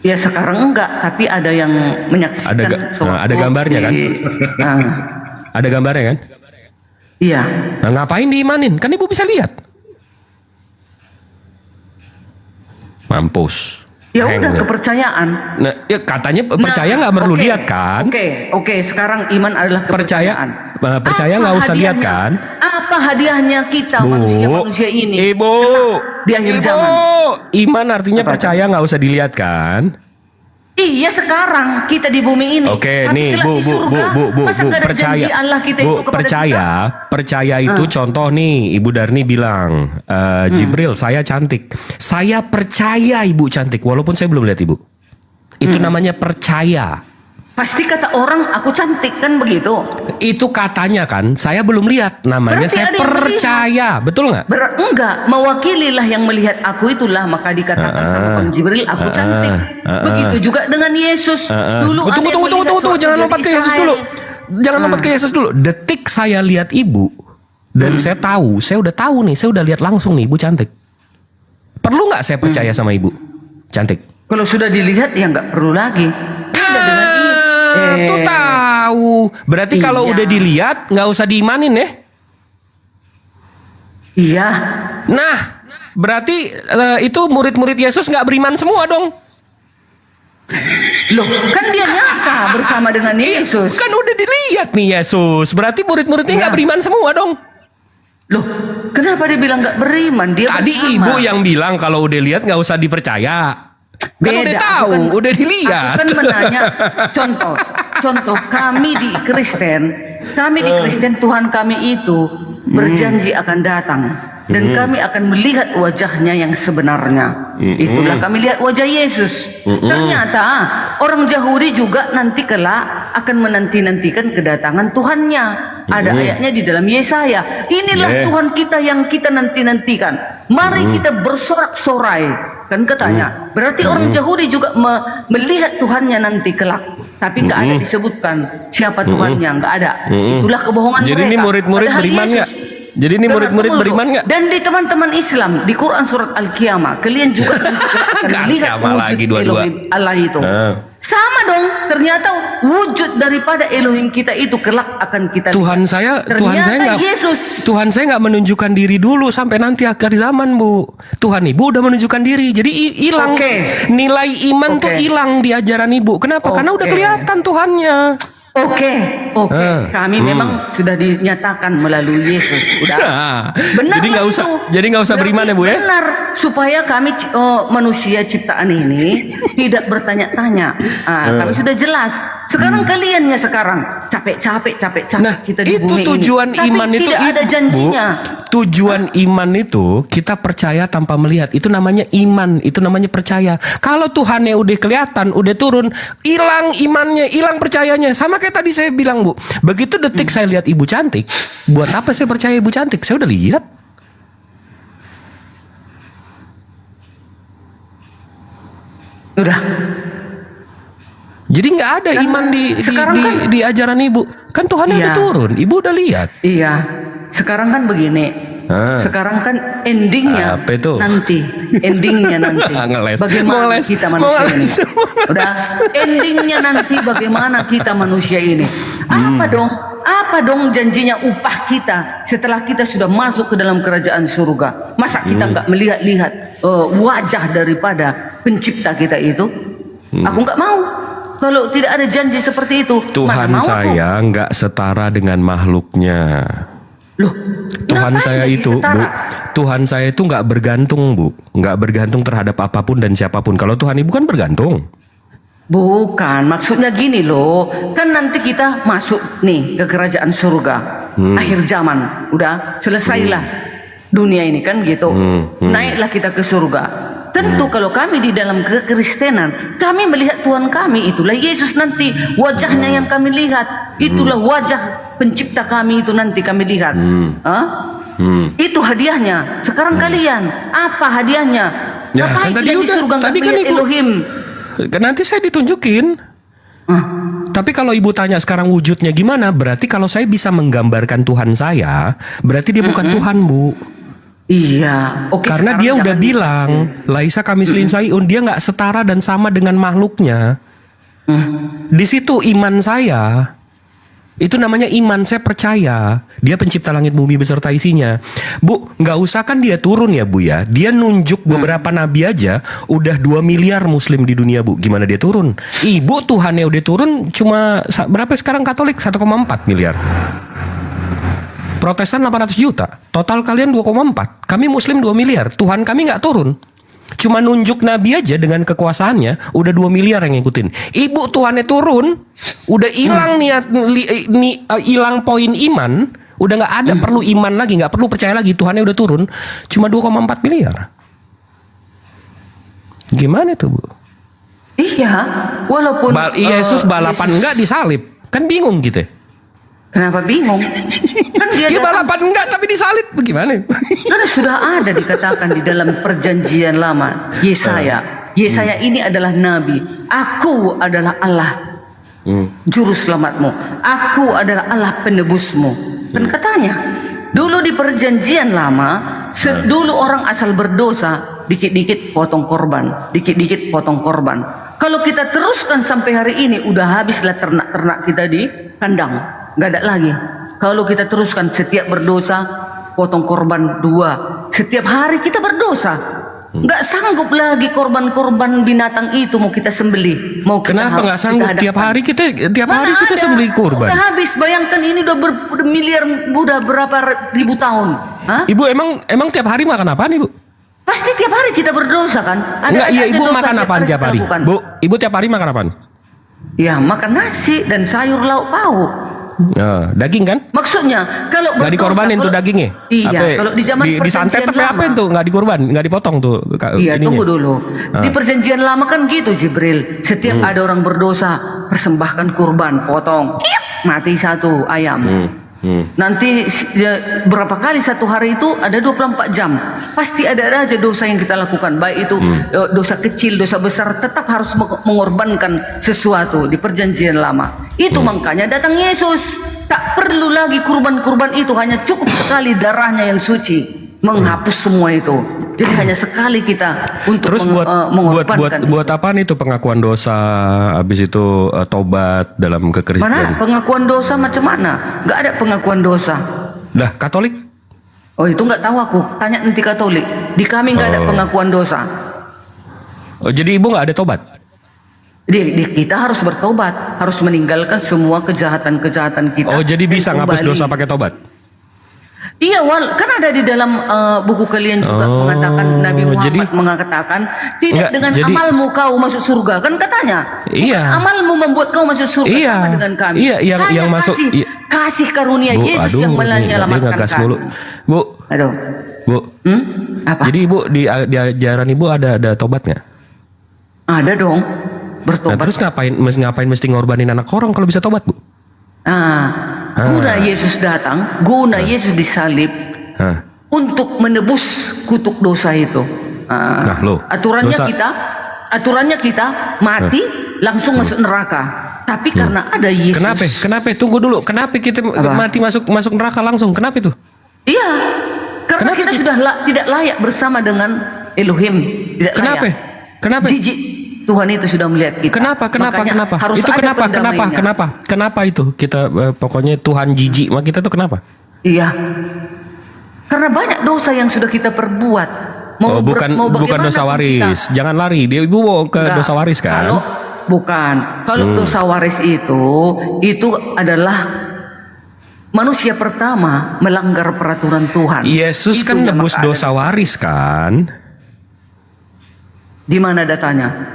Ya sekarang enggak, tapi ada yang menyaksikan. Ada gambarnya kan? Ada gambarnya kan? Iya. Nah, ngapain diimanin? Kan Ibu bisa lihat. Mampus. Ya udah, kepercayaan. Nah, ya katanya percaya nggak perlu lihat kan? Oke. Sekarang iman adalah kepercayaan. Percaya nggak usah lihat kan? Apa hadiahnya kita manusia ini? Ibu, di akhir zaman. Iman artinya percaya nggak usah dilihat kan? Iya, sekarang kita di bumi ini. Oke, tapi nih kelak di surga, masa nggak ada janji Allah kita itu kepada kita? Percaya itu contoh nih, Ibu Darni bilang, Jibril, saya cantik. Saya percaya Ibu cantik, walaupun saya belum lihat Ibu. Itu namanya percaya. Pasti kata orang aku cantik kan begitu. Itu katanya kan, saya belum lihat. Namanya Berarti saya ada yang percaya, betul nggak? Enggak, mewakililah yang melihat aku itulah, maka dikatakan sama Bang Jibril aku cantik. Begitu juga dengan Yesus. Dulu Tunggu, jangan lompat ke Yesus dulu. Jangan lompat ke Yesus dulu. Detik saya lihat Ibu dan saya tahu, saya udah tahu nih, saya udah lihat langsung nih Ibu cantik. Perlu nggak saya percaya sama Ibu cantik? Kalau sudah dilihat ya nggak perlu lagi. Beda dengan Tuh tahu. Berarti kalau udah dilihat nggak usah diimanin ya? Iya. Nah, berarti itu murid-murid Yesus nggak beriman semua dong? Loh, kan dia nyata bersama dengan Yesus. Kan udah dilihat nih Yesus. Berarti murid-muridnya nggak beriman semua dong? Loh, kenapa dia bilang nggak beriman? Dia tadi bersama. Ibu yang bilang kalau udah lihat nggak usah dipercaya. Kan Beda, udah tahu, udah dilihat. Aku kan menanya, contoh kami di Kristen, Tuhan kami itu berjanji akan datang dan kami akan melihat wajahnya yang sebenarnya. Itulah kami lihat wajah Yesus. Ternyata orang Yahudi juga nanti kelak akan menanti-nantikan kedatangan Tuhannya. Ada ayatnya di dalam Yesaya. Inilah Tuhan kita yang kita nanti-nantikan. Mari kita bersorak-sorai. Kan katanya, berarti orang Yahudi juga melihat Tuhannya nanti kelak, tapi nggak ada disebutkan siapa Tuhannya, nggak ada. Itulah kebohongan Jadi mereka. ini murid-murid Padahal beriman nggak? Yesus- Jadi ini murid-murid beriman nggak? Dan di teman-teman Islam di Quran surat Al-Qiyamah, kalian juga akan melihat wujud Elohim Allah itu. Sama dong, ternyata wujud daripada Elohim kita itu kelak akan kita lihat. Tuhan saya nggak Yesus. Tuhan saya nggak menunjukkan diri dulu sampai nanti akhir zaman, Bu. Tuhan Ibu udah menunjukkan diri. Jadi hilang nilai iman tuh hilang di ajaran Ibu. Kenapa? Karena udah kelihatan Tuhannya. Oke. Kami memang sudah dinyatakan melalui Yesus. Udah. Benar. Jadi nggak usah beriman ya, Bu ya? Benar. Supaya kami manusia ciptaan ini tidak bertanya-tanya. Kami sudah jelas. Sekarang kaliannya sekarang capek kita di bumi ini. Itu tujuan iman Tapi itu. tidak ada janjinya. Bu, tujuan iman itu kita percaya tanpa melihat. Itu namanya iman. Itu namanya percaya. Kalau Tuhannya udah kelihatan, udah turun, hilang imannya, hilang percayanya. Sama kayak tadi saya bilang, Bu. Begitu detik saya lihat Ibu cantik, buat apa saya percaya Ibu cantik? Saya udah lihat. Udah. Jadi nggak ada iman di ajaran Ibu. Kan Tuhannya udah turun, Ibu udah lihat. Iya. Sekarang kan begini. Sekarang kan endingnya nanti. Bagaimana kita manusia ini? Udah. Endingnya nanti bagaimana kita manusia ini? Apa dong janjinya upah kita setelah kita sudah masuk ke dalam kerajaan surga? Masa kita nggak melihat wajah daripada pencipta kita itu? Aku nggak mau. Kalau tidak ada janji seperti itu, Tuhan saya nggak setara dengan makhluknya. Loh, Tuhan saya itu, Bu, Tuhan saya itu nggak bergantung, Bu, nggak bergantung terhadap apapun dan siapapun. Kalau Tuhan Ibu kan bergantung. Bukan, maksudnya gini loh, kan nanti kita masuk nih ke kerajaan surga. akhir zaman, udah selesailah dunia ini kan gitu. Naiklah kita ke surga. Tentu kalau kami di dalam kekristenan, kami melihat Tuhan kami, itulah Yesus nanti, wajahnya yang kami lihat, itulah wajah pencipta kami itu nanti kami lihat. Itu hadiahnya. Sekarang kalian, apa hadiahnya? Ya, Ngapain kan tadi kita di udah, surga nggak tadi kan melihat Ibu- Elohim? Nanti saya ditunjukin. Tapi kalau ibu tanya sekarang wujudnya gimana, berarti kalau saya bisa menggambarkan Tuhan saya, berarti dia bukan Tuhan, Bu. Iya, oke. Karena sekarang dia udah jangan bilang, Laisa kamislin sayun, dia nggak setara dan sama dengan makhluknya. Di situ iman saya. Itu namanya iman, saya percaya dia pencipta langit bumi beserta isinya. Bu, nggak usah kan dia turun ya Bu ya. Dia nunjuk beberapa nabi aja, udah 2 miliar muslim di dunia Bu. Gimana dia turun? Ibu Tuhannya udah turun cuma berapa sekarang Katolik? 1,4 miliar. Protestan 800 juta. Total kalian 2,4. Kami muslim 2 miliar. Tuhan kami nggak turun. Cuma nunjuk nabi aja dengan kekuasaannya udah 2 miliar yang ngikutin. Ibu Tuhannya turun, udah hilang hilang poin iman, udah nggak ada perlu iman lagi, nggak perlu percaya lagi, Tuhannya udah turun, cuma 2,4 miliar. Gimana tuh Bu? Iya, walaupun Yesus balapan Yesus- enggak disalib, kan bingung gitu. Kenapa bingung? Kan dia Ya datang- balapan enggak tapi disalib, bagaimana? Karena sudah ada dikatakan di dalam perjanjian lama, Yesaya ini adalah nabi. Aku adalah Allah juru selamatmu. Aku adalah Allah penebusmu. Kan katanya. Dulu di perjanjian lama, dulu orang asal berdosa, dikit-dikit potong korban, dikit-dikit potong korban. Kalau kita teruskan sampai hari ini, udah habislah ternak-ternak kita di kandang, nggak ada lagi. Kalau kita teruskan setiap berdosa, potong korban 2. Setiap hari kita berdosa, nggak sanggup lagi korban-korban binatang itu mau kita sembelih. Mau kita Kenapa nggak sanggup? kita Tiap hari kita Mana ada? sembelih kurban. Udah habis, bayangkan ini udah miliar, udah berapa ribu tahun. Hah? Ibu emang tiap hari makan apa nih Bu? Pasti tiap hari kita berdosa kan? Enggak, iya aja Ibu dosa makan apaan tiap hari? kita lakukan. Bu, Ibu tiap hari makan apaan? Ya makan nasi dan sayur lauk pauk. Nah, daging kan? Maksudnya kalau Nggak berdosa, dikorbanin tuh kalau- dagingnya? Iya, kalau di zaman disantet perjanjian tapi apa lama. itu? Nggak dikorban, nggak dipotong tuh. Iya, ininya. tunggu dulu. Ah. Di perjanjian lama kan gitu Jibril. Setiap ada orang berdosa, persembahkan kurban, potong, mati satu ayam. Nanti berapa kali satu hari itu ada 24 jam. Pasti ada aja dosa yang kita lakukan. Baik itu dosa kecil, dosa besar, tetap harus mengorbankan sesuatu di perjanjian lama. Itu makanya datang Yesus. Tak perlu lagi kurban-kurban itu, hanya cukup sekali darahnya yang suci menghapus semua itu. Jadi hanya sekali kita untuk Terus mengorbankan. buat apaan itu pengakuan dosa, habis itu tobat dalam Mana kekristenan? pengakuan dosa macam mana? Nggak ada pengakuan dosa. Dah Katolik? Oh itu nggak tahu aku. Tanya nanti Katolik. Di kami nggak ada pengakuan dosa. Oh, jadi Ibu nggak ada tobat? Kita harus bertobat, harus meninggalkan semua kejahatan-kejahatan kita. Oh, jadi dan bisa ngapus kembali. dosa pakai tobat? Iya, kan ada di dalam buku kalian juga mengatakan, Nabi Muhammad mengatakan tidak Enggak, dengan jadi- amalmu kau masuk surga, kan katanya. Iya. Bukan amalmu membuat kau masuk surga Iya. sama dengan kami. Iya, yang Hanya masuk- kasih karunia Bu, Yesus aduh, yang ini menyelamatkan ngegas kami. mulu. Bu, Aduh. Bu. Apa? Jadi Ibu di ajaran Ibu ada tobat nggak? Ada dong. Nah, Bertobat. terus ngapain mesti ngorbanin anak orang kalau bisa tobat Bu? Guna Yesus datang, guna Yesus disalib untuk menebus kutuk dosa itu. Nah, loh, aturannya dosa- kita mati langsung masuk neraka. Tapi karena ada Yesus. Kenapa? Tunggu dulu. Kenapa kita mati masuk neraka langsung? Kenapa itu? Iya, karena kita sudah tidak layak bersama dengan Elohim. Tidak Kenapa? layak. Kenapa? Jijik. Tuhan itu sudah melihat kita. Kenapa? Makanya harus Itu ada pendamainya. Kenapa itu? Kita pokoknya Tuhan jijik sama kita tuh kenapa? Iya. Karena banyak dosa yang sudah kita perbuat. Bukan dosa waris. Jangan lari. Dia Ibu mau ke Enggak. dosa waris kan? Kalau dosa waris itu adalah manusia pertama melanggar peraturan Tuhan. Yesus Itu kan yang nebus maka ada. dosa waris kan? Di mana datanya?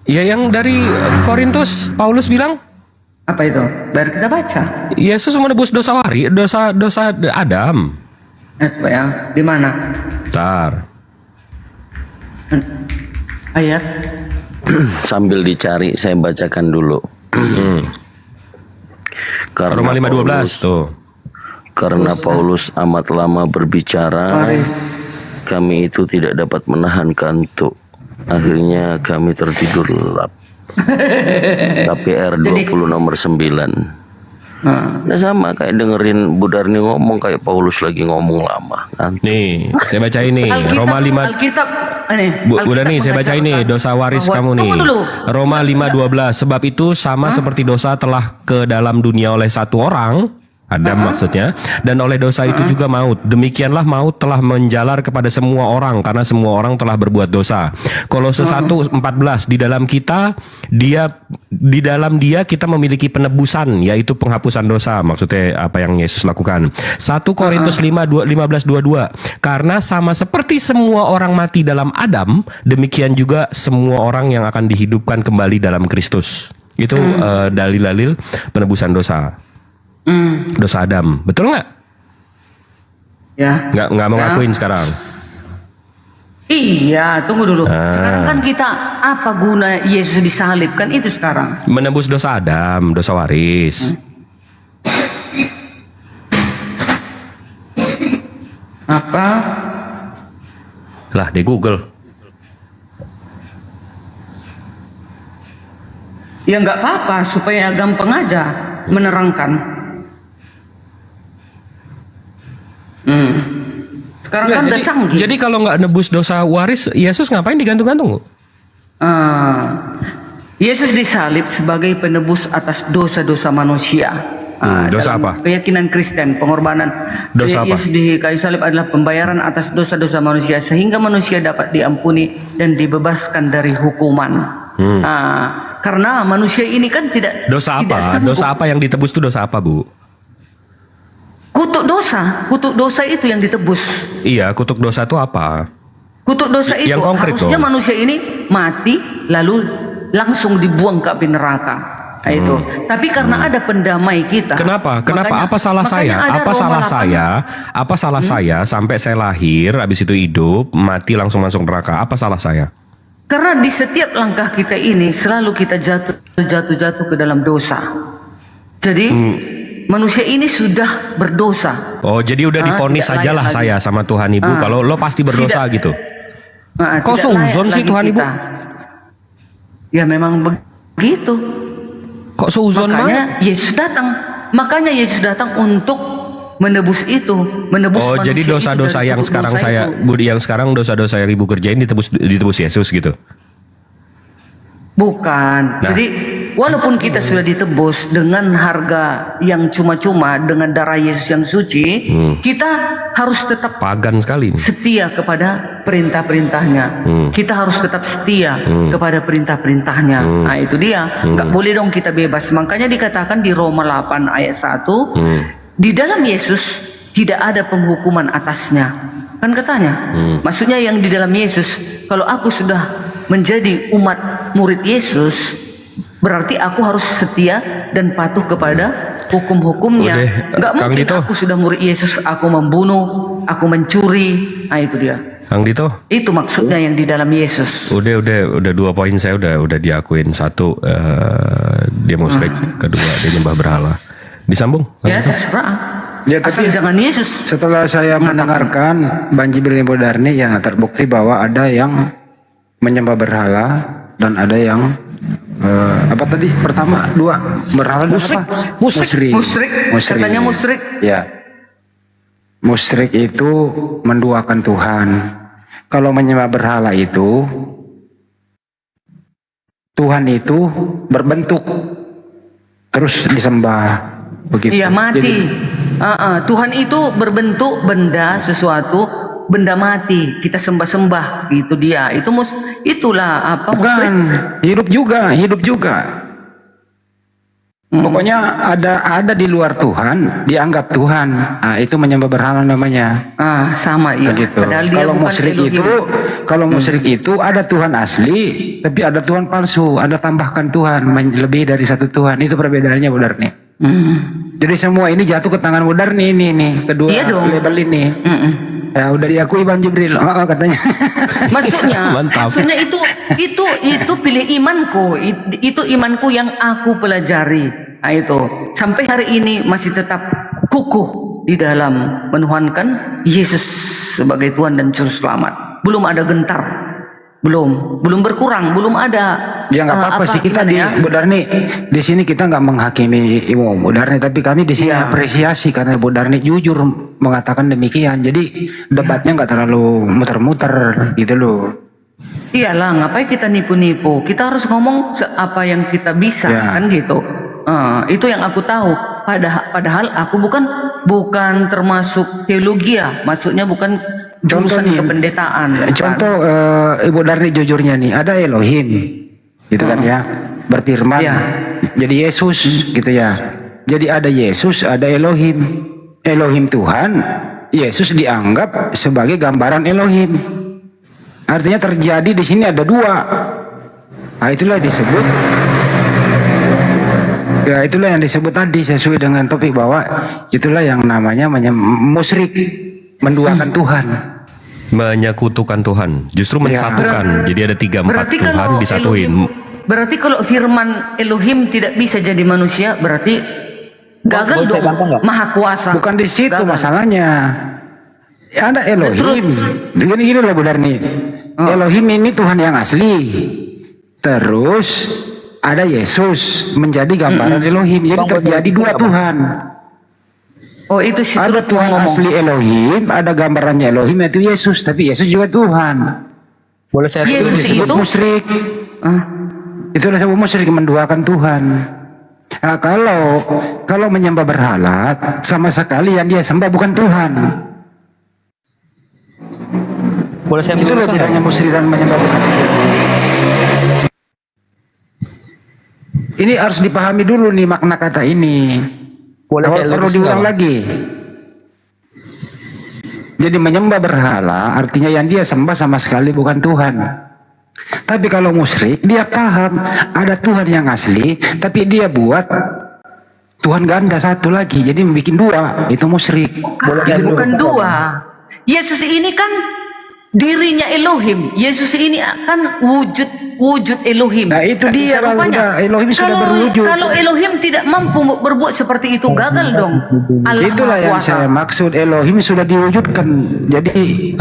Ya yang dari Korintus Paulus bilang Apa itu? Biar kita baca. Yesus menebus dosa dosa Adam. Coba ya, di mana? Bentar. Ayat. Sambil dicari saya bacakan dulu. Karena Roma 5:12 tuh. Karena Paulus amat lama berbicara, kami itu tidak dapat menahan kantuk. Akhirnya kami tertidur lelap. KPR 20 nomor 9. Nah sama kayak dengerin Bu Darni ngomong, kayak Paulus lagi ngomong lama kan. Nih, saya baca ini Roma 5. Alkitab ini. Bu Darni, saya baca ini dosa waris kamu nih. Roma 5:12. Sebab itu sama seperti dosa telah ke dalam dunia oleh satu orang, Adam maksudnya, dan oleh dosa itu juga maut. Demikianlah maut telah menjalar kepada semua orang karena semua orang telah berbuat dosa. Kolose 1:14, di dalam dia kita memiliki penebusan, yaitu penghapusan dosa. Maksudnya apa yang Yesus lakukan. 1 Korintus 15:22, karena sama seperti semua orang mati dalam Adam, demikian juga semua orang yang akan dihidupkan kembali dalam Kristus. Itu dalil-dalil penebusan dosa. Dosa Adam, betul nggak? Ya. Nggak mau ngakuin sekarang. Iya, tunggu dulu. Sekarang kan kita apa guna Yesus disalib kan itu sekarang? Menebus dosa Adam, dosa waris. Apa? Lah di Google. Ya nggak apa-apa supaya gampang aja menerangkan. Sekarang kan udah canggih. Jadi kalau nggak nebus dosa waris, Yesus ngapain digantung-gantung? Yesus disalib sebagai penebus atas dosa-dosa manusia. Dosa apa? Keyakinan Kristen, pengorbanan. Dosa apa? Yesus di kayu salib adalah pembayaran atas dosa-dosa manusia sehingga manusia dapat diampuni dan dibebaskan dari hukuman. Karena manusia ini kan tidak Dosa apa? tidak sanggup. Dosa apa yang ditebus itu dosa apa, Bu? Kutuk dosa itu yang ditebus. Iya, kutuk dosa itu apa? Kutuk dosa itu Yang konkret harusnya dong. manusia ini mati lalu langsung dibuang ke api neraka. Nah, itu. Tapi karena ada pendamai kita. Kenapa? makanya- Apa salah makanya saya? ada Apa Roma salah 8. saya? Apa salah saya sampai saya lahir, habis itu hidup, mati langsung masuk neraka? Apa salah saya? Karena di setiap langkah kita ini selalu kita jatuh ke dalam dosa. Jadi manusia ini sudah berdosa. Oh, jadi udah divonis tidak sajalah layak saya lagi. sama Tuhan Ibu kalau lo pasti berdosa gitu. Kok Tidak seuzon layak sih lagi Tuhan Ibu? kita. Ya memang begitu. Kok seuzon Makanya Yesus datang. Makanya Yesus datang untuk menebus itu, menebus Oh, manusia jadi itu dosa-dosa dari yang kutuk sekarang dosa itu. yang sekarang dosa-dosa yang Ibu kerjain ditebus Yesus gitu. Bukan. Nah. Jadi walaupun kita sudah ditebus dengan harga yang cuma-cuma dengan darah Yesus yang suci, kita harus tetap Pagan sekali nih. setia kepada perintah-perintahnya. Kita harus tetap setia kepada perintah-perintahnya. Nah, itu dia. Nggak boleh dong kita bebas. Makanya dikatakan di Roma 8 ayat 1, di dalam Yesus tidak ada penghukuman atasnya. Kan katanya. Maksudnya yang di dalam Yesus, kalau aku sudah menjadi umat murid Yesus, berarti aku harus setia dan patuh kepada hukum-hukumnya. Udah, Nggak Kang mungkin Dito. aku sudah murid Yesus, aku membunuh, aku mencuri. Nah, itu dia. Kang Dito, Itu maksudnya yang di dalam Yesus. udah 2 poin saya udah diakuin. 1, dia musyrik, kedua dia nyembah berhala. Disambung? Kang Ya Dito? terserah. Ya, Asal tapi jangan Yesus. setelah saya mendengarkan Banji Ibu Darni, ya terbukti bahwa ada yang menyembah berhala dan ada yang apa tadi pertama 2 berhala dan Musyrik. apa? Musyrik. Katanya musyrik. Ya, musyrik itu menduakan Tuhan. Kalau menyembah berhala itu Tuhan itu berbentuk terus disembah begitu. Iya, mati. Jadi, Tuhan itu berbentuk benda, sesuatu benda mati, kita sembah-sembah, gitu dia. Itulah apa musyrik. bukan hidup juga. Pokoknya ada di luar Tuhan, dianggap Tuhan. Nah, itu menyembah berhala namanya. Sama iya. Begitu. Padahal dia Kalau bukan musyrik Elohim. musyrik itu ada Tuhan asli, tapi ada Tuhan palsu, ada tambahkan Tuhan, lebih dari satu Tuhan. Itu perbedaannya Bu Darni. Jadi semua ini jatuh ke tangan Bu Darni ini, kedua Iya dong. label ini. Ya udah diakui Bang Jibril, katanya. Maksudnya itu pilih imanku, itu imanku yang aku pelajari. Nah itu sampai hari ini masih tetap kukuh di dalam menuhankan Yesus sebagai Tuhan dan Juru Selamat. Belum ada gentar, belum berkurang, belum ada. Ya nggak apa-apa sih kita di Bu Darni di sini kita nggak menghakimi Bu Darni, tapi kami di sini apresiasi karena Bu Darni jujur mengatakan demikian. Jadi debatnya nggak terlalu muter-muter gitu loh. Iyalah, ngapain kita nipu-nipu? Kita harus ngomong apa yang kita bisa, kan gitu. Itu yang aku tahu. Padahal aku bukan termasuk teologi ya, maksudnya bukan jurusan kependetaan. Contoh Ibu Darni jujurnya nih, ada Elohim, gitu kan ya, berfirman. Jadi Yesus, gitu ya. Jadi ada Yesus, ada Elohim. Elohim Tuhan, Yesus dianggap sebagai gambaran Elohim. Artinya terjadi di sini ada dua. Nah, itulah disebut. Ya itulah yang disebut tadi sesuai dengan topik bahwa itulah yang namanya musyrik, menduakan Tuhan, menyekutukan Tuhan, justru mensatukan. Jadi ada 3-4 Tuhan disatuin. Berarti kalau firman Elohim tidak bisa jadi manusia, berarti gagal dong. Maha kuasa. Bukan di situ masalahnya. Ada Elohim. Gini loh Bu Darni. Elohim ini Tuhan yang asli. Terus ada Yesus menjadi gambaran Elohim. Jadi terjadi dua Tuhan. Oh itu sih. Ada Tuhan asli Elohim, ada gambarannya Elohim yaitu Yesus, tapi Yesus juga Tuhan. Boleh saya Yesus disebut itu musyrik. Itu disebut musyrik, menduakan Tuhan. Nah, kalau menyembah berhala sama sekali yang dia sembah bukan Tuhan. Boleh saya itu loh bedanya musyrik dan menyembah berhala. Ini harus dipahami dulu nih makna kata ini. Perlu diulang lagi. Jadi menyembah berhala artinya yang dia sembah sama sekali bukan Tuhan. Tapi kalau musyrik dia paham ada Tuhan yang asli, tapi dia buat Tuhan ganda satu lagi, jadi membuat dua. Itu musyrik. Bukan dua. Yesus ini kan dirinya Elohim. Yesus ini akan wujud Elohim. Nah itu dia rupanya. Elohim sudah berwujud. Kalau Elohim tidak mampu berbuat seperti itu, gagal dong. Allah Itulah yang saya maksud, Elohim sudah diwujudkan. Jadi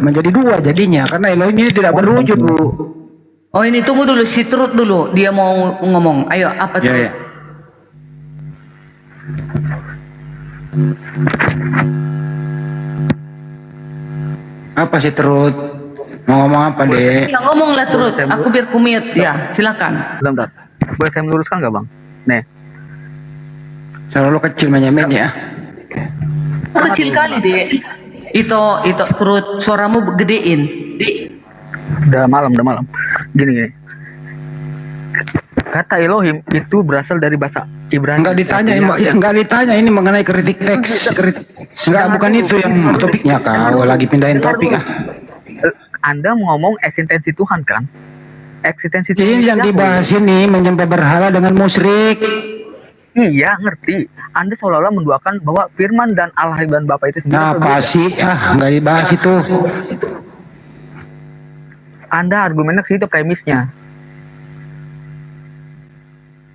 menjadi dua jadinya, karena Elohim ini tidak berwujud Bu. Oh ini tunggu dulu, si Truth dulu, dia mau ngomong. Ayo apa tuh? Apa sih Truth? Mau ngomong apa deh? Ya ngomonglah Truth, aku biar kumit. Ya silakan. Bentar. Boleh saya meluruskan nggak Bang? Nih. Selalu kecil menyemenya. Kecil kali deh. Itu Truth, suaramu gedein. Udah malam. Gini. Kata Elohim itu berasal dari bahasa Ibrani. Enggak ditanya ini mengenai kritik teks. Enggak, bukan itu yang topiknya. Kau lagi pindahin topik Anda ngomong eksistensi Tuhan kan? Eksistensi Tuhan. Ini yang dibahas ini menyembah berhala dengan musyrik. Iya, ngerti. Anda seolah-olah menduakan bahwa firman dan Allah dan Bapa itu sendiri. Apa sih? Enggak dibahas itu. Anda argumennya ke situ premisnya.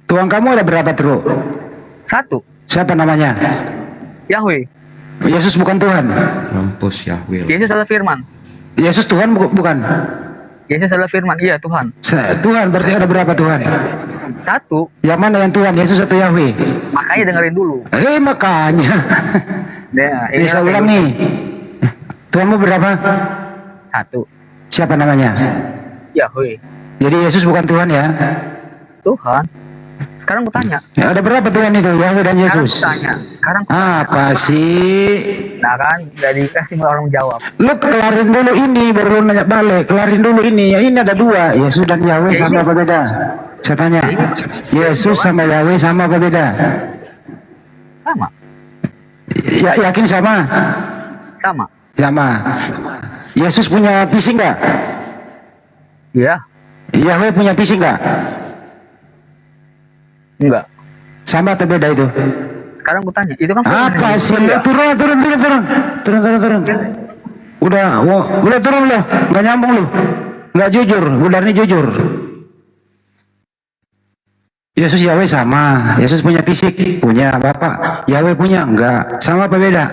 Tuhan kamu ada berapa Tru? 1. Siapa namanya? Yahweh. Yesus bukan Tuhan. Mampus Yahweh. Yesus adalah firman. Yesus Tuhan bukan? Yesus adalah firman. Iya Tuhan. Tuhan berarti ada berapa Tuhan? 1. Yang mana yang Tuhan? Yesus atau Yahweh? Makanya dengerin dulu. Makanya. Ini saya ulang nih. Tuhanmu berapa? 1. Siapa namanya? Yahweh. Jadi Yesus bukan Tuhan ya? Tuhan. Sekarang aku tanya. Ya, ada berapa Tuhan itu? Yahweh dan Yesus? Sekarang apa sih? Nah kan, jadi kasih orang jawab. Lu kelarin dulu ini, baru nanya balik. Kelarin dulu ini. Ya ini ada 2. Yesus dan Yahweh sama apa beda? Saya tanya, Yesus sama Yahweh sama apa beda? Sama. Ya, yakin sama? Sama. Sama. Yesus punya visi nggak? Iya. Yahweh punya visi nggak? Enggak. Sama atau beda itu? Sekarang aku tanya, itu kan Apa sih? Turun. Udah turun loh, nggak nyambung loh, nggak jujur, udah nih jujur. Yesus Yahweh sama, Yesus punya fisik, punya Bapak, Yahweh punya, enggak, sama apa beda?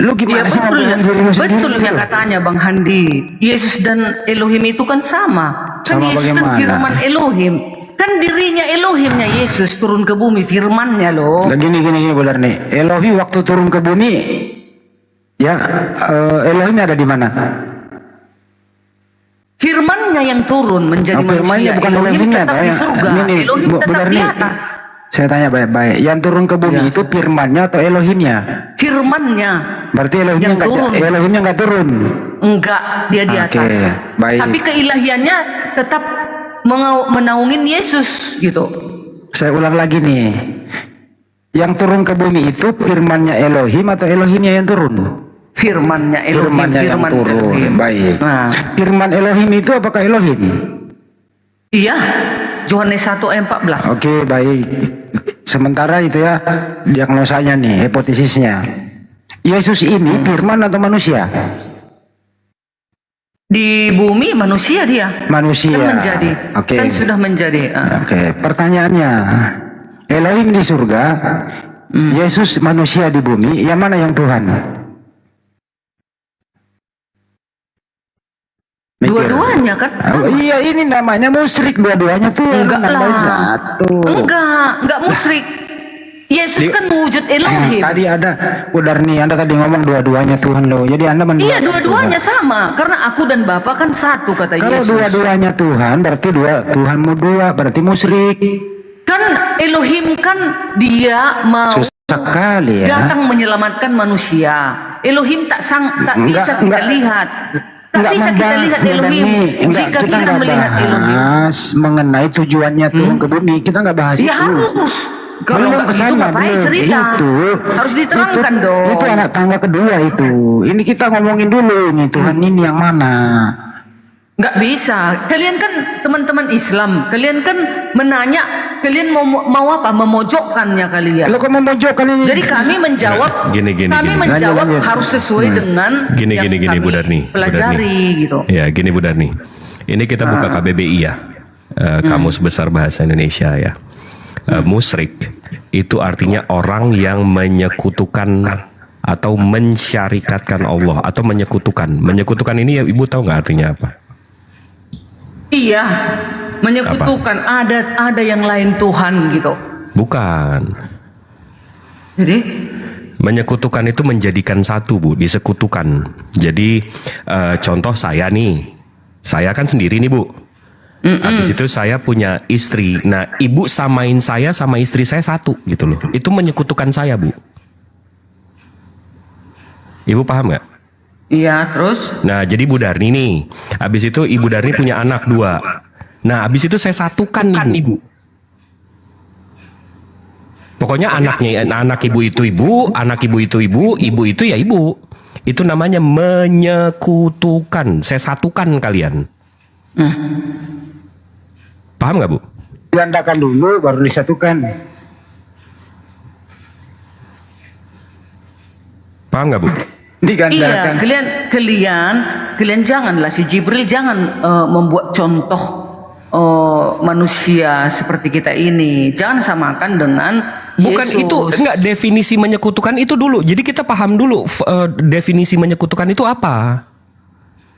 Lu gimana sih ngomongin diri lu sendiri? Betulnya katanya Bang Handi, Yesus dan Elohim itu kan sama. Kan Sama Yesus bagaimana? kan firman Elohim. Kan dirinya Elohimnya Yesus turun ke bumi, firmannya loh. Nah, gini benar nih. Elohim waktu turun ke bumi, ya Elohim ada di mana? Firmannya yang turun menjadi Firmannya manusia. bukan Elohim Elohimnya, tetap Pak, di ya. surga. Ini, Elohim tetap benar di nih. atas. Saya tanya baik-baik. Yang turun ke bumi itu firmannya atau Elohimnya? Firmannya. Berarti Elohimnya yang turun. Elohimnya nggak turun. Enggak, dia di Oke, atas. baik. Tapi keilahiannya tetap menaungin Yesus gitu. Saya ulang lagi nih. Yang turun ke bumi itu firmannya Elohim atau Elohimnya yang turun? Firmannya Elohim. Firmannya yang Firman turun. Elohim. Baik. Nah. Firman Elohim itu apakah Elohim? Iya. Yohanes 1 ayat 14. Oke, baik. Sementara itu ya diagnosanya nih, hipotesisnya. Yesus ini firman atau manusia? Di bumi manusia dia. Manusia. Kan menjadi. Oke. Kan sudah menjadi. Oke, pertanyaannya. Elohim di surga, Yesus manusia di bumi, yang mana yang Tuhan? Dua-duanya kan? Oh, iya, ini namanya musyrik, dua-duanya tuh. Enggak nambahin lah. satu. Enggak musyrik. Yesus kan wujud Elohim. Tadi ada, udah nih, Anda tadi ngomong dua-duanya Tuhan loh. Jadi Anda Iya, dua-duanya sama. Karena aku dan Bapa kan satu, kata Kalau Yesus. dua-duanya Tuhan, berarti Tuhanmu dua, berarti musyrik. Kan Elohim kan dia mau Susah sekali ya. datang menyelamatkan manusia. Elohim tak bisa kita lihat. Tak bisa kita lihat Elohim jika kita melihat Elohim. Bahas mengenai tujuannya turun ke bumi, kita nggak bahas Ya itu. harus. Kalau Belum nggak begitu kesana, ngapain belum. cerita? Harus diterangkan dong. Itu anak tangga kedua itu. Ini kita ngomongin dulu nih, Tuhan ini yang mana? Nggak bisa. Kalian kan teman-teman Islam. Kalian kan menanya. Kalian mau apa? Memojokkannya kalian. Lo kok memojokkan ini? Jadi kami menjawab. Gini. Kami menjawab Lanjut. harus sesuai dengan Gini, yang gini, kami Bu Darni. pelajari gitu. Ya, gini Bu Darni. Ini kita buka KBBI ya. Kamus Besar Bahasa Indonesia ya. Musyrik itu artinya orang yang menyekutukan atau mensyarikatkan Allah atau menyekutukan. Menyekutukan ini ya Ibu tahu nggak artinya apa? Iya, menyekutukan ada yang lain Tuhan gitu. Bukan. Jadi Menyekutukan itu menjadikan satu, Bu, disekutukan. Jadi contoh saya nih. Saya kan sendiri nih, Bu. Habis itu saya punya istri. Nah, Ibu samain saya sama istri saya satu gitu loh. Itu menyekutukan saya, Bu. Ibu paham nggak? iya, terus Nah, jadi Bu Darni nih. Habis itu Ibu Darni punya anak 2. Nah, habis itu saya satukan nih, Bu. Pokoknya anak ibu itu ibu, anak ibu itu ibu, ibu itu ya ibu. Itu namanya menyekutukan. Saya satukan kalian. Paham nggak, Bu? Digandakan dulu, baru disatukan. Paham nggak, Bu? Digandakan. Iya, kalian janganlah si Jibril jangan membuat contoh manusia seperti kita ini. Jangan samakan dengan Bukan Yesus. itu, enggak, definisi menyekutukan itu dulu. Jadi kita paham dulu definisi menyekutukan itu apa.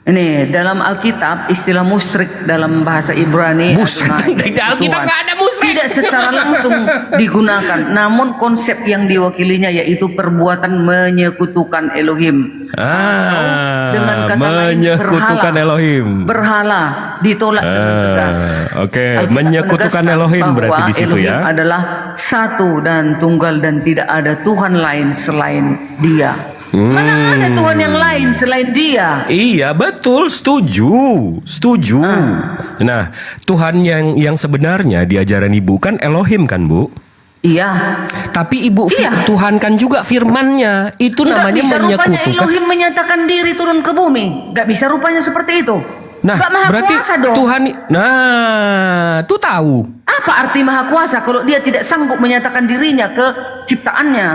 Ini dalam Alkitab istilah musyrik dalam bahasa Ibrani. Di Alkitab nggak ada musyrik. Tidak secara langsung digunakan, namun konsep yang diwakilinya yaitu perbuatan menyekutukan Elohim. Dengan kata lain, menyekutukan Elohim. Berhala ditolak dengan tegas. Oke, Alkitab menyekutukan menegaskan Elohim bahwa berarti di situ Elohim ya. adalah satu dan tunggal dan tidak ada Tuhan lain selain Dia. Mana ada Tuhan yang lain selain Dia? Iya, betul, setuju. Nah, Tuhan yang sebenarnya di ajaran Ibu kan Elohim kan, Bu? Iya. Tapi Ibu Tuhan kan juga firman-Nya. Itu Nggak namanya bisa rupanya menyekutukan. Elohim menyatakan diri turun ke bumi. Nggak bisa rupanya seperti itu. Nah, Nggak maha berarti kuasa dong. Tuhan, nah, tuh tahu. Apa arti maha kuasa kalau Dia tidak sanggup menyatakan dirinya ke ciptaannya?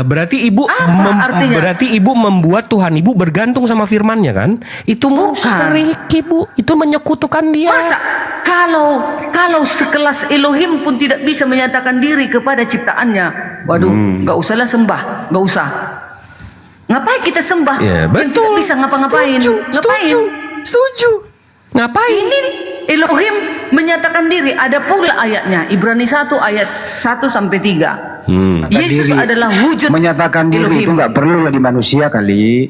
Berarti Ibu artinya? berarti Ibu membuat Tuhan Ibu bergantung sama firman-Nya kan? Itu musyrik, Ibu. Itu menyekutukan Dia. Masa kalau sekelas Elohim pun tidak bisa menyatakan diri kepada ciptaannya, waduh, nggak usahlah sembah, nggak usah. Ngapain kita sembah? Ya, yang tidak bisa ngapa-ngapain? Ngapain? Setuju. Ngapain? Ini Elohim menyatakan diri. Ada pula ayatnya, Ibrani 1 ayat 1 sampai 3. Yesus adalah wujud menyatakan diri Elohim. itu nggak perlu di manusia kali.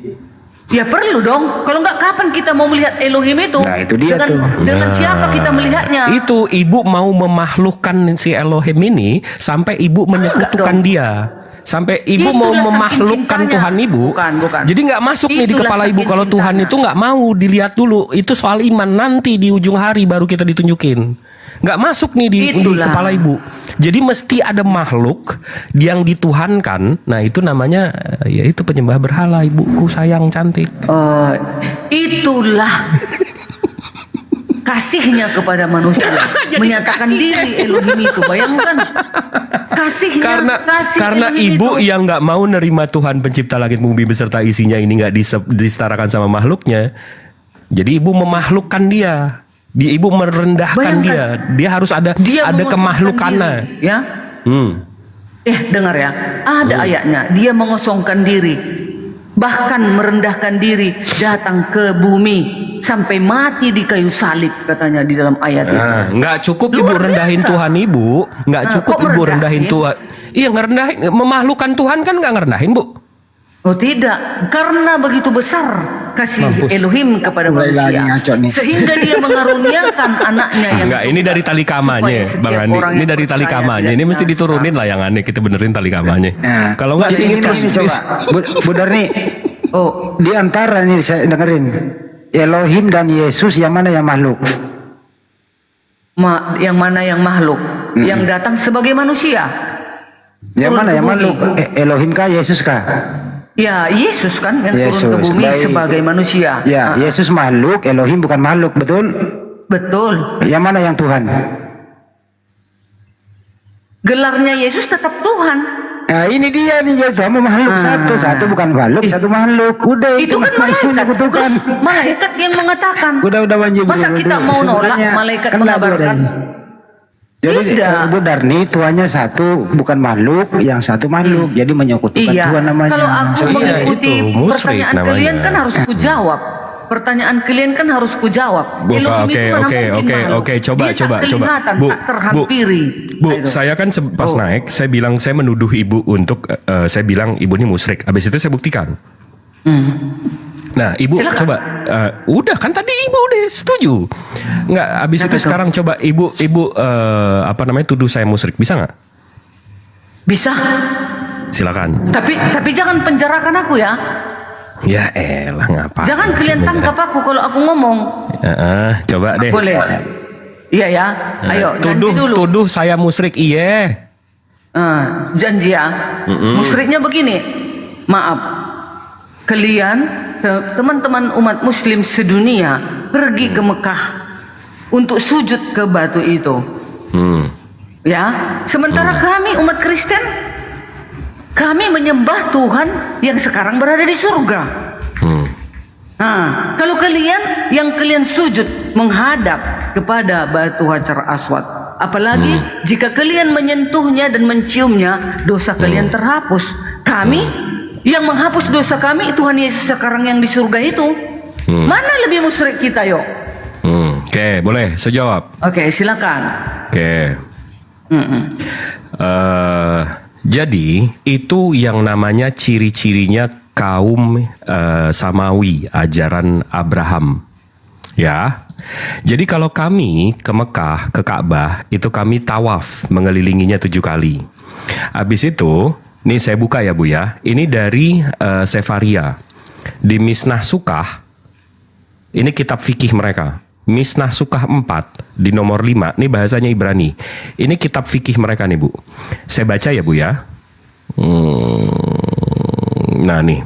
Ya perlu dong. Kalau nggak, kapan kita mau melihat Elohim itu? Nah, itu dia dengan siapa kita melihatnya? Itu Ibu mau memahlukkan si Elohim ini sampai Ibu menyekutukan Dia. Sampai Ibu mau Itulah saking memahlukkan cintanya. Tuhan Ibu. Bukan. Jadi nggak masuk nih di Itulah kepala Ibu saking kalau Tuhan cintanya. itu nggak mau dilihat dulu. Itu soal iman, nanti di ujung hari baru kita ditunjukin. Nggak masuk nih di kepala Ibu. Jadi mesti ada makhluk yang dituhankan. Nah, itu namanya ya itu penyembah berhala, Ibuku sayang cantik. Itulah kasihnya kepada manusia. Menyatakan diri Elohim itu. Bayangkan kasihnya. Karena Ibu yang nggak mau nerima Tuhan pencipta langit bumi beserta isinya ini nggak disetarakan sama makhluknya. Jadi Ibu memahlukkan Dia. Ibu merendahkan Bayangkan, Dia harus ada mengosongkan kemakhlukannya. diri, ya. Dengar ya, ada ayatnya. Dia mengosongkan diri, bahkan merendahkan diri, datang ke bumi sampai mati di kayu salib, katanya di dalam ayat itu. Nggak cukup Ibu rendahin Tuhan Ibu, nggak cukup kok Ibu rendahin merendahin? Tuhan. Iya, ngerendahin, memahlukkan Tuhan kan nggak ngerendahin, Bu. Oh tidak, karena begitu besar kasih Elohim kepada manusia, sehingga Dia mengaruniakan anaknya yang Enggak, ini dari tali kamanya, Bang Andi. Ini dari tali kamanya. Ini mesti diturunin lah yang aneh, kita benerin tali kamanya. Kalau nggak sih ini terus coba Bu Darni. Di antara nih saya dengerin Elohim dan Yesus, yang mana yang makhluk? Yang mana yang makhluk? Yang datang sebagai manusia. Yang mana yang makhluk? Elohim kah, Yesus kah? Ya, Yesus kan yang turun ke bumi baik. sebagai manusia. Ya, Yesus makhluk, Elohim bukan makhluk, betul? Betul. Yang mana yang Tuhan? Gelarnya Yesus tetap Tuhan. Nah, ini dia nih, ya kamu makhluk satu bukan makhluk, satu makhluk. Udah Itu kan malaikat. Terus malaikat yang mengatakan. Udah banjir. Masa kita mau nolak malaikat mengabarkan? Jadi Bu Darni, Tuhannya satu, bukan makhluk, yang satu makhluk. Jadi menyekutukan Tuhan namanya. Kalau aku mengikuti pertanyaan kalian kan harus kujawab. Pertanyaan kalian kan harus kujawab. Elohim itu mana mungkin makhluk. Coba. Dia tak kelihatan, tak terhampiri. Bu, saya kan pas naik, saya bilang saya menuduh Ibu untuk, saya bilang Ibu ini musyrik. Habis itu saya buktikan. Nah, Ibu coba, udah kan tadi Ibu udah setuju. Nggak, habis itu sekarang coba Ibu tuduh saya musyrik, bisa nggak? Bisa. Silakan. Tapi jangan penjarakan aku ya. Ya elah, ngapa? Jangan kalian tangkap aku kalau aku ngomong. Coba deh. Boleh. Iya ya. Ayo, janji dulu. Tuduh saya musyrik, iya. Janji ya. Musyriknya begini. Maaf. Kalian teman-teman umat muslim sedunia pergi ke Mekah untuk sujud ke batu itu. Ya, sementara kami umat Kristen, kami menyembah Tuhan yang sekarang berada di surga. Nah, kalau kalian yang kalian sujud menghadap kepada batu Hajar Aswad, apalagi jika kalian menyentuhnya dan menciumnya, dosa kalian terhapus. Kami yang menghapus dosa kami, Tuhan Yesus sekarang yang di surga itu. Mana lebih musyrik kita, yuk? Oke, boleh saya jawab. Oke, silakan. Oke. Jadi itu yang namanya ciri-cirinya kaum Samawi, ajaran Abraham. Ya. Jadi kalau kami ke Mekah, ke Ka'bah, itu kami tawaf mengelilinginya 7 kali. Habis itu Nih saya buka ya Bu ya. Ini dari Sefaria. Di Misnah Sukah. Ini kitab fikih mereka. Misnah Sukah 4 di nomor 5. Ini bahasanya Ibrani. Ini kitab fikih mereka nih Bu. Saya baca ya Bu ya. Nah nih.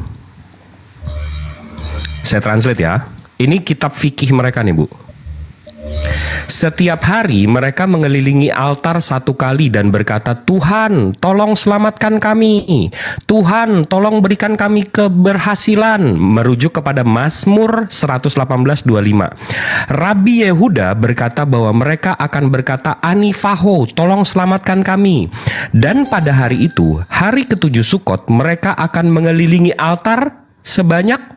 Saya translate ya. Ini kitab fikih mereka nih Bu. Setiap hari mereka mengelilingi altar 1 kali dan berkata, Tuhan tolong selamatkan kami, Tuhan tolong berikan kami keberhasilan, merujuk kepada Mazmur 118:25. Rabi Yehuda berkata bahwa mereka akan berkata, Anifaho tolong selamatkan kami. Dan pada hari itu, hari ke-7 Sukot, mereka akan mengelilingi altar sebanyak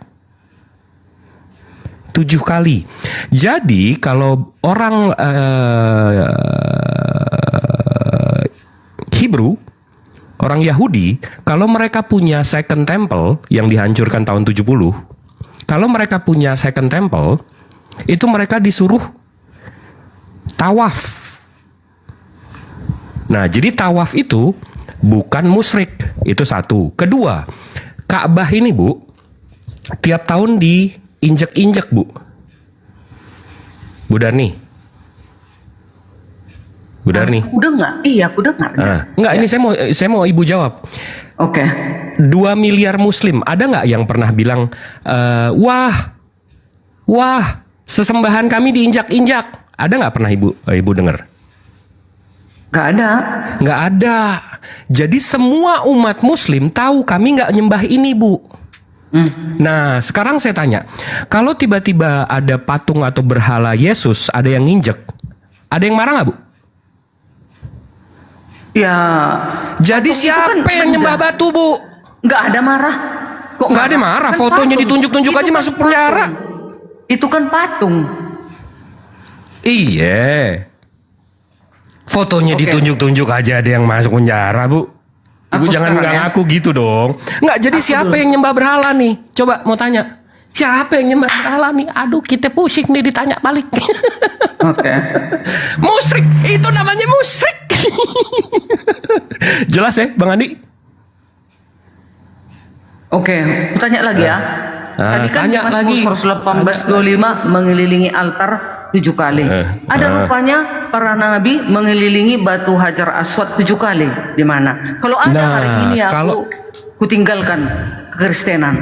7 kali. Jadi kalau orang Hebrew, orang Yahudi, kalau mereka punya second temple yang dihancurkan tahun 70, kalau mereka punya second temple, itu mereka disuruh tawaf. Nah, jadi tawaf itu bukan musyrik, itu satu. Kedua, Ka'bah ini Bu, tiap tahun diinjek-injek Bu. Bu Darni. Bu Darni. Aku dengar. Iya, aku dengar. Enggak, ini saya mau Ibu jawab. Oke. 2 miliar Muslim, ada nggak yang pernah bilang, wah, sesembahan kami diinjak-injak? Ada nggak pernah Ibu dengar? Nggak ada. Nggak ada. Jadi semua umat Muslim tahu kami nggak nyembah ini Bu. Nah, sekarang saya tanya, kalau tiba-tiba ada patung atau berhala Yesus, ada yang nginjek, ada yang marah nggak Bu? Ya. Jadi siapa yang nyembah batu Bu? Nggak ada marah. Kok nggak ada marah? Kan Fotonya patung. ditunjuk-tunjuk Itu aja kan masuk penjara. Itu kan patung. Iya. Fotonya ditunjuk-tunjuk aja ada yang masuk penjara Bu. Ibu jangan nggak ngaku gitu dong. Nggak, jadi siapa yang nyembah berhala nih? Coba mau tanya. Siapa yang nyembah berhala nih? Aduh, kita pusing nih ditanya balik. Oke. Musyrik, itu namanya musyrik. Jelas ya, Bang Andi? Oke, tanya lagi ya. Tadi kan tanya lagi. Mazmur 118:25 mengelilingi altar 7 kali. Ada rupanya para nabi mengelilingi batu Hajar Aswad 7 kali. Di mana? Kalau ada hari ini aku tinggalkan kekristenan.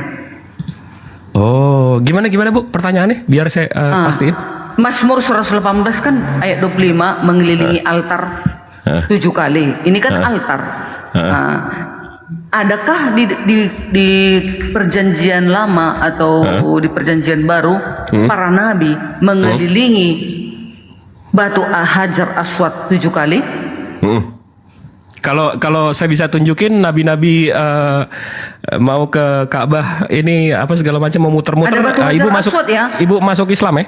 Oh, gimana Bu? Pertanyaannya biar saya pastiin. Mazmur 118 kan ayat 25 mengelilingi altar 7 kali. Ini kan altar. Adakah di perjanjian lama atau di perjanjian baru para nabi mengelilingi batu Hajar Aswad 7 kali? Kalau saya bisa tunjukin nabi-nabi mau ke Ka'bah ini apa segala macam mau muter-muter. Ada batu Hajar Ibu masuk Aswad ya? Ibu masuk Islam ya?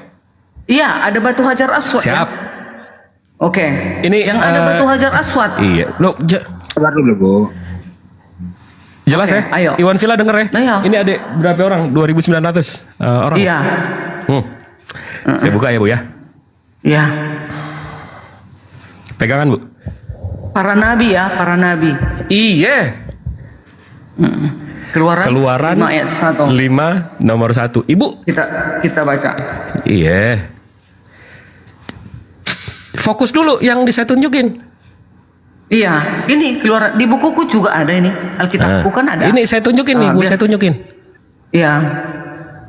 Iya, ada batu Hajar Aswad. Siap. Ya? Oke. Ini yang ada batu Hajar Aswad. Iya. Loh, sabar dulu Bu. Jelas ya? Ayo. Iwan Villa denger ya? Ayo. Ini ada berapa orang? 2.900 orang. Iya. Saya buka ya Bu ya. Iya. Pegangan Bu. Para nabi ya, para nabi. Iya. Keluaran 5 ayat 1. 5 nomor 1. Ibu. Kita baca. Iya. Fokus dulu yang saya tunjukin. Iya, ini keluar di bukuku juga ada ini. Alkitabku kan ada. Ini saya tunjukin nih, Bu, saya tunjukin. Iya.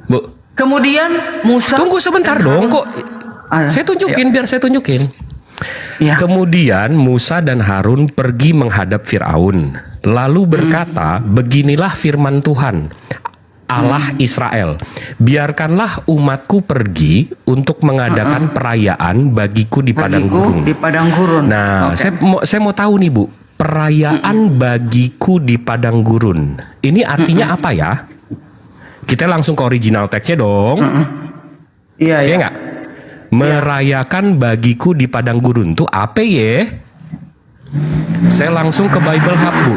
Bu. Kemudian Musa. Tunggu sebentar dong, kok. Saya tunjukin, biar saya tunjukin. Ya. Kemudian Musa dan Harun pergi menghadap Firaun, lalu berkata, beginilah firman Tuhan, Allah Israel, biarkanlah umatku pergi untuk mengadakan perayaan bagiku di padang gurun. Di padang gurun. Nah, saya mau tahu nih Bu, perayaan bagiku di padang gurun. Ini artinya apa ya? Kita langsung ke original teksnya dong. Iya, iya nggak? Merayakan bagiku di padang gurun tuh apa ya? Saya langsung ke Bible Hub Bu.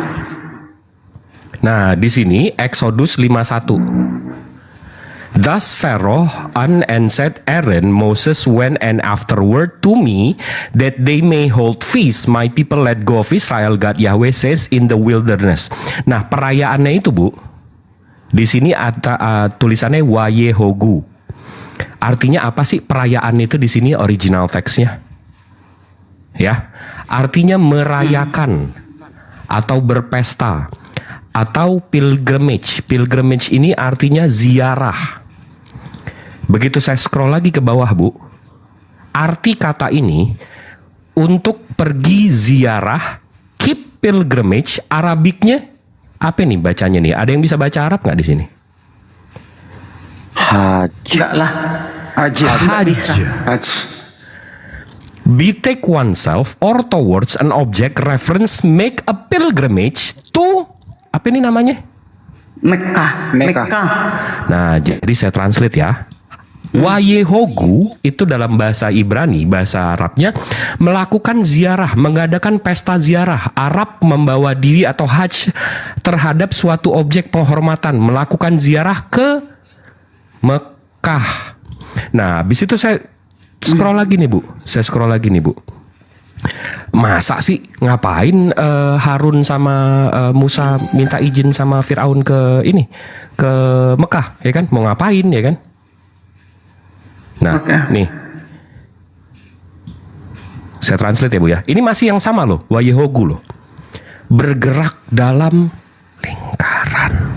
Nah, di sini Exodus 51. Thus Pharaoh answered Aaron, Moses went and afterward to me that they may hold feast. My people let go of Israel, God Yahweh says in the wilderness. Nah, perayaannya itu, Bu, di sini ada tulisannya Wayehogu. Artinya apa sih perayaan itu di sini original teksnya? Ya, artinya merayakan atau berpesta atau pilgrimage. Pilgrimage ini artinya ziarah. Begitu saya scroll lagi ke bawah, Bu, arti kata ini untuk pergi ziarah, keep pilgrimage, Arabiknya apa nih bacanya nih? Ada yang bisa baca Arab nggak di sini? Enggak lah. Haj. Betake oneself or towards an object reference, make a pilgrimage to apa ini namanya? Mekah. Nah, jadi saya translate ya. Wayehogu itu dalam bahasa Ibrani, bahasa Arabnya melakukan ziarah, mengadakan pesta ziarah. Arab membawa diri atau hajj terhadap suatu objek penghormatan, melakukan ziarah ke Mekah. Nah, habis itu saya scroll lagi nih, Bu. Masa sih ngapain Harun sama Musa minta izin sama Firaun ke Mekah, ya kan? Mau ngapain, ya kan? Nah, nih. Saya translate ya, Bu ya. Ini masih yang sama loh, Wayehogu loh. Bergerak dalam lingkaran.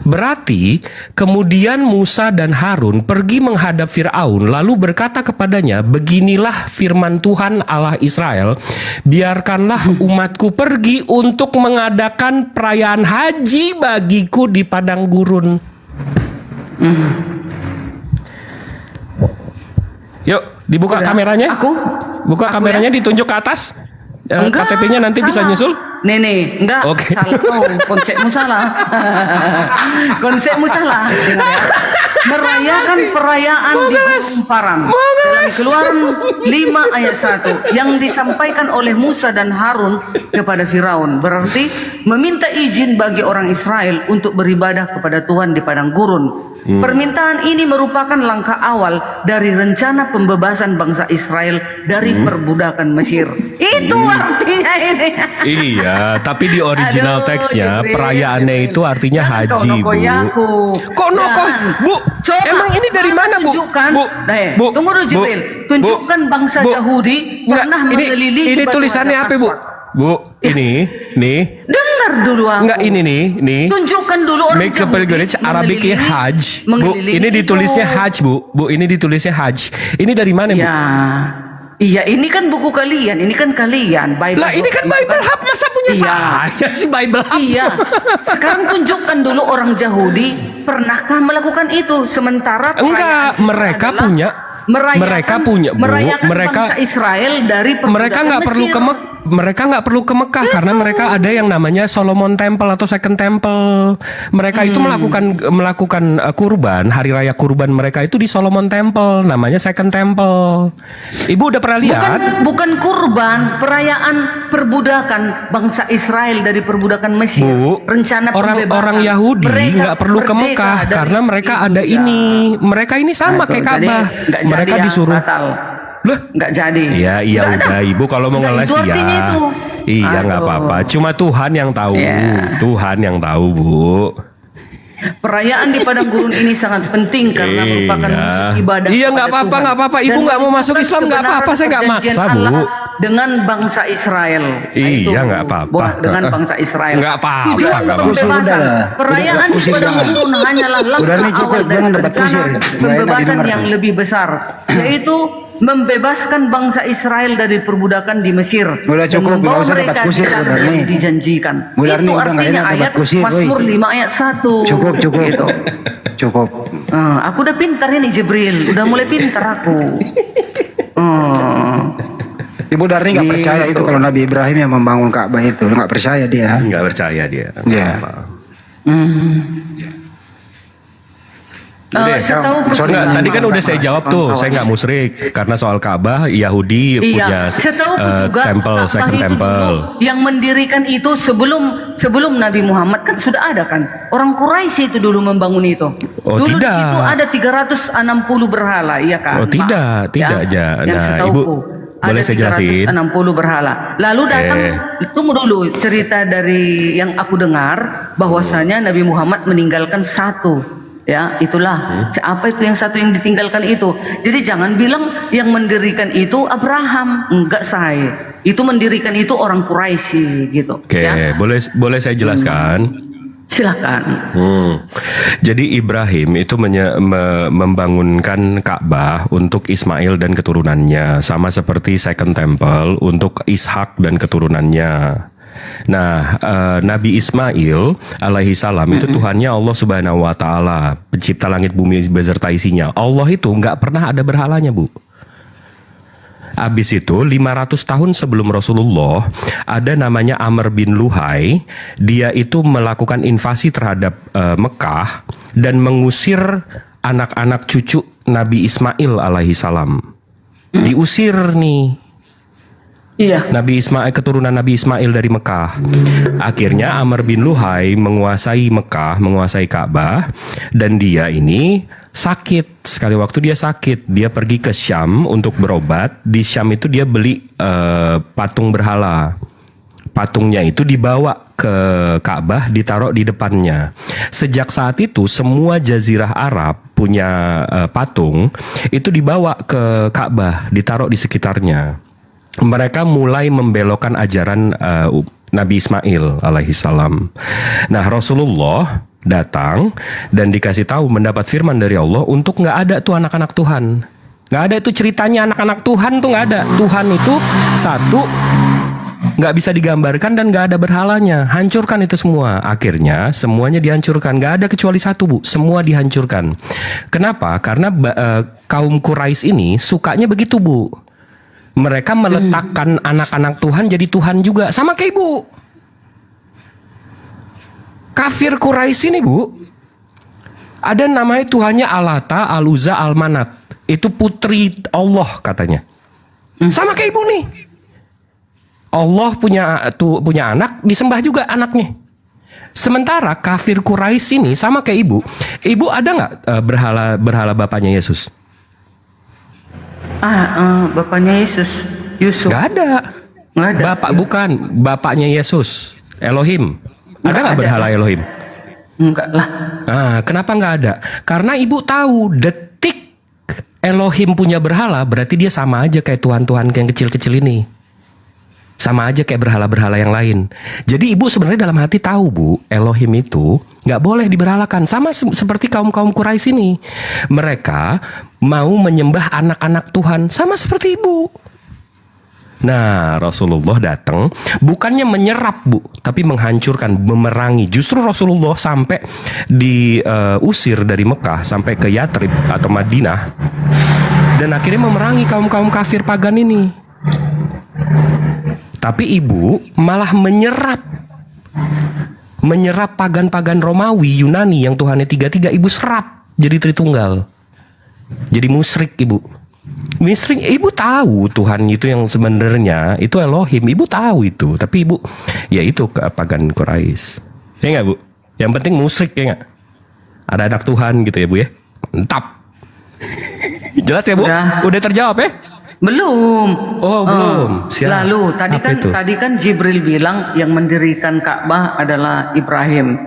Berarti kemudian Musa dan Harun pergi menghadap Firaun lalu berkata kepadanya, beginilah firman Tuhan Allah Israel, biarkanlah umatku pergi untuk mengadakan perayaan haji bagiku di padang gurun. Yuk, dibuka kameranya. Kameranya, ditunjuk ke atas. KTP-nya nanti bisa nyusul. Nih, enggak. Salah. Konsepmu salah. Konsepmu salah. Merayakan perayaan di Gunung Paran. Dalam Keluaran 5 ayat 1 yang disampaikan oleh Musa dan Harun kepada Firaun. Berarti meminta izin bagi orang Israel untuk beribadah kepada Tuhan di padang gurun. Permintaan ini merupakan langkah awal dari rencana pembebasan bangsa Israel dari perbudakan Mesir. Itu artinya ini. Iya, tapi di original teksnya perayaannya itu artinya haji, Bu. Bu, emang ini dari mana, Bu? Bu, tunggu dulu, Jibril. Tunjukkan bangsa Yahudi pernah mengelilingi. Ini tulisannya apa, Bu? Bu, ini, nih. Dengar dulu aku. Enggak, ini nih. Tunjukkan dulu orang Make a pilgrimage, Arabiknya hajj. Bu, ini ditulisnya hajj, Bu. Bu, ini ditulisnya hajj. Ini dari mana, Bu? Iya, ini kan buku kalian. Ini kan kalian. Bible. Lah, ini kan Bible Hub, masa punya saya sih Bible Hub? Iya. Sekarang tunjukkan dulu orang Yahudi pernahkah melakukan itu, sementara enggak, mereka punya. Mereka punya, Bu. Bangsa Israel dari mereka nggak perlu ke Mekah karena mereka ada yang namanya Solomon Temple atau Second Temple. Mereka itu melakukan kurban, hari raya kurban mereka itu di Solomon Temple, namanya Second Temple. Ibu udah pernah lihat? Bukan kurban, perayaan perbudakan bangsa Israel dari perbudakan Mesir. Bu, rencana orang Yahudi nggak perlu ke Mekah karena mereka ada ini. Mereka ini sama kayak Ka'bah. Mereka disuruh. Loh, nggak jadi. Iya udah, Ibu kalau mau ngeles ya. Iya, nggak apa-apa. Cuma Tuhan yang tahu. Tuhan yang tahu, Bu. Perayaan di padang gurun ini sangat penting karena merupakan wujud ibadah. Iya, nggak apa-apa. Ibu nggak mau masuk Islam nggak apa-apa. Saya nggak maksa, Bu. Dengan bangsa Israel. Iya, nggak apa-apa. Dengan bangsa Israel. Nggak apa-apa. Tujuan pembebasan. Perayaan di padang gurun hanyalah langkah awal dari rencana pembebasan yang lebih besar, yaitu membebaskan bangsa Israel dari perbudakan di Mesir. Udah cukup, membawa mereka di tanah yang dijanjikan. Itu artinya ayat Mazmur 5 ayat 1. Cukup. Gitu. Cukup. Aku udah pintar ini, Jibril. Udah mulai pintar aku. Ibu Darni nggak percaya itu kalau Nabi Ibrahim yang membangun Ka'bah itu, nggak percaya dia. Nggak percaya dia. Iya. Enggak, tadi kan udah saya jawab tuh, saya nggak musyrik karena soal Ka'bah Yahudi punya Setahuku juga temple, Ka'bah second itu temple. dulu yang mendirikan itu sebelum Nabi Muhammad kan sudah ada kan. Orang Quraisy itu dulu membangun itu. Oh, dulu tidak. di situ ada 360 berhala, iya kan? Oh tidak aja. Yang Nah, setahuku, Ibu boleh saya jelasin? 360 berhala. Lalu datang, tunggu dulu cerita dari yang aku dengar bahwasanya Nabi Muhammad meninggalkan satu. Ya, itulah. Apa itu yang satu yang ditinggalkan itu? Jadi jangan bilang yang mendirikan itu Abraham, enggak saya. Itu mendirikan itu orang Quraisy gitu. Oke, Ya. boleh saya jelaskan? Silakan. Jadi Ibrahim itu membangunkan Ka'bah untuk Ismail dan keturunannya, sama seperti Second Temple untuk Ishak dan keturunannya. Nah, Nabi Ismail alaihi salam itu Tuhannya Allah Subhanahu wa taala, pencipta langit bumi beserta isinya. Allah itu nggak pernah ada berhalanya, Bu. Abis itu 500 tahun sebelum Rasulullah ada namanya Amr bin Luhai. Dia itu melakukan invasi terhadap Mekah dan mengusir anak-anak cucu Nabi Ismail alaihi salam. Diusir nih. Iya. Keturunan Nabi Ismail dari Mekah. Akhirnya Amr bin Luhai menguasai Mekah, menguasai Ka'bah, dan dia ini sakit. Sekali waktu dia sakit, dia pergi ke Syam untuk berobat. Di Syam itu dia beli patung berhala. Patungnya itu dibawa ke Ka'bah, ditaruh di depannya. Sejak saat itu semua jazirah Arab punya patung itu dibawa ke Ka'bah, ditaruh di sekitarnya. Mereka mulai membelokkan ajaran Nabi Ismail alaihi salam. Nah, Rasulullah datang dan dikasih tahu mendapat firman dari Allah untuk nggak ada tuh anak-anak Tuhan. Nggak ada itu ceritanya anak-anak Tuhan tuh nggak ada. Tuhan itu satu, nggak bisa digambarkan dan nggak ada berhalanya. Hancurkan itu semua. Akhirnya semuanya dihancurkan. Nggak ada kecuali satu, Bu. Semua dihancurkan. Kenapa? Karena kaum Quraisy ini sukanya begitu, Bu. Mereka meletakkan anak-anak Tuhan jadi Tuhan juga. Sama kayak Ibu. Kafir Quraisy ini, Bu. Ada namanya Tuhannya Alata, Al-Uzza, Al-Manat. Itu putri Allah katanya. Sama kayak Ibu nih. Allah punya anak, disembah juga anaknya. Sementara kafir Quraisy ini sama kayak Ibu. Ibu ada nggak berhala bapaknya Yesus? Bapaknya Yesus, Yusuf. Gak ada. Bapaknya Yesus, Elohim. Ada nggak berhala Elohim? Enggak lah. Kenapa nggak ada? Karena Ibu tahu detik Elohim punya berhala, berarti dia sama aja kayak Tuhan-Tuhan yang kecil-kecil ini. Sama aja kayak berhala-berhala yang lain. Jadi Ibu sebenarnya dalam hati tahu, Bu, Elohim itu nggak boleh diberhalakan. Sama seperti kaum-kaum Quraisy ini. Mereka mau menyembah anak-anak Tuhan. Sama seperti Ibu. Nah, Rasulullah datang bukannya menyerap, Bu, tapi menghancurkan, memerangi. Justru Rasulullah sampai diusir dari Mekah sampai ke Yatrib atau Madinah. Dan akhirnya memerangi kaum-kaum kafir pagan ini. Tapi Ibu malah menyerap pagan-pagan Romawi, Yunani yang Tuhannya tiga-tiga, Ibu serap jadi Tritunggal. Jadi musyrik, Ibu. Musyrik, Ibu tahu Tuhan itu yang sebenarnya itu Elohim, Ibu tahu itu. Tapi Ibu, ya itu pagan Quraisy. Ya nggak, Bu? Yang penting musyrik, ya nggak? Ada anak Tuhan gitu ya, Bu ya. Entap. Jelas ya, Bu? Udah terjawab ya? Belum. Oh, belum. Siap. Lalu tadi kan Jibril bilang yang mendirikan Ka'bah adalah Ibrahim.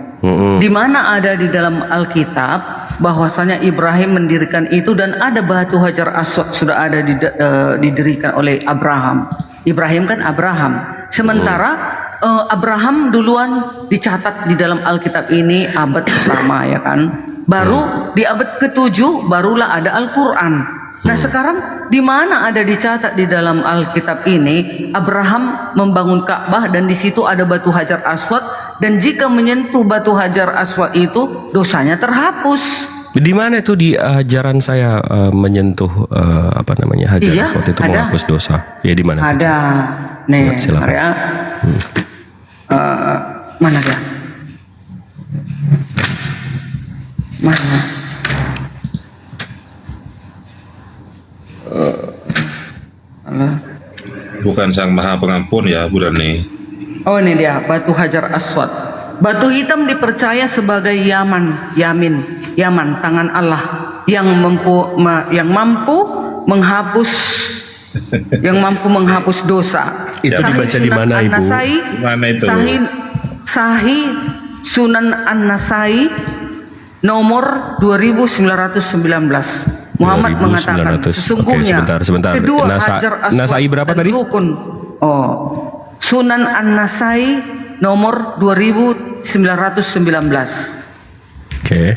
Di mana ada di dalam Alkitab bahwasanya Ibrahim mendirikan itu dan ada batu Hajar Aswad sudah ada didirikan oleh Abraham. Ibrahim kan Abraham. Sementara Abraham duluan dicatat di dalam Alkitab ini abad pertama, ya kan. Baru di abad ke-7 barulah ada Al-Qur'an. Nah, sekarang di mana ada dicatat di dalam Alkitab ini Abraham membangun Ka'bah dan di situ ada batu Hajar Aswad, dan jika menyentuh batu Hajar Aswad itu dosanya terhapus. Di mana itu di ajaran saya menyentuh Hajar Aswad itu menghapus dosa? Ya di mana? Ada. Nih, silakan. ya. Mana dia? Mana? bukan Sang Maha Pengampun ya, Bu Dani. Oh, ini dia batu Hajar Aswad. Batu hitam dipercaya sebagai Yaman, tangan Allah yang mampu menghapus dosa. Itu dibaca di mana, Ibu? Mana itu? Sahih Sunan An-Nasai nomor 2919. Muhammad mengatakan 2900. sesungguhnya Oke, sebentar. kedua Hajar Aswad Nasai berapa dan tadi? rukun. Sunan An-Nasai nomor 2919. Oke.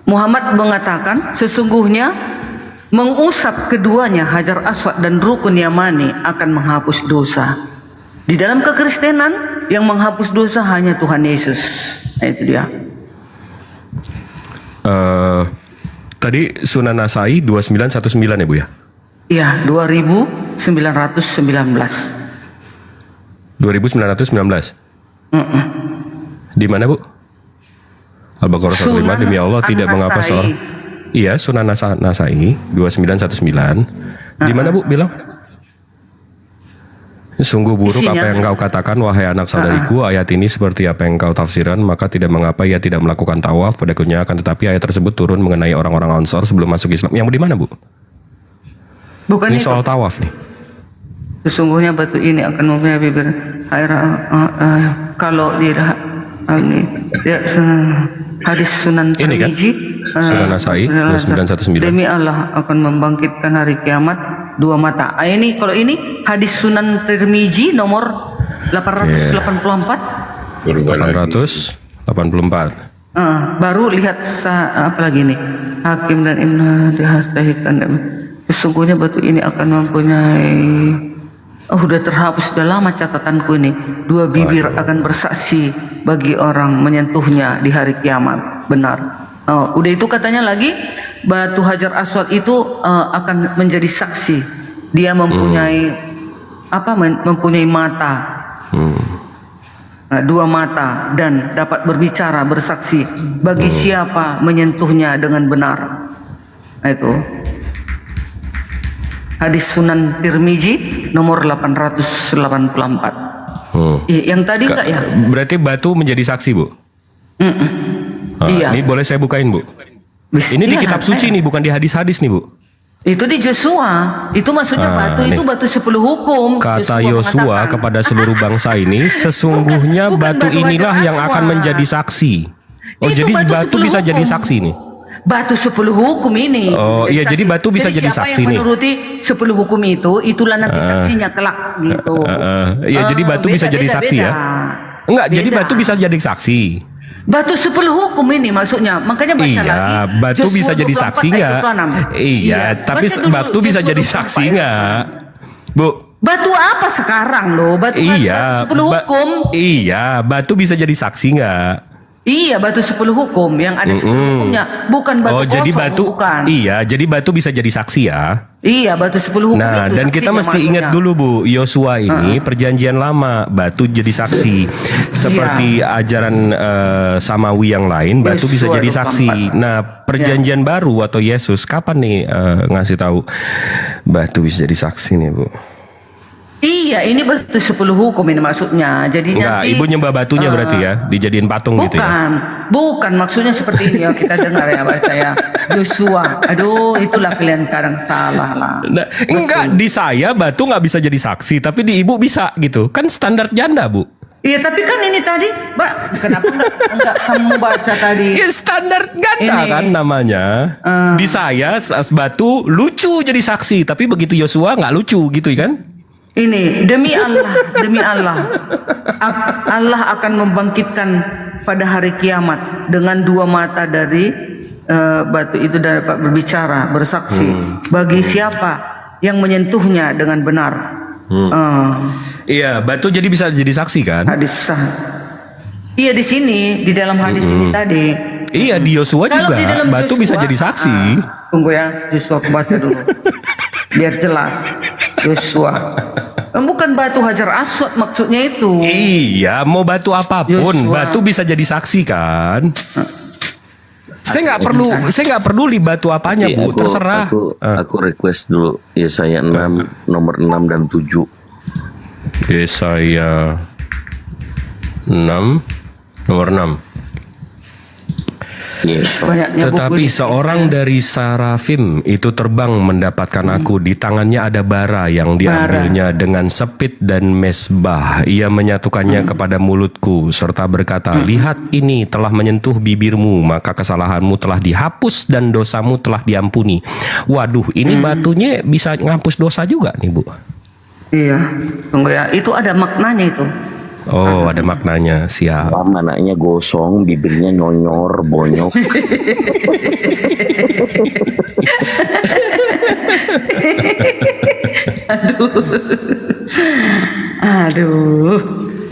Muhammad mengatakan sesungguhnya mengusap keduanya Hajar Aswad dan rukun Yamani akan menghapus dosa. Di dalam kekristenan yang menghapus dosa hanya Tuhan Yesus. Nah, itu dia. Tadi Sunan Nasai 2919 ya Bu ya? Iya, 2919. 2919. Di mana Bu? Al-Baqarah 105, demi Allah tidak mengapa seorang. Iya, Sunan Nasai 2919. Di mana Bu bilang? Sungguh buruk Isinya, apa yang engkau katakan wahai anak saudariku. Ayat ini seperti apa yang engkau tafsirkan, maka tidak mengapa ia tidak melakukan tawaf pada kunjungan, akan tetapi ayat tersebut turun mengenai orang-orang Ansor sebelum masuk Islam. Yang di mana Bu? Bukan ini itu. soal tawaf nih. Sesungguhnya batu ini akan mempunyai bibir air kalau di hadis Sunan Tirmizi Sunan Nasai 2919. demi Allah akan membangkitkan hari kiamat dua mata. Ini kalau ini hadis Sunan Tirmizi nomor 884. 884. Baru lihat apa lagi nih? Hakim dan Ibn dihasilkan. Sesungguhnya batu ini akan mempunyai sudah terhapus, sudah lama catatanku ini. Dua bibir akan bersaksi bagi orang menyentuhnya di hari kiamat. Benar. Udah itu katanya lagi batu Hajar Aswad itu akan menjadi saksi. Dia mempunyai mempunyai mata. Dua mata dan dapat berbicara, bersaksi bagi siapa menyentuhnya dengan benar. Nah, itu hadis Sunan Tirmizi nomor 884. Yang tadi enggak ya? Berarti batu menjadi saksi Bu? Iya. Ini boleh saya bukain Bu? Ini di kitab suci nih, bukan di hadis-hadis nih Bu. Itu di Joshua. Itu maksudnya batu itu batu 10 hukum. Kata Yosua kepada seluruh bangsa ini, sesungguhnya batu inilah yang akan menjadi saksi. Oh, jadi batu bisa jadi saksi nih. Batu 10 hukum ini. Oh iya, jadi batu bisa jadi saksi nih. Siapa yang menuruti 10 hukum itu, itulah nanti saksinya kelak gitu. Iya, jadi batu bisa jadi saksi ya? Enggak, jadi batu bisa jadi saksi. Batu 10 hukum ini maksudnya, makanya baca lagi. Iya, batu bisa jadi saksi nggak? Iya, tapi batu bisa jadi saksi nggak, Bu? Batu apa sekarang loh? Batu 10 hukum. Iya, batu bisa jadi saksi nggak? Iya, batu 10 hukum yang ada 10 hukumnya, bukan batu jadi kosong, batu, bukan. Iya, jadi batu bisa jadi saksi ya. Iya, batu 10 hukum Nah, itu dan kita mesti ingat dulu Bu, Yosua ini perjanjian lama, batu jadi saksi. Seperti ajaran Samawi yang lain, batu bisa jadi saksi. Nah, perjanjian baru atau Yesus kapan nih ngasih tahu batu bisa jadi saksi nih Bu? Iya, ini batu 10 hukum ini maksudnya. Jadi enggak, nanti Ibu nyembah batunya berarti ya, dijadiin patung gitu ya. Bukan maksudnya seperti ini ya, kita dengar ya baca ya. Yosua. Aduh, itulah kalian kadang salah lah. Nah, enggak, di saya batu nggak bisa jadi saksi, tapi di Ibu bisa gitu. Kan standar janda, Bu. Iya, tapi kan ini tadi, Mbak, kenapa enggak kamu baca tadi? Ya, standar ganda kan namanya. Di saya batu lucu jadi saksi, tapi begitu Yosua nggak lucu gitu kan? Ini demi Allah, Allah akan membangkitkan pada hari kiamat dengan dua mata dari batu itu dapat berbicara, bersaksi bagi siapa yang menyentuhnya dengan benar. Iya, batu jadi bisa jadi saksi kan? Hadis sah. Iya, di sini di dalam hadis ini tadi. Iya, di Yosua juga batu bisa jadi saksi. Tunggu ya, Yosua aku baca dulu biar jelas. Yosua. Bukan batu Hajar Aswad maksudnya itu. Iya, mau batu apapun, batu bisa jadi saksi kan? Saya nggak peduli batu apanya, Bu. Terserah. Aku request dulu Yesaya 6 nomor 6 dan 7. Yesaya 6 nomor 6. Tetapi seorang dari Sarafim itu terbang mendapatkan aku. Di tangannya ada bara yang diambilnya dengan sepit dan mesbah. Ia menyatukannya kepada mulutku serta berkata, lihat ini telah menyentuh bibirmu, maka kesalahanmu telah dihapus dan dosamu telah diampuni. Waduh, ini batunya bisa ngapus dosa juga nih, Bu. Iya, tunggu ya, itu ada maknanya itu. Oh, ada maknanya, siap. Anaknya gosong, bibirnya nyonyor, bonyok. Aduh,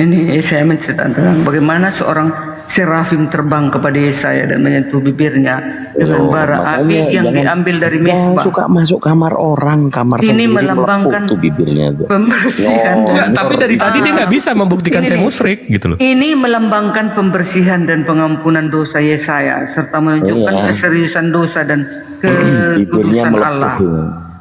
ini saya menceritakan tentang bagaimana seorang serafim terbang kepada Yesaya dan menyentuh bibirnya dengan bara api yang diambil dari mesbah. Suka masuk kamar orang, kamar ini sendiri melambangkan tuh bibirnya tuh. Pembersihan. Tapi dari tadi dia nggak bisa membuktikan saya musyrik gitu loh. Ini melambangkan pembersihan dan pengampunan dosa Yesaya serta menunjukkan keseriusan dosa dan kekudusan Allah.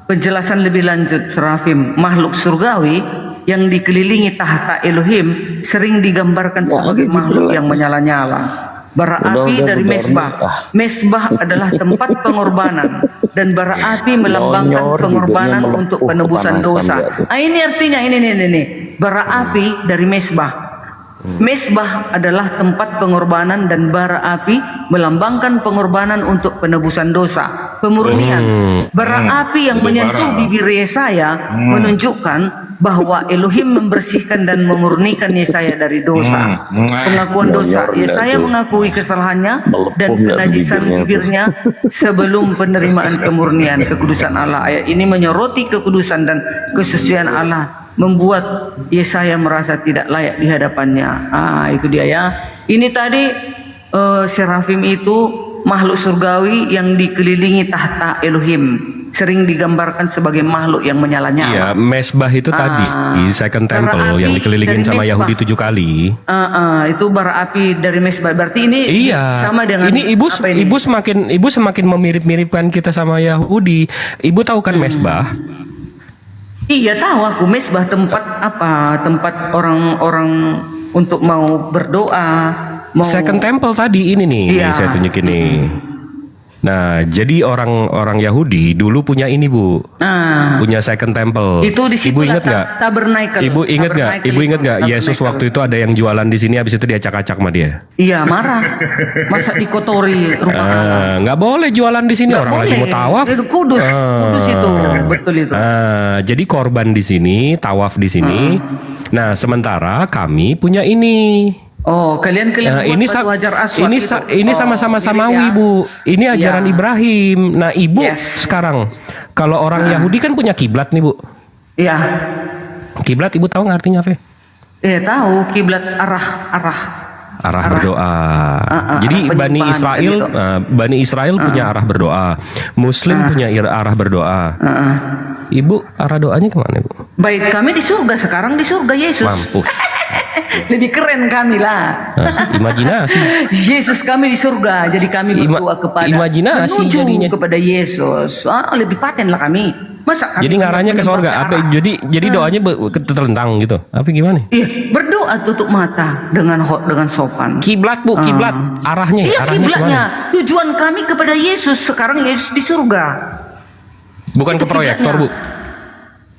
Penjelasan lebih lanjut, serafim makhluk surgawi yang dikelilingi tahta Elohim sering digambarkan sebagai makhluk yang menyala-nyala. Bara api dari mesbah. Mesbah adalah tempat pengorbanan dan bara api melambangkan pengorbanan untuk penebusan dosa. Ini artinya ini. Bara api dari mesbah. Mesbah adalah tempat pengorbanan dan bara api melambangkan pengorbanan untuk penebusan dosa, pemurnian. Bara api yang menyentuh bibir Yesaya menunjukkan bahwa Elohim membersihkan dan memurnikan Yesaya dari dosa. Pengakuan dosa, Yesaya mengakui kesalahannya dan kenajisan bibirnya sebelum penerimaan kemurnian kekudusan Allah. Ayat ini menyoroti kekudusan dan kesucian Allah, membuat Yesaya merasa tidak layak di hadapannya. Itu dia ya. Ini tadi serafim itu makhluk surgawi yang dikelilingi tahta Elohim, sering digambarkan sebagai makhluk yang menyala-nyala. Iya, mesbah itu tadi di Second Temple yang dikelilingin sama Yahudi 7 kali. Itu bara api dari mesbah. Berarti ini sama dengan ini ibu semakin memirip-miripkan kita sama Yahudi. Ibu tahu kan mesbah? Iya, tahu aku. Mesbah tempat apa? Tempat orang-orang untuk mau berdoa. Second Temple tadi ini nih, saya tunjukin nih. Nah, jadi orang Yahudi dulu punya ini, Bu. Punya Second Temple. Itu di situ. Ibu ingat nggak? Tabernakel. Ibu ingat nggak? Yesus waktu itu ada yang jualan di sini, habis itu dia acak-acak sama dia. Iya, marah. Masa dikotori rumah Allah? Nggak boleh jualan di sini, orang lagi mau tawaf. Kudus itu, betul itu. Jadi korban di sini, tawaf di sini. Nah, sementara kami punya ini. Oh, kalian ini Hajar Aswad ini sama-sama Samawi, Bu. Ini ajaran Ibrahim. Nah, Ibu sekarang kalau orang Yahudi kan punya kiblat nih, Bu. Iya. Kiblat Ibu tahu nggak artinya apa? Tahu, kiblat arah berdoa. Jadi Bani Israel punya arah berdoa. Muslim punya arah berdoa. Ibu arah doanya kemana, Bu? Baik, kami di surga sekarang, di surga Yesus. Mampus. Lebih keren kami lah. Imajinasi. Yesus kami di surga, jadi kami berdoa kepada imajinasi jadinya kepada Yesus. Lebih paten lah kami. Masa kami jadi ngarahnya ke surga? Apa? Jadi doanya terlentang gitu? Apa gimana? Iya, berdoa tutup mata dengan sopan. Kiblat, Bu, kiblat. Arahnya. Iya, kiblatnya. Tujuan kami kepada Yesus. Sekarang Yesus di surga. Bukan ke proyektor, Bu.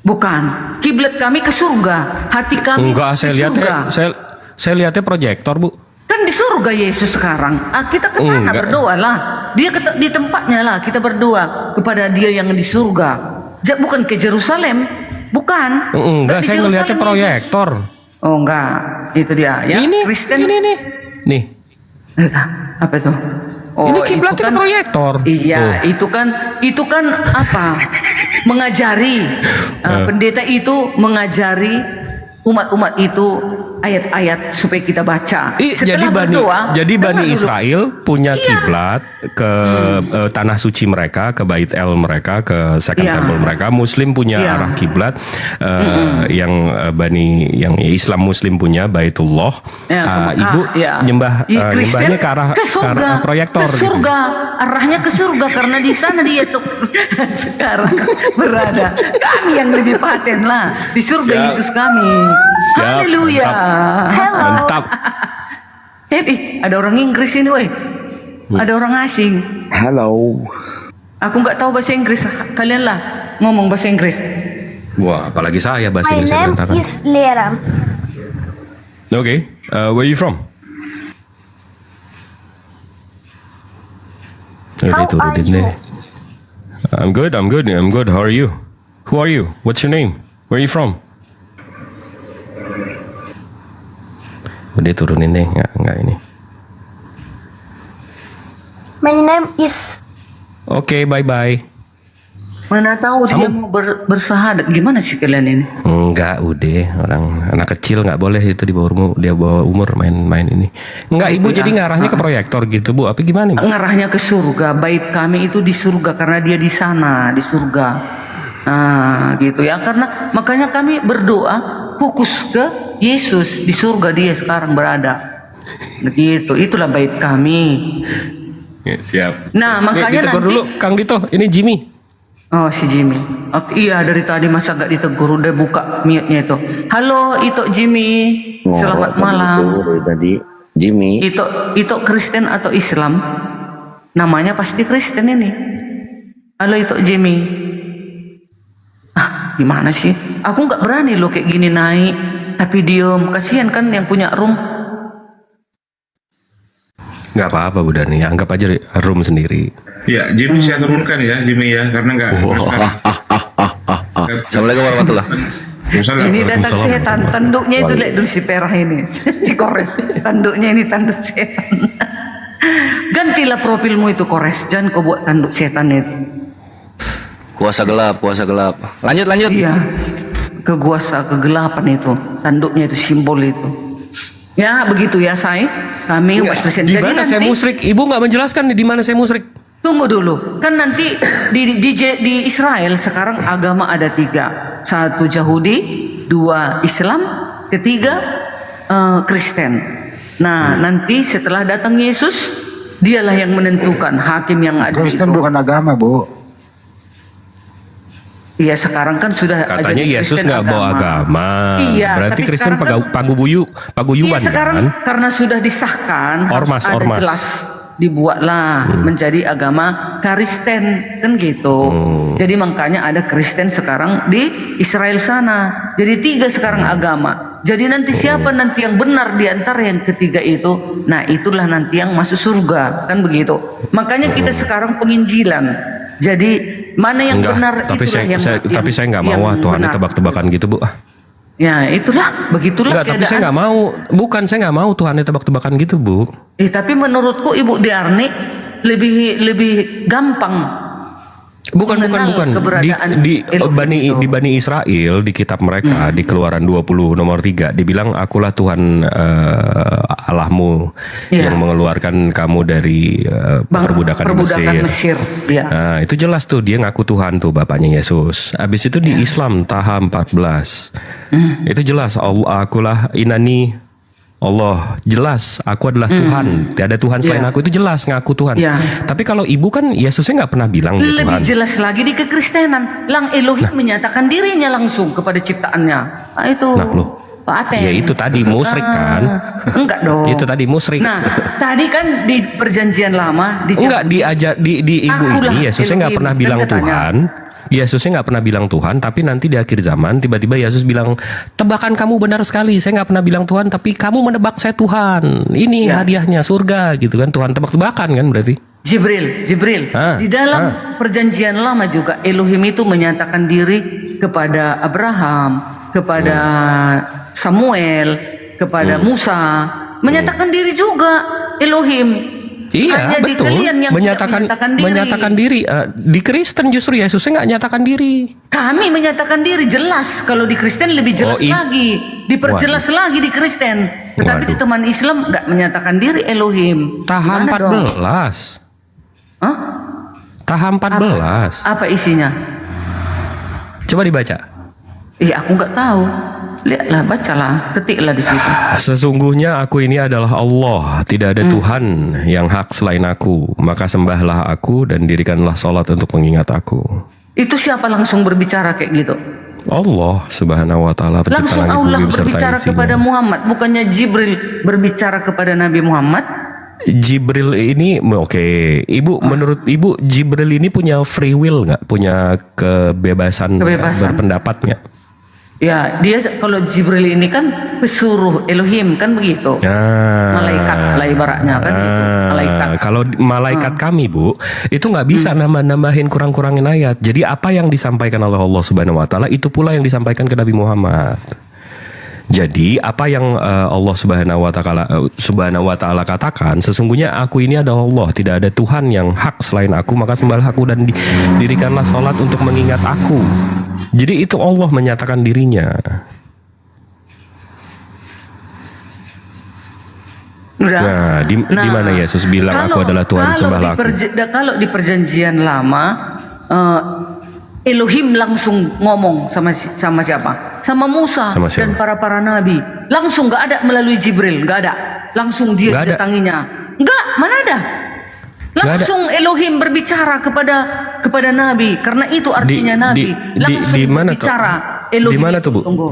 Bukan, kiblat kami ke surga, hati kami enggak, ke surga. Saya lihatnya proyektor, Bu. Kan di surga Yesus sekarang. Kita ke sana berdoa lah. Dia di tempatnya lah, kita berdoa kepada Dia yang di surga. Bukan ke Yerusalem, bukan. Enggak, saya ngelihatnya proyektor. Oh enggak, itu dia ya. Ini Kristen. Nih. Apa itu? Oh, ini kiblatnya kan proyektor. Iya, itu kan apa? Mengajari pendeta itu mengajari umat-umat itu ayat-ayat supaya kita baca. Jadi Bani Israel punya kiblat ke tanah suci mereka, ke Bait El mereka, ke Second Temple mereka. Muslim punya arah kiblat, yang Islam Muslim punya Baitullah. Ibu nyembahnya ke arah proyektor. Ke surga, arahnya ke surga karena di sana dia tuh sekarang berada. Kami yang lebih paten lah di surga Yesus kami. Haleluya. Mantap. Ada orang Inggris ini, woi. Ada orang asing. Halo. Aku nggak tahu bahasa Inggris. Kalian lah ngomong bahasa Inggris. Wah, apalagi saya bahasa Inggris berantakan. Liram. Okay, where are you from? How are you? I'm good. How are you? Who are you? What's your name? Where are you from? Udah turunin deh, nggak ini. My name is. Oke, bye-bye. Mana tahu dia mau bersahadat. Gimana sih kalian ini? Enggak, udah. Orang anak kecil nggak boleh itu di bawah umur main ini. Enggak, Ibu jadi ngarahnya ke proyektor gitu, Bu. Apa gimana, Bu? Ngarahnya ke surga. Bait kami itu di surga karena dia di sana, di surga. Nah, gitu ya. Karena makanya kami berdoa fokus ke Yesus, di surga dia sekarang berada. Begitu, itulah bait kami. Ya, siap. Nah, makanya ditegur nanti dulu, Kang Dito. Ini Jimmy. Oh, si Jimmy. Iya, dari tadi masa gak ditegur, udah buka mute-nya itu. Halo, Ito Jimmy. Selamat malam. Dari tadi Jimmy. Ito Kristen atau Islam? Namanya pasti Kristen ini. Halo, Ito Jimmy. Gimana sih? Aku nggak berani loh kayak gini naik, tapi diem. Kasihan kan yang punya room. Nggak apa-apa, Bu Dani. Anggap aja room sendiri. Ya, Jimmy saya turunkan ya, Jimmy ya, karena nggak. Assalamualaikum warahmatullahi. Ini datang setan, tanduknya itu lihat dulu si Perah ini, si Kores. Tanduknya ini tanduk setan. Gantilah profilmu itu, Kores. Jangan kau buat tanduk setan itu. Kuasa gelap. Lanjut. Iya, kegelapan itu, tanduknya itu, simbol itu. Ya begitu ya, saya. Kami umat Kristen. Di mana saya musyrik? Ibu nggak menjelaskan di mana saya musyrik. Tunggu dulu, kan nanti di Israel sekarang agama ada 3, 1 Yahudi, 2 Islam, 3 Kristen. Nah, nanti setelah datang Yesus, dialah yang menentukan hakim yang ada. Kristen bukan agama, Bu. Iya, sekarang kan sudah katanya Yesus nggak bawa agama. Iya, berarti tapi Kristen kan, paguyuban iya, sekarang kan? Karena sudah disahkan, ormas. jelas dibuatlah menjadi agama Kristen kan gitu. Jadi makanya ada Kristen sekarang di Israel sana. Jadi 3 sekarang agama. Jadi nanti siapa nanti yang benar di antara yang ketiga itu, nah itulah nanti yang masuk surga kan begitu. Makanya kita sekarang penginjilan. Jadi mana yang benar tapi itulah tapi saya nggak mau Tuhan tebak-tebakan gitu, Bu. Ya itulah, begitulah keadaan. Tapi saya nggak mau, saya nggak mau Tuhan tebak-tebakan gitu, Bu. Tapi menurutku Ibu Diarni lebih gampang. Bukan. Di Bani Israel, di kitab mereka, di Keluaran 20 nomor 3, dibilang akulah Tuhan Allahmu yang mengeluarkan kamu dari perbudakan Mesir. Ya. Nah, itu jelas tuh dia ngaku Tuhan tuh bapaknya Yesus. Habis itu di Islam Taha 14. Itu jelas akulah inani Allah, jelas aku adalah Tuhan, tiada Tuhan selain aku, itu jelas ngaku Tuhan. Tapi kalau ibu kan Yesusnya nggak pernah bilang lebih Tuhan. Jelas lagi di kekristenan, Elohim menyatakan dirinya langsung kepada ciptaannya. Nah itu Pak Aten. Ya itu tadi musyrik kan? Enggak dong. Itu tadi musyrik. Nah tadi kan di perjanjian lama enggak diajar di ibu ini Yesusnya nggak pernah bilang Tuhan. Yesusnya nggak pernah bilang Tuhan, tapi nanti di akhir zaman tiba-tiba Yesus bilang, tebakan kamu benar sekali, saya nggak pernah bilang Tuhan, tapi kamu menebak saya Tuhan. Ini hadiahnya surga gitu kan, Tuhan tebak-tebakan kan berarti. Jibril. Di dalam perjanjian lama juga Elohim itu menyatakan diri kepada Abraham, kepada Samuel, kepada Musa, menyatakan diri juga Elohim. Iya, Hanya di betul. kalian yang tidak Menyatakan diri. Di Kristen justru Yesusnya nggak nyatakan diri. Kami menyatakan diri jelas. Kalau di Kristen lebih jelas lagi, diperjelas lagi di Kristen. Tetapi di teman Islam nggak menyatakan diri Elohim. Tahap Gimana dong? 14. Hah? Tahap 14. Apa isinya? Coba dibaca. Iya, aku nggak tahu. Lihatlah, bacalah, ketiklah di situ. Sesungguhnya aku ini adalah Allah, tidak ada Tuhan yang hak selain aku. Maka sembahlah aku dan dirikanlah sholat untuk mengingat aku. Itu siapa langsung berbicara kayak gitu? Allah subhanahu wa ta'ala pencipta Langsung langit Allah bumi beserta berbicara isinya. kepada Muhammad, bukannya Jibril berbicara kepada Nabi Muhammad? Jibril ini, oke, menurut ibu Jibril ini punya free will nggak? Punya kebebasan. Berpendapat nggak? Ya, dia kalau Jibril ini kan pesuruh Elohim kan begitu. Malaikat lah ibaratnya kan itu. Malaikat. Kalau malaikat kami Bu, itu nggak bisa nambahin kurang-kurangin ayat. Jadi apa yang disampaikan oleh Allah Subhanahu Wa Taala itu pula yang disampaikan ke Nabi Muhammad. Jadi apa yang Allah Subhanahu Wa Taala katakan, sesungguhnya aku ini adalah Allah, tidak ada Tuhan yang hak selain aku, maka sembahlah aku dan dirikanlah sholat untuk mengingat aku. Jadi itu Allah menyatakan dirinya. Nah, di mana Yesus bilang aku adalah Tuhan, sembahlah aku. Kalau di perjanjian lama Elohim langsung ngomong sama siapa? Sama Musa dan para nabi. Langsung nggak ada melalui Jibril, nggak ada. Langsung dia didatanginya. Nggak, mana ada? Langsung Elohim berbicara kepada nabi, karena itu artinya nabi. Langsung berbicara. Elohim. Di mana tuh Bu? Tunggu.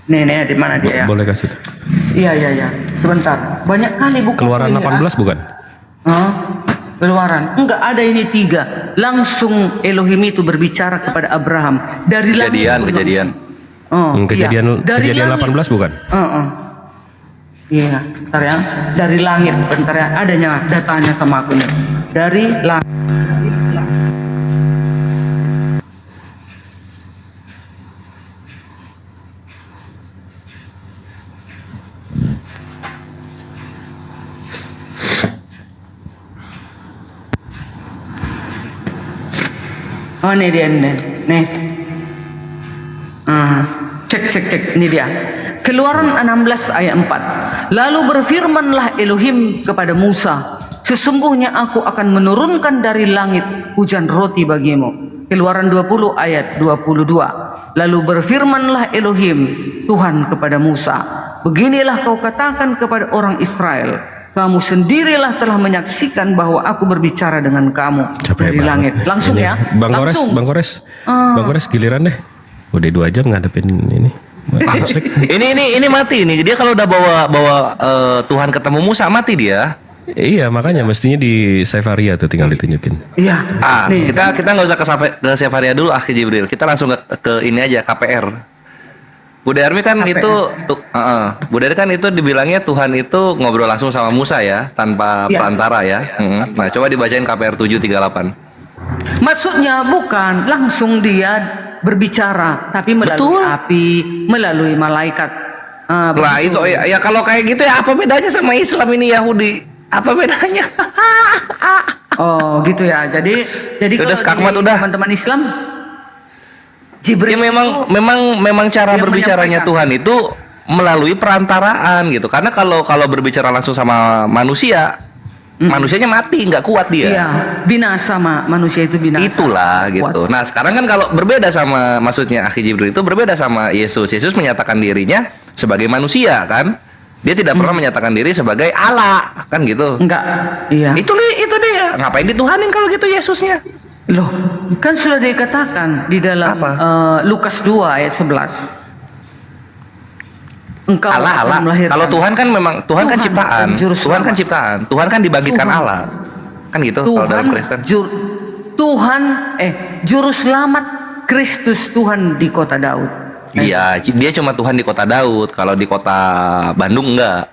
Nih, di mana dia ya? Boleh kasih. Iya. Sebentar. Banyak kali buku. Keluaran 18 bukan? Keluaran. Enggak ada, ini 3. Langsung Elohim itu berbicara kepada Abraham dari Kejadian. Kejadian 18 bukan? Iya, bentar ya. Dari langit, bentar ya. Adanya datanya sama aku nih. Dari langit. Oh, ini dia nih. Cek, ini dia. Keluaran 16 ayat 4. Lalu berfirmanlah Elohim kepada Musa, sesungguhnya aku akan menurunkan dari langit hujan roti bagimu. Keluaran 20 ayat 22. Lalu berfirmanlah Elohim Tuhan kepada Musa, beginilah kau katakan kepada orang Israel, kamu sendirilah telah menyaksikan bahwa aku berbicara dengan kamu dari langit. Langsung ini, ya. Bang Kores, giliran deh. Udah 2 jam ngadepin ini. ini mati nih. Dia kalau udah bawa Tuhan ketemu Musa, mati dia. Iya, makanya mestinya di Sefaria tuh tinggal ditunjukin. Iya. Kita nggak usah ke Sefaria dulu, Akhi Jibril. Kita langsung ke ini aja, KPR. Bude Armi kan Bude kan itu dibilangnya Tuhan itu ngobrol langsung sama Musa ya, tanpa perantara ya. Nah, coba dibacain KPR 738. Maksudnya bukan langsung dia berbicara, tapi melalui api, melalui malaikat. Nah itu ya kalau kayak gitu ya apa bedanya sama Islam ini Yahudi? Apa bedanya? Oh gitu ya. Jadi kalau teman-teman Islam, Jibril ya, memang cara berbicaranya Tuhan itu melalui perantaraan gitu. Karena kalau berbicara langsung sama manusia, manusianya mati, nggak kuat dia. Iya, binasa manusia itu binasa. Itulah gitu. Nah sekarang kan kalau berbeda sama, maksudnya Akhi Jibril itu berbeda sama Yesus. Yesus menyatakan dirinya sebagai manusia kan. Dia tidak pernah menyatakan diri sebagai Allah kan gitu. Enggak. Iya. Itu dia. Ngapain dituhanin kalau gitu Yesusnya? Loh, kan sudah dikatakan di dalam Lukas 2 ayat 11. Engkau Allah. Kalau Tuhan kan memang Tuhan kan ciptaan. Tuhan kan ciptaan. Tuhan kan dibangkitkan Allah. Kan gitu kalau dalam Kristen. Juru selamat Kristus Tuhan di kota Daud. Iya, dia cuma Tuhan di kota Daud. Kalau di kota Bandung enggak.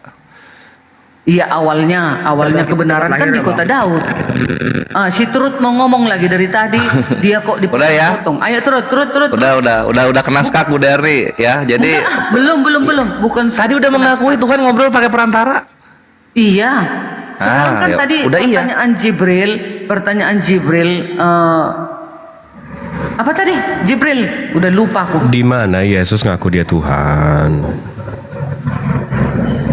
Iya, awalnya kebenaran kan di kota Daud. Si Turut mau ngomong lagi dari tadi, dia kok dipotong. Ayo Turut. Udah kena skak Bu Derry ya. Jadi belum. Bukan tadi udah mengakui Tuhan ngobrol pakai perantara. Iya. Sekarang kan ya, tadi udah iya. pertanyaan Jibril, apa tadi? Jibril, udah lupa aku. Di mana Yesus ngaku dia Tuhan?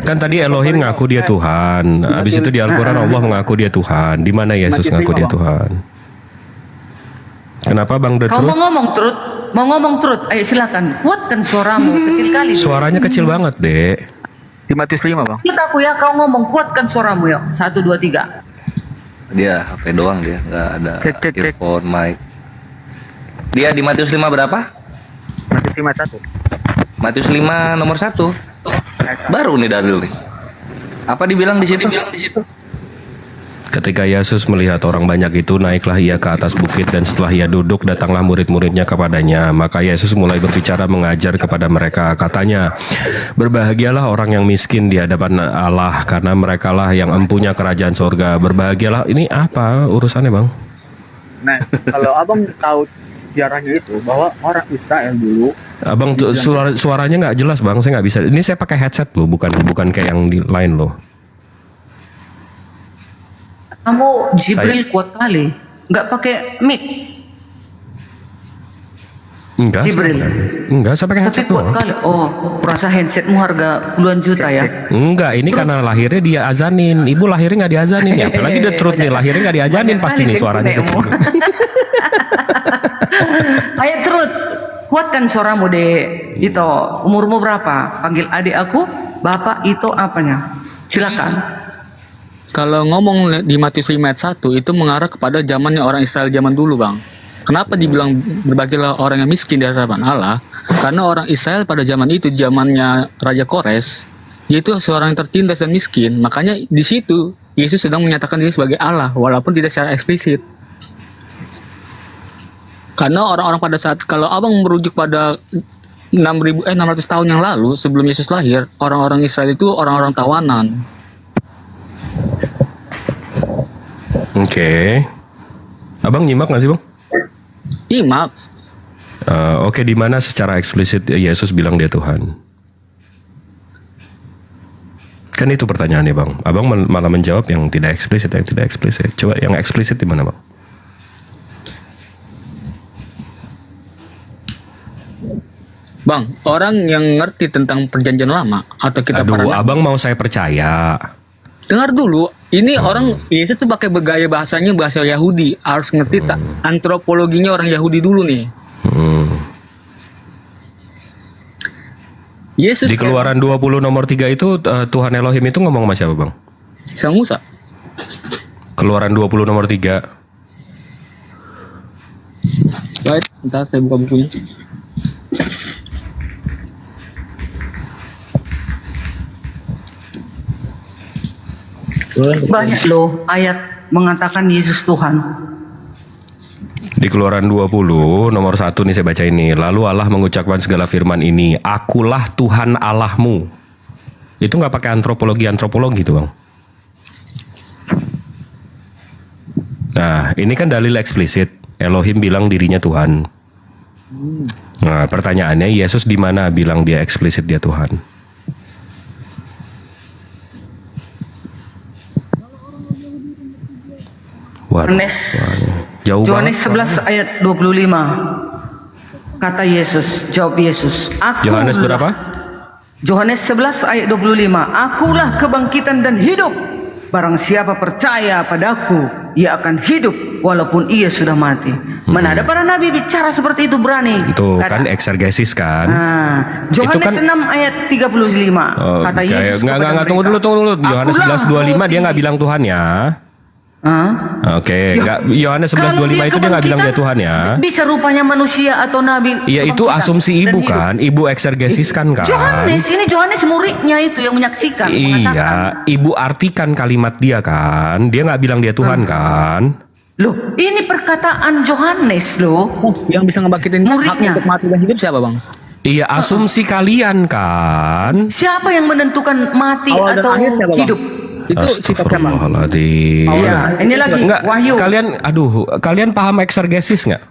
Kan tadi Elohim ngaku dia Tuhan. Habis itu di Al-Quran Allah mengaku dia Tuhan. Di mana Yesus ngaku dia Tuhan? Kenapa Bang Kau Detrus? mau ngomong terus, ayo silakan, kuatkan suaramu, kecil kali. Suaranya kecil banget, Dek. Di Matius 5 bang. Kita aku ya, kau ngomong, kuatkan suaramu ya. 1, 2, 3. Dia HP doang dia, nggak ada earphone, mic. Dia di Matius 5 berapa? Matius 5 1. Matius 5 nomor 1. Baru nih dalil nih. Apa dibilang di situ? Ketika Yesus melihat orang banyak itu, naiklah ia ke atas bukit, dan setelah ia duduk, datanglah murid-muridnya kepadanya. Maka Yesus mulai berbicara mengajar kepada mereka. Katanya, berbahagialah orang yang miskin di hadapan Allah, karena merekalah yang empunya kerajaan surga. Berbahagialah, ini apa urusannya Bang? Nah, kalau abang tahu sejarahnya itu, bahwa orang Israel dulu. Abang suaranya nggak jelas Bang, saya nggak bisa. Ini saya pakai headset loh, bukan kayak yang di lain loh. Kamu Jibril kuat kali, nggak pakai mic. Enggak, saya pakai headset Tapi kuat doang. kali. Oh, rasa headsetmu harga puluhan juta ya? Enggak, ini karena lahirnya dia azanin. Ibu lahirnya nggak diazanin ya. Apalagi The Truth nih, lahirnya nggak diazanin pasti nih suaranya kecil. Ayo Truth, kuatkan suaramu deh. Itu umurmu berapa? Panggil adik aku, bapak itu apanya? Silakan. Kalau ngomong di Matius 5 ayat 1 itu mengarah kepada zamannya orang Israel zaman dulu bang. Kenapa dibilang berbagilah orang yang miskin di hadapan Allah? Karena orang Israel pada zaman itu, zamannya Raja Kores, yaitu seorang yang tertindas dan miskin. Makanya di situ Yesus sedang menyatakan diri sebagai Allah, walaupun tidak secara eksplisit. Karena orang-orang pada saat, kalau abang merujuk pada 600 tahun yang lalu sebelum Yesus lahir, orang-orang Israel itu orang-orang tawanan. Oke. Abang nyimak nggak sih Bang? Nyimak. Oke, di mana secara eksplisit Yesus bilang dia Tuhan? Kan itu pertanyaannya Bang. Abang malah menjawab yang tidak eksplisit. Coba yang eksplisit di mana Bang? Bang, orang yang ngerti tentang perjanjian lama atau kita Abang mau saya percaya. Dengar dulu, ini orang Yesus tuh pakai bergaya bahasanya bahasa Yahudi, harus ngerti antropologinya orang Yahudi dulu nih. Yesus Di Keluaran 20 nomor 3 itu Tuhan Elohim itu ngomong sama siapa Bang? sama Musa. Keluaran 20 nomor 3. Baik, bentar saya buka bukunya. Banyak loh ayat mengatakan Yesus Tuhan. Di Keluaran 20 nomor 1 nih saya baca ini. Lalu Allah mengucapkan segala firman ini, Akulah Tuhan Allahmu. Itu nggak pakai antropologi tuh Bang. Nah, ini kan dalil eksplisit. Elohim bilang dirinya Tuhan. Nah, pertanyaannya Yesus di mana bilang dia eksplisit dia Tuhan? Yohanes 11 ayat 25. Kata Yesus, jawab Yesus. Yohanes berapa? Yohanes 11 ayat 25. Akulah kebangkitan dan hidup. Barang siapa percaya padaku, ia akan hidup walaupun ia sudah mati. Mana ada para nabi bicara seperti itu berani? Tuh kan eksegesis kan. Yohanes kan, 6 ayat 35. Kata Yesus. Enggak, tunggu dulu. Yohanes 11:25 dia nggak bilang Tuhan ya. Oke, enggak, Yohanes 11:25 itu dia nggak bilang dia Tuhan ya. Bisa rupanya manusia atau nabi. Iya, itu asumsi ibu kan, ibu eksegesis kan. Yohanes muridnya itu yang menyaksikan. Iya, ibu artikan kalimat dia kan, dia nggak bilang dia Tuhan kan. Loh, ini perkataan Yohanes loh. Yang bisa ngebangkitin muridnya untuk mati dan hidup siapa Bang? Iya, asumsi kalian kan. Siapa yang menentukan mati atau hidup? Itu Astagfirullahaladzim. Ini lagi Wahyu. Kalian paham eksegesis nggak?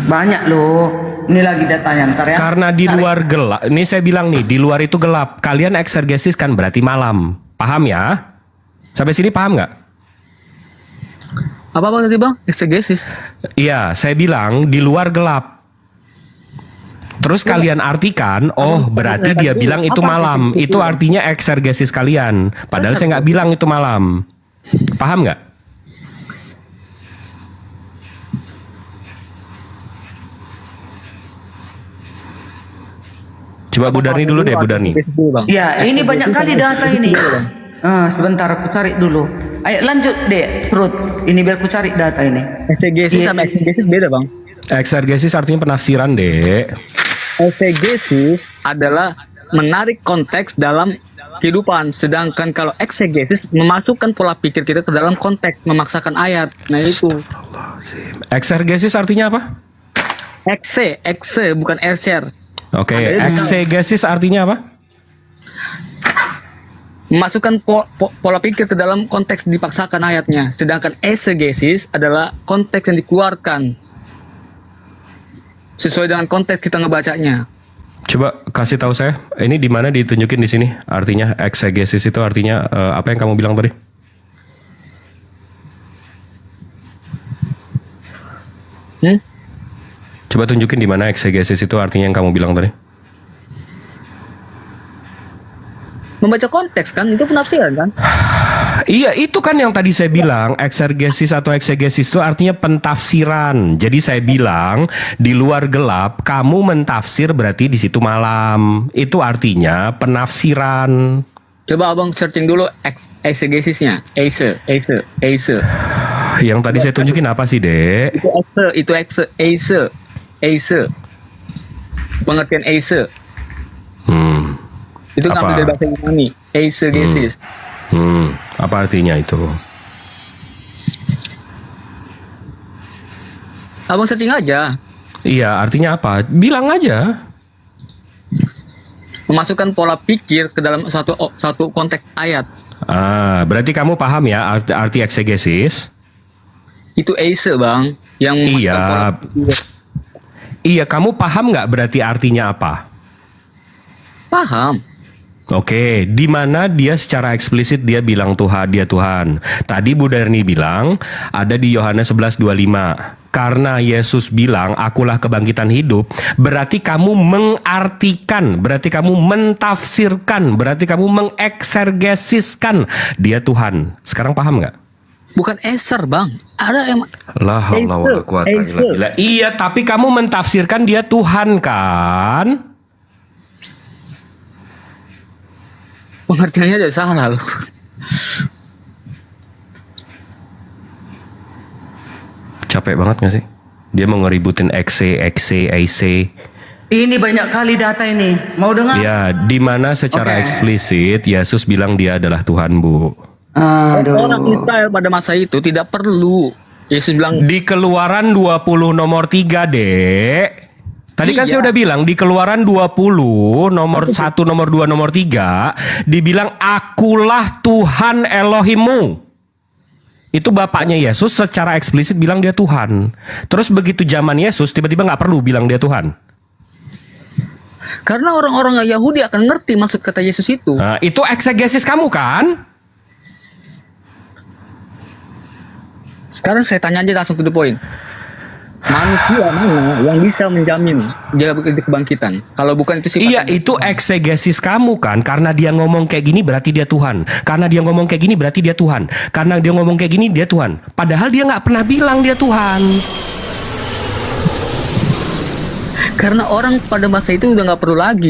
Banyak loh. Ini lagi datanya ntar ya. Karena di luar gelap. Ini saya bilang nih, di luar itu gelap. Kalian eksegesis kan berarti malam. Paham ya? Sampai sini paham nggak? Apa tadi bang? Eksegesis. Iya, saya bilang di luar gelap. Terus kalian artikan, oh berarti dia bilang itu malam. Itu artinya eksergesis kalian. Padahal saya nggak bilang itu malam. Paham nggak? Coba Bu Darni dulu deh, Bu Darni. Ya, ini banyak kali data ini. Sebentar aku cari dulu. Ayo lanjut deh, Ruth. Ini biar aku cari data ini. Eksegesis sama eksegesis beda bang. Eksergesis artinya penafsiran, Dek. Eksegesis adalah menarik konteks dalam kehidupan, sedangkan kalau eksegesis memasukkan pola pikir kita ke dalam konteks, memaksakan ayat. Nah itu. Eksergesis artinya apa? Ekse bukan erser. Oke, eksegesis artinya apa? Memasukkan pola pikir ke dalam konteks, dipaksakan ayatnya. Sedangkan eksegesis adalah konteks yang dikeluarkan sesuai dengan konteks kita ngebacanya. Coba kasih tahu saya, ini di mana ditunjukin di sini? Artinya eksegesis itu artinya apa yang kamu bilang tadi? Coba tunjukin di mana eksegesis itu artinya yang kamu bilang tadi. Membaca konteks kan, itu penafsiran kan? Iya, itu kan yang tadi saya bilang, eksergesis atau eksegesis itu artinya pentafsiran. Jadi saya bilang di luar gelap, kamu mentafsir berarti di situ malam. Itu artinya penafsiran. Coba abang searching dulu eksegesisnya. Eise. Yang tadi saya tunjukin apa sih, Dek? Itu Eise. Pengertian Eise. Itu ngambil dari bahasa Yunani. Eisegesis. Apa artinya itu? Abang searching aja. Iya, artinya apa? Bilang aja. Memasukkan pola pikir ke dalam satu konteks ayat. Berarti kamu paham ya arti eksegesis? Itu Eise bang, yang memasukkan pola pikir. Iya, kamu paham nggak berarti artinya apa? Paham. Oke, di mana dia secara eksplisit dia bilang Tuhan, dia Tuhan. Tadi Bu Darni bilang ada di Yohanes 11:25. Karena Yesus bilang, akulah kebangkitan hidup, berarti kamu mengartikan, berarti kamu mentafsirkan, berarti kamu mengeksergesiskan dia Tuhan. Sekarang paham nggak? Bukan eser bang, ada yang La haula wala quwata illa billah. Iya, tapi kamu mentafsirkan dia Tuhan kan? Pengertiannya udah salah loh. Capek banget gak sih? Dia mau ngeributin XC. Ini banyak kali data ini. Mau dengar? Ya, di mana secara eksplisit Yesus bilang dia adalah Tuhan, Bu. Orang Israel pada masa itu tidak perlu. Yesus bilang di Keluaran 20 nomor 3, Dek. Tadi kan saya udah bilang di Keluaran 20 nomor 1, nomor 2, nomor 3 dibilang akulah Tuhan Elohimmu. Itu bapaknya Yesus secara eksplisit bilang dia Tuhan. Terus begitu zaman Yesus tiba-tiba nggak perlu bilang dia Tuhan. Karena orang-orang Yahudi akan ngerti maksud kata Yesus itu. Nah, itu eksegesis kamu kan? Sekarang saya tanya aja langsung to the point. Manusia mana yang bisa menjamin dia kebangkitan? Kalau bukan itu sih. Iya, itu eksegesis kamu kan. Karena dia ngomong kayak gini berarti dia Tuhan. Karena dia ngomong kayak gini berarti dia Tuhan. Karena dia ngomong kayak gini dia Tuhan. Padahal dia nggak pernah bilang dia Tuhan. Karena orang pada masa itu udah nggak perlu lagi